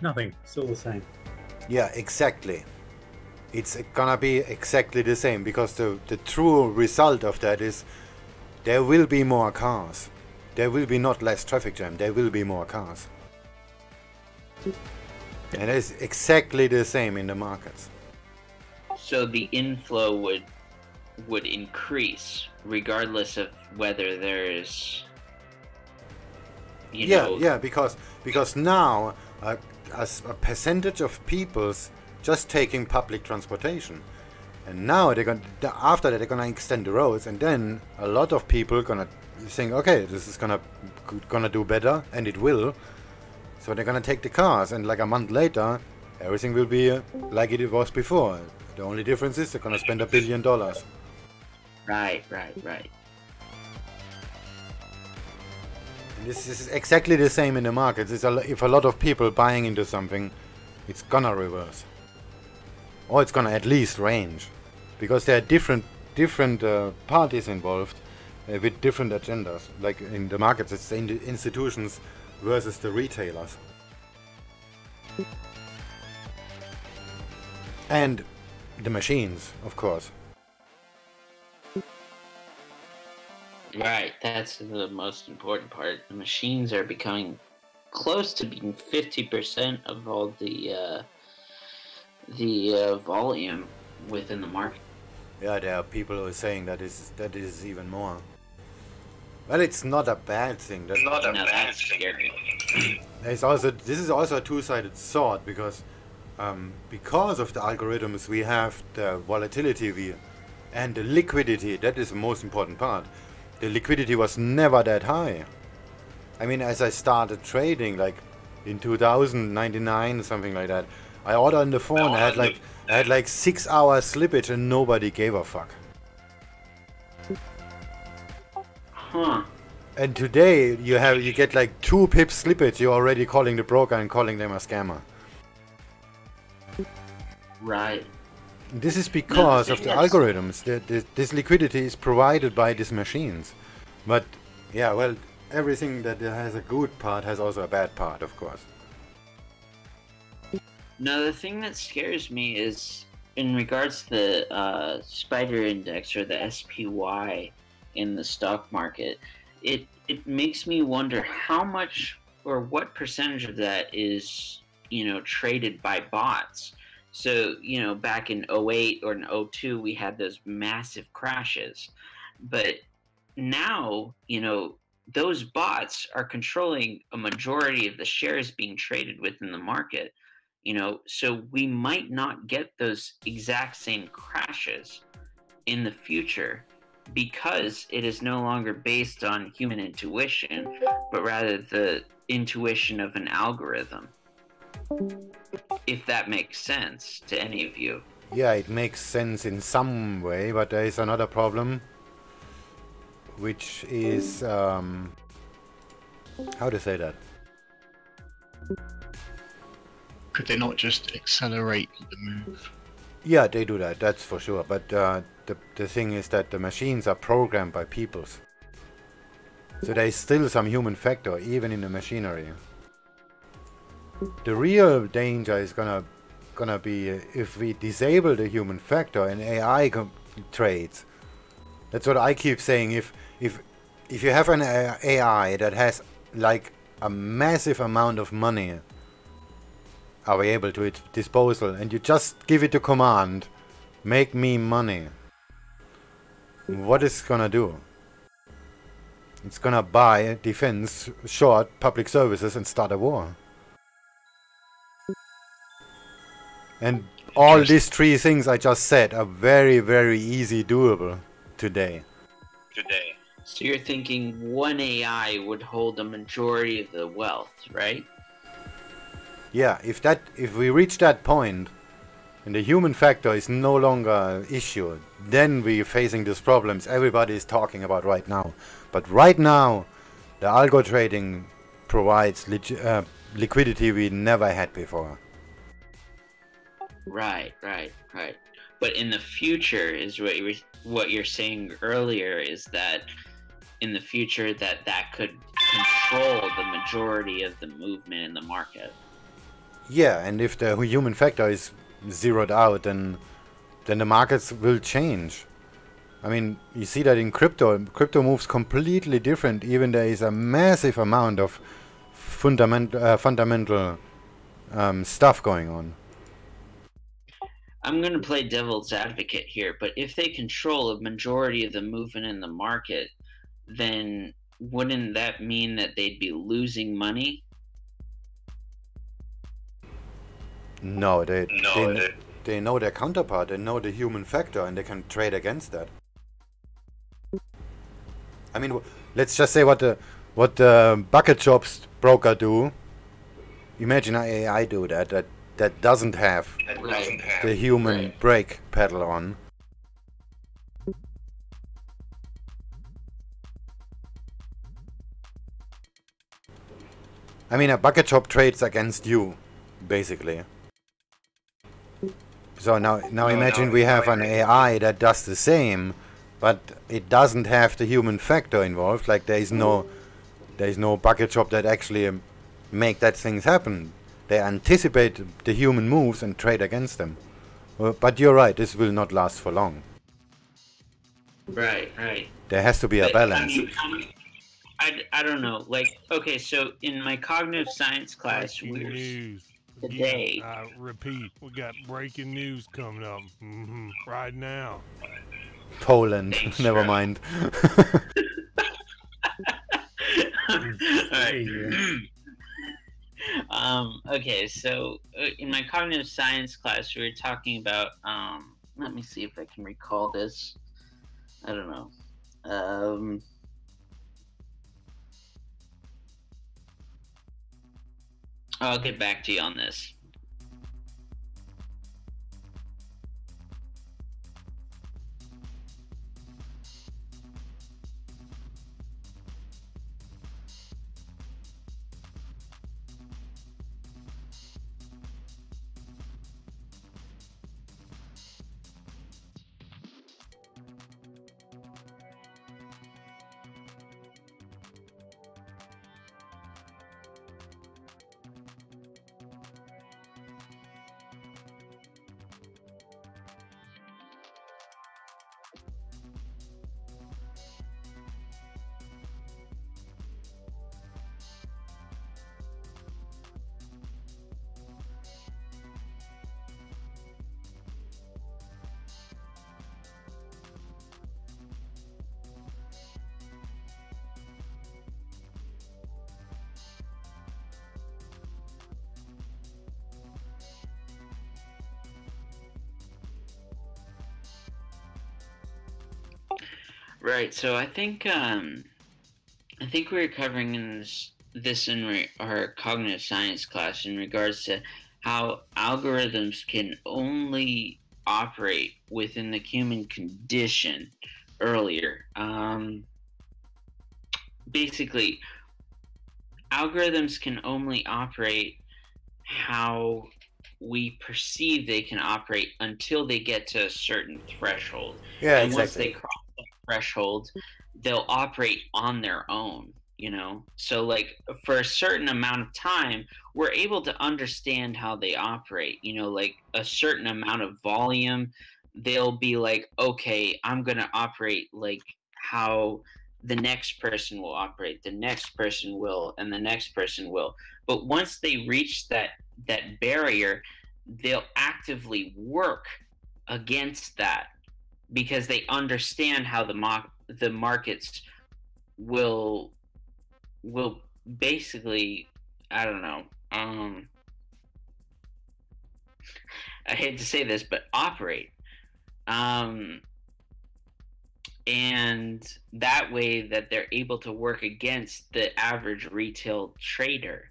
Nothing. Still the same. Yeah, exactly. It's gonna be exactly the same, because the true result of that is there will be more cars. There will be not less traffic jam, there will be more cars. And it's exactly the same in the markets. So the inflow would increase regardless of whether there's, you know... Yeah, because now as a percentage of people's just taking public transportation, and now after that they're gonna extend the roads, and then a lot of people gonna think, okay, this is gonna do better, and it will. So they're gonna take the cars, and like a month later, everything will be like it was before. The only difference is they're gonna spend $1 billion. Right. And this is exactly the same in the markets. If a lot of people buying into something, it's gonna reverse, or it's gonna at least range, because there are different parties involved with different agendas. Like in the markets, it's the institutions versus the retailers. And the machines, of course. Right, that's the most important part. The machines are becoming close to being 50% of all the volume within the market. Yeah, there are people who are saying that is even more. Well, it's not a bad thing. That's scary. This is also a two-sided sword, because of the algorithms we have the volatility and the liquidity. That is the most important part. The liquidity was never that high. I mean, as I started trading, like in 2099, something like that, I ordered on the phone. I had like 6 hours slippage, and nobody gave a fuck. Huh. And today you get like 2 pips slippage. You're already calling the broker and calling them a scammer. Right. This is because of the algorithms. This liquidity is provided by these machines. But yeah, well, everything that has a good part has also a bad part, of course. No, the thing that scares me is in regards to the spider index, or the SPY in the stock market. It makes me wonder how much or what percentage of that is, traded by bots. So, back in 08 or in 02, we had those massive crashes. But now, those bots are controlling a majority of the shares being traded within the market. So we might not get those exact same crashes in the future, because it is no longer based on human intuition, but rather the intuition of an algorithm. If that makes sense to any of you. Yeah, it makes sense in some way, but there is another problem. which is how to say that? Could they not just accelerate the move? Yeah, they do that. That's for sure. But the thing is that the machines are programmed by peoples, so there is still some human factor even in the machinery. The real danger is gonna be if we disable the human factor and AI trades. That's what I keep saying. If you have an AI that has like a massive amount of money available to its disposal, and you just give it the command, make me money, what is gonna do? It's gonna buy defense, short public services, and start a war. And all these three things I just said are very, very easy doable today. So you're thinking one AI would hold the majority of the wealth, right? Yeah, if we reach that point and the human factor is no longer an issue, then we're facing these problems everybody is talking about right now. But right now, the algo trading provides liquidity we never had before. Right. But in the future is what you're saying earlier is that in the future that could control the majority of the movement in the market. Yeah, and if the human factor is zeroed out, then the markets will change. I mean, you see that in crypto. Crypto moves completely different. Even there is a massive amount of fundamental stuff going on. I'm going to play devil's advocate here, but if they control a majority of the movement in the market, then wouldn't that mean that they'd be losing money? No, they know their counterpart, they know the human factor, and they can trade against that. I mean, let's just say what the bucket shops broker do. Imagine an AI do that doesn't have the human brake pedal on. I mean, a bucket shop trades against you, basically. So now imagine we have an AI that does the same, but it doesn't have the human factor involved. Like there is no bucket shop that actually make that things happen. They anticipate the human moves and trade against them. But you're right, this will not last for long. Right. There has to be a balance. I don't know. Like, okay, so in my cognitive science class, today. Repeat, we got breaking news coming up right now. Poland, never mind. Okay, so in my cognitive science class, we were talking about, let me see if I can recall this. I don't know. I'll get back to you on this. Right. So I think we were covering in this in our cognitive science class in regards to how algorithms can only operate within the human condition earlier. basically algorithms can only operate how we perceive they can operate until they get to a certain threshold. Yeah, and exactly. Once they cross that threshold, they'll operate on their own, you know? So like for a certain amount of time, we're able to understand how they operate, you know, like a certain amount of volume, they'll be like, okay, I'm going to operate like how the next person will operate, the next person will, and the next person will. But once they reach that barrier, they'll actively work against that because they understand how the markets will basically, I don't know, I hate to say this, but operate. And that way that they're able to work against the average retail trader,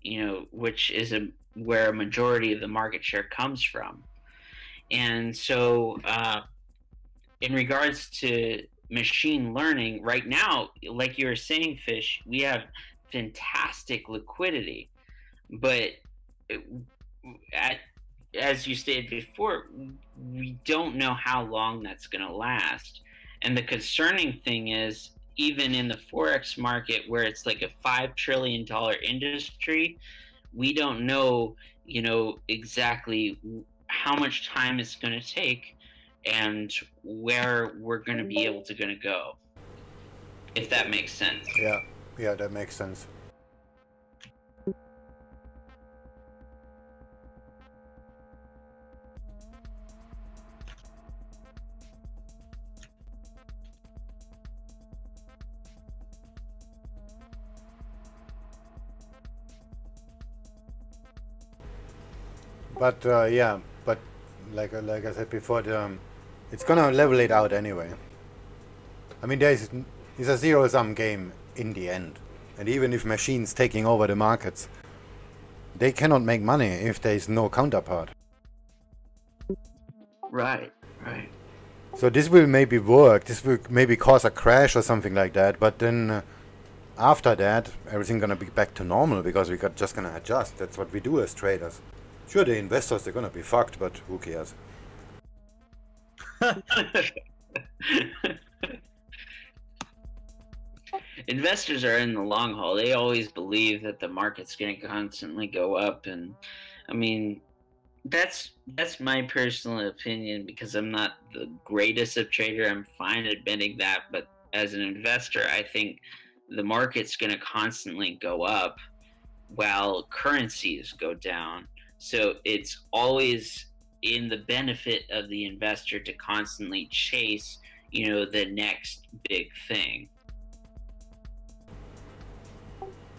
you know, which is where a majority of the market share comes from. And so in regards to machine learning, right now, like you were saying, Fish, we have fantastic liquidity, but as you stated before, we don't know how long that's going to last. And the concerning thing is, even in the Forex market, where it's like a $5 trillion industry, we don't know, you know, exactly how much time it's going to take and where we're going to be able to go, if that makes sense. Yeah, that makes sense. But yeah, but like I said before, it's gonna level it out anyway. I mean, it's a zero-sum game in the end, and even if machines taking over the markets, they cannot make money if there is no counterpart. Right. So this will maybe work. This will maybe cause a crash or something like that. But then after that, everything gonna be back to normal because just gonna adjust. That's what we do as traders. Sure, the investors, they're gonna be fucked, but who cares? Investors are in the long haul. They always believe that the market's going to constantly go up, and I mean, that's my personal opinion because I'm not the greatest of trader. I'm fine admitting that, but as an investor, I think the market's going to constantly go up while currencies go down. So it's always in the benefit of the investor to constantly chase, you know, the next big thing.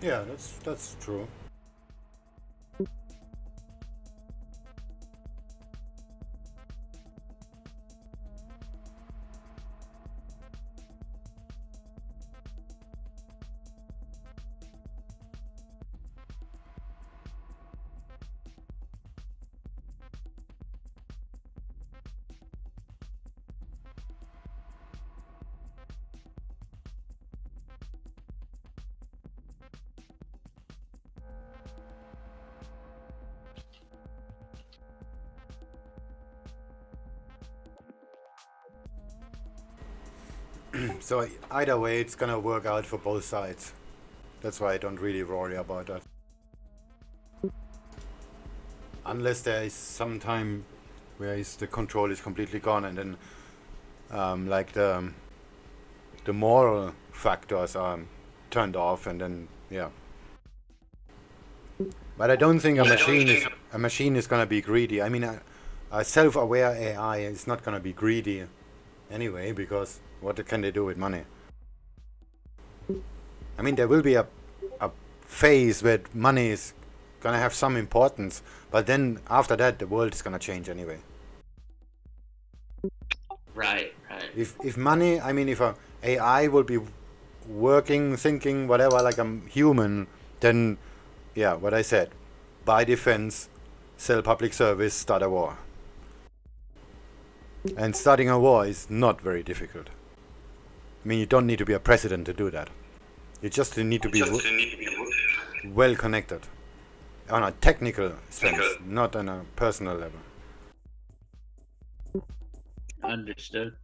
Yeah, that's true. So either way, it's gonna work out for both sides. That's why I don't really worry about that. Unless there is some time where the control is completely gone, and then like the moral factors are turned off, and then yeah. But I don't think a machine is gonna be greedy. I mean, a self-aware AI is not gonna be greedy anyway, because what can they do with money? I mean, there will be a phase where money is gonna have some importance, but then after that, the world is gonna change anyway. Right. If money, I mean, if a AI will be working, thinking, whatever, like a human, then yeah, what I said, buy defense, sell public service, start a war. And starting a war is not very difficult. I mean, you don't need to be a president to do that. You just need to be well connected on a technical sense, not on a personal level. Understood.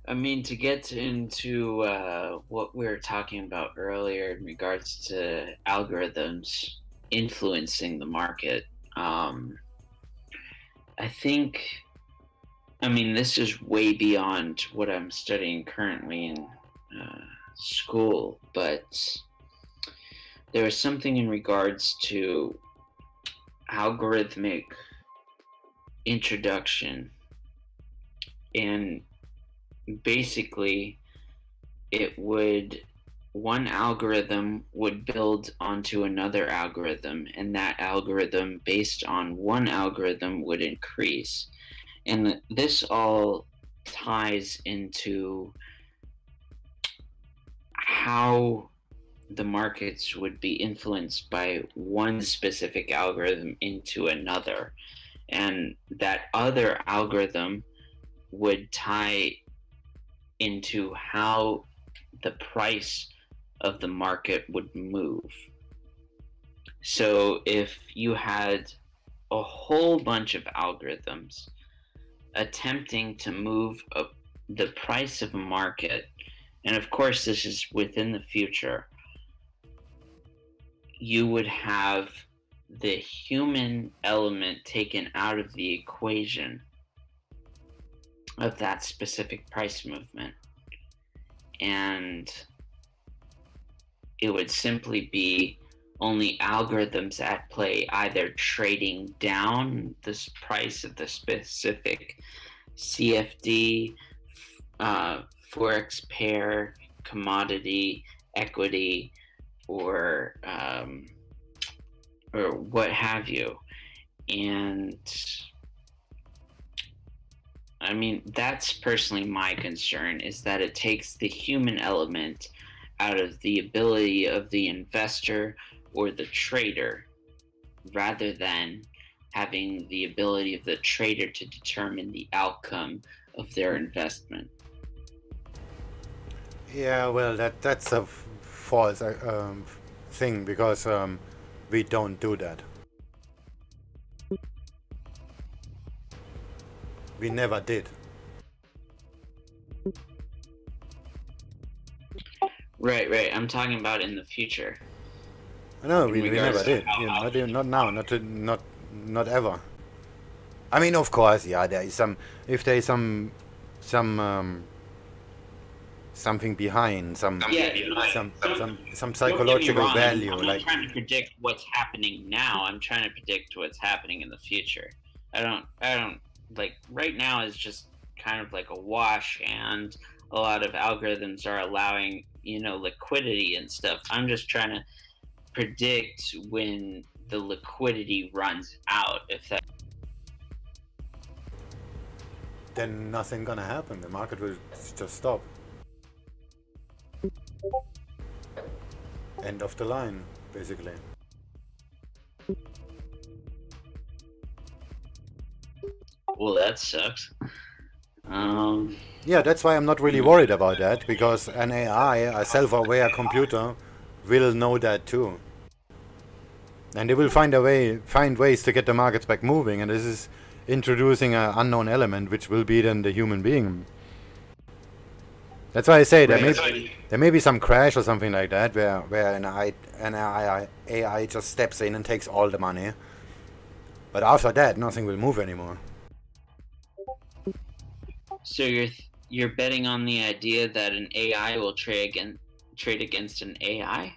I mean, to get into what we were talking about earlier in regards to algorithms influencing the market, I think, I mean, this is way beyond what I'm studying currently in school, but there was something in regards to algorithmic introduction, and basically one algorithm would build onto another algorithm, and that algorithm based on one algorithm would increase. And this all ties into how the markets would be influenced by one specific algorithm into another, and that other algorithm would tie into how the price of the market would move. So if you had a whole bunch of algorithms attempting to move the price of a market, and of course this is within the future, you would have the human element taken out of the equation of that specific price movement, and it would simply be only algorithms at play, either trading down this price of the specific CFD, Forex pair, commodity, equity, or what have you. And I mean, that's personally my concern, is that it takes the human element out of the ability of the investor or the trader, rather than having the ability of the trader to determine the outcome of their investment. Yeah, well, that's a false thing, because we don't do that. We never did. Right. I'm talking about in the future. No, we never did. Yeah, not now, not ever. I mean, of course, yeah. There is some. If there is some something behind, some Don't psychological get me wrong, value. I'm Like, not trying to predict what's happening now. I'm trying to predict what's happening in the future. I don't like right now is just kind of like a wash, and a lot of algorithms are allowing, you know, liquidity and stuff. I'm just trying to predict when the liquidity runs out, if that. then nothing gonna happen. The market will just stop. End of the line, basically. Well, that sucks. Yeah, that's why I'm not really worried about that, because an AI, a self-aware computer, will know that too. And they will find ways to get the markets back moving, and this is introducing an unknown element, which will be then the human being. That's why I say there may be some crash or something like that, where an AI just steps in and takes all the money. But after that, nothing will move anymore. So you're betting on the idea that an AI will trade against an AI?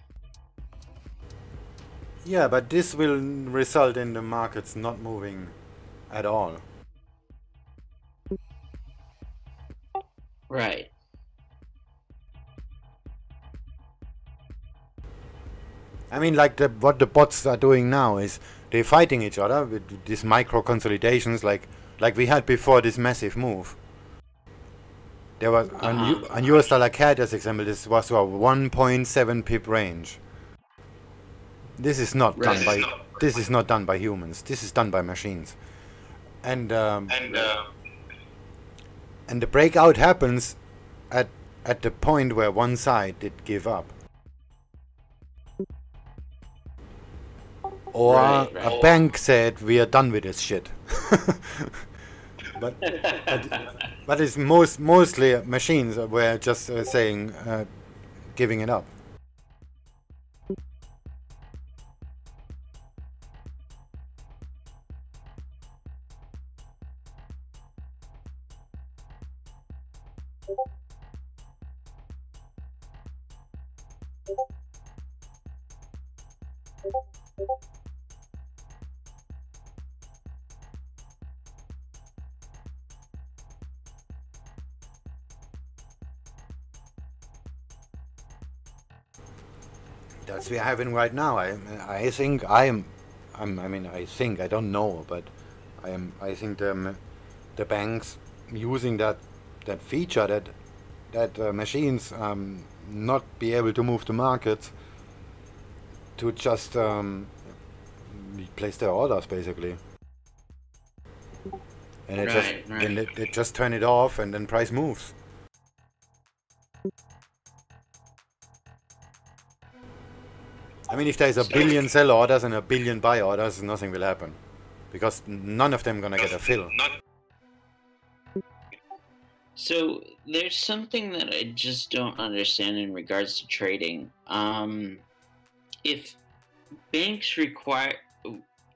Yeah, but this will result in the markets not moving at all. Right. I mean, like what the bots are doing now is they're fighting each other with these micro consolidations, like we had before this massive move. There was on US dollar CAD, as example, this was a 1.7 pip range. This is not done by humans. This is done by machines. And the breakout happens at the point where one side did give up. Or a bank said, we are done with this shit. but it's mostly machines were just saying, giving it up. That's what we're having right now. I think I don't know, but I think the banks using that feature that machines not be able to move the market to just place their orders basically, and they just turn it off and then price moves. I mean, if there's a billion sell orders and a billion buy orders, nothing will happen, because none of them gonna get a fill. So there's something that I just don't understand in regards to trading. If banks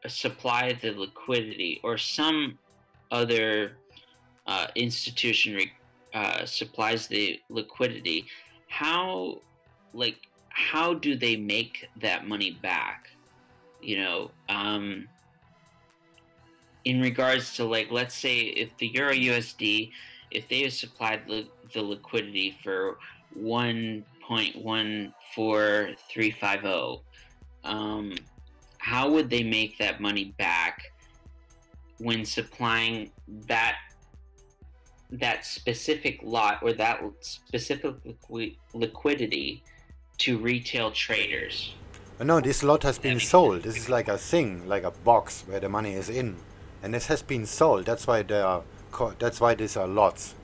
supply the liquidity, or some other institution supplies the liquidity, how do they make that money back? You know, in regards to, like, let's say if the Euro USD, if they have supplied the liquidity for 1.14350, how would they make that money back when supplying that specific lot or that specific liquidity to retail traders? No, this lot has been sold. This is like a thing, like a box where the money is in, and this has been sold. That's why these are lots.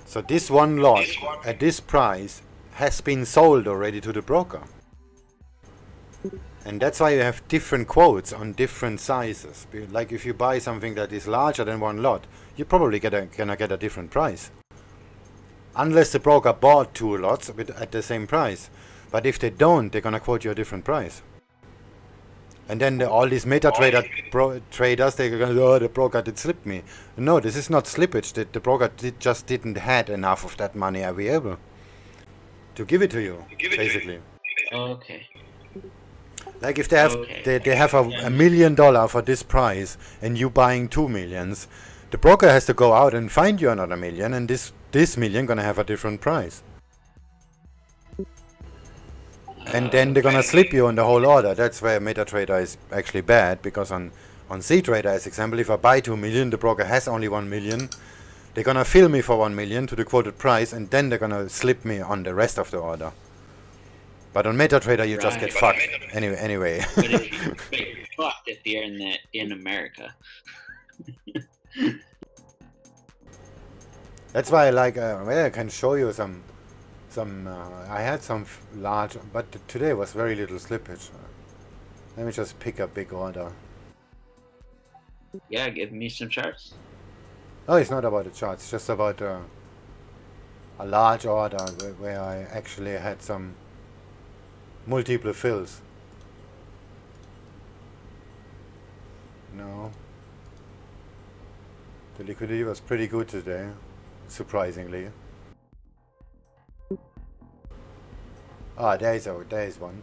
So this one lot at this price has been sold already to the broker, and that's why you have different quotes on different sizes. Like if you buy something that is larger than one lot, you probably gonna get a different price, unless the broker bought two lots at the same price. But if they don't, they're gonna quote you a different price. And then all these traders, they're going, oh, the broker did slip me. No, this is not slippage. The broker just didn't had enough of that money available to give it to you, basically. Okay. Like if they have they have $1 million for this price and you buying 2 millions, the broker has to go out and find you another million, and this million gonna have a different price. And then they're gonna slip you on the whole order. That's where MetaTrader is actually bad, because on CTrader, as example, if I buy 2 million, the broker has only 1 million. They're gonna fill me for 1 million to the quoted price, and then they're gonna slip me on the rest of the order. But on MetaTrader, you just get fucked. Anyway. But you're fucked if you're in America. That's why I like. Well, I can show you some. I had some large, but today was very little slippage. Let me just pick a big order. Yeah, give me some charts. Oh, it's not about the charts. It's just about a large order where I actually had some multiple fills. No. The liquidity was pretty good today, surprisingly. Ah, there is one.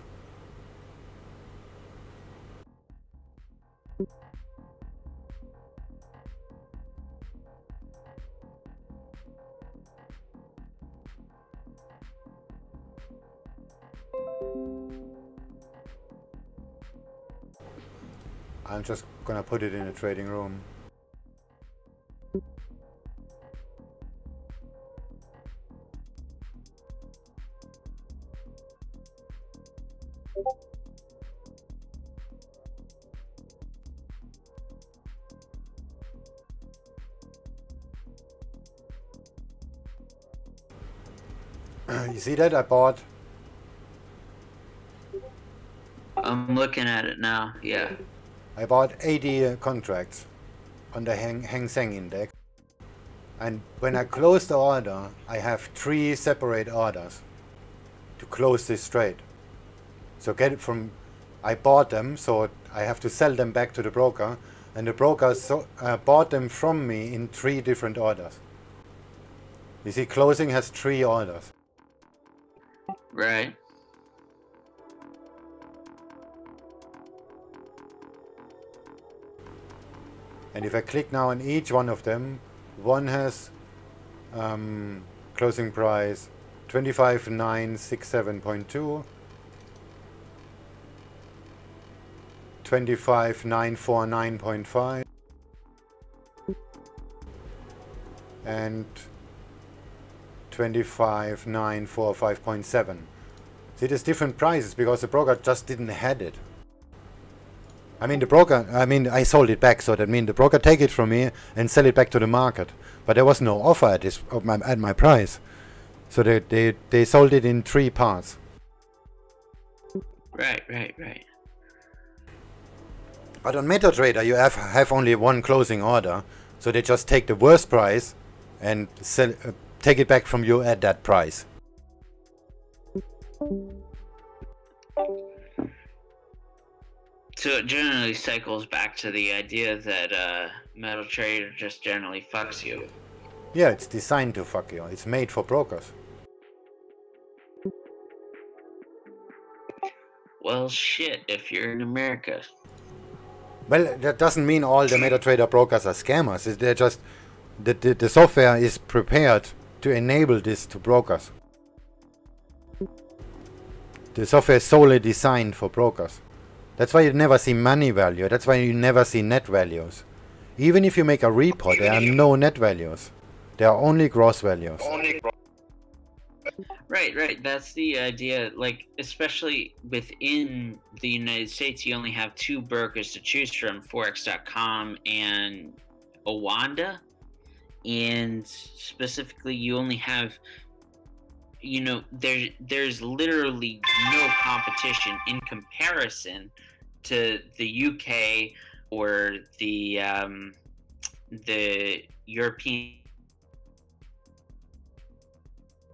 I'm just gonna put it in a trading room. You see that I bought? I'm looking at it now, yeah. I bought 80 contracts on the Heng Seng index. And when I close the order, I have 3 separate orders to close this trade. So get it from, I bought them, so I have to sell them back to the broker, and the broker bought them from me in 3 different orders. You see, closing has 3 orders. Right. And if I click now on each one of them, one has closing price 25,967.2, 25,949.5, and 25,945.7. See, there's different prices because the broker just didn't had it. I mean, I sold it back, so that means the broker take it from me and sell it back to the market. But there was no offer at my price. So they sold it in 3 parts. Right. But on MetaTrader, you have only one closing order. So they just take the worst price and sell, take it back from you at that price. So it generally cycles back to the idea that MetaTrader just generally fucks you. Yeah, it's designed to fuck you. It's made for brokers. Well, shit, if you're in America. Well, that doesn't mean all the MetaTrader brokers are scammers. They're just the software is prepared to enable this to brokers. The software is solely designed for brokers. That's why you never see money value. That's why you never see net values. Even if you make a report, there are no net values. There are only gross values. Right. That's the idea. Like, especially within the United States, you only have 2 brokers to choose from, Forex.com and Owanda. And specifically, you only have, there's literally no competition in comparison to the UK or the European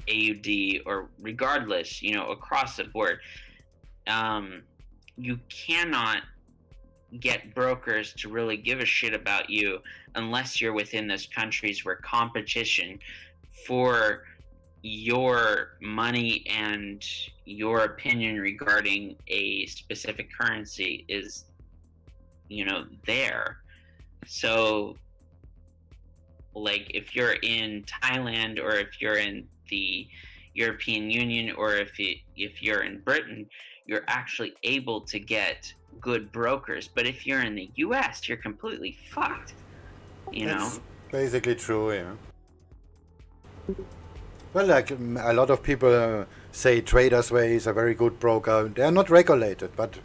AUD, or regardless, across the board. You cannot get brokers to really give a shit about you unless you're within those countries where competition for your money and your opinion regarding a specific currency is, you know, there. So like if you're in Thailand, or if you're in the European Union, or if you're in Britain, you're actually able to get good brokers. But if you're in the US, you're completely fucked, you know. That's basically true, yeah. Well, like a lot of people say Traders Way is a very good broker. They are not regulated, but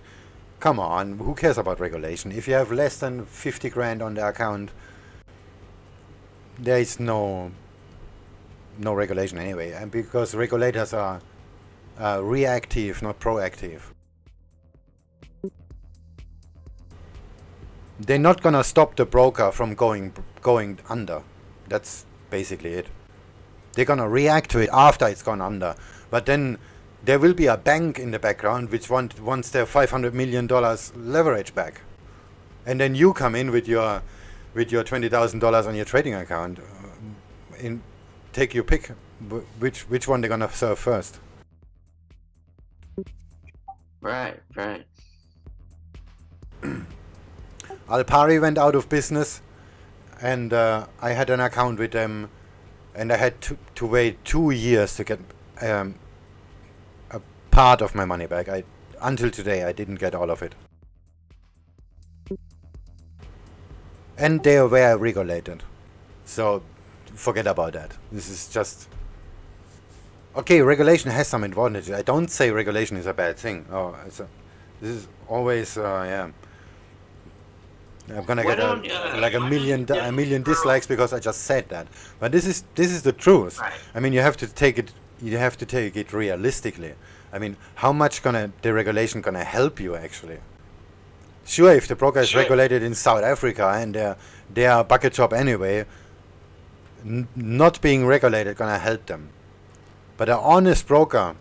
come on, who cares about regulation? If you have less than 50 grand on the account, there is no regulation anyway, and because regulators are reactive, not proactive. They're not gonna stop the broker from going under. That's basically it. They're gonna react to it after it's gone under, but then there will be a bank in the background which wants their $500 million leverage back, and then you come in with your $20,000 on your trading account. Take your pick. Which one they're gonna serve first? Right. Alpari went out of business, and I had an account with them, and I had to wait 2 years to get a part of my money back. Until today, I didn't get all of it. And they were regulated, so forget about that. This is just okay. Regulation has some advantages. I don't say regulation is a bad thing. Oh, this is always yeah. I'm gonna get a million dislikes because I just said that. But this is the truth. Right. I mean, you have to take it realistically. I mean, how much the regulation gonna help you actually? Sure, if the broker is regulated in South Africa and they are a bucket shop anyway, not being regulated gonna help them. But an honest broker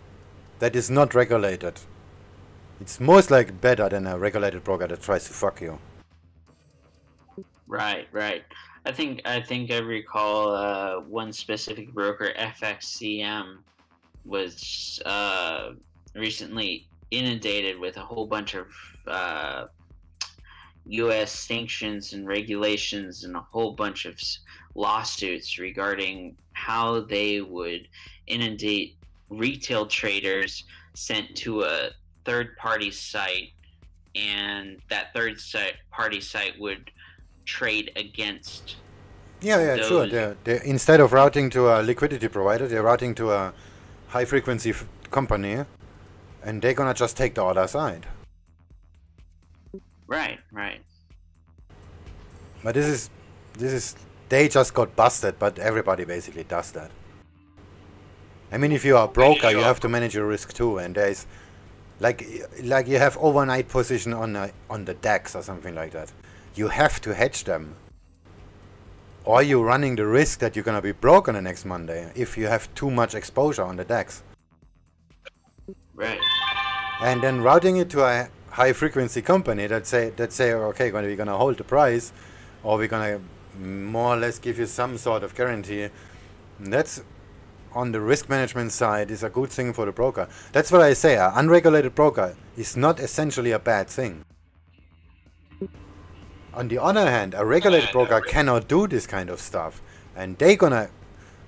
that is not regulated, it's most likely better than a regulated broker that tries to fuck you. Right. I think I recall one specific broker, FXCM, was recently inundated with a whole bunch of U.S. sanctions and regulations and a whole bunch of lawsuits regarding how they would inundate retail traders sent to a third-party site, and that third-party site would trade against. Yeah, sure. They're instead of routing to a liquidity provider, they're routing to a high-frequency company, and they're gonna just take the other side. Right. But this is they just got busted, but everybody basically does that. I mean, if you are a broker, you have to manage your risk too, and there's like you have overnight position on the DAX or something like that. You have to hedge them, or you're running the risk that you're gonna be broke on the next Monday if you have too much exposure on the DAX. Right. And then routing it to a high frequency company that say okay, we're gonna hold the price, or we're gonna more or less give you some sort of guarantee. And that's on the risk management side is a good thing for the broker. That's what I say. An unregulated broker is not essentially a bad thing. On the other hand, a regulated broker cannot do this kind of stuff, and they're gonna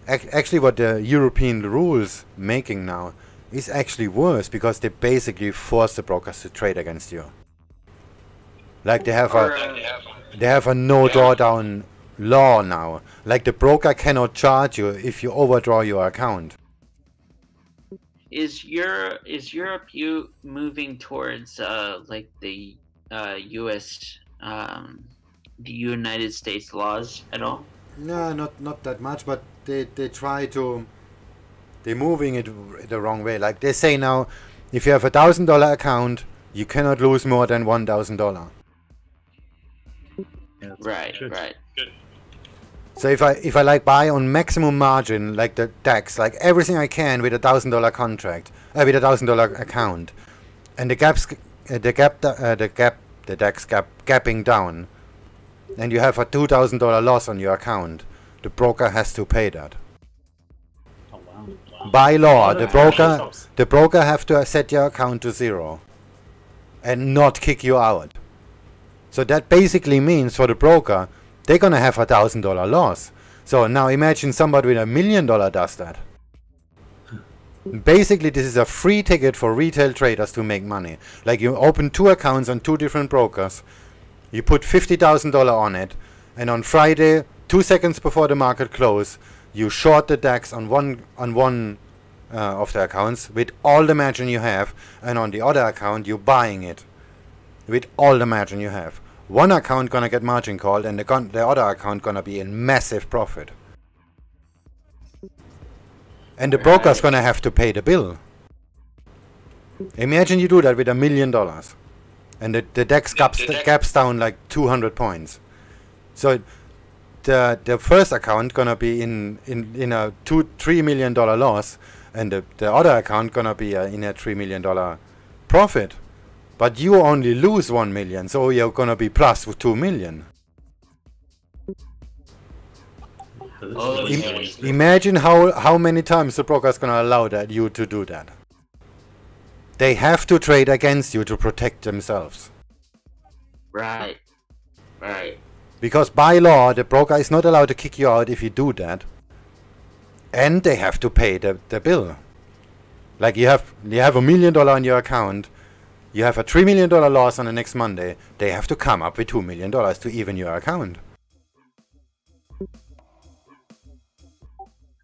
actually what the European rules making now is actually worse, because they basically force the brokers to trade against you. Like they have a no drawdown law now. Like the broker cannot charge you if you overdraw your account. Is Europe moving towards like the US the United States laws at all? No, not that much, but they try to. They're moving it the wrong way. Like they say now, if you have $1,000 account, you cannot lose more than $1,000. Yeah, Right. So if I like buy on maximum margin, like the DAX, like everything I can with $1,000 contract, with $1,000 account, and the gap the DAX gapping down, and you have a $2,000 loss on your account, the broker has to pay that. Oh, wow. By law, Oh, the broker have to set your account to 0 and not kick you out. So that basically means for the broker, they're gonna have a $1,000 loss. So now imagine somebody with $1 million does that. Basically, this is a free ticket for retail traders to make money. Like, you open 2 accounts on 2 different brokers, you put $50,000 on it, and on Friday, 2 seconds before the market close, you short the DAX on one of the accounts with all the margin you have, and on the other account you're buying it with all the margin you have. One account gonna get margin called, and the other account gonna be in massive profit. And the broker's gonna have to pay the bill. Imagine you do that with $1 million, and the DAX gaps down like 200 points. So the first account gonna be in a $3 million loss, and the other account gonna be in a $3 million profit. But you only lose 1 million, so you're gonna be plus with 2 million. Imagine how many times the broker is gonna allow you to do that. They have to trade against you to protect themselves. Right. Right. Because by law, the broker is not allowed to kick you out if you do that. And they have to pay the bill. Like, you have $1 million on your account, you have a $3 million loss on the next Monday, they have to come up with $2 million to even your account.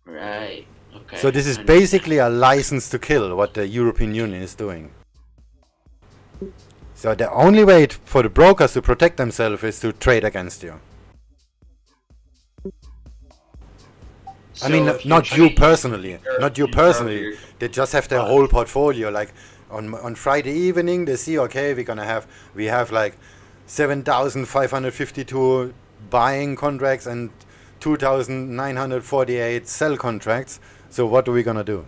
Right. Okay. So this is basically a license to kill, what the European Union is doing. So the only way for the brokers to protect themselves is to trade against you. I mean, not you personally. Not you personally. They just have their whole portfolio. Like on Friday evening, they see, okay, we have like 7,552 buying contracts and 2,948 sell contracts. So what are we gonna do?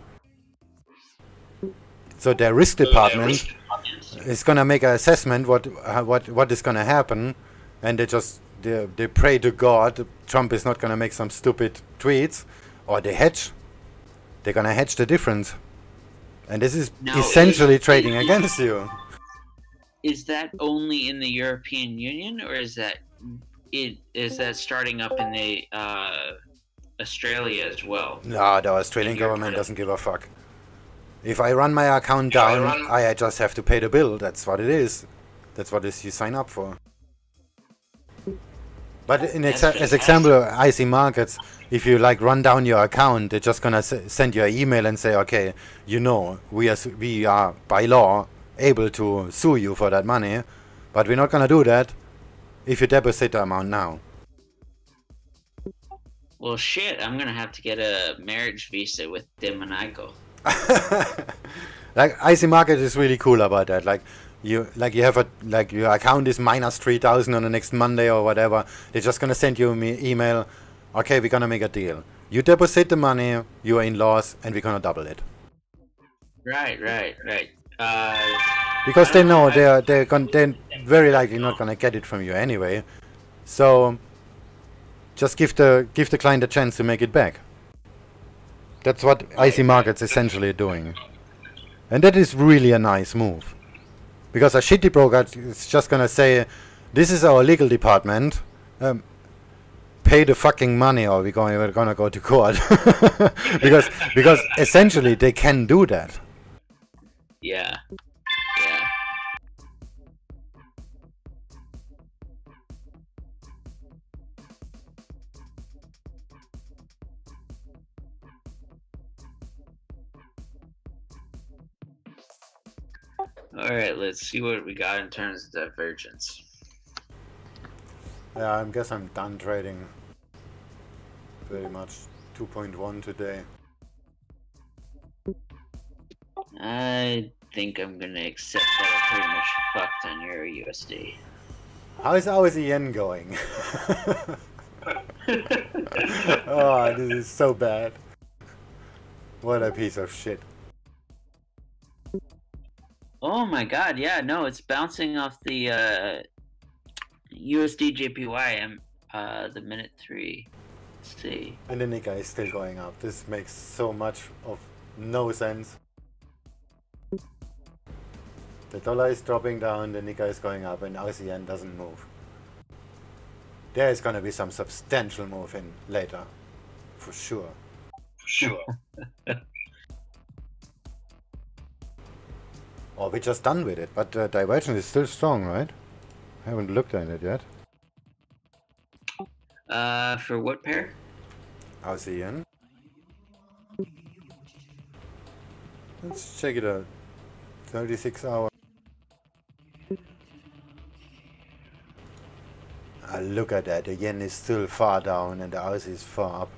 So their risk department is gonna make an assessment what is gonna happen, and they pray to God Trump is not gonna make some stupid tweets, or they hedge. They're gonna hedge the difference, and this is essentially trading against you. Is that only in the European Union, or is that starting up in the Australia as well? No, the Australian government doesn't give a fuck. If I run my account down, I just have to pay the bill. That's what it is. That's what you sign up for. But as example, IC markets, if you like run down your account, they're just gonna send you an email and say, okay, you know, we are by law able to sue you for that money, but we're not gonna do that if you deposit the amount now. Well, shit, I'm gonna have to get a marriage visa with Dim and Iko. Like, IC market is really cool about that. Like your account is minus 3,000 on the next Monday or whatever. They're just gonna send you an email. Okay, we're gonna make a deal. You deposit the money, you are in loss, and we're gonna double it. Right. Because they know they're very likely not gonna get it from you anyway. So just give the client a chance to make it back. That's what IC markets essentially doing, and that is really a nice move. Because a shitty broker is just gonna say, "This is our legal department. Pay the fucking money, or we're gonna go to court." because essentially they can do that. Yeah. Alright, let's see what we got in terms of divergence. Yeah, I guess I'm done trading. Pretty much 2.1 today. I think I'm gonna accept that I'm pretty much fucked on Euro USD. How is the yen going? Oh, this is so bad. What a piece of shit. Oh my god, yeah, no, it's bouncing off the USDJPY the minute 3. Let's see. And the Nikkei is still going up. This makes so much of no sense. The dollar is dropping down, the Nikkei is going up, and RCN doesn't move. There is gonna be some substantial move in later, for sure. Or we're just done with it, but divergence is still strong, right? I haven't looked at it yet. For what pair? RCN. Let's check it out. 36 hour. Look at that. The yen is still far down and the RC is far up.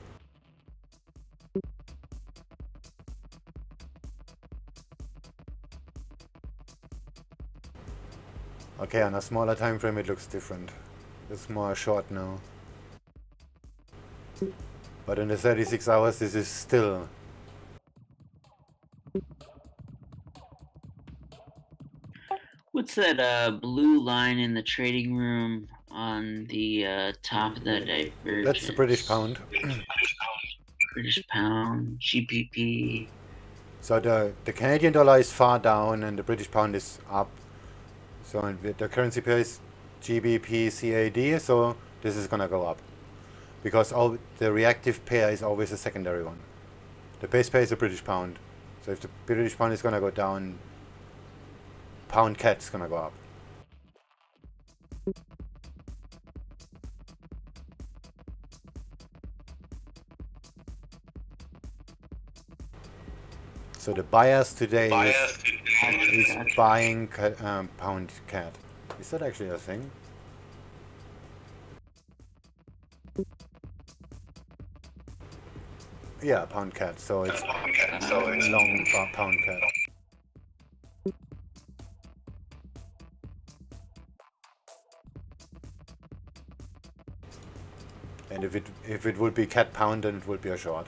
Okay, on a smaller time frame it looks different. It's more short now. But in the 36 hours this is still... What's that blue line in the trading room on the top of that divergence? That's the British pound. British pound, GBP. So the Canadian dollar is far down and the British pound is up. So the currency pair is GBP CAD, so this is gonna go up. Because the reactive pair is always a secondary one. The base pair is the British pound. So if the British pound is gonna go down, pound CAD is gonna go up. So the bias today is buying pound CAD. Is that actually a thing? Yeah, pound CAD. So it's long pound CAD. And if it would be CAD pound, then it would be a short.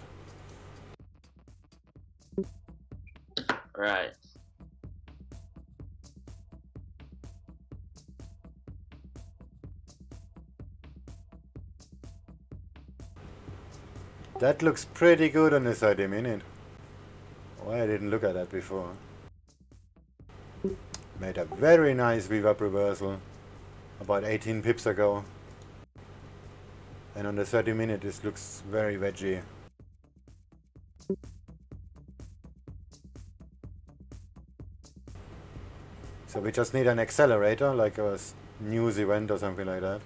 Right. That looks pretty good on the 30 minute. Why I didn't look at that before. Made a very nice VWAP reversal about 18 pips ago. And on the 30 minute this looks very veggie. So we just need an accelerator, like a news event or something like that,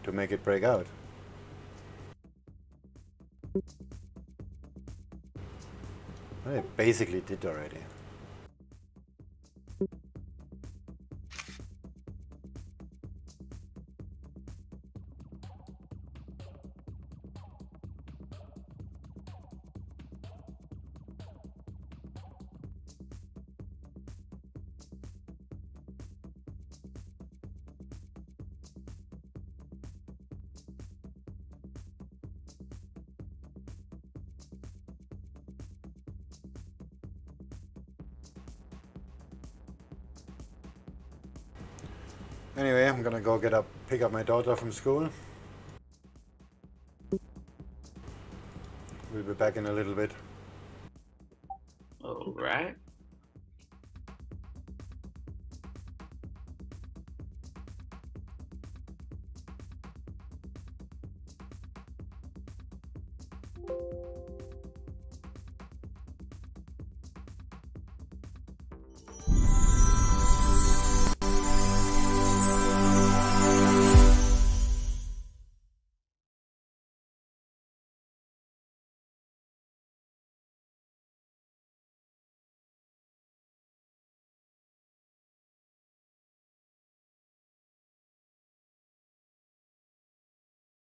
to make it break out. Well, it basically did already. Anyway, I'm gonna go pick up my daughter from school. We'll be back in a little bit. All right.